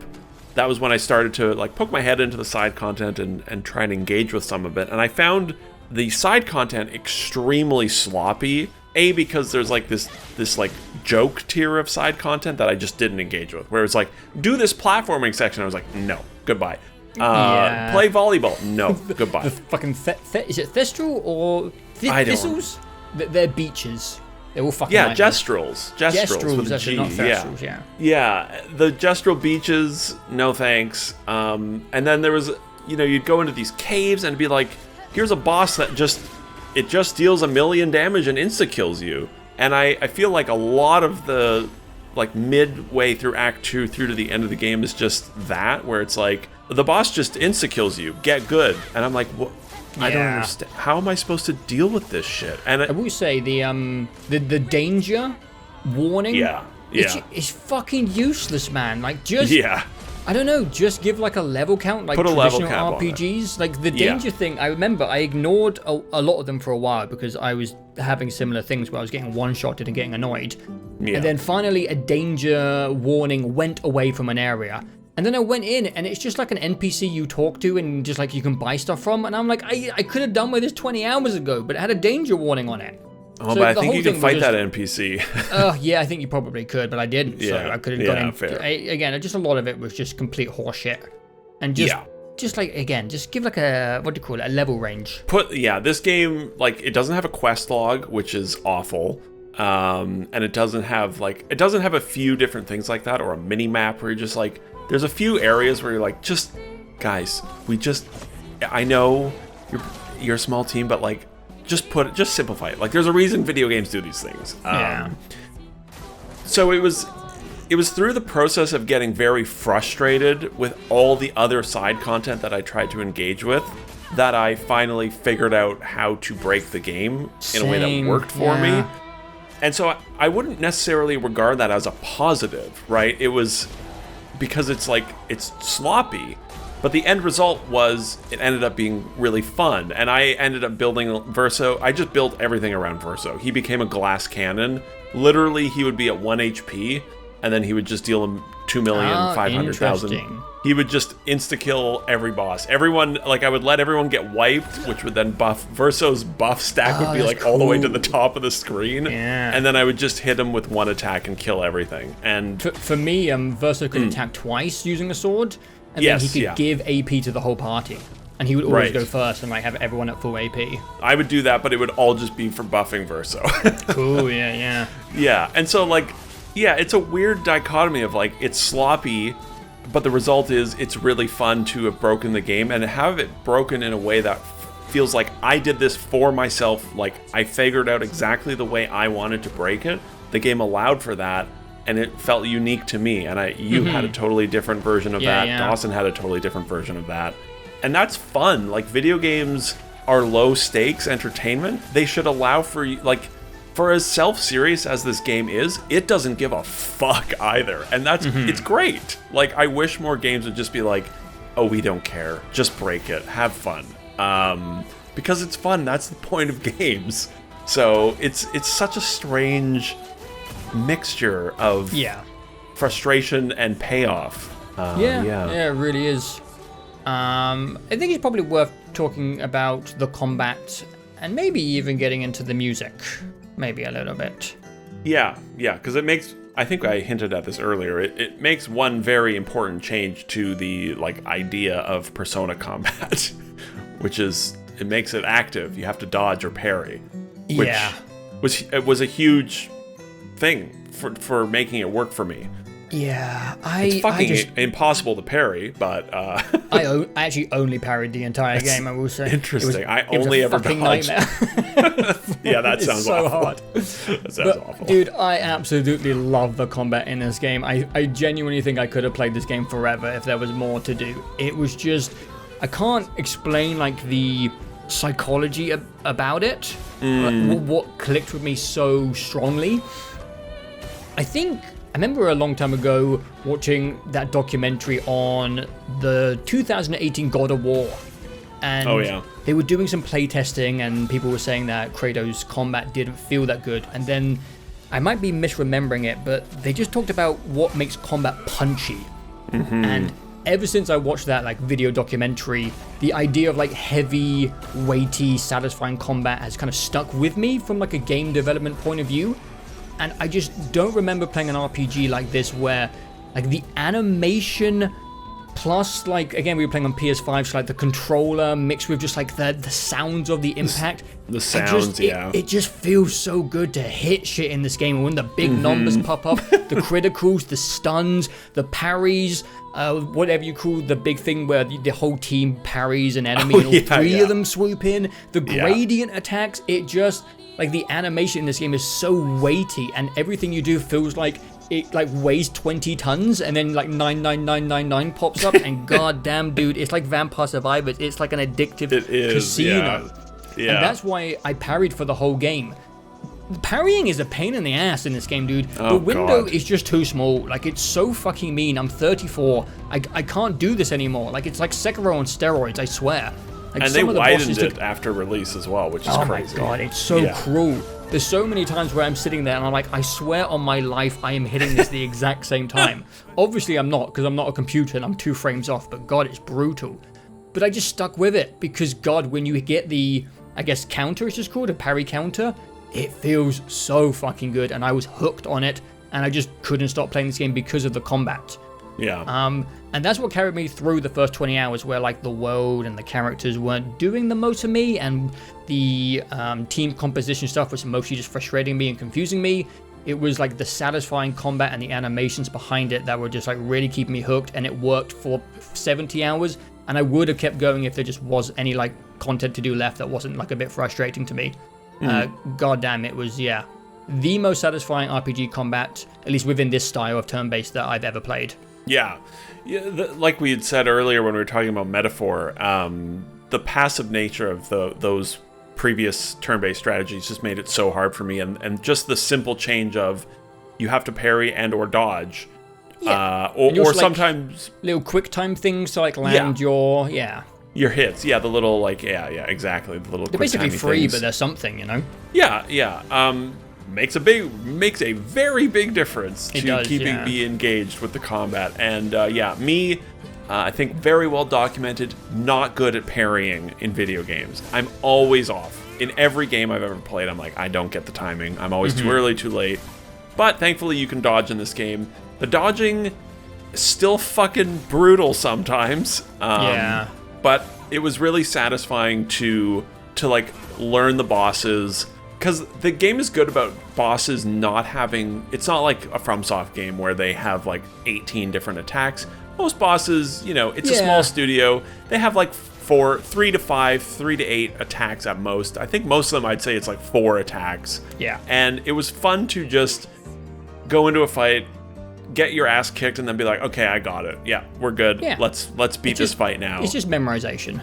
that was when I started to like poke my head into the side content and try and engage with some of it, and I found the side content extremely sloppy. Because there's like this like joke tier of side content that I just didn't engage with, where it's like, do this platforming section. I was like, no, goodbye. Play volleyball. No, goodbye. The fucking is it Thistral or Thistles? They're beaches. They're all fucking Gestrels. Gestrels with a G. Not Thestrals, yeah. Yeah, the Gestral beaches, no thanks. And then there was, you'd go into these caves and be like, here's a boss that just deals 1,000,000 damage and insta-kills you. And I feel like a lot of the, like, midway through Act 2 through to the end of the game is just that, where it's like, the boss just insta-kills you, get good. And I'm like, what? I don't understand. How am I supposed to deal with this shit? And I will say, the danger warning, it's fucking useless, man. Like, just... Yeah. I don't know, just give like a level count, like traditional RPGs. Like the danger thing, I remember I ignored a lot of them for a while because I was having similar things where I was getting one-shotted and getting annoyed. Yeah. And then finally a danger warning went away from an area. And then I went in and it's just like an NPC you talk to and just like you can buy stuff from. And I'm like, I could have done with this 20 hours ago, but it had a danger warning on it. Oh, so but I think you can fight that NPC. Yeah, I think you probably could, but I didn't. So I could have gone in. Fair. Again, just a lot of it was just complete horseshit. And just like, again, just give like a, what do you call it, a level range. This game, like, it doesn't have a quest log, which is awful. And it doesn't have a few different things like that, or a mini map where you're just like, there's a few areas where you're like, guys, I know you're a small team, but like, just simplify it. Like, there's a reason video games do these things. So it was through the process of getting very frustrated with all the other side content that I tried to engage with that I finally figured out how to break the game in a way that worked for me. And so I wouldn't necessarily regard that as a positive, right? It was because it's sloppy. But the end result was it ended up being really fun. And I ended up building Verso. I just built everything around Verso. He became a glass cannon. Literally, he would be at 1 HP, and then he would just deal him 2,500,000. He would just insta-kill every boss. Everyone, like, I would let everyone get wiped, which would then buff. Verso's buff stack would be, like, all the way to the top of the screen. Yeah. And then I would just hit him with one attack and kill everything. And for me, Verso could attack twice using a sword. And then he could give AP to the whole party. and he would always Right. go first and like have everyone at full AP. I would do that, but it would all just be for buffing Verso. Cool, yeah. Yeah, and so like, yeah, it's a weird dichotomy of like, it's sloppy, but the result is it's really fun to have broken the game and have it broken in a way that feels like I did this for myself. Like I figured out exactly the way I wanted to break it. The game allowed for that, and it felt unique to me. And you had a totally different version of that. Yeah. Dawson had a totally different version of that. And that's fun. Like video games are low stakes entertainment. They should allow for like, for as self-serious as this game is, it doesn't give a fuck either. And that's, it's great. Like I wish more games would just be like, oh, we don't care. Just break it. Have fun. Because it's fun. That's the point of games. So it's such a strange mixture of frustration and payoff. Yeah, it really is. I think it's probably worth talking about the combat and maybe even getting into the music, maybe a little bit. Yeah, because it makes, I think I hinted at this earlier, it makes one very important change to the like idea of Persona combat, which is it makes it active. You have to dodge or parry, which was a huge thing for making it work for me. Yeah, it's fucking impossible to parry, but I actually only parried the entire game. I will say. Interesting. I only ever dodged. Yeah, that sounds so awful. hard. That sounds awful. Dude, I absolutely love the combat in this game. I genuinely think I could have played this game forever if there was more to do. It was just, I can't explain like the psychology about it. Like, what clicked with me so strongly. I remember a long time ago watching that documentary on the 2018 God of War. And they were doing some playtesting and people were saying that Kratos' combat didn't feel that good. And then, I might be misremembering it, but they just talked about what makes combat punchy. And ever since I watched that like video documentary, the idea of like heavy, weighty, satisfying combat has kind of stuck with me from like a game development point of view. And I just don't remember playing an RPG like this where like the animation plus like, again, we were playing on PS5, so like the controller mixed with just like the sounds of the impact. The sounds, it just feels so good to hit shit in this game. And when the big numbers pop up, the criticals, the stuns, the parries, whatever you call the big thing where the whole team parries an enemy and all three of them swoop in, the gradient attacks, it just... Like, the animation in this game is so weighty, and everything you do feels like it, like, weighs 20 tons, and then, like, 99999 pops up, and goddamn, dude, it's like Vampire Survivors. It's like an addictive casino. Yeah. And that's why I parried for the whole game. Parrying is a pain in the ass in this game, dude. The window is just too small. Like, it's so fucking mean. I'm 34. I can't do this anymore. Like, it's like Sekiro on steroids, I swear. Like, and they widened it after release as well, which is crazy. Oh my god, it's so cruel. There's so many times where I'm sitting there and I'm like, I swear on my life I am hitting this the exact same time. Obviously I'm not, because I'm not a computer and I'm 2 frames off, but god, it's brutal. But I just stuck with it, because god, when you get the, I guess counter it's just called, a parry counter, it feels so fucking good, and I was hooked on it, and I just couldn't stop playing this game because of the combat. And that's what carried me through the first 20 hours, where like the world and the characters weren't doing the most of me, and the team composition stuff was mostly just frustrating me and confusing me. It was like the satisfying combat and the animations behind it that were just like really keeping me hooked, and it worked for 70 hours, and I would have kept going if there just was any like content to do left that wasn't like a bit frustrating to me. God damn, it was, the most satisfying RPG combat, at least within this style of turn-based, that I've ever played. Like we had said earlier when we were talking about metaphor, the passive nature of those previous turn-based strategies just made it so hard for me, and just the simple change of you have to parry and or dodge, or sometimes little quick time things to like land your hits, the little like exactly, the little they're basically free things. But they're something, you know. Makes a very big difference to keeping me engaged with the combat. And I think very well documented, not good at parrying in video games. I'm always off. In every game I've ever played, I'm like, I don't get the timing. I'm always too early, too late. But thankfully you can dodge in this game. The dodging is still fucking brutal sometimes. But it was really satisfying to like learn the bosses, because the game is good about bosses not having, it's not like a FromSoft game where they have like 18 different attacks. Most bosses, you know, it's a small studio, they have like 3 to 5, 3 to 8 attacks at most. I think most of them, I'd say it's like 4 attacks. Yeah. And it was fun to just go into a fight, get your ass kicked, and then be like, okay, I got it. Yeah, we're good. Yeah. Let's beat this fight now. It's just memorization.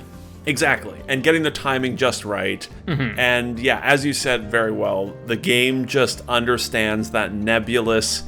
Exactly. And getting the timing just right. And yeah, as you said very well, the game just understands that nebulous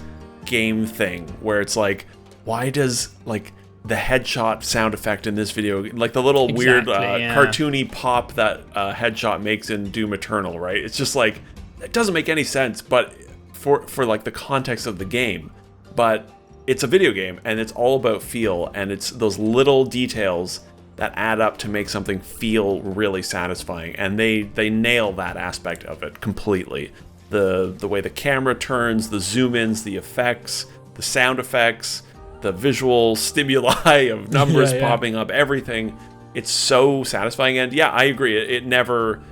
game thing where it's like, why does like the headshot sound effect in this video, like the little weird cartoony pop that headshot makes in Doom Eternal, right? It's just like, it doesn't make any sense, but for like the context of the game. But it's a video game, and it's all about feel, and it's those little details that add up to make something feel really satisfying, and they nail that aspect of it completely. The way the camera turns, the zoom-ins, the effects, the sound effects, the visual stimuli of numbers popping up, everything. It's so satisfying, and yeah, I agree. It never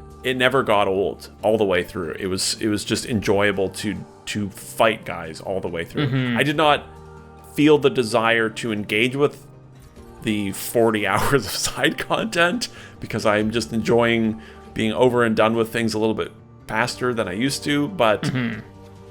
got old all the way through. It was just enjoyable to fight guys all the way through. I did not feel the desire to engage with the 40 hours of side content because I'm just enjoying being over and done with things a little bit faster than I used to. But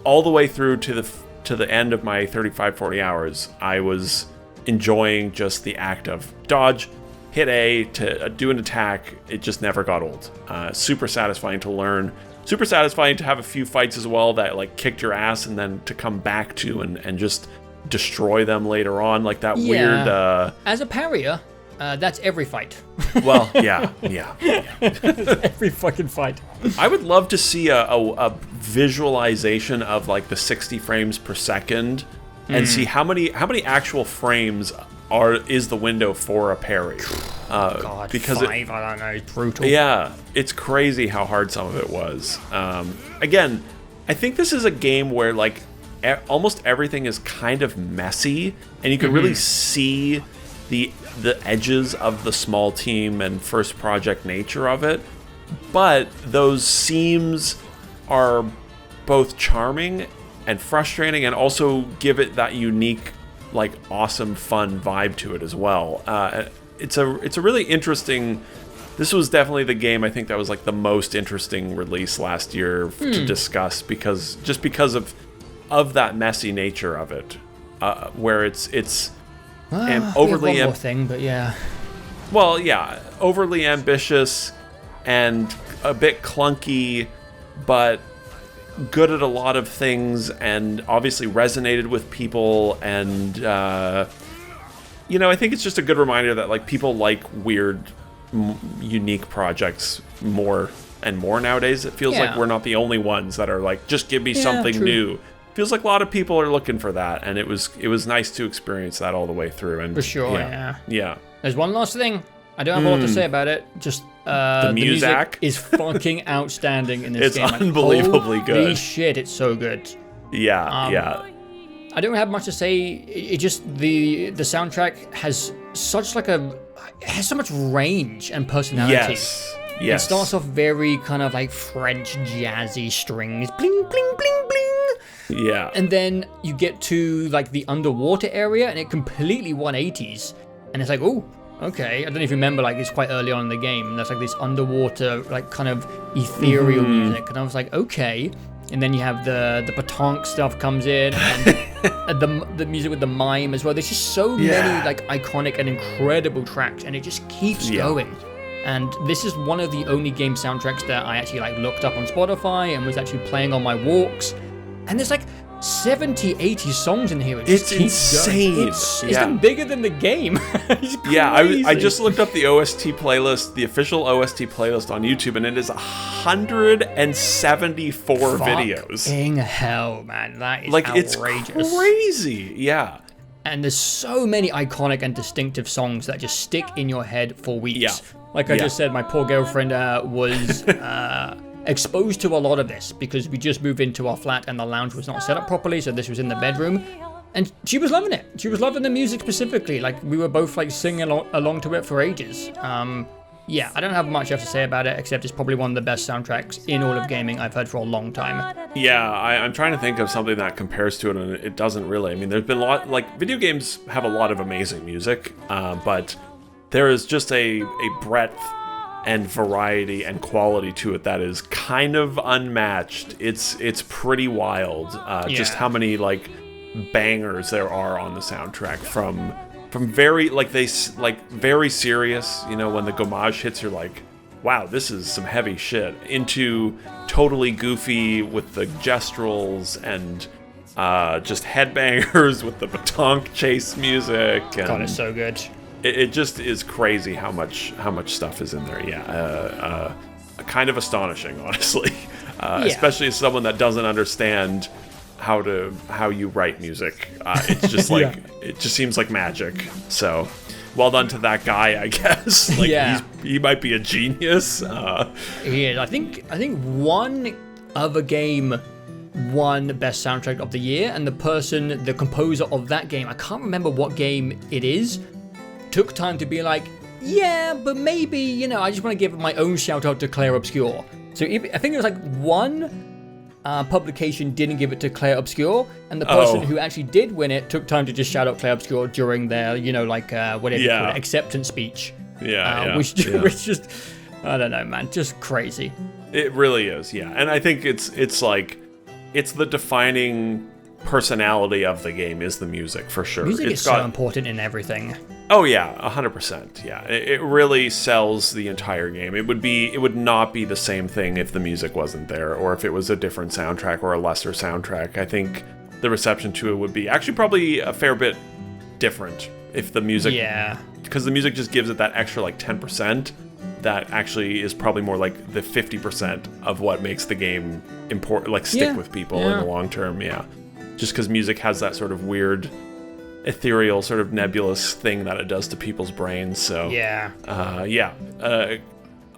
all the way through to the end of my 35-40 hours, I was enjoying just the act of dodge, hit A to do an attack. It just never got old. Super satisfying to learn. Super satisfying to have a few fights as well that like kicked your ass, and then to come back to and just destroy them later on, like that weird. As a parrier, that's every fight. Well, yeah. Every fucking fight. I would love to see a visualization of like the 60 frames per second, and see how many actual frames is the window for a parry. God, because 5, I don't know, it's brutal. Yeah, it's crazy how hard some of it was. Again, I think this is a game where like almost everything is kind of messy, and you can really see the edges of the small team and first project nature of it. But those seams are both charming and frustrating, and also give it that unique, like, awesome, fun vibe to it as well. It's a really interesting. This was definitely the game I think that was like the most interesting release last year to discuss, because of that messy nature of it, where it's overly one more thing, but yeah. Well, yeah, overly ambitious and a bit clunky, but good at a lot of things, and obviously resonated with people. And I think it's just a good reminder that like people like weird, unique projects more and more nowadays. It feels like we're not the only ones that are like, just give me something new. Feels like a lot of people are looking for that, and it was nice to experience that all the way through. And for sure, yeah. There's one last thing. I don't have a lot to say about it. Just the music is fucking outstanding in this game. It's unbelievably good. Holy shit, it's so good. Yeah. I don't have much to say. It just the soundtrack has such like it has so much range and personality. Yes. It starts off very kind of like French jazzy strings, bling bling bling bling. Yeah. And then you get to like the underwater area, and it completely 180s. And it's like, oh, okay. I don't even remember, like it's quite early on in the game. And there's like this underwater, like kind of ethereal music. And I was like, okay. And then you have the Patonk stuff comes in, and the music with the mime as well. There's just so many like iconic and incredible tracks, and it just keeps going. And this is one of the only game soundtracks that I actually like looked up on Spotify and was actually playing on my walks. And there's like 70, 80 songs in here. It's insane. It's even bigger than the game. I just looked up the OST playlist, the official OST playlist on YouTube, and it is 174 videos. Fucking hell, man. That is like outrageous. It's crazy. Yeah. And there's so many iconic and distinctive songs that just stick in your head for weeks. Yeah. Like I just said, my poor girlfriend was exposed to a lot of this because we just moved into our flat and the lounge was not set up properly, so this was in the bedroom. And she was loving it. She was loving the music specifically. Like, we were both like singing along to it for ages. Yeah, I don't have much else to say about it, except it's probably one of the best soundtracks in all of gaming I've heard for a long time. Yeah, I'm trying to think of something that compares to it, and it doesn't really. I mean, there's been a lot, like, video games have a lot of amazing music, but there is just a breadth and variety and quality to it that is kind of unmatched. It's pretty wild, just how many, like, bangers there are on the soundtrack from very, like, very serious, you know, when the gommage hits, you're like, wow, this is some heavy shit, into totally goofy with the gesturals and just headbangers with the batonk chase music. And God, it's so good. It just is crazy how much stuff is in there. Yeah, kind of astonishing, honestly, especially as someone that doesn't understand how you write music. It's just like it just seems like magic. So, well done to that guy, I guess. Like, he might be a genius. He is. I think one other game won Best Soundtrack of the Year, and the composer of that game, I can't remember what game it is, took time to be like, yeah, but maybe, you know, I just want to give my own shout out to Clair Obscur. So I think it was like one publication didn't give it to Clair Obscur, and the person who actually did win it took time to just shout out Clair Obscur during their, you know, like whatever you call it, acceptance speech. Which just, I don't know, man, just crazy. It really is, yeah. And I think it's like, it's the defining personality of the game is the music, for sure. Music is so important in everything. Oh yeah, 100%. Yeah, it really sells the entire game. It would not be the same thing if the music wasn't there, or if it was a different soundtrack or a lesser soundtrack. I think the reception to it would be actually probably a fair bit different if the music. Yeah. Because the music just gives it that extra like 10%. That actually is probably more like the 50% of what makes the game important, like stick with people in the long term. Yeah, just because music has that sort of weird, ethereal, sort of nebulous thing that it does to people's brains. So a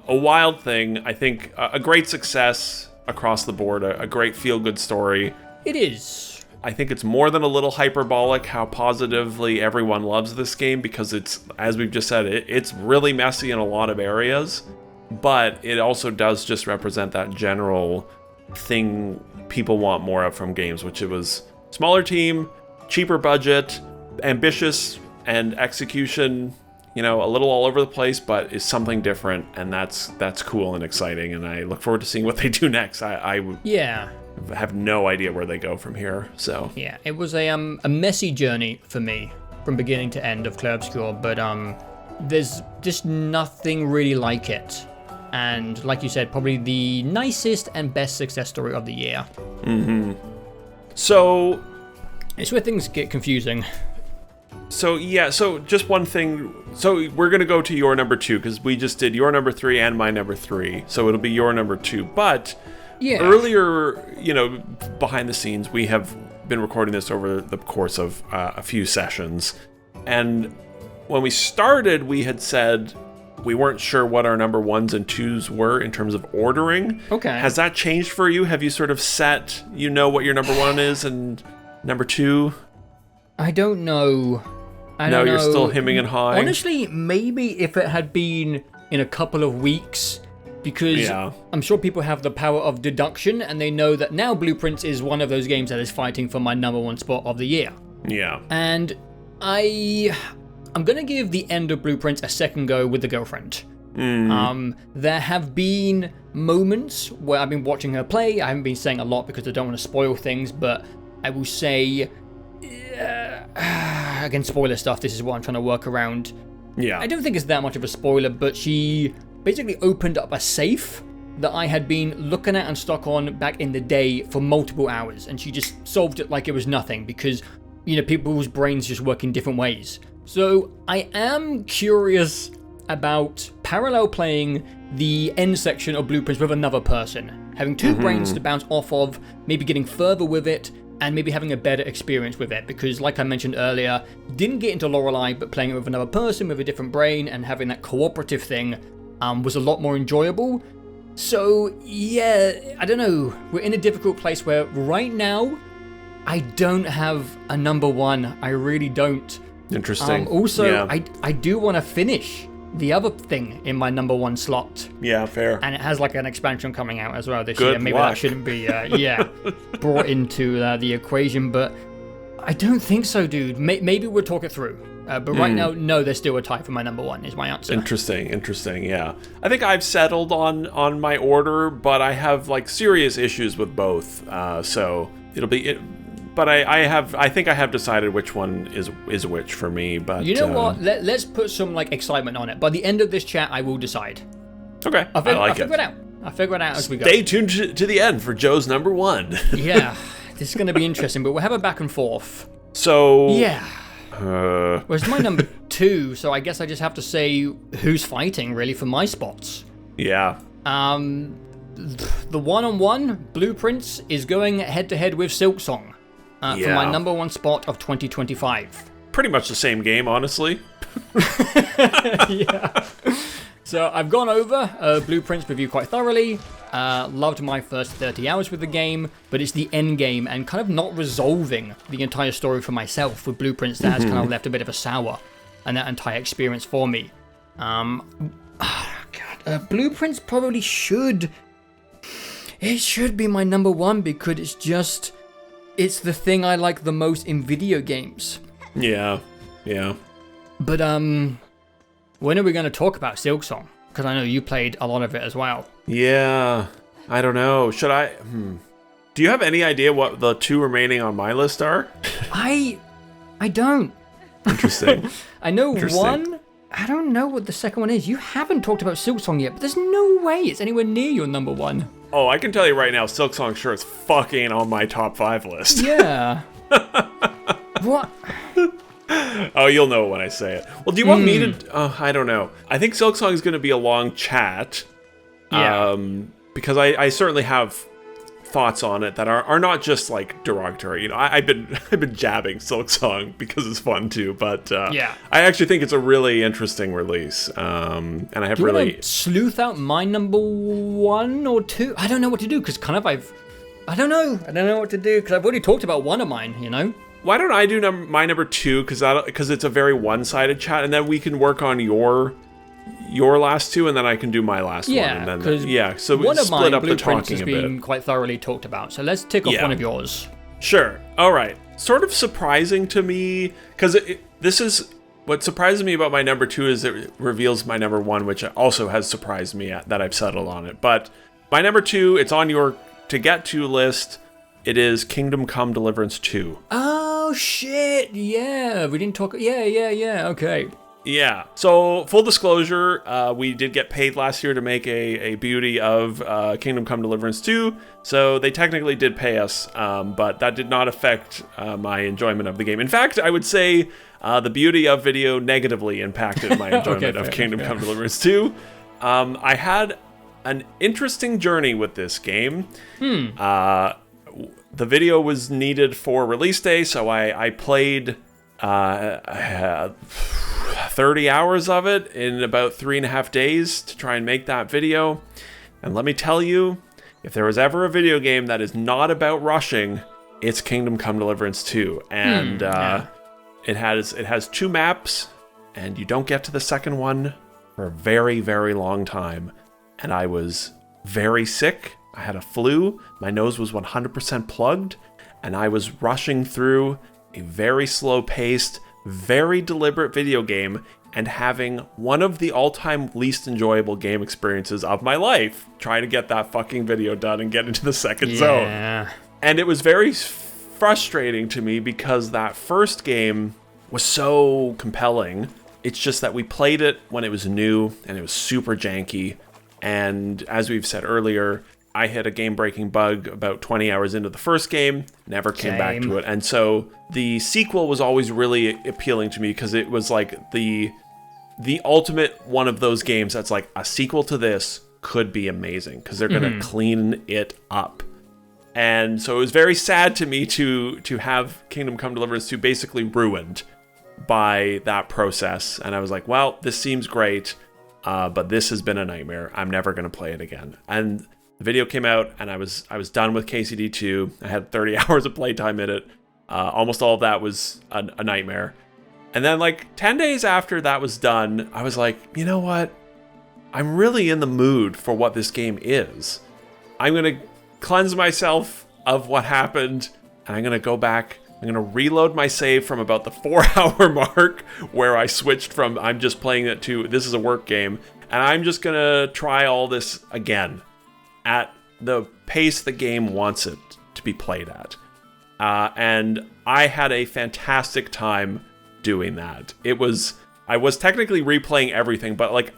wild thing. I think a great success across the board. A great feel-good story. It is. I think it's more than a little hyperbolic how positively everyone loves this game, because it's, as we've just said, it's really messy in a lot of areas, but it also does just represent that general thing people want more of from games, which it was smaller team, cheaper budget, ambitious, and execution, you know, a little all over the place, but is something different, and that's cool and exciting, and I look forward to seeing what they do next. I have no idea where they go from here. So yeah, it was a messy journey for me from beginning to end of Clair Obscur, but there's just nothing really like it, and like you said, probably the nicest and best success story of the year. So it's where things get confusing. So just one thing. So we're gonna go to your number 2, because we just did your number 3 and my number 3, so it'll be your number 2. But earlier, you know, behind the scenes, we have been recording this over the course of a few sessions, and when we started, we had said we weren't sure what our number 1s and 2s were in terms of ordering. Okay. Has that changed for you? Have you sort of set, you know, what your number 1 is and number 2? I don't know. I don't know. You're still hemming and hawing? Honestly, maybe if it had been in a couple of weeks, because I'm sure people have the power of deduction, and they know that now Blueprints is one of those games that is fighting for my number 1 spot of the year. Yeah. And I'm going to give the end of Blueprints a second go with the girlfriend. There have been moments where I've been watching her play. I haven't been saying a lot because I don't want to spoil things, but I will say, again, spoiler stuff, this is what I'm trying to work around. Yeah. I don't think it's that much of a spoiler, but she basically opened up a safe that I had been looking at and stuck on back in the day for multiple hours, and she just solved it like it was nothing, because, you know, people's brains just work in different ways. So I am curious about parallel playing the end section of Blueprints with another person, having two brains to bounce off of, maybe getting further with it, and maybe having a better experience with it, because like I mentioned earlier, didn't get into Lorelei, but playing it with another person with a different brain and having that cooperative thing was a lot more enjoyable. So yeah, I don't know, we're in a difficult place where right now I don't have a number 1. I really don't. Interesting. Also, I do want to finish the other thing in my number 1 slot. Yeah, fair. And it has like an expansion coming out as well this Good year. Maybe luck. that shouldn't be, brought into the equation, but I don't think so, dude. Maybe we'll talk it through. But right now, no, there's still a tie for my number 1, is my answer. Interesting, yeah. I think I've settled on my order, but I have like serious issues with both. So it'll be but I think I have decided which one is which for me. But you know what? Let's put some like excitement on it. By the end of this chat, I will decide. Okay, I'll figure it out. I'll figure it out as we go. Stay tuned to the end for Joe's number 1. Yeah, this is going to be interesting, but we'll have a back and forth. So yeah. Well, it's my number 2, so I guess I just have to say who's fighting really for my spots. Yeah. The one-on-one Blueprints is going head-to-head with Silksong for my number 1 spot of 2025. Pretty much the same game, honestly. Yeah. So I've gone over Blueprints review quite thoroughly. Loved my first 30 hours with the game, but it's the end game and kind of not resolving the entire story for myself with Blueprints that has kind of left a bit of a sour and that entire experience for me. Blueprints probably should be my number 1 because it's the thing I like the most in video games. Yeah. But when are we going to talk about Silksong? Because I know you played a lot of it as well. Yeah, I don't know. Should I? Do you have any idea what the 2 remaining on my list are? I don't. Interesting. I know one. I don't know what the second one is. You haven't talked about Silksong yet, but there's no way it's anywhere near your number 1. Oh, I can tell you right now, Silksong sure is fucking on my top 5 list. Yeah. What? Oh, you'll know when I say it. Well, do you want me to... I don't know. I think Silksong is going to be a long chat. Yeah. Because I certainly have thoughts on it that are not just like derogatory. You know, I've been jabbing Silksong because it's fun too. But I actually think it's a really interesting release. And I have really... Want to sleuth out my number 1 or 2? I don't know what to do because kind of I don't know what to do because I've already talked about one of mine, you know? Why don't I do my number 2 because it's a very one-sided chat, and then we can work on your last 2, and then I can do my last one. And then, so we split up the talking a bit. Has been quite thoroughly talked about, so let's tick off one of yours. Sure. All right. Sort of surprising to me because this is what surprises me about my number 2 is it reveals my number 1, which also has surprised me that I've settled on it. But my number 2, it's on your to get to list. It is Kingdom Come Deliverance 2. Oh, shit. Yeah. We didn't talk. Yeah. Okay. Yeah. So, full disclosure, we did get paid last year to make a beauty of Kingdom Come Deliverance 2. So, they technically did pay us, but that did not affect my enjoyment of the game. In fact, I would say the beauty of video negatively impacted my enjoyment of Kingdom Come Deliverance 2. I had an interesting journey with this game. The video was needed for release day, so I played 30 hours of it in about 3.5 days to try and make that video. And let me tell you, if there was ever a video game that is not about rushing, it's Kingdom Come Deliverance 2. And it has 2 maps, and you don't get to the second one for a very, very long time. And I was very sick. I had a flu, my nose was 100% plugged, and I was rushing through a very slow-paced, very deliberate video game and having one of the all-time least enjoyable game experiences of my life, trying to get that fucking video done and get into the second zone. And it was very frustrating to me because that first game was so compelling. It's just that we played it when it was new and it was super janky. And as we've said earlier, I hit a game-breaking bug about 20 hours into the first game, never came back to it. And so the sequel was always really appealing to me because it was like the ultimate one of those games that's like a sequel to this could be amazing because they're going to clean it up. And so it was very sad to me to have Kingdom Come Deliverance 2 basically ruined by that process. And I was like, well, this seems great, but this has been a nightmare. I'm never going to play it again. And the video came out, and I was done with KCD 2. I had 30 hours of playtime in it. Almost all of that was a nightmare. And then like 10 days after that was done, I was like, you know what? I'm really in the mood for what this game is. I'm going to cleanse myself of what happened, and I'm going to go back. I'm going to reload my save from about the 4-hour mark where I switched from I'm just playing it to this is a work game, and I'm just going to try all this again at the pace the game wants it to be played at. And I had a fantastic time doing that. I was technically replaying everything, but like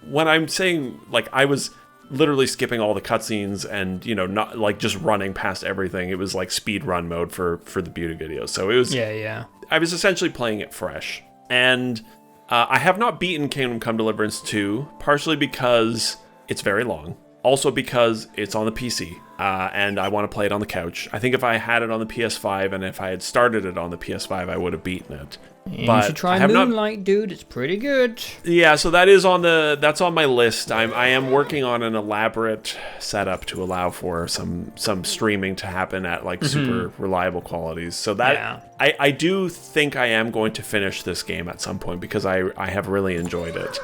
when I'm saying like I was literally skipping all the cutscenes and, you know, not like just running past everything. It was like speed run mode for the beauty video. So it was, I was essentially playing it fresh. And I have not beaten Kingdom Come Deliverance 2, partially because it's very long. Also because it's on the PC, and I want to play it on the couch. I think if I had it on the PS5 and if I had started it on the PS5, I would have beaten it. You should try Moonlight, dude. It's pretty good. Yeah, so that's on my list. I am working on an elaborate setup to allow for some streaming to happen at like super reliable qualities. So that I do think I am going to finish this game at some point because I have really enjoyed it.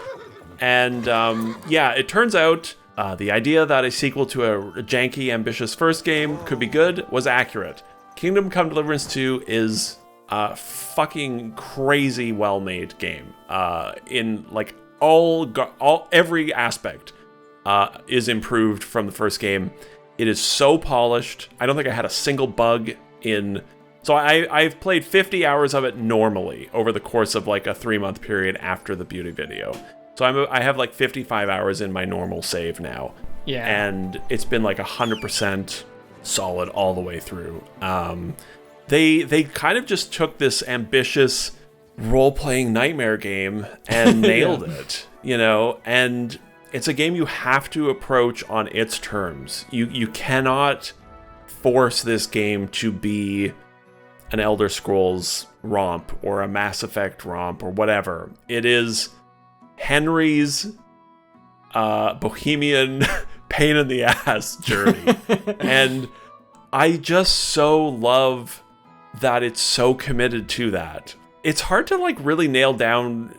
And it turns out the idea that a sequel to a janky, ambitious first game could be good was accurate. Kingdom Come Deliverance 2 is a fucking crazy well-made game. In like every aspect is improved from the first game. It is so polished. I don't think I had a single bug in. So I've played 50 hours of it normally over the course of like a 3-month period after the beauty video. So I have like 55 hours in my normal save now. Yeah. And it's been like 100% solid all the way through. They kind of just took this ambitious role-playing nightmare game and nailed it, you know? And it's a game you have to approach on its terms. You cannot force this game to be an Elder Scrolls romp or a Mass Effect romp or whatever. It is Henry's bohemian pain in the ass journey. And I just so love that it's so committed to that. It's hard to like really nail down.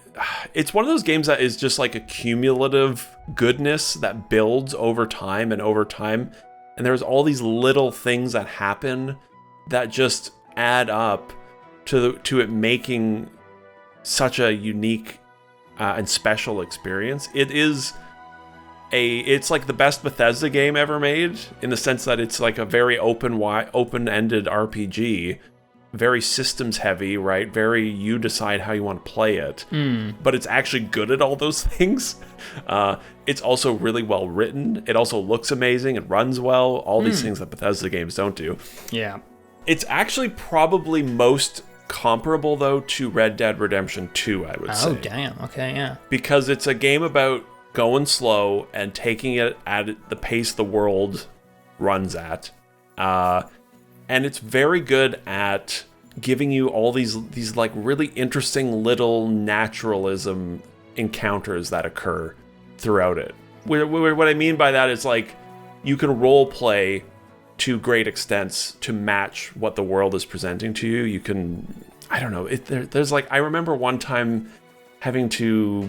It's one of those games that is just like a cumulative goodness that builds over time and over time. And there's all these little things that happen that just add up to it making such a unique and special experience. It's like the best Bethesda game ever made in the sense that it's like a very open-ended RPG, very systems heavy, right? Very you decide how you want to play it, but it's actually good at all those things. It's also really well written. It also looks amazing. It runs well. All these things that Bethesda games don't do. Yeah. It's actually probably most comparable, though, to Red Dead Redemption 2, I would say. Oh, damn. Okay, yeah. Because it's a game about going slow and taking it at the pace the world runs at. And it's very good at giving you all these like really interesting little naturalism encounters that occur throughout it. What I mean by that is like you can role play to great extents to match what the world is presenting to you. You can, I don't know, there's like, I remember one time having to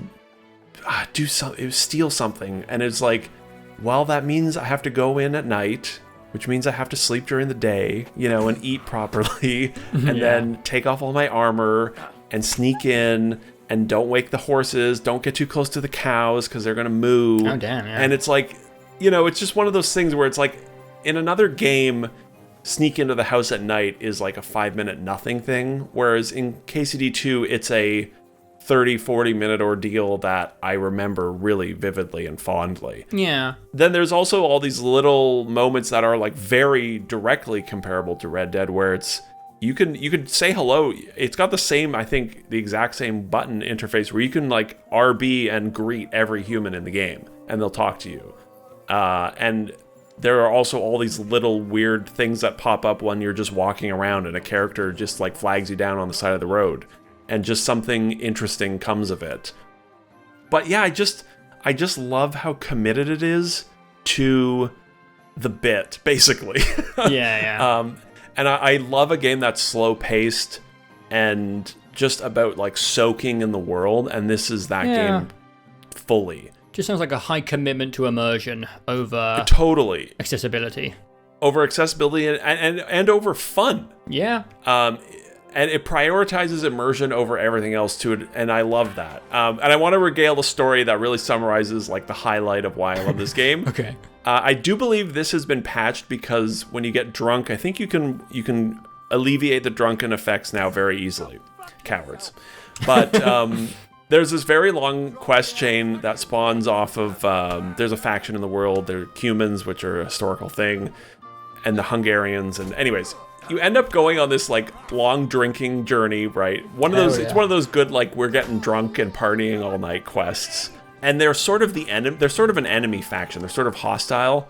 steal something, and it's like, well, that means I have to go in at night, which means I have to sleep during the day, you know, and eat properly, and then take off all my armor and sneak in, and don't wake the horses, don't get too close to the cows because they're gonna moo. Oh, damn, yeah. And it's like, you know, it's just one of those things where it's like, in another game, sneak into the house at night is like a 5-minute nothing thing, whereas in KCD2, it's a 30-40 minute ordeal that I remember really vividly and fondly. Yeah. Then there's also all these little moments that are like very directly comparable to Red Dead, where it's you can say hello. It's got the same, I think, the exact same button interface where you can like RB and greet every human in the game, and they'll talk to you. And there are also all these little weird things that pop up when you're just walking around and a character just like flags you down on the side of the road, and just something interesting comes of it. But yeah, I just love how committed it is to the bit, basically. Yeah. And I love a game that's slow paced and just about like soaking in the world, and this is that game fully. Just sounds like a high commitment to immersion over totally accessibility. Over accessibility and over fun. Yeah. And it prioritizes immersion over everything else to it, and I love that. And I want to regale the story that really summarizes like the highlight of why I love this game. Okay. I do believe this has been patched because when you get drunk, I think you can alleviate the drunken effects now very easily. Cowards. But there's this very long quest chain that spawns off of, there's a faction in the world, they're Cumans, which are a historical thing, and the Hungarians, and anyways, you end up going on this like long drinking journey, right? It's one of those good like we're getting drunk and partying all night quests. And they're sort of they're sort of an enemy faction. They're sort of hostile,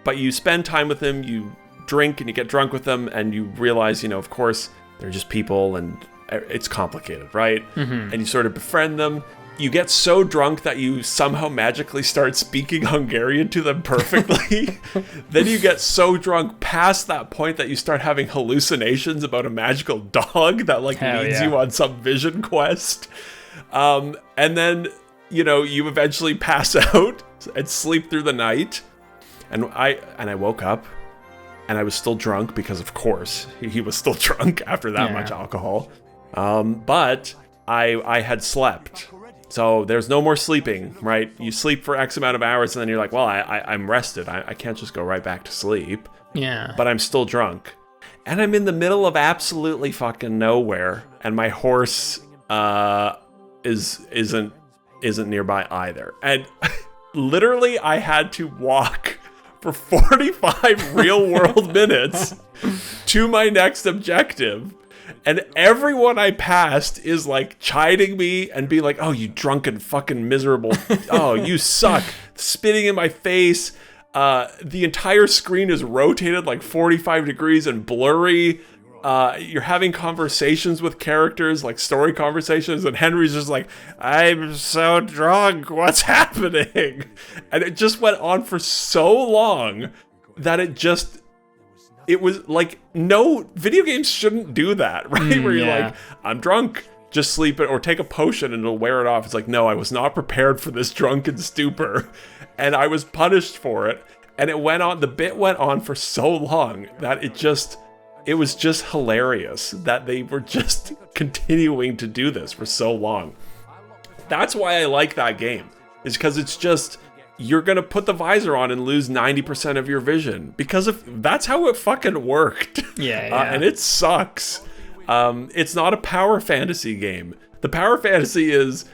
but you spend time with them, you drink and you get drunk with them, and you realize, of course, they're just people and it's complicated, right? Mm-hmm. And you sort of befriend them. You get so drunk that you somehow magically start speaking Hungarian to them perfectly. Then you get so drunk past that point that you start having hallucinations about a magical dog that like leads you on some vision quest. And then, you eventually pass out and sleep through the night. And I woke up and I was still drunk because of course he was still drunk after that much alcohol. But I had slept. So there's no more sleeping, right? You sleep for X amount of hours and then you're like, well, I'm rested. I can't just go right back to sleep. Yeah. But I'm still drunk. And I'm in the middle of absolutely fucking nowhere. And my horse isn't nearby either. And literally I had to walk for 45 real world minutes to my next objective. And everyone I passed is like chiding me and being like, oh, you drunken fucking miserable. Oh, you suck. Spitting in my face. The entire screen is rotated like 45 degrees and blurry. You're having conversations with characters, like story conversations. And Henry's just like, I'm so drunk. What's happening? And it just went on for so long that it was like, no, video games shouldn't do that, right? Where you're like, I'm drunk, just sleep it, or take a potion and it'll wear it off. It's like, no, I was not prepared for this drunken stupor, and I was punished for it. And the bit went on for so long that it was just hilarious that they were just continuing to do this for so long. That's why I like that game, is because it's just, you're going to put the visor on and lose 90% of your vision because that's how it fucking worked. Yeah. And it sucks. It's not a power fantasy game. The power fantasy is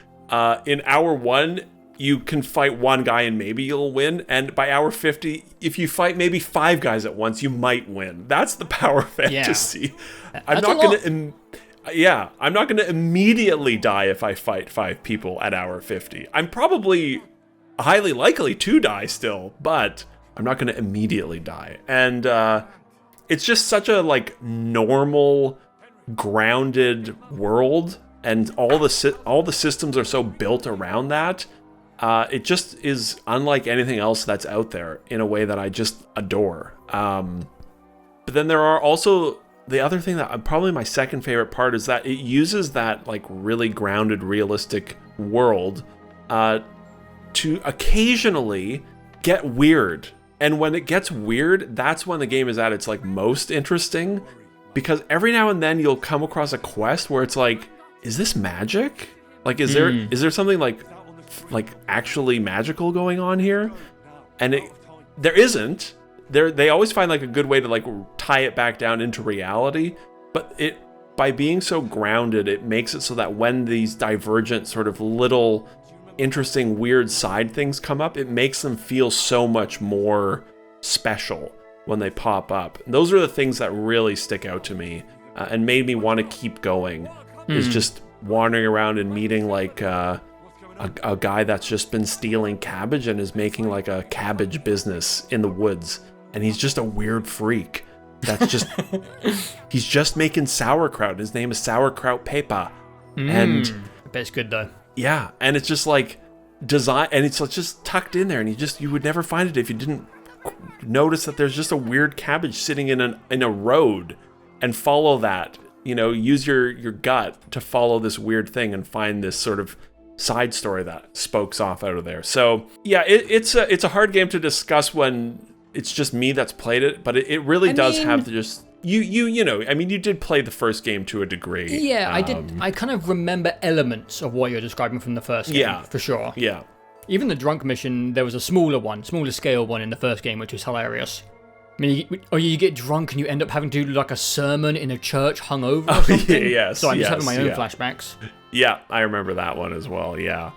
in hour 1, you can fight one guy and maybe you'll win. And by hour 50, if you fight maybe 5 guys at once, you might win. That's the power fantasy. Yeah. I'm not going to immediately die if I fight 5 people at hour 50. I'm probably highly likely to die still, but I'm not going to immediately die. And it's just such a like normal, grounded world, and all the systems are so built around that. It just is unlike anything else that's out there in a way that I just adore. But then there are also the other thing that probably my second favorite part is that it uses that like really grounded, realistic world to occasionally get weird. And when it gets weird, that's when the game is at its like most interesting, because every now and then you'll come across a quest where it's like, is this magic? Like, is there something like actually magical going on here? And there isn't. They always find like a good way to like tie it back down into reality, but by being so grounded, it makes it so that when these divergent sort of little interesting weird side things come up, it makes them feel so much more special when they pop up. And those are the things that really stick out to me and made me want to keep going. Is just wandering around and meeting like a guy that's just been stealing cabbage and is making like a cabbage business in the woods, and he's just a weird freak that's just he's just making sauerkraut. His name is Sauerkraut Pepa. And I bet it's good though. Yeah, and it's just like design, and it's just tucked in there, and you would never find it if you didn't notice that there's just a weird cabbage sitting in a road, and follow that, use your gut to follow this weird thing and find this sort of side story that spokes off out of there. So yeah, it's a hard game to discuss when it's just me that's played it, but it really does have to just you did play the first game to a degree. Yeah, I did. I kind of remember elements of what you're describing from the first game. Yeah, for sure. Yeah. Even the drunk mission, there was a smaller scale one in the first game, which was hilarious. I mean, you get drunk and you end up having to do like a sermon in a church hungover or something. Yes. So I'm just having my own flashbacks. Yeah, I remember that one as well. Yeah.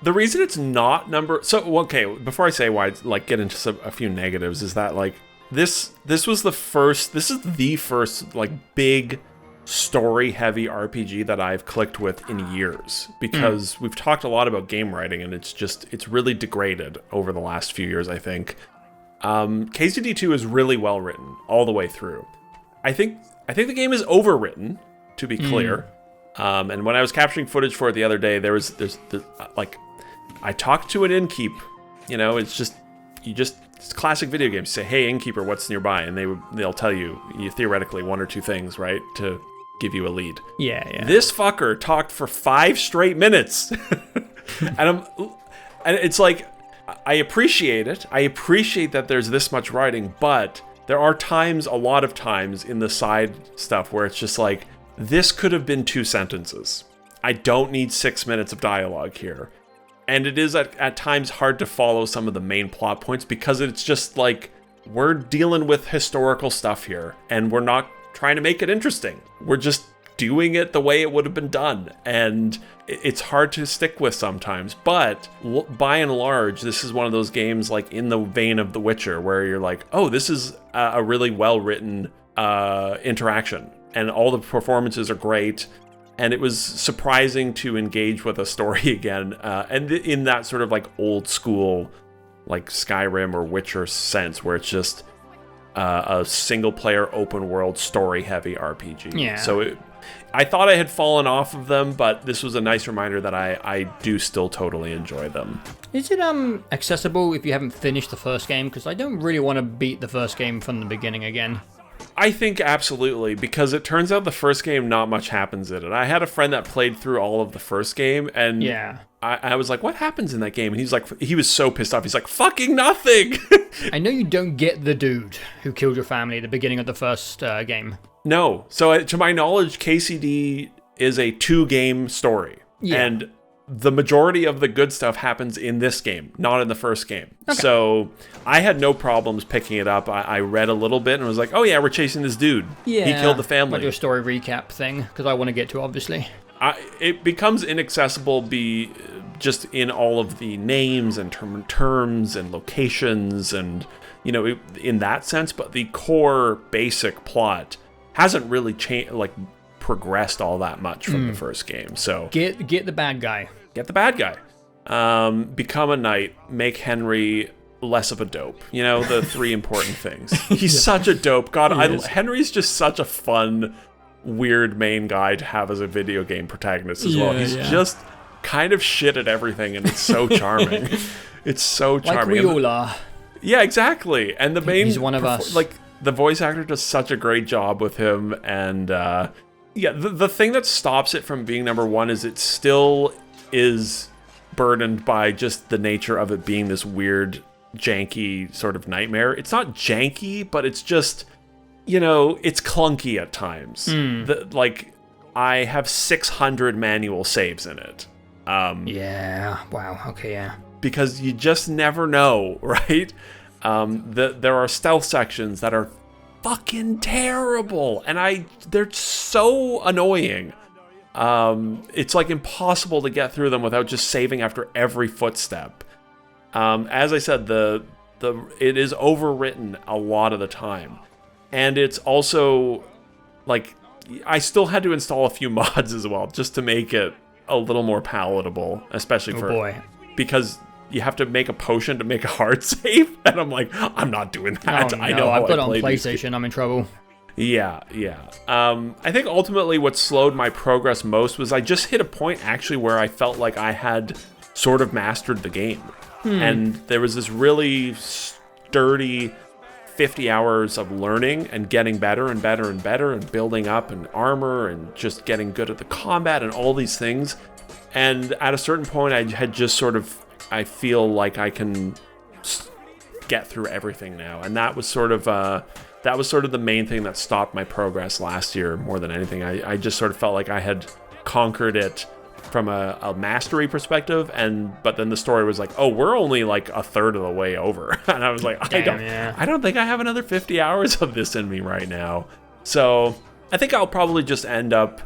The reason it's not before I say why, like, get into a few negatives, is that like this is the first like big story heavy RPG that I've clicked with in years, because we've talked a lot about game writing and it's really degraded over the last few years, I think. KCD2 is really well written all the way through. I think the game is overwritten, to be clear. And when I was capturing footage for it the other day, there's I talked to an innkeep. It's classic video games. You say, "Hey, innkeeper, what's nearby?" And they'll tell you theoretically one or two things, right, to give you a lead. Yeah. This fucker talked for 5 straight minutes, and it's like, I appreciate it. I appreciate that there's this much writing, but there are a lot of times in the side stuff where it's just like, this could have been 2 sentences. I don't need 6 minutes of dialogue here. And it is at times hard to follow some of the main plot points, because it's just like, we're dealing with historical stuff here, and we're not trying to make it interesting. We're just doing it the way it would have been done. And it's hard to stick with sometimes. But by and large, this is one of those games, like in the vein of The Witcher, where you're like, oh, this is a really well-written interaction. And all the performances are great. And it was surprising to engage with a story again. And in that sort of like old school, like Skyrim or Witcher sense, where it's just a single player open world story heavy RPG. Yeah. So I thought I had fallen off of them, but this was a nice reminder that I do still totally enjoy them. Is it accessible if you haven't finished the first game? Because I don't really want to beat the first game from the beginning again. I think absolutely, because it turns out the first game, not much happens in it. I had a friend that played through all of the first game, and I was like, what happens in that game? And he was so pissed off. He's like, fucking nothing! I know you don't get the dude who killed your family at the beginning of the first game. No. So to my knowledge, KCD is a 2-game story. Yeah. And the majority of the good stuff happens in this game, not in the first game. Okay. So I had no problems picking it up. I read a little bit and was like, oh yeah, we're chasing this dude. Yeah. He killed the family. I'll do a story recap thing, because I want to get to, obviously. It becomes inaccessible just in all of the names and terms and locations and, in that sense. But the core basic plot hasn't really progressed all that much from the first game. So get the bad guy. Get the bad guy. Become a knight. Make Henry less of a dope. The 3 important things. He's such a dope. God, Henry's just such a fun, weird main guy to have as a video game protagonist as well. He's just kind of shit at everything, and it's so charming. It's so charming. Like we all are. Yeah, exactly. And the main... He's one of us. Like, the voice actor does such a great job with him, and the thing that stops it from being number 1 is it still is burdened by just the nature of it being this weird, janky sort of nightmare. It's not janky, but it's just, it's clunky at times. I have 600 manual saves in it. Yeah. Wow. Okay. Yeah. Because you just never know, right? There are stealth sections that are fucking terrible, and they're so annoying. It's like impossible to get through them without just saving after every footstep. As I said, it is overwritten a lot of the time, and it's also like, I still had to install a few mods as well just to make it a little more palatable, especially because you have to make a potion to make a hard save, and I'm like, I'm not doing that. Oh, no, I know I've got it on PlayStation. I'm in trouble. Yeah. I think ultimately what slowed my progress most was I just hit a point actually where I felt like I had sort of mastered the game. And there was this really sturdy 50 hours of learning and getting better and better and better and building up and armor and just getting good at the combat and all these things. And at a certain point, I had just sort of, I feel like I can get through everything now. And that was sort of the main thing that stopped my progress last year more than anything. I just sort of felt like I had conquered it from a mastery perspective, but then the story was like, oh, we're only like a third of the way over. And I was like, I don't think I have another 50 hours of this in me right now. So I think I'll probably just end up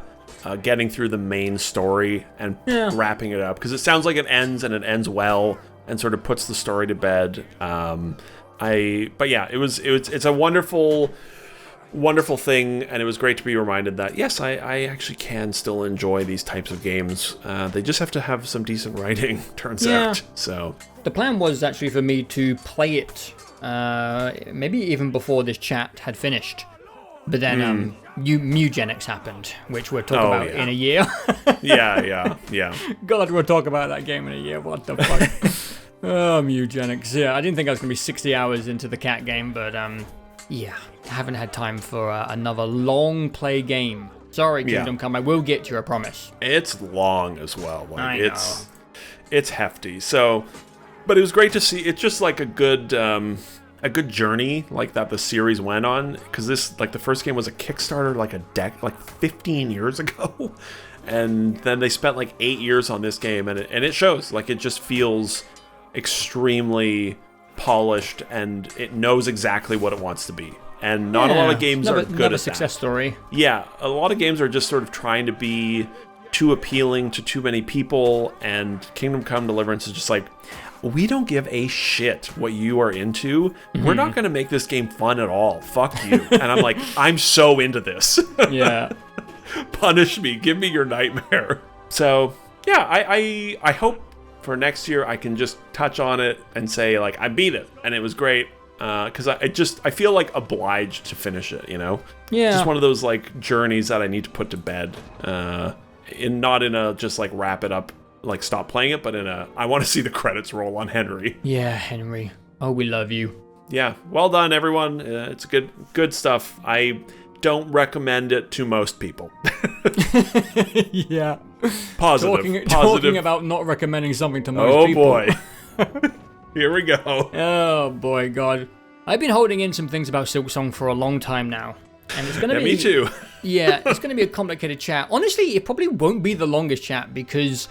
getting through the main story and wrapping it up, because it sounds like it ends well and sort of puts the story to bed. But yeah, it's a wonderful thing, and it was great to be reminded that yes, I actually can still enjoy these types of games. They just have to have some decent writing, turns out. So the plan was actually for me to play it maybe even before this chat had finished, but then Mugenics happened, which we'll talk about in a year. yeah God, we'll talk about that game in a year. What the fuck? Oh, Mugenics. Yeah, I didn't think I was gonna be 60 hours into the cat game, but yeah, I haven't had time for another long play game. Sorry, Kingdom Come. I will get to you, I promise. It's long as well. Like, I know. It's hefty. So, but it was great to see. It's just like a good journey like that the series went on, because this, like, the first game was a Kickstarter like 15 years ago, and then they spent like 8 years on this game, and it shows. Like, it just feels extremely polished, and it knows exactly what it wants to be. And not a lot of games are good at that. Success story. Yeah, a lot of games are just sort of trying to be too appealing to too many people, and Kingdom Come Deliverance is just like, we don't give a shit what you are into. Mm-hmm. We're not going to make this game fun at all. Fuck you. And I'm like, I'm so into this. Yeah. Punish me. Give me your nightmare. So, yeah, I hope for next year I can just touch on it and say, like, I beat it and it was great. Because I feel like obliged to finish it, you know? Yeah. Just one of those, like, journeys that I need to put to bed. Not in a just, like, wrap it up, like, stop playing it, but in a, I want to see the credits roll on Henry. Yeah, Henry. Oh, we love you. Yeah. Well done, everyone. It's good stuff. I don't recommend it to most people. Yeah. Positive. Talking about not recommending something to most people. Oh, boy. Here we go. Oh, boy, God. I've been holding in some things about Silksong for a long time now. And it's going to be... me too. Yeah, it's going to be a complicated chat. Honestly, it probably won't be the longest chat, because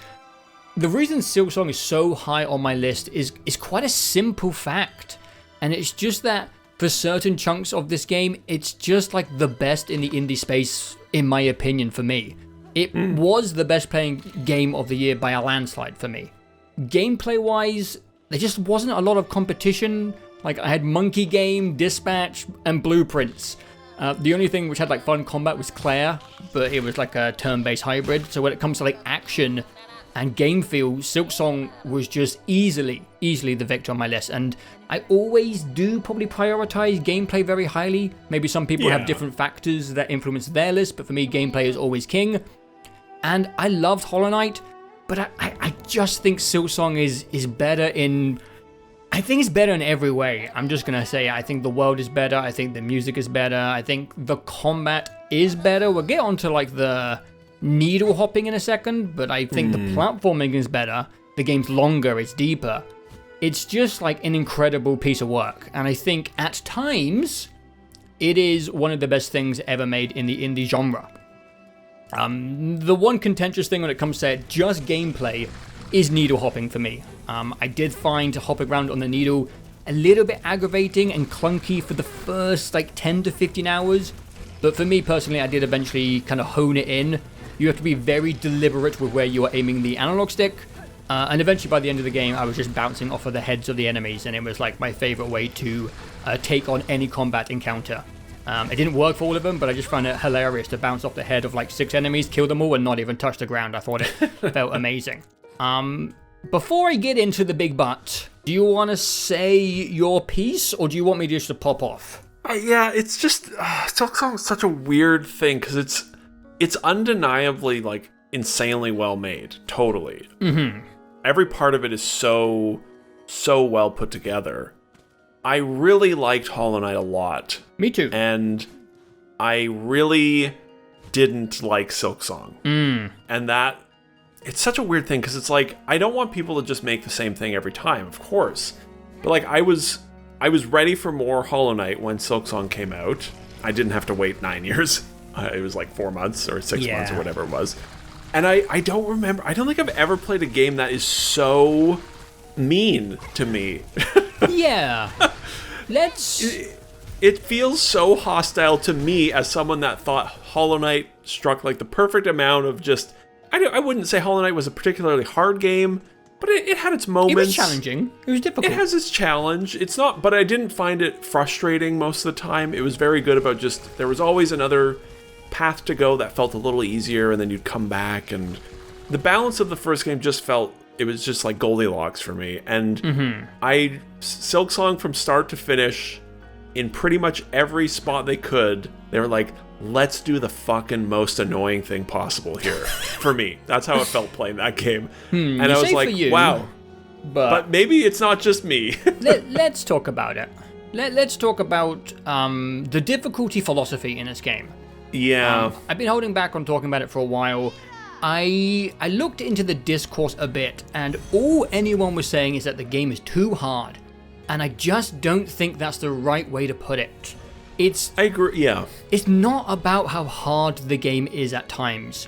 the reason Silksong is so high on my list is quite a simple fact. And it's just that for certain chunks of this game, it's just like the best in the indie space, in my opinion, for me. It was the best playing game of the year by a landslide for me. Gameplay-wise, there just wasn't a lot of competition. Like, I had Monkey Game, Dispatch, and Blueprints. The only thing which had, like, fun combat was Clair, but it was like a turn-based hybrid. So when it comes to, like, action and game feel, Silksong was just easily the victor on my list. And I always do probably prioritize gameplay very highly. Maybe some people have different factors that influence their list, but for me, gameplay is always king. And I loved Hollow Knight, but I just think Silksong is better in... I think it's better in every way. I'm just going to say I think the world is better. I think the music is better. I think the combat is better. We'll get onto, like, the needle hopping in a second, but I think the platforming is better. The game's longer. It's deeper. It's just, like, an incredible piece of work. And I think at times it is one of the best things ever made in the indie genre. The one contentious thing when it comes to just gameplay is needle hopping for me. I did find hopping around on the needle a little bit aggravating and clunky for the first, like, 10 to 15 hours. But for me personally, I did eventually kind of hone it in. You have to be very deliberate with where you are aiming the analog stick. And eventually by the end of the game, I was just bouncing off of the heads of the enemies, and it was like my favorite way to take on any combat encounter. It didn't work for all of them, but I just found it hilarious to bounce off the head of like 6 enemies, kill them all, and not even touch the ground. I thought it felt amazing. Before I get into the big butt, do you want to say your piece, or do you want me just to pop off? Yeah, it's just Silksong's such a weird thing, because it's undeniably, like, insanely well made. Totally. Mm-hmm. Every part of it is so well put together. I really liked Hollow Knight a lot. Me too. And I really didn't like Silksong. And that, it's such a weird thing, because it's like, I don't want people to just make the same thing every time, of course. But like, I was ready for more Hollow Knight when Silksong came out. I didn't have to wait 9 years. It was like 4 months or 6 months or whatever it was. And I don't remember, I don't think I've ever played a game that is so mean to me. Yeah. It feels so hostile to me as someone that thought Hollow Knight struck like the perfect amount of just... I wouldn't say Hollow Knight was a particularly hard game, but it had its moments. It was challenging. It was difficult. It has its challenge. It's not... But I didn't find it frustrating most of the time. It was very good about just... There was always another path to go that felt a little easier, and then you'd come back, and... The balance of the first game just felt... It was just like Goldilocks for me. And Silksong from start to finish... In pretty much every spot they could, they were like, let's do the fucking most annoying thing possible here. For me. That's how it felt playing that game. And I was like, wow. But maybe it's not just me. Let's talk about it. Let's talk about the difficulty philosophy in this game. Yeah. I've been holding back on talking about it for a while. I looked into the discourse a bit, and all anyone was saying is that the game is too hard. And I just don't think that's the right way to put it. I agree, yeah. It's not about how hard the game is at times.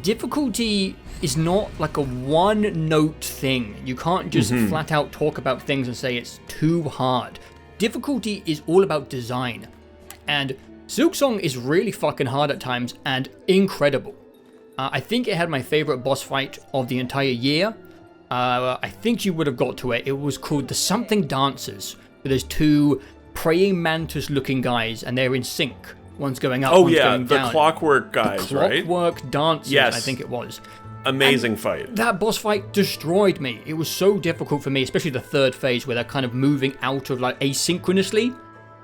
Difficulty is not like a one-note thing. You can't just flat out talk about things and say it's too hard. Difficulty is all about design. And Silksong is really fucking hard at times and incredible. I think it had my favorite boss fight of the entire year. I think you would have got to it. It was called the Something Dancers. There's two praying mantis looking guys, and they're in sync. One's going up, one's going down. The clockwork guys, right? Clockwork dancers, yes. I think it was. Amazing fight. That boss fight destroyed me. It was so difficult for me, especially the third phase where they're kind of moving out of like asynchronously.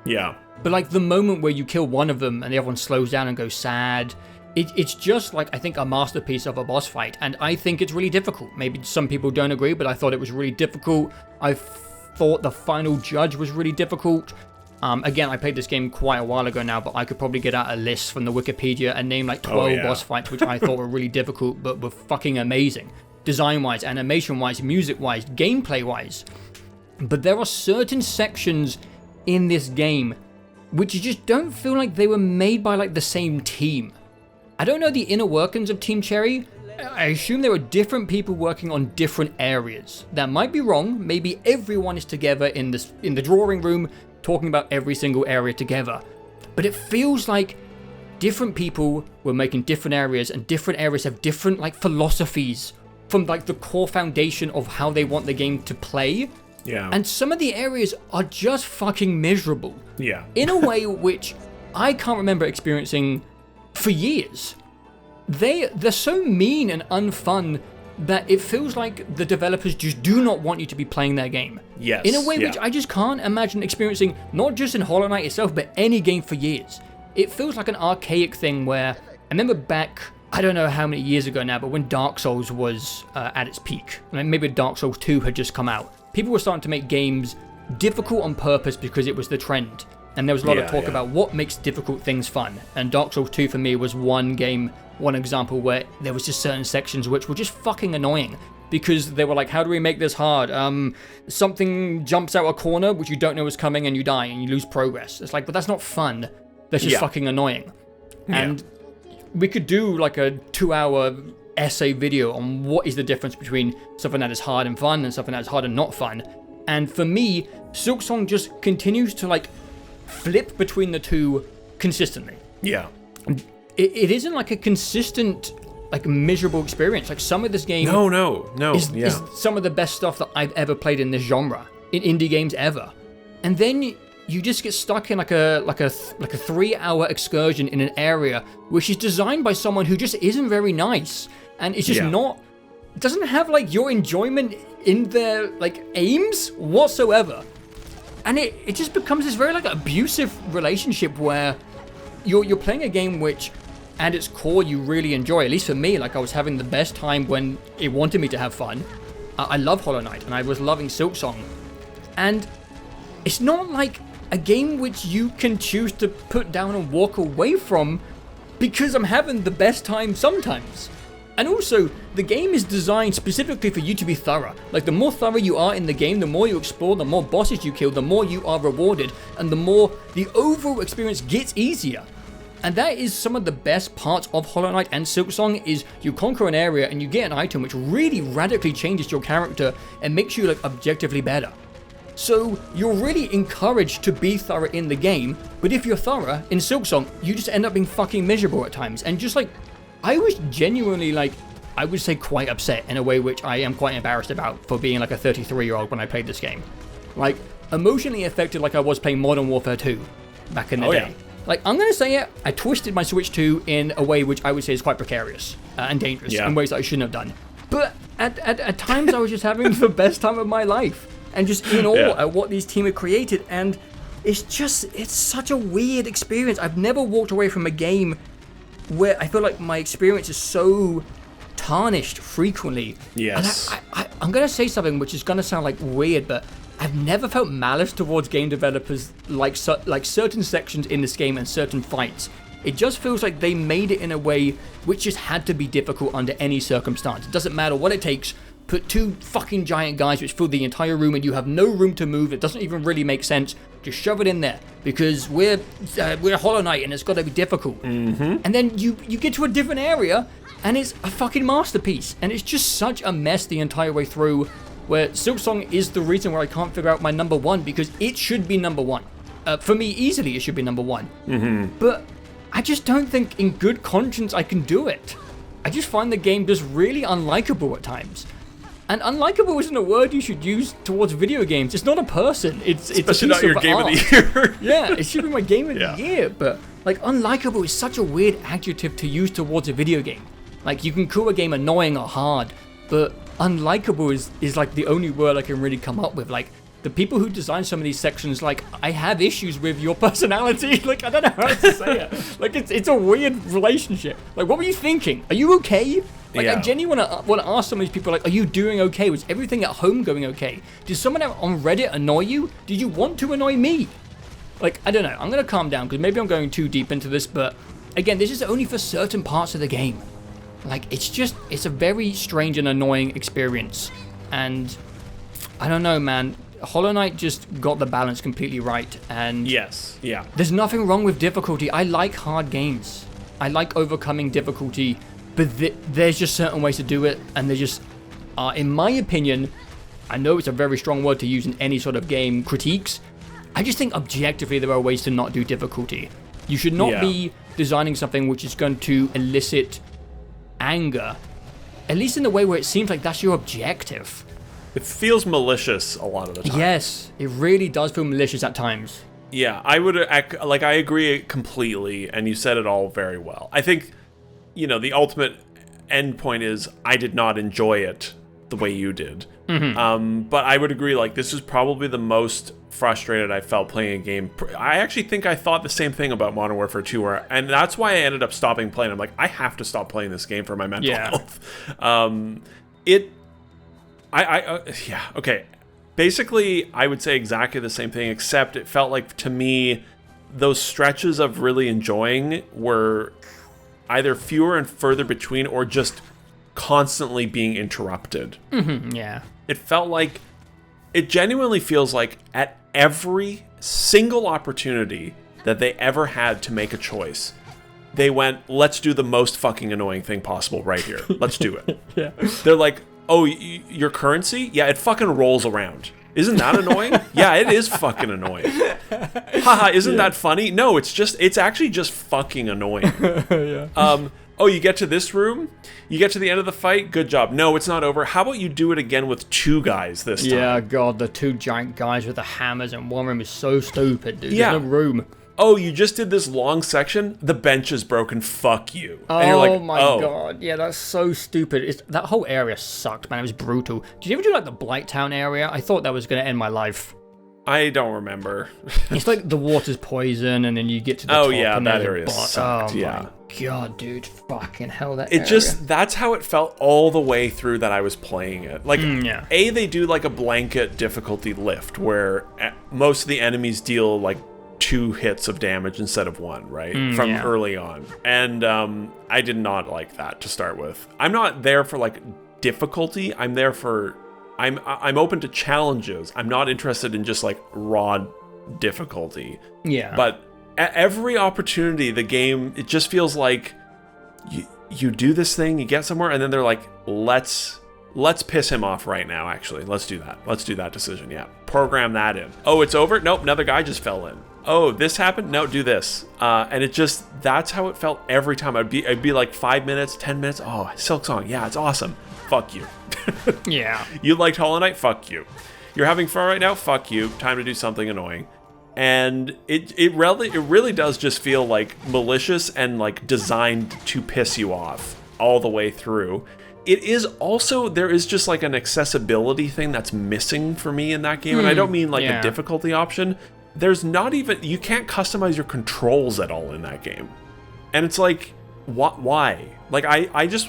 Yeah. But like the moment where you kill one of them and the other one slows down and goes sad... It's just like, I think, a masterpiece of a boss fight, and I think it's really difficult. Maybe some people don't agree, but I thought it was really difficult. I thought the final judge was really difficult. Again, I played this game quite a while ago now, but I could probably get out a list from the Wikipedia and name like 12 boss fights, which I thought were really difficult, but were fucking amazing. Design-wise, animation-wise, music-wise, gameplay-wise. But there are certain sections in this game which you just don't feel like they were made by like the same team. I don't know the inner workings of Team Cherry. I assume there are different people working on different areas. That might be wrong. Maybe everyone is together in the drawing room talking about every single area together. But it feels like different people were making different areas, and different areas have different like philosophies from like the core foundation of how they want the game to play. Yeah. And some of the areas are just fucking miserable. Yeah. In a way which I can't remember experiencing for years. They're so mean and unfun that it feels like the developers just do not want you to be playing their game. Yes. In a way which I just can't imagine experiencing, not just in Hollow Knight itself, but any game for years. It feels like an archaic thing where, I remember back, I don't know how many years ago now, but when Dark Souls was at its peak, and maybe Dark Souls 2 had just come out, people were starting to make games difficult on purpose because it was the trend. And there was a lot of talk about what makes difficult things fun. And Dark Souls 2 for me was one example where there was just certain sections which were just fucking annoying. Because they were like, how do we make this hard? Something jumps out a corner which you don't know is coming and you die and you lose progress. It's like, but that's not fun. That's just fucking annoying. And we could do like a 2-hour essay video on what is the difference between something that is hard and fun and something that is hard and not fun. And for me, Silksong just continues to like flip between the two consistently. Yeah. It isn't like a consistent, like miserable experience. Like some of this game is some of the best stuff that I've ever played in this genre, in indie games ever. And then you just get stuck in like a 3-hour excursion in an area which is designed by someone who just isn't very nice. And it's just not, it doesn't have like your enjoyment in their like aims whatsoever. And it just becomes this very like abusive relationship where you're playing a game which at its core you really enjoy. At least for me, like I was having the best time when it wanted me to have fun. I love Hollow Knight and I was loving Silksong. And it's not like a game which you can choose to put down and walk away from because I'm having the best time sometimes. And also, the game is designed specifically for you to be thorough. Like, the more thorough you are in the game, the more you explore, the more bosses you kill, the more you are rewarded, and the more the overall experience gets easier. And that is some of the best parts of Hollow Knight and Silksong, is you conquer an area and you get an item which really radically changes your character and makes you look objectively better. So you're really encouraged to be thorough in the game, but if you're thorough in Silksong, you just end up being fucking miserable at times. And just like, I was genuinely like, I would say quite upset in a way which I am quite embarrassed about for being like a 33-year-old when I played this game. Like, emotionally affected like I was playing Modern Warfare 2 back in the day. Yeah. Like, I'm gonna say it, I twisted my Switch 2 in a way which I would say is quite precarious and dangerous in ways that I shouldn't have done. But at times I was just having the best time of my life and just in awe at what these team had created, and it's such a weird experience. I've never walked away from a game where I feel like my experience is so tarnished frequently. Yes. And I'm going to say something which is going to sound like weird, but I've never felt malice towards game developers like certain sections in this game and certain fights. It just feels like they made it in a way which just had to be difficult under any circumstance. It doesn't matter what it takes. Put two fucking giant guys which fill the entire room and you have no room to move. It doesn't even really make sense. Just shove it in there because we're Hollow Knight and it's got to be difficult. Mm-hmm. And then you get to a different area and it's a fucking masterpiece. And it's just such a mess the entire way through, where Silksong is the reason where I can't figure out my number one, because it should be number one. For me, easily it should be number one. Mm-hmm. But I just don't think in good conscience I can do it. I just find the game just really unlikable at times. And unlikable isn't a word you should use towards video games. It's not a person. It's especially a piece not your of game art. of the year. Yeah, it should be my game of the year. But like, unlikable is such a weird adjective to use towards a video game. Like, you can call a game annoying or hard, but unlikable is like the only word I can really come up with. Like, the people who design some of these sections, like, I have issues with your personality. Like, I don't know how to say it. Like, it's a weird relationship. Like, what were you thinking? Are you okay? Like, I genuinely want to ask some of these people, like, are you doing okay? Was everything at home going okay? Did someone on Reddit annoy you? Did you want to annoy me? Like, I don't know. I'm going to calm down because maybe I'm going too deep into this, but again, this is only for certain parts of the game. Like, it's a very strange and annoying experience. And I don't know, man. Hollow Knight just got the balance completely right. And there's nothing wrong with difficulty. I like hard games. I like overcoming difficulty. But there's just certain ways to do it, and they just are, in my opinion, I know it's a very strong word to use in any sort of game critiques, I just think objectively there are ways to not do difficulty. You should not be designing something which is going to elicit anger, at least in the way where it seems like that's your objective. It feels malicious a lot of the time. Yes, it really does feel malicious at times. Yeah, I agree completely, and you said it all very well. I think, you know, the ultimate end point is I did not enjoy it the way you did. Mm-hmm. But I would agree, like, this is probably the most frustrated I felt playing a game. I actually think I thought the same thing about Modern Warfare 2, and that's why I ended up stopping playing. I'm like, I have to stop playing this game for my mental health. Okay. Basically, I would say exactly the same thing, except it felt like, to me, those stretches of really enjoying were either fewer and further between or just constantly being interrupted. Mm-hmm, yeah. It genuinely feels like at every single opportunity that they ever had to make a choice, they went, let's do the most fucking annoying thing possible right here. Let's do it. Yeah. They're like, oh, your currency? Yeah, it fucking rolls around. Isn't that annoying? Yeah, it is fucking annoying. Haha, isn't that funny? No, it's actually just fucking annoying. Oh, you get to this room? You get to the end of the fight? Good job. No, it's not over. How about you do it again with two guys this time? Yeah, God, the two giant guys with the hammers in one room is so stupid, dude. There's no room. Oh, you just did this long section? The bench is broken. Fuck you. And you're like, my God. Yeah, that's so stupid. That whole area sucked, man. It was brutal. Did you ever do, like, the Blighttown area? I thought that was going to end my life. I don't remember. It's like the water's poison, and then you get to the top. Oh yeah, and that there's a area boss. sucked. Oh yeah. my god, dude, fucking hell, that It area. just, that's how it felt all the way through that I was playing it. Like, yeah. they do like a blanket difficulty lift where most of the enemies deal like 2 hits of damage instead of 1, right? From early on. And I did not like that to start with. I'm not there for like difficulty. I'm there for, I'm open to challenges. I'm not interested in just like raw difficulty. Yeah. But at every opportunity, the game, it just feels like you do this thing, you get somewhere, and then they're like, let's piss him off right now, actually. Let's do that. Let's do that decision, yeah. Program that in. Oh, it's over? Nope, another guy just fell in. Oh, this happened? No, do this. And it just, that's how it felt every time. I'd be like 5 minutes, 10 minutes. Oh, Silksong, yeah, it's awesome. Fuck you. Yeah. You liked Hollow Knight? Fuck you. You're having fun right now? Fuck you. Time to do something annoying. And it really does just feel like malicious and like designed to piss you off all the way through. It is also, there is just like an accessibility thing that's missing for me in that game. And I don't mean like a difficulty option. There's not even, you can't customize your controls at all in that game. And it's like, why? Like I just,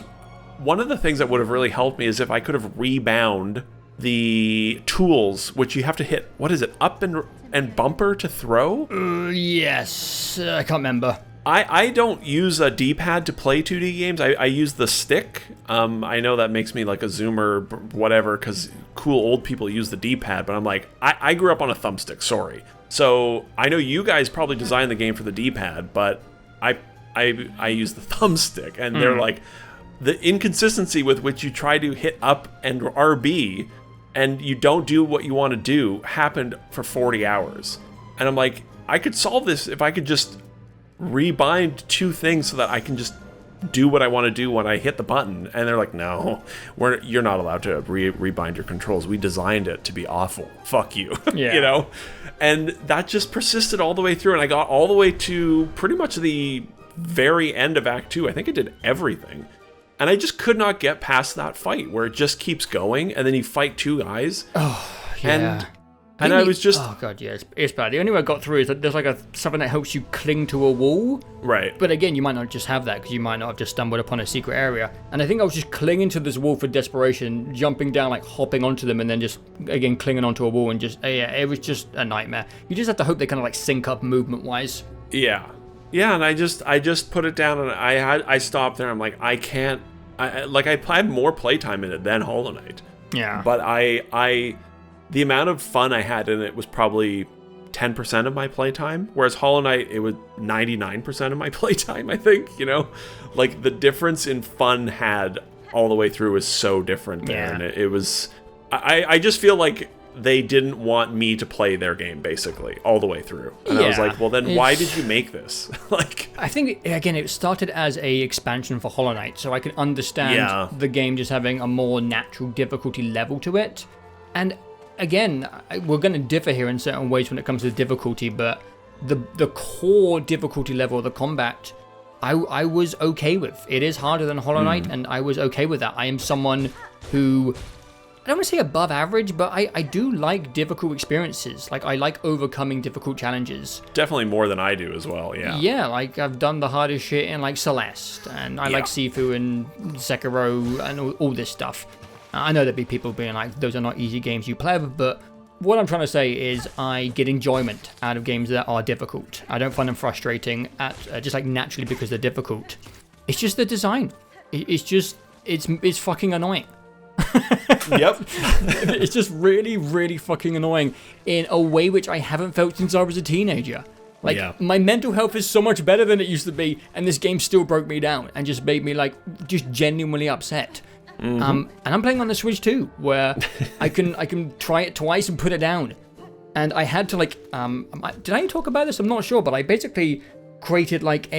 one of the things that would have really helped me is if I could have rebound the tools, which you have to hit, what is it, up and bumper to throw? Yes, I can't remember. I don't use a D-pad to play 2D games. I use the stick. I know that makes me like a zoomer, whatever, because cool old people use the D-pad, but I'm like, I grew up on a thumbstick, sorry. So I know you guys probably designed the game for the D-pad, but I use the thumbstick, and they're like, the inconsistency with which you try to hit up and RB and you don't do what you want to do happened for 40 hours. And I'm like, I could solve this if I could just rebind 2 things so that I can just do what I want to do when I hit the button. And they're like, no, you're not allowed to rebind your controls. We designed it to be awful. Fuck you. Yeah. You know? And that just persisted all the way through. And I got all the way to pretty much the very end of Act 2. I think I did everything. And I just could not get past that fight where it just keeps going, and then you fight 2 guys. Oh, yeah. And I was just... Oh, God, yeah, it's bad. The only way I got through is that there's like something that helps you cling to a wall. Right. But again, you might not just have that, because you might not have just stumbled upon a secret area. And I think I was just clinging to this wall for desperation, jumping down, like hopping onto them, and then just, again, clinging onto a wall, and just, yeah, it was just a nightmare. You just have to hope they kind of like sync up movement-wise. Yeah. Yeah, and I just put it down, and I stopped there. I'm like, I can't... I had more playtime in it than Hollow Knight. Yeah. But the amount of fun I had in it was probably 10% of my playtime, whereas Hollow Knight, it was 99% of my playtime, I think, you know? Like, the difference in fun had all the way through was so different there, and it was... I just feel like they didn't want me to play their game, basically, all the way through. And I was like, well, then why did you make this? Like, I think, again, it started as a expansion for Hollow Knight, so I can understand the game just having a more natural difficulty level to it. And again, we're going to differ here in certain ways when it comes to difficulty, but the core difficulty level of the combat, I was okay with. It is harder than Hollow Knight, and I was okay with that. I am someone who... I don't want to say above average, but I do like difficult experiences. Like, I like overcoming difficult challenges. Definitely more than I do as well, yeah. Yeah, like, I've done the hardest shit in, like, Celeste, and I like Sifu and Sekiro and all this stuff. I know there'd be people being like, those are not easy games, you pleb, but what I'm trying to say is I get enjoyment out of games that are difficult. I don't find them frustrating, just like naturally because they're difficult. It's just the design. It's fucking annoying. Yep. It's just really, really fucking annoying in a way which I haven't felt since I was a teenager. Like, my mental health is so much better than it used to be, and this game still broke me down and just made me, like, just genuinely upset. And I'm playing on the Switch too, where I can try it twice and put it down. And I had to, like, did I talk about this? I'm not sure, but I basically created, like,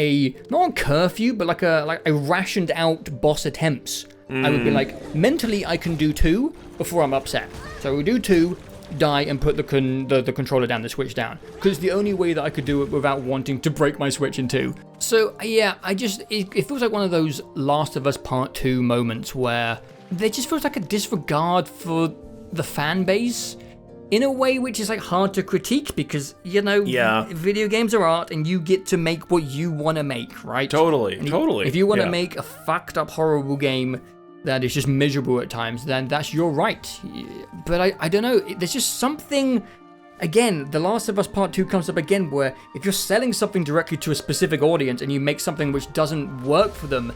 not a curfew, but like a rationed out boss attempts. I would be like, mentally I can do 2 before I'm upset. So we do 2, die, and put the controller down, the Switch down. Because it's the only way that I could do it without wanting to break my Switch in 2. So yeah, it feels like one of those Last of Us Part 2 moments where there just feels like a disregard for the fan base. in a way which is like hard to critique because, you know, video games are art and you get to make what you want to make, right? Totally. If you want to make a fucked up, horrible game that is just miserable at times, then that's your right. But I don't know, there's just something... Again, The Last of Us Part 2 comes up again where if you're selling something directly to a specific audience and you make something which doesn't work for them,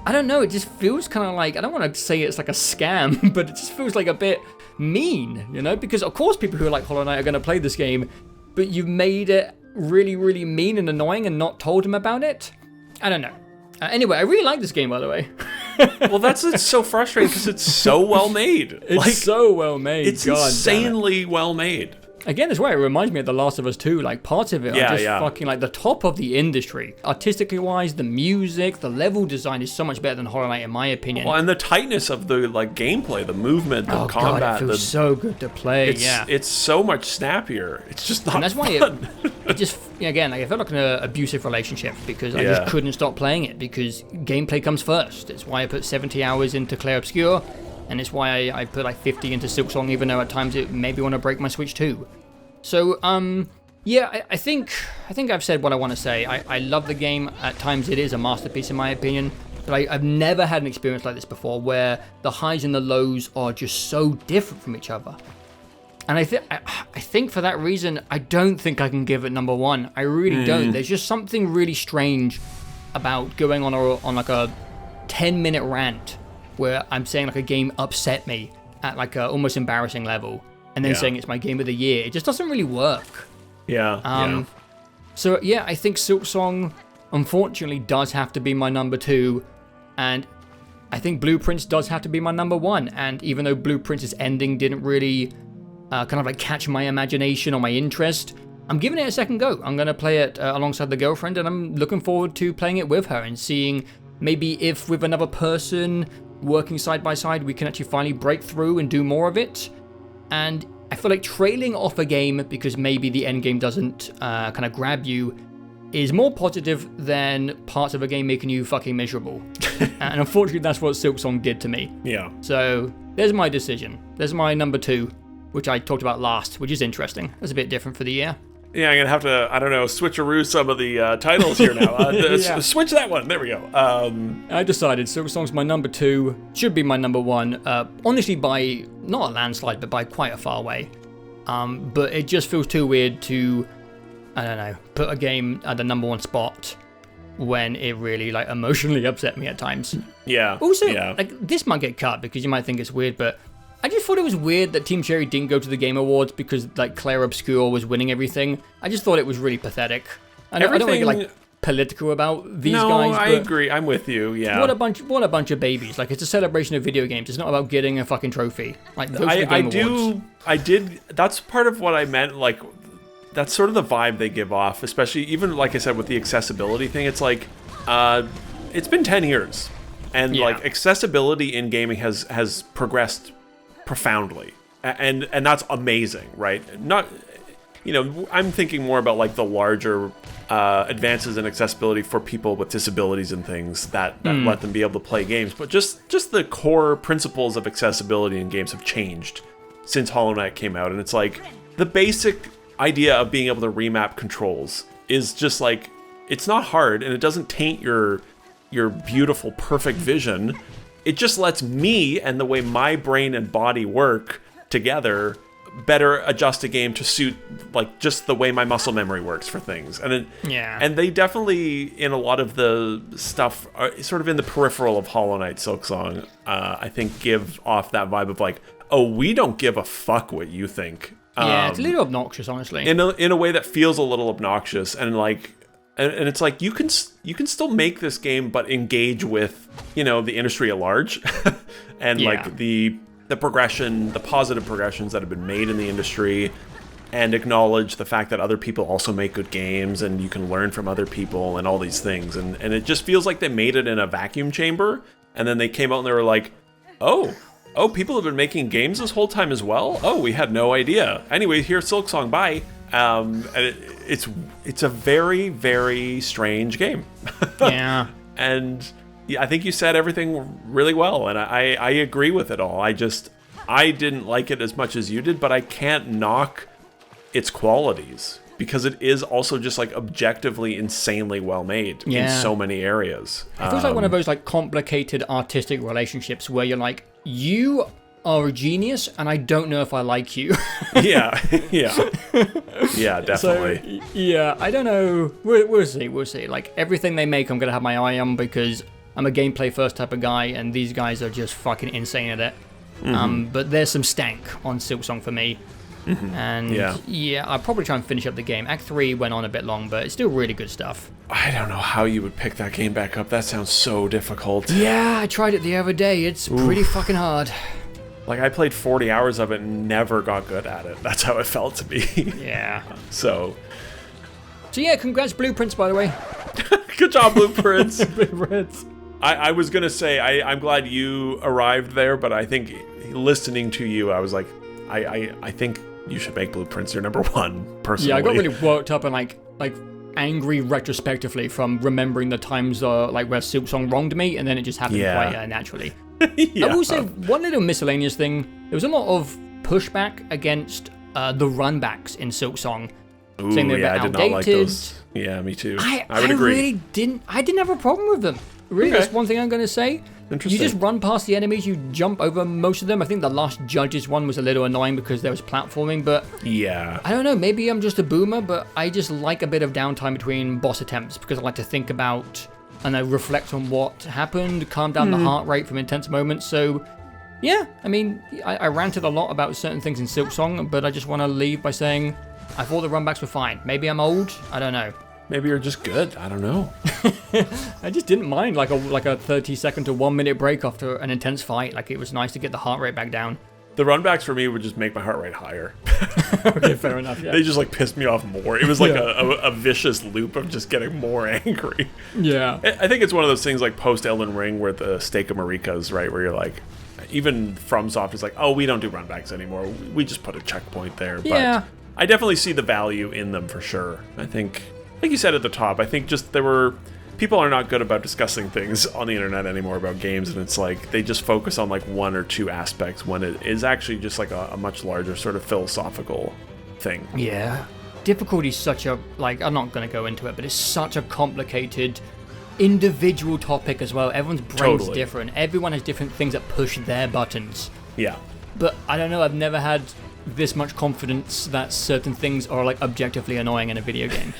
I don't know, it just feels kind of like, I don't want to say it's like a scam, but it just feels like a bit mean, you know? Because of course people who are like Hollow Knight are going to play this game, but you've made it really, really mean and annoying and not told them about it? I don't know. Anyway, I really like this game, by the way. Well, it's so frustrating because it's so well made. It's so well made. It's insanely well made. Again, that's why it reminds me of The Last of Us 2. Like, parts of it are just fucking like the top of the industry. Artistically wise, the music, the level design is so much better than Hollow Knight, in my opinion. Well, and the tightness of the like gameplay, the movement, the combat. God, it feels so good to play. It's so much snappier. It's just not. And that's why fun. it just again, like, it felt like an abusive relationship because I just couldn't stop playing it because gameplay comes first. It's why I put 70 hours into Clair Obscur. And it's why I put like 50 into Silksong, even though at times it made me want to break my Switch too. So, yeah, I think I've said what I want to say. I love the game. At times it is a masterpiece in my opinion. But I've never had an experience like this before where the highs and the lows are just so different from each other. And I think for that reason, I don't think I can give it number one. I really don't. There's just something really strange about going on like a 10-minute rant where I'm saying like a game upset me at like a almost embarrassing level, and then saying it's my game of the year. It just doesn't really work. So yeah, I think Silksong unfortunately does have to be my number 2, and I think Blueprints does have to be my number 1. And even though Blueprints' ending didn't really kind of like catch my imagination or my interest, I'm giving it a second go. I'm gonna play it alongside the girlfriend, and I'm looking forward to playing it with her and seeing maybe if with another person working side by side, we can actually finally break through and do more of it. And I feel like trailing off a game because maybe the end game doesn't kind of grab you is more positive than parts of a game making you fucking miserable. And unfortunately, that's what Silksong did to me. Yeah. So there's my decision. There's my number 2, which I talked about last, which is interesting. That's a bit different for the year. Yeah, I'm going to have to, I don't know, switcheroo some of the titles here now. Switch that one. There we go. I decided Silksong's my number 2, should be my number 1. Honestly, by, not a landslide, but by quite a far way. But it just feels too weird to, I don't know, put a game at the number 1 spot when it really, like, emotionally upset me at times. Yeah. Also, like, this might get cut because you might think it's weird, but I just thought it was weird that Team Cherry didn't go to the Game Awards because, like, Clair Obscur was winning everything. I just thought it was really pathetic. I don't want to get, like, political about these guys. No, I agree. I'm with you, yeah. What a bunch of babies. Like, it's a celebration of video games. It's not about getting a fucking trophy. Like, go to the Game Awards. That's part of what I meant, like, that's sort of the vibe they give off, especially, even, like I said, with the accessibility thing. It's like, it's been 10 years, and, like, accessibility in gaming has progressed profoundly, and that's amazing, right? Not, you know, I'm thinking more about like the larger advances in accessibility for people with disabilities and things that let them be able to play games, but just the core principles of accessibility in games have changed since Hollow Knight came out. And it's like the basic idea of being able to remap controls is just like, it's not hard, and it doesn't taint your beautiful perfect vision. It just lets me and the way my brain and body work together better adjust a game to suit like just the way my muscle memory works for things. And they definitely, in a lot of the stuff, are sort of in the peripheral of Hollow Knight Silksong, I think give off that vibe of like, oh, we don't give a fuck what you think. It's a little obnoxious, honestly. In a way that feels a little obnoxious, and like, and it's like you can still make this game, but engage with, you know, the industry at large, and like the progression, the positive progressions that have been made in the industry, and acknowledge the fact that other people also make good games, and you can learn from other people and all these things. And it just feels like they made it in a vacuum chamber, and then they came out and they were like, oh, people have been making games this whole time as well? Oh, we had no idea. Anyway, here's Silksong, bye. And it's a very, very strange game. Yeah. And I think you said everything really well, and I agree with it all. I didn't like it as much as you did, but I can't knock its qualities because it is also just like objectively insanely well made in so many areas. It feels like one of those like complicated artistic relationships where you're like, you are a genius and I don't know if I like you. Yeah, definitely. So, yeah, I don't know. We'll see. Like everything they make, I'm gonna have my eye on because I'm a gameplay first type of guy, and these guys are just fucking insane at it. But there's some stank on Silksong for me. And yeah, I'll probably try and finish up the game. Act 3 went on a bit long, but it's still really good stuff. I don't know how you would pick that game back up. That sounds so difficult. Yeah, I tried it the other day. It's pretty fucking hard. Like, I played 40 hours of it and never got good at it. That's how it felt to me. Yeah. So yeah, congrats Blueprints, by the way. Good job, Blueprints. Blueprints. I was going to say, I'm glad you arrived there, but I think listening to you, I was like, I think you should make Blueprints your number one, personally. Yeah, I got really worked up and like angry retrospectively from remembering the times like where Silksong wronged me, and then it just happened quite naturally. I will say one little miscellaneous thing. There was a lot of pushback against the runbacks in Silksong, saying they were outdated. I did not like those. Yeah, me too. I would agree. I didn't have a problem with them. Really, that's one thing I'm going to say. Interesting. You just run past the enemies, you jump over most of them. I think the last Judges one was a little annoying because there was platforming, but yeah, I don't know, maybe I'm just a boomer, but I just like a bit of downtime between boss attempts because I like to think about and I reflect on what happened, calm down the heart rate from intense moments. So yeah, I mean, I ranted a lot about certain things in Silksong, but I just want to leave by saying I thought the runbacks were fine. Maybe I'm old, I don't know. Maybe you're just good. I don't know. I just didn't mind like a 30-second to 1 minute break after an intense fight. Like it was nice to get the heart rate back down. The runbacks for me would just make my heart rate higher. Okay, fair enough. Yeah. They just like pissed me off more. It was like a vicious loop of just getting more angry. Yeah. I think it's one of those things like post Elden Ring where the Stake of Marika's, right, where you're like, even FromSoft is like, oh, we don't do runbacks anymore. We just put a checkpoint there. Yeah. But I definitely see the value in them for sure. I think, like you said at the top, I think just people are not good about discussing things on the internet anymore about games, and it's like they just focus on like one or two aspects when it is actually just like a much larger sort of philosophical thing. Yeah. Difficulty is such a, like, I'm not going to go into it, but it's such a complicated individual topic as well. Everyone's brain's different. Everyone has different things that push their buttons. Yeah. But I don't know, I've never had this much confidence that certain things are like objectively annoying in a video game.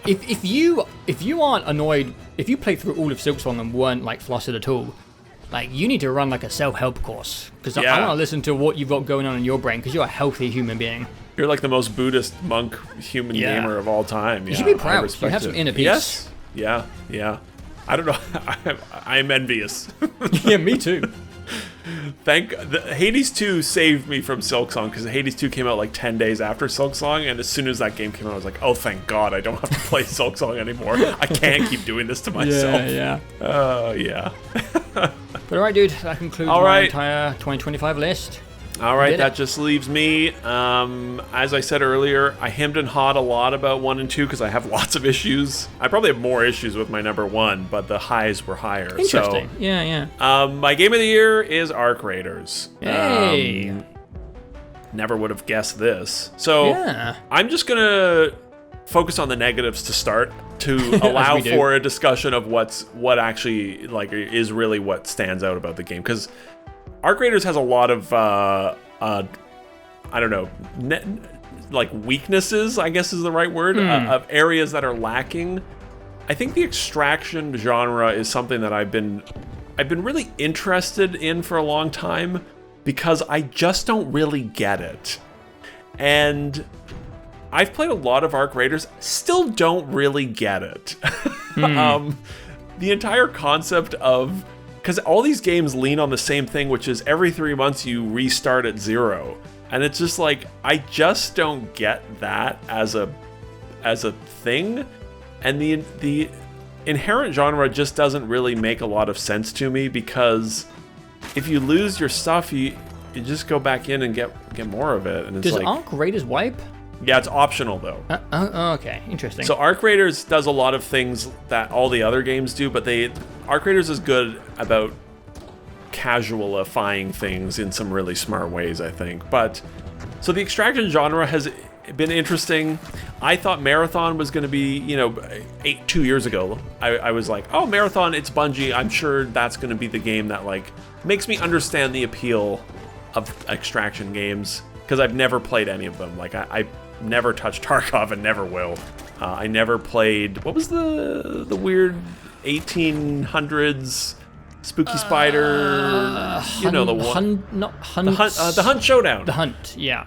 If you aren't annoyed, if you played through all of Silksong and weren't like flustered at all, like you need to run like a self-help course because I want to listen to what you've got going on in your brain because you're a healthy human being. You're like the most Buddhist monk human gamer of all time. You should be proud. You have some inner peace. Yes. Yeah. I don't know. I'm envious. Yeah, me too. Hades 2 saved me from Silksong because Hades 2 came out like 10 days after Silksong, and as soon as that game came out I was like, oh thank god I don't have to play Silksong anymore. I can't keep doing this to myself. Yeah. But alright dude, that concludes my entire 2025 list. Alright, that just leaves me. As I said earlier, I hemmed and hawed a lot about 1 and 2 because I have lots of issues. I probably have more issues with my number 1, but the highs were higher. Interesting. So, yeah. My game of the year is Arc Raiders. Hey. Never would have guessed this. So I'm just going to focus on the negatives to start to allow for a discussion of what actually like is really what stands out about the game. Because Arc Raiders has a lot of, I don't know, like weaknesses, I guess is the right word, of areas that are lacking. I think the extraction genre is something that I've been really interested in for a long time because I just don't really get it. And I've played a lot of Arc Raiders, still don't really get it. The entire concept of, because all these games lean on the same thing, which is every 3 months you restart at 0. And it's just like, I just don't get that as a thing. And the inherent genre just doesn't really make a lot of sense to me because if you lose your stuff, you just go back in and get more of it. And it's Does Arc Raiders wipe? Yeah, it's optional though. Okay, interesting. So Arc Raiders does a lot of things that all the other games do, but Arc Raiders is good about casualifying things in some really smart ways, I think. But so the extraction genre has been interesting. I thought Marathon was going to be, 2 years ago. I was like, oh, Marathon, it's Bungie. I'm sure that's going to be the game that like makes me understand the appeal of extraction games, because I've never played any of them. Like I never touched Tarkov and never will. I never played, what was the weird 1800s spooky spider? The one. The Hunt Showdown. The Hunt, yeah.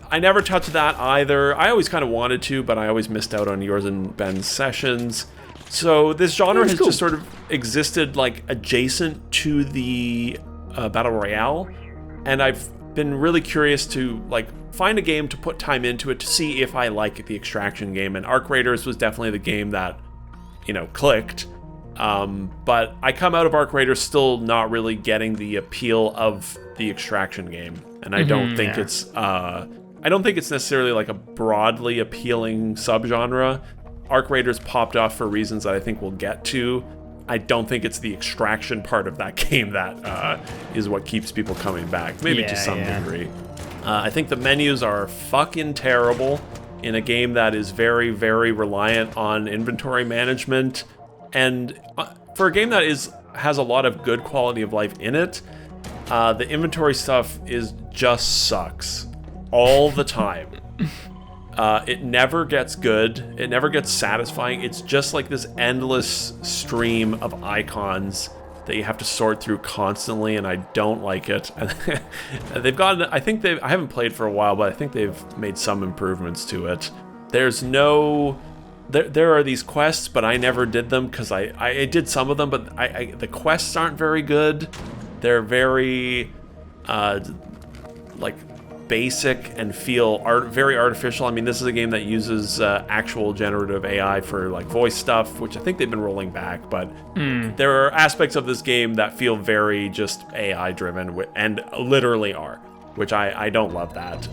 I never touched that either. I always kind of wanted to, but I always missed out on yours and Ben's sessions. So this genre has just sort of existed like adjacent to the Battle Royale, and I've been really curious to like find a game to put time into it to see if I like the extraction game, and Arc Raiders was definitely the game that, clicked. But I come out of Arc Raiders still not really getting the appeal of the extraction game, and I don't think it's necessarily like a broadly appealing subgenre. Arc Raiders popped off for reasons that I think we'll get to. I don't think it's the extraction part of that game that is what keeps people coming back, maybe to some degree. I think the menus are fucking terrible in a game that is very, very reliant on inventory management. And for a game that has a lot of good quality of life in it, the inventory stuff just sucks all the time. It never gets good. It never gets satisfying. It's just like this endless stream of icons that you have to sort through constantly, and I don't like it. They've gotten, I haven't played for a while, but I think they've made some improvements to it. There's no... There are these quests, but I never did them because I did some of them, but the quests aren't very good. They're very like basic and feel very artificial. I mean, this is a game that uses actual generative AI for like voice stuff, which I think they've been rolling back, but there are aspects of this game that feel very just AI driven and literally are, which I don't love that.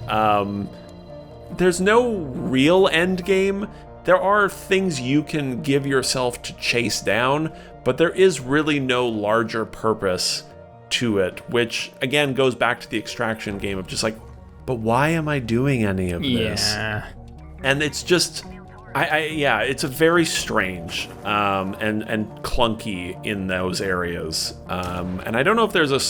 There's no real end game. There are things you can give yourself to chase down, but there is really no larger purpose to it, which again goes back to the extraction game of just like, but why am I doing any of this? Yeah. And it's just, it's a very strange and clunky in those areas. And I don't know if there's a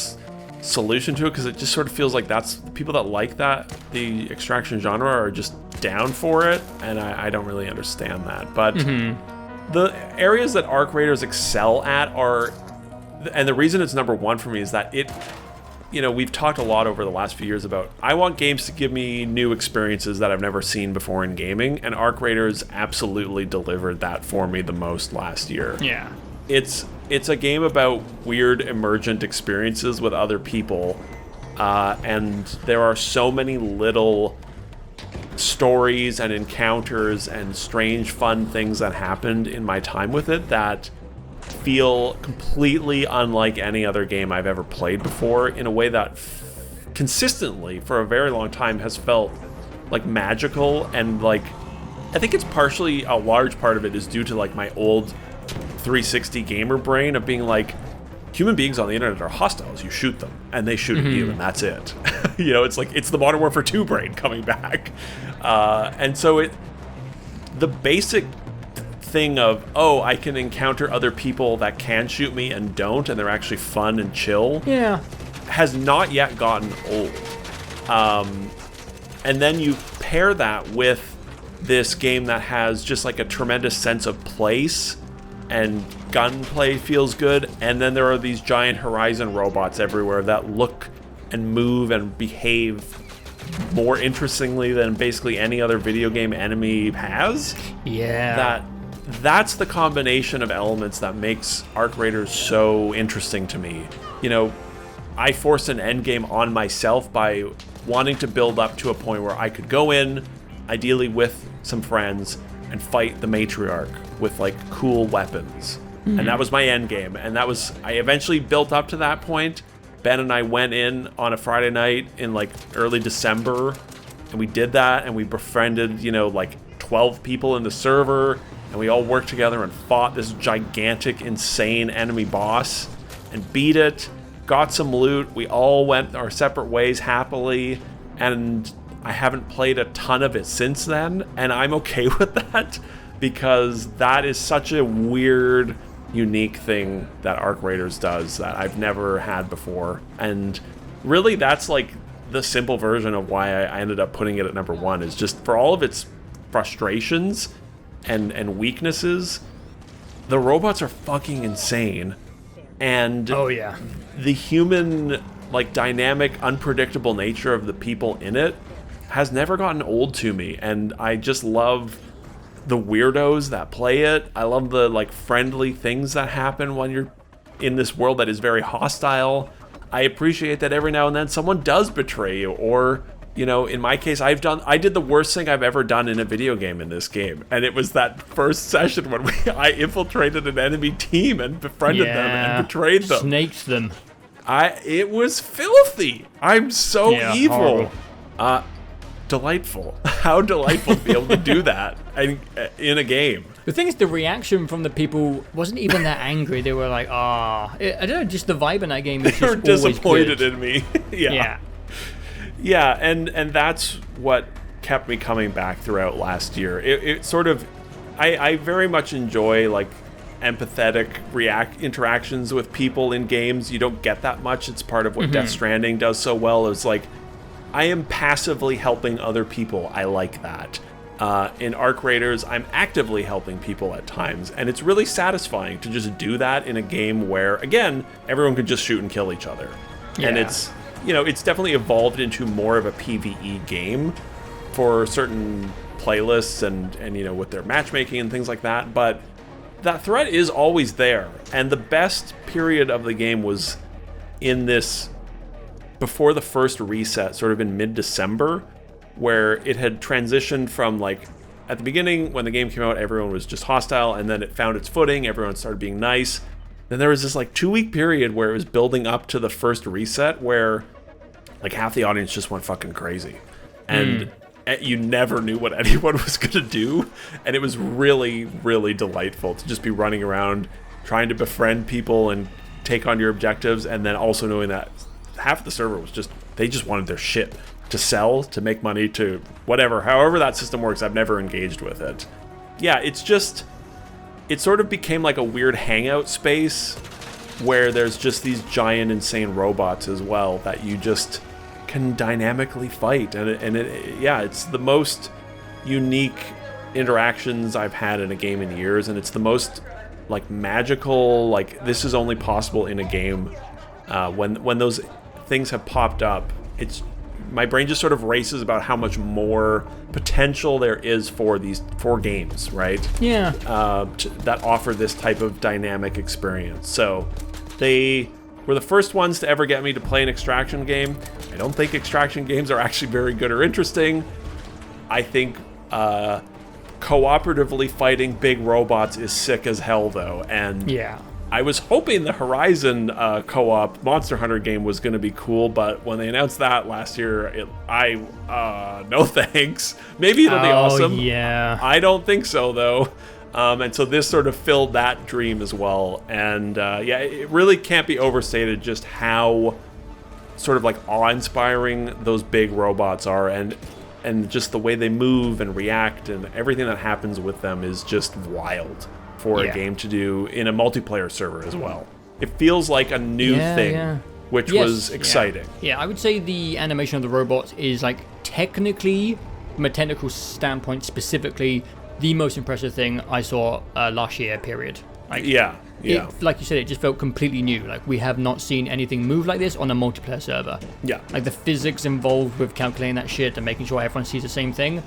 solution to it, because it just sort of feels like that's people that like the extraction genre are just down for it, and I don't really understand that. But the areas that Arc Raiders excel at are, and the reason it's number one for me is that it, we've talked a lot over the last few years about, I want games to give me new experiences that I've never seen before in gaming, and Arc Raiders absolutely delivered that for me the most last year. Yeah. It's a game about weird emergent experiences with other people, and there are so many little stories and encounters and strange fun things that happened in my time with it that feel completely unlike any other game I've ever played before, in a way that consistently for a very long time has felt like magical. And like, I think it's partially, a large part of it is due to like my old 360 gamer brain of being like, human beings on the internet are hostiles. You shoot them and they shoot at you, and that's it. It's like, it's the Modern Warfare 2 brain coming back. And so the basic thing of, I can encounter other people that can shoot me and don't, and they're actually fun and chill, has not yet gotten old. And then you pair that with this game that has just like a tremendous sense of place, and gunplay feels good, and then there are these giant Horizon robots everywhere that look and move and behave more interestingly than basically any other video game enemy has. Yeah. That's the combination of elements that makes Arc Raiders so interesting to me. I forced an endgame on myself by wanting to build up to a point where I could go in, ideally with some friends, and fight the matriarch with like cool weapons. And that was my end game. And I eventually built up to that point. Ben and I went in on a Friday night in like early December, and we did that, and we befriended, like 12 people in the server, and we all worked together and fought this gigantic, insane enemy boss and beat it. got some loot, we all went our separate ways happily, and I haven't played a ton of it since then, and I'm okay with that, because that is such a weird, unique thing that Arc Raiders does that I've never had before. And really, that's like the simple version of why I ended up putting it at number 1, is just for all of its frustrations and weaknesses, the robots are fucking insane. And oh yeah, the human, like, dynamic, unpredictable nature of the people in it has never gotten old to me. And I just love the weirdos that play it. I love the, like, friendly things that happen when you're in this world that is very hostile. I appreciate that every now and then someone does betray you, or, you know, in my case, I did the worst thing I've ever done in a video game in this game, and it was that first session when I infiltrated an enemy team and befriended them and betrayed them. Snaked them. It was filthy. I'm so evil. Horrible. Delightful. How delightful to be able to do that in a game. The thing is, the reaction from the people wasn't even that angry. They were like, I don't know, just the vibe in that game is just They were disappointed good. in me. Yeah, and that's what kept me coming back throughout last year. It sort of, I very much enjoy, like, empathetic interactions with people in games. You don't get that much. It's part of what Death Stranding does so well. It's like, I am passively helping other people. I like that. In Arc Raiders, I'm actively helping people at times, and it's really satisfying to just do that in a game where, again, everyone can just shoot and kill each other. Yeah. And it's, you know, it's definitely evolved into more of a PvE game for certain playlists and you know, with their matchmaking and things like that, but that threat is always there. And the best period of the game was in this, before the first reset, sort of in mid-December, where it had transitioned from, like, at the beginning when the game came out, everyone was just hostile, and then it found its footing, everyone started being nice. Then there was this, like, 2-week period where it was building up to the first reset where, like, half the audience just went fucking crazy. And you never knew what anyone was going to do, and it was really, really delightful to just be running around trying to befriend people and take on your objectives, and then also knowing that half of the server was just, they just wanted their shit to sell, to make money, to whatever, however that system works. I've never engaged with it. Yeah, it's just, it sort of became like a weird hangout space where there's just these giant, insane robots as well that you just can dynamically fight. And it's the most unique interactions I've had in a game in years, and it's the most, like, magical, like, this is only possible in a game. When those things have popped up, it's, my brain just sort of races about how much more potential there is for these 4 games, right? Yeah. That offer this type of dynamic experience. So they were the first ones to ever get me to play an extraction game. I don't think extraction games are actually very good or interesting. I think cooperatively fighting big robots is sick as hell, though. And yeah, I was hoping the Horizon co-op Monster Hunter game was going to be cool, but when they announced that last year, no thanks. Maybe it'll be awesome. Yeah. I don't think so, though. And so this sort of filled that dream as well. And it really can't be overstated just how sort of, like, awe-inspiring those big robots are, and just the way they move and react and everything that happens with them is just wild for a game to do in a multiplayer server as well. It feels like a new thing, which was exciting. Yeah, I would say the animation of the robots is, like, technically, from a technical standpoint specifically, the most impressive thing I saw last year, period. Like, like you said, it just felt completely new. Like, we have not seen anything move like this on a multiplayer server. Yeah. Like, the physics involved with calculating that shit and making sure everyone sees the same thing.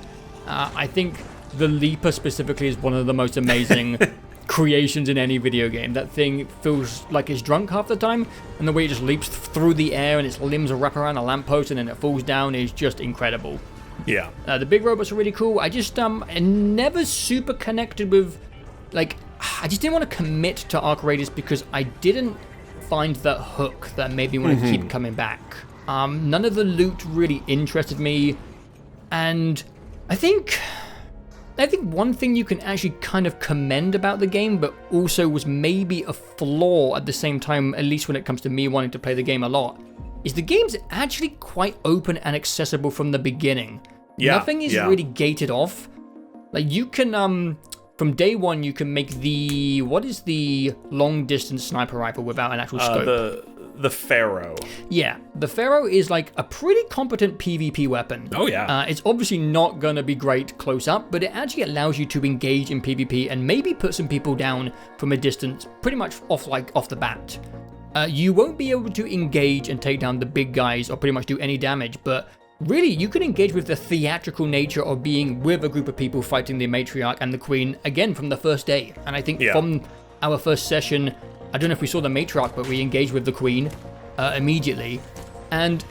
I think the Leaper specifically is one of the most amazing creations in any video game. That thing feels like it's drunk half the time, and the way it just leaps through the air and its limbs wrap around a lamppost and then it falls down is just incredible. Yeah. The big robots are really cool. I just never super connected with, like, I just didn't want to commit to Arc Raiders because I didn't find that hook that made me want to keep coming back. None of the loot really interested me, and I think I think one thing you can actually kind of commend about the game, but also was maybe a flaw at the same time, at least when it comes to me wanting to play the game a lot, is the game's actually quite open and accessible from the beginning. Nothing is really gated off. Like, you can, from day one, you can make what is the long-distance sniper rifle without an actual scope? The Pharaoh. Yeah, the Pharaoh is like a pretty competent PvP weapon. Oh yeah. It's obviously not gonna be great close up, but it actually allows you to engage in PvP and maybe put some people down from a distance, pretty much off the bat. You won't be able to engage and take down the big guys or pretty much do any damage, but really you can engage with the theatrical nature of being with a group of people fighting the matriarch and the queen again from the first day. And I think from our first session, I don't know if we saw the matriarch, but we engaged with the queen immediately. And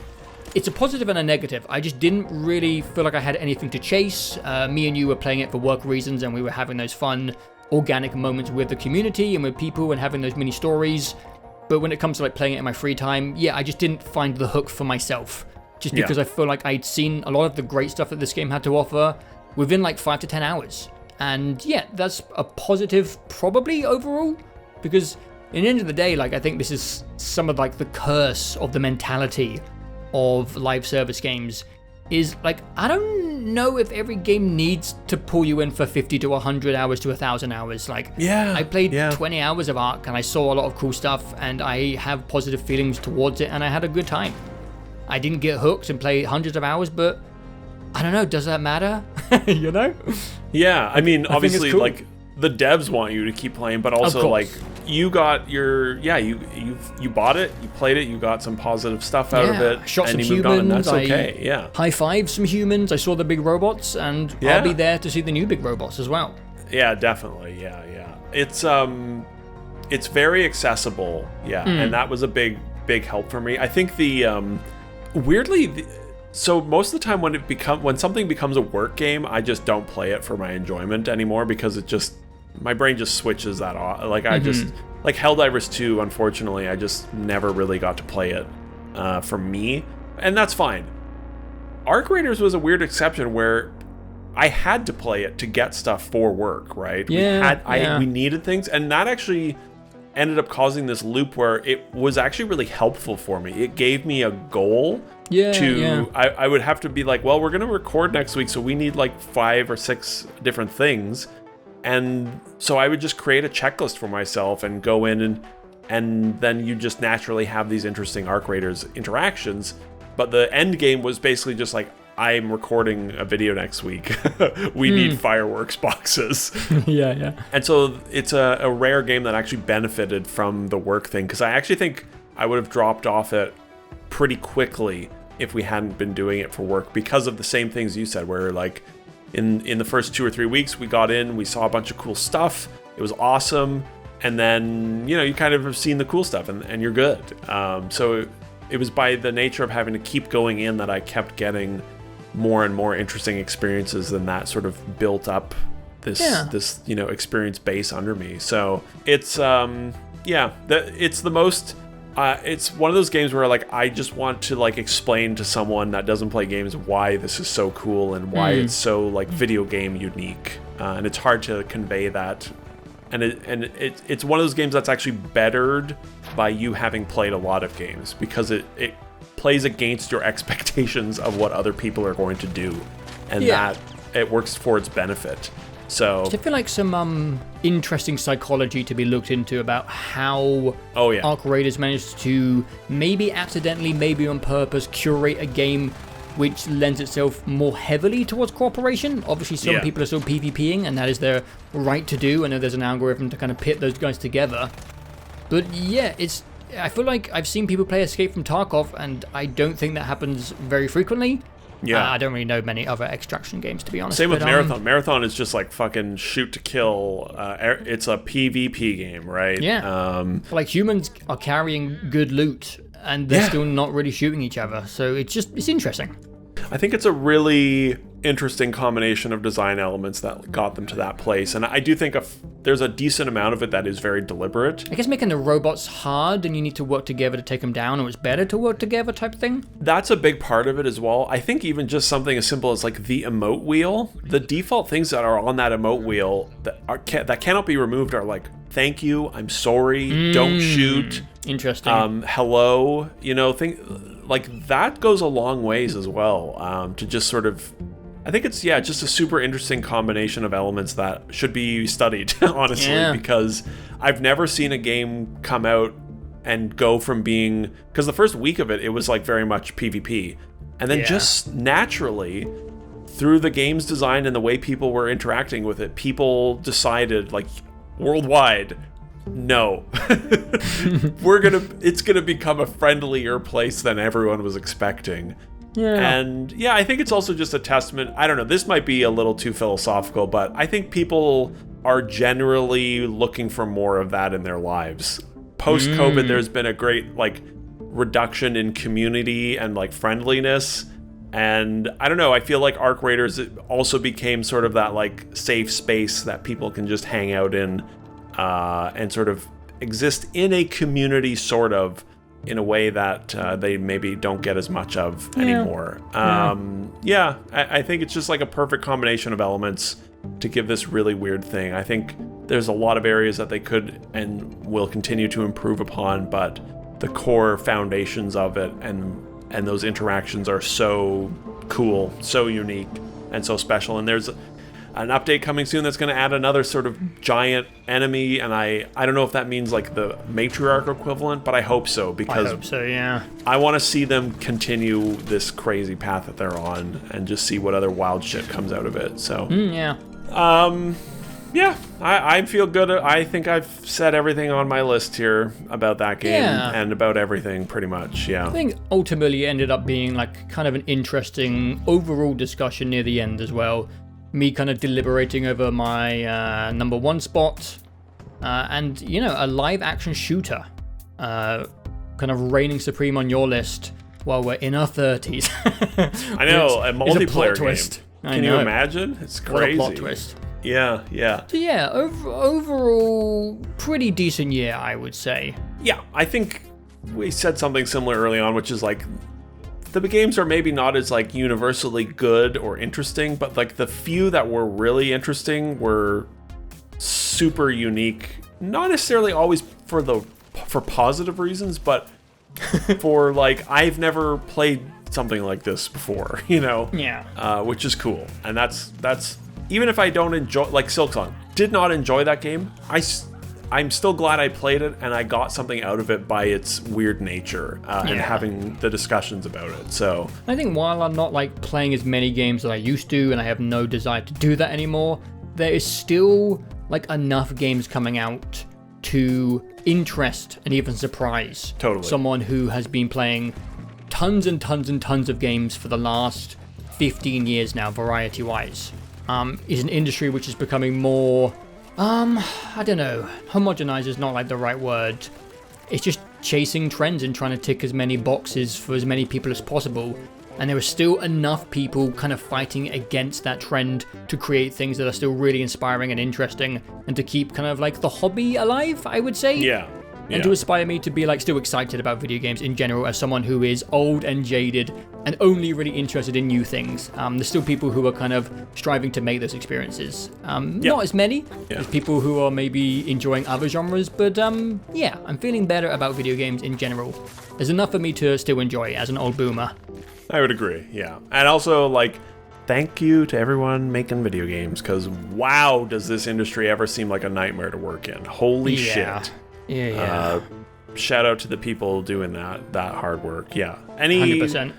it's a positive and a negative. I just didn't really feel like I had anything to chase. Me and you were playing it for work reasons, and we were having those fun, organic moments with the community and with people and having those mini stories. But when it comes to like playing it in my free time, I just didn't find the hook for myself. Just because I feel like I'd seen a lot of the great stuff that this game had to offer within like 5 to 10 hours. And that's a positive probably overall, because in the end of the day, like, I think this is some of like the curse of the mentality of live service games is like, I don't know if every game needs to pull you in for 50 to 100 hours to 1,000 hours. Like, I played 20 hours of Ark and I saw a lot of cool stuff and I have positive feelings towards it and I had a good time. I didn't get hooked and play hundreds of hours, but I don't know, does that matter? You know? Yeah, I mean, obviously, cool. Like, the devs want you to keep playing, but also, like, you got your, you bought it, you played it, you got some positive stuff out of it, shot and some you moved humans, on, and that's okay, high-fived some humans, I saw the big robots, and I'll be there to see the new big robots as well. Yeah, definitely, It's very accessible, and that was a big help for me. I think weirdly, so most of the time when something becomes a work game, I just don't play it for my enjoyment anymore because my brain just switches that off. Like I just, like Helldivers 2, unfortunately, I just never really got to play it for me, and that's fine. Arc Raiders was a weird exception where I had to play it to get stuff for work, right? We needed things, and that actually ended up causing this loop where it was actually really helpful for me. It gave me a goal I would have to be like, well, we're going to record next week, so we need like 5 or 6 different things. And so I would just create a checklist for myself and go in and then you just naturally have these interesting Arc Raiders interactions. But the end game was basically just like, I'm recording a video next week. We need fireworks boxes. And so it's a rare game that actually benefited from the work thing, because I actually think I would have dropped off it pretty quickly if we hadn't been doing it for work, because of the same things you said, where like in the first 2 or 3 weeks we got in, we saw a bunch of cool stuff, it was awesome, and then you kind of have seen the cool stuff and you're good. So it was by the nature of having to keep going in that I kept getting more and more interesting experiences, and that sort of built up this experience base under me. So it's it's the most it's one of those games where like I just want to like explain to someone that doesn't play games why this is so cool and why it's so like video game unique, and it's hard to convey that, and it's one of those games that's actually bettered by you having played a lot of games, because it plays against your expectations of what other people are going to do, and that it works for its benefit. So I feel like some interesting psychology to be looked into about how Arc Raiders managed to maybe accidentally, maybe on purpose, curate a game which lends itself more heavily towards cooperation. Obviously, some people are still PvPing, and that is their right to do. I know there's an algorithm to kind of pit those guys together. But I feel like I've seen people play Escape from Tarkov, and I don't think that happens very frequently. I don't really know many other extraction games, to be honest. Same with Marathon. Marathon is just like fucking shoot to kill. It's a PvP game, right? Like humans are carrying good loot, and they're still not really shooting each other. So it's interesting. I think it's a really interesting combination of design elements that got them to that place. And I do think there's a decent amount of it that is very deliberate. I guess making the robots hard and you need to work together to take them down, or it's better to work together type thing. That's a big part of it as well. I think even just something as simple as like the emote wheel, the default things that are on that emote wheel that cannot be removed are like, thank you, I'm sorry, don't shoot. Interesting. Hello, like that goes a long ways as well, to just sort of, I think it's, just a super interesting combination of elements that should be studied, honestly, because I've never seen a game come out and go from being, because the first week of it was like very much PvP. And then just naturally, through the game's design and the way people were interacting with it, people decided, like, worldwide, no. It's gonna become a friendlier place than everyone was expecting. And I think it's also just a testament. I don't know, this might be a little too philosophical, but I think people are generally looking for more of that in their lives. Post-COVID, there's been a great like reduction in community and like friendliness. And I don't know, I feel like Arc Raiders also became sort of that like safe space that people can just hang out in, and sort of exist in a community sort of, in a way that they maybe don't get as much of anymore. I think it's just like a perfect combination of elements to give this really weird thing. I think there's a lot of areas that they could and will continue to improve upon, but the core foundations of it and those interactions are so cool, so unique, and so special. And there's an update coming soon that's going to add another sort of giant enemy, and I don't know if that means like the matriarch equivalent, but I hope so, because I hope so, yeah. I want to see them continue this crazy path that they're on and just see what other wild shit comes out of it. So I feel good. I think I've said everything on my list here about that game and about everything pretty much. I think ultimately it ended up being like kind of an interesting overall discussion near the end as well. Me kind of deliberating over my number one spot, and a live action shooter kind of reigning supreme on your list while we're in our 30s. I know, a multiplayer game. Twist. Can you imagine? It's crazy. What a plot twist. Yeah. So overall, pretty decent year, I would say. Yeah, I think we said something similar early on, which is like, the games are maybe not as like universally good or interesting, but like the few that were really interesting were super unique. Not necessarily always for positive reasons, but for like, I've never played something like this before, which is cool. And that's even if I don't enjoy, like Silksong, did not enjoy that game, I'm still glad I played it, and I got something out of it by its weird nature, and having the discussions about it. So I think while I'm not like playing as many games as I used to, and I have no desire to do that anymore, there is still like enough games coming out to interest and even surprise someone who has been playing tons and tons and tons of games for the last 15 years now, variety-wise. Is an industry which is becoming more, I don't know, homogenized is not like the right word. It's just chasing trends and trying to tick as many boxes for as many people as possible. And there are still enough people kind of fighting against that trend to create things that are still really inspiring and interesting, and to keep kind of like the hobby alive, I would say. Yeah. And to inspire me to be like still excited about video games in general as someone who is old and jaded and only really interested in new things. There's still people who are kind of striving to make those experiences. Not as many as people who are maybe enjoying other genres, but I'm feeling better about video games in general. There's enough for me to still enjoy as an old boomer. I would agree, yeah. And also, like, thank you to everyone making video games, because wow, does this industry ever seem like a nightmare to work in. Holy shit. Yeah. Shout out to the people doing that hard work. Yeah. 100%.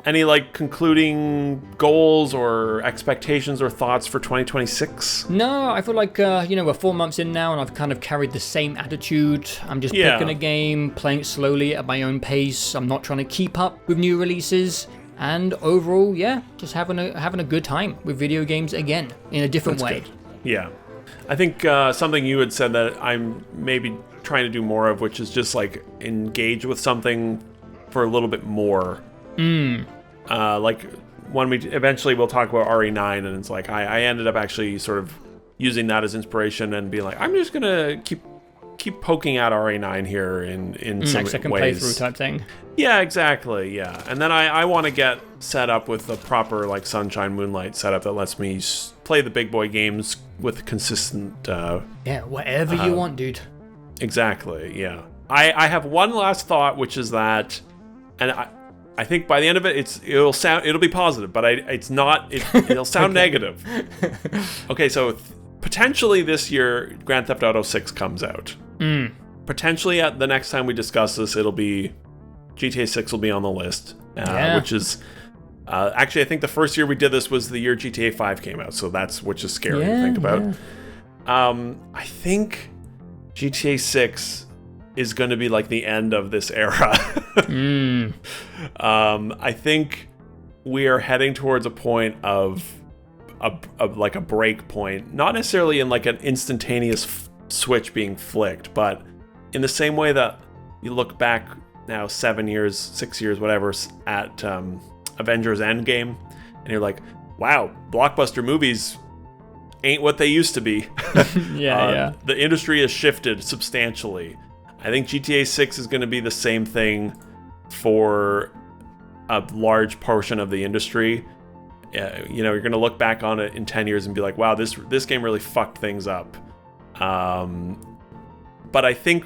Any like concluding goals or expectations or thoughts for 2026? No, I feel like we're 4 months in now, and I've kind of carried the same attitude. I'm just picking a game, playing it slowly at my own pace. I'm not trying to keep up with new releases, and overall, just having a good time with video games again in a different way. Good. Yeah. I think something you had said that I'm maybe trying to do more of, which is just like engage with something for a little bit more. Like when we eventually we'll talk about RE9, and it's like I ended up actually sort of using that as inspiration and being like, I'm just gonna keep poking at RE9 here in some like second ways. playthrough type thing. Yeah, exactly. Yeah, and then I want to get set up with a proper like Sunshine Moonlight setup that lets me play the big boy games with consistent. Whatever you want, dude. Exactly. Yeah. I have one last thought, which is that, and I think by the end of it, it'll be positive, but it'll sound negative. Okay, so potentially this year, Grand Theft Auto 6 comes out. Potentially at the next time we discuss this, it'll be GTA 6 will be on the list, which is actually I think the first year we did this was the year GTA 5 came out, so which is scary to think about. I think GTA 6 is going to be like the end of this era. I think we are heading towards a point of like a break point, not necessarily in like an instantaneous switch being flicked, but in the same way that you look back now 6 years, whatever, at Avengers Endgame, and you're like, wow, blockbuster movies ain't what they used to be. The industry has shifted substantially. I think GTA 6 is going to be the same thing for a large portion of the industry. You're going to look back on it in 10 years and be like, wow, this game really fucked things up. But I think,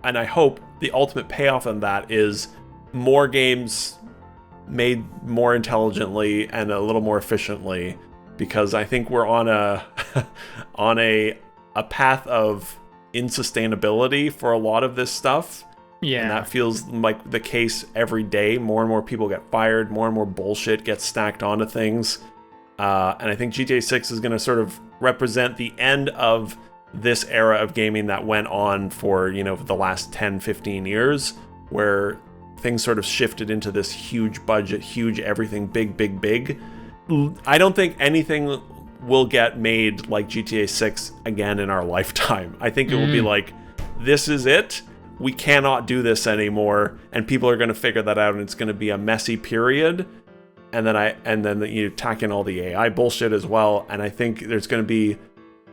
and I hope, the ultimate payoff on that is more games made more intelligently and a little more efficiently, because I think we're on a path of insustainability for a lot of this stuff. Yeah. And that feels like the case every day. More and more people get fired, more and more bullshit gets stacked onto things. And I think GTA 6 is going to sort of represent the end of this era of gaming that went on for, the last 10, 15 years, where things sort of shifted into this huge budget, huge everything, big. I don't think anything will get made like GTA 6 again in our lifetime. I think it will be like, this is it. We cannot do this anymore, and people are going to figure that out, and it's going to be a messy period. And then you tack in all the AI bullshit as well, and I think there's going to be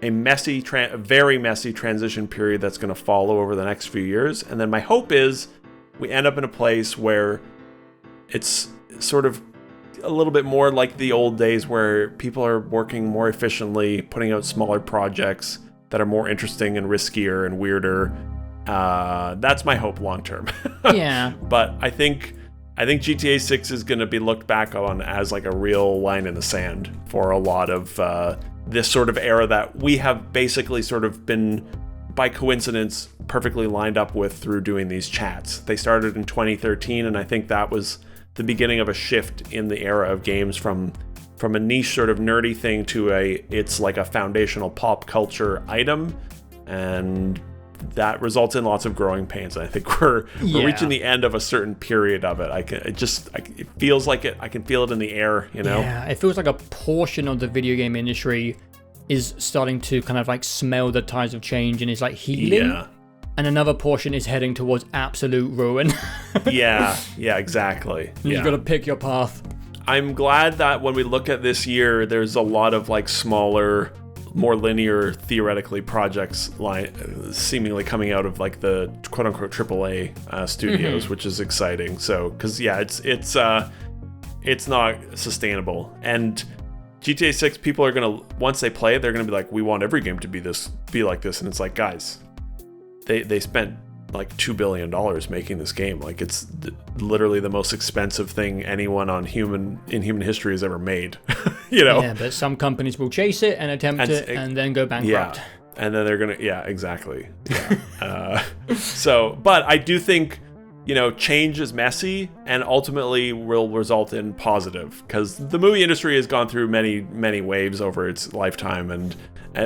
a very messy transition period that's going to follow over the next few years. And then my hope is we end up in a place where it's sort of a little bit more like the old days, where people are working more efficiently, putting out smaller projects that are more interesting and riskier and weirder. That's my hope long term. Yeah. But I think GTA 6 is going to be looked back on as like a real line in the sand for a lot of this sort of era that we have basically sort of been, by coincidence, perfectly lined up with through doing these chats. They started in 2013, and I think that was the beginning of a shift in the era of games from a niche sort of nerdy thing to it's like a foundational pop culture item, and that results in lots of growing pains. I think we're reaching the end of a certain period of it. It feels like it. I can feel it in the air, Yeah, it feels like a portion of the video game industry is starting to kind of like smell the tides of change and is like healing. Yeah. And another portion is heading towards absolute ruin. yeah, exactly. You've got to pick your path. I'm glad that when we look at this year, there's a lot of like smaller, more linear, theoretically, projects seemingly coming out of like the quote-unquote AAA studios, which is exciting. So, because it's not sustainable. And GTA 6, people are gonna, once they play it, they're gonna be like, we want every game to be like this. And it's like, guys, they spent like $2 billion making this game. Like, it's literally the most expensive thing anyone in human history has ever made. Yeah, but some companies will chase it and attempt it and then go bankrupt. Yeah, and then they're gonna, exactly. Yeah. But I do think, change is messy and ultimately will result in positive, because the movie industry has gone through many, many waves over its lifetime, and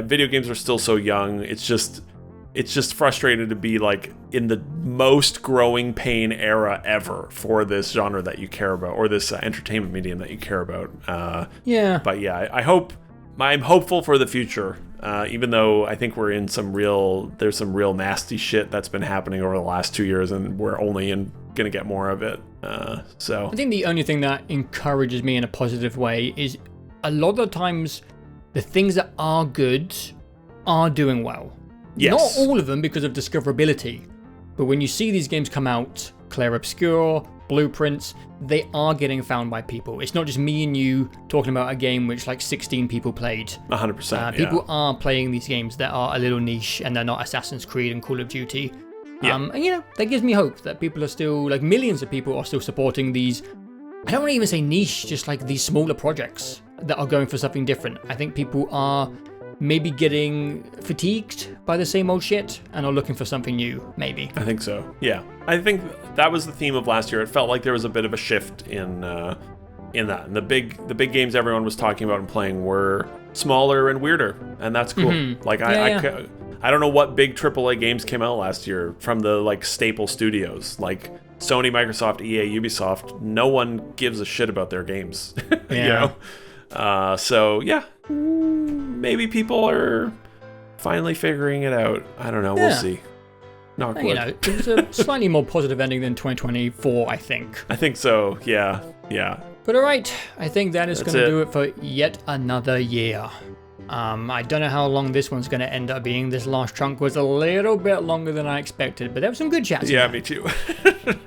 video games are still so young. It's just frustrating to be like in the most growing pain era ever for this genre that you care about, or this entertainment medium that you care about. But I'm hopeful for the future, even though I think there's some real nasty shit that's been happening over the last 2 years, and we're only in gonna get more of it. So I think the only thing that encourages me in a positive way is a lot of the times the things that are good are doing well. yes. Not all of them because of discoverability, but when you see these games come out, Clair Obscur, Blueprints, they are getting found by people. It's not just me and you talking about a game which like 16 people played. 100%. People are playing these games that are a little niche and they're not Assassin's Creed and Call of Duty. And that gives me hope that people are still, like millions of people are still supporting these, I don't want to even say niche, just like these smaller projects that are going for something different. I think people are maybe getting fatigued by the same old shit and are looking for something new, maybe. I think so. Yeah. I think that was the theme of last year. It felt like there was a bit of a shift in that. And the big games everyone was talking about and playing were smaller and weirder, and that's cool. Mm-hmm. Like I don't know what big AAA games came out last year from the like staple studios like Sony, Microsoft, EA, Ubisoft. No one gives a shit about their games. Yeah. So yeah, maybe people are finally figuring it out. I don't know. We'll see. Knock wood. It was a slightly more positive ending than 2024, I think. I think so. Yeah. But all right, I think that is That's going to it. do it for yet another year. I don't know how long this one's going to end up being. This last chunk was a little bit longer than I expected, but there was some good chats. Yeah, me too.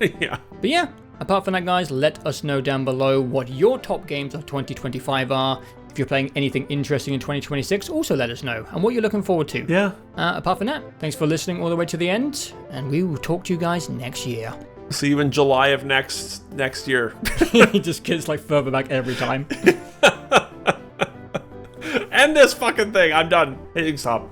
Yeah. But yeah, apart from that, guys, let us know down below what your top games of 2025 are. If you're playing anything interesting in 2026, also let us know, and what you're looking forward to. Yeah. Apart from that, thanks for listening all the way to the end, and we will talk to you guys next year. See you in July of next year. It just gets like further back every time. End this fucking thing. I'm done. Hitting stop.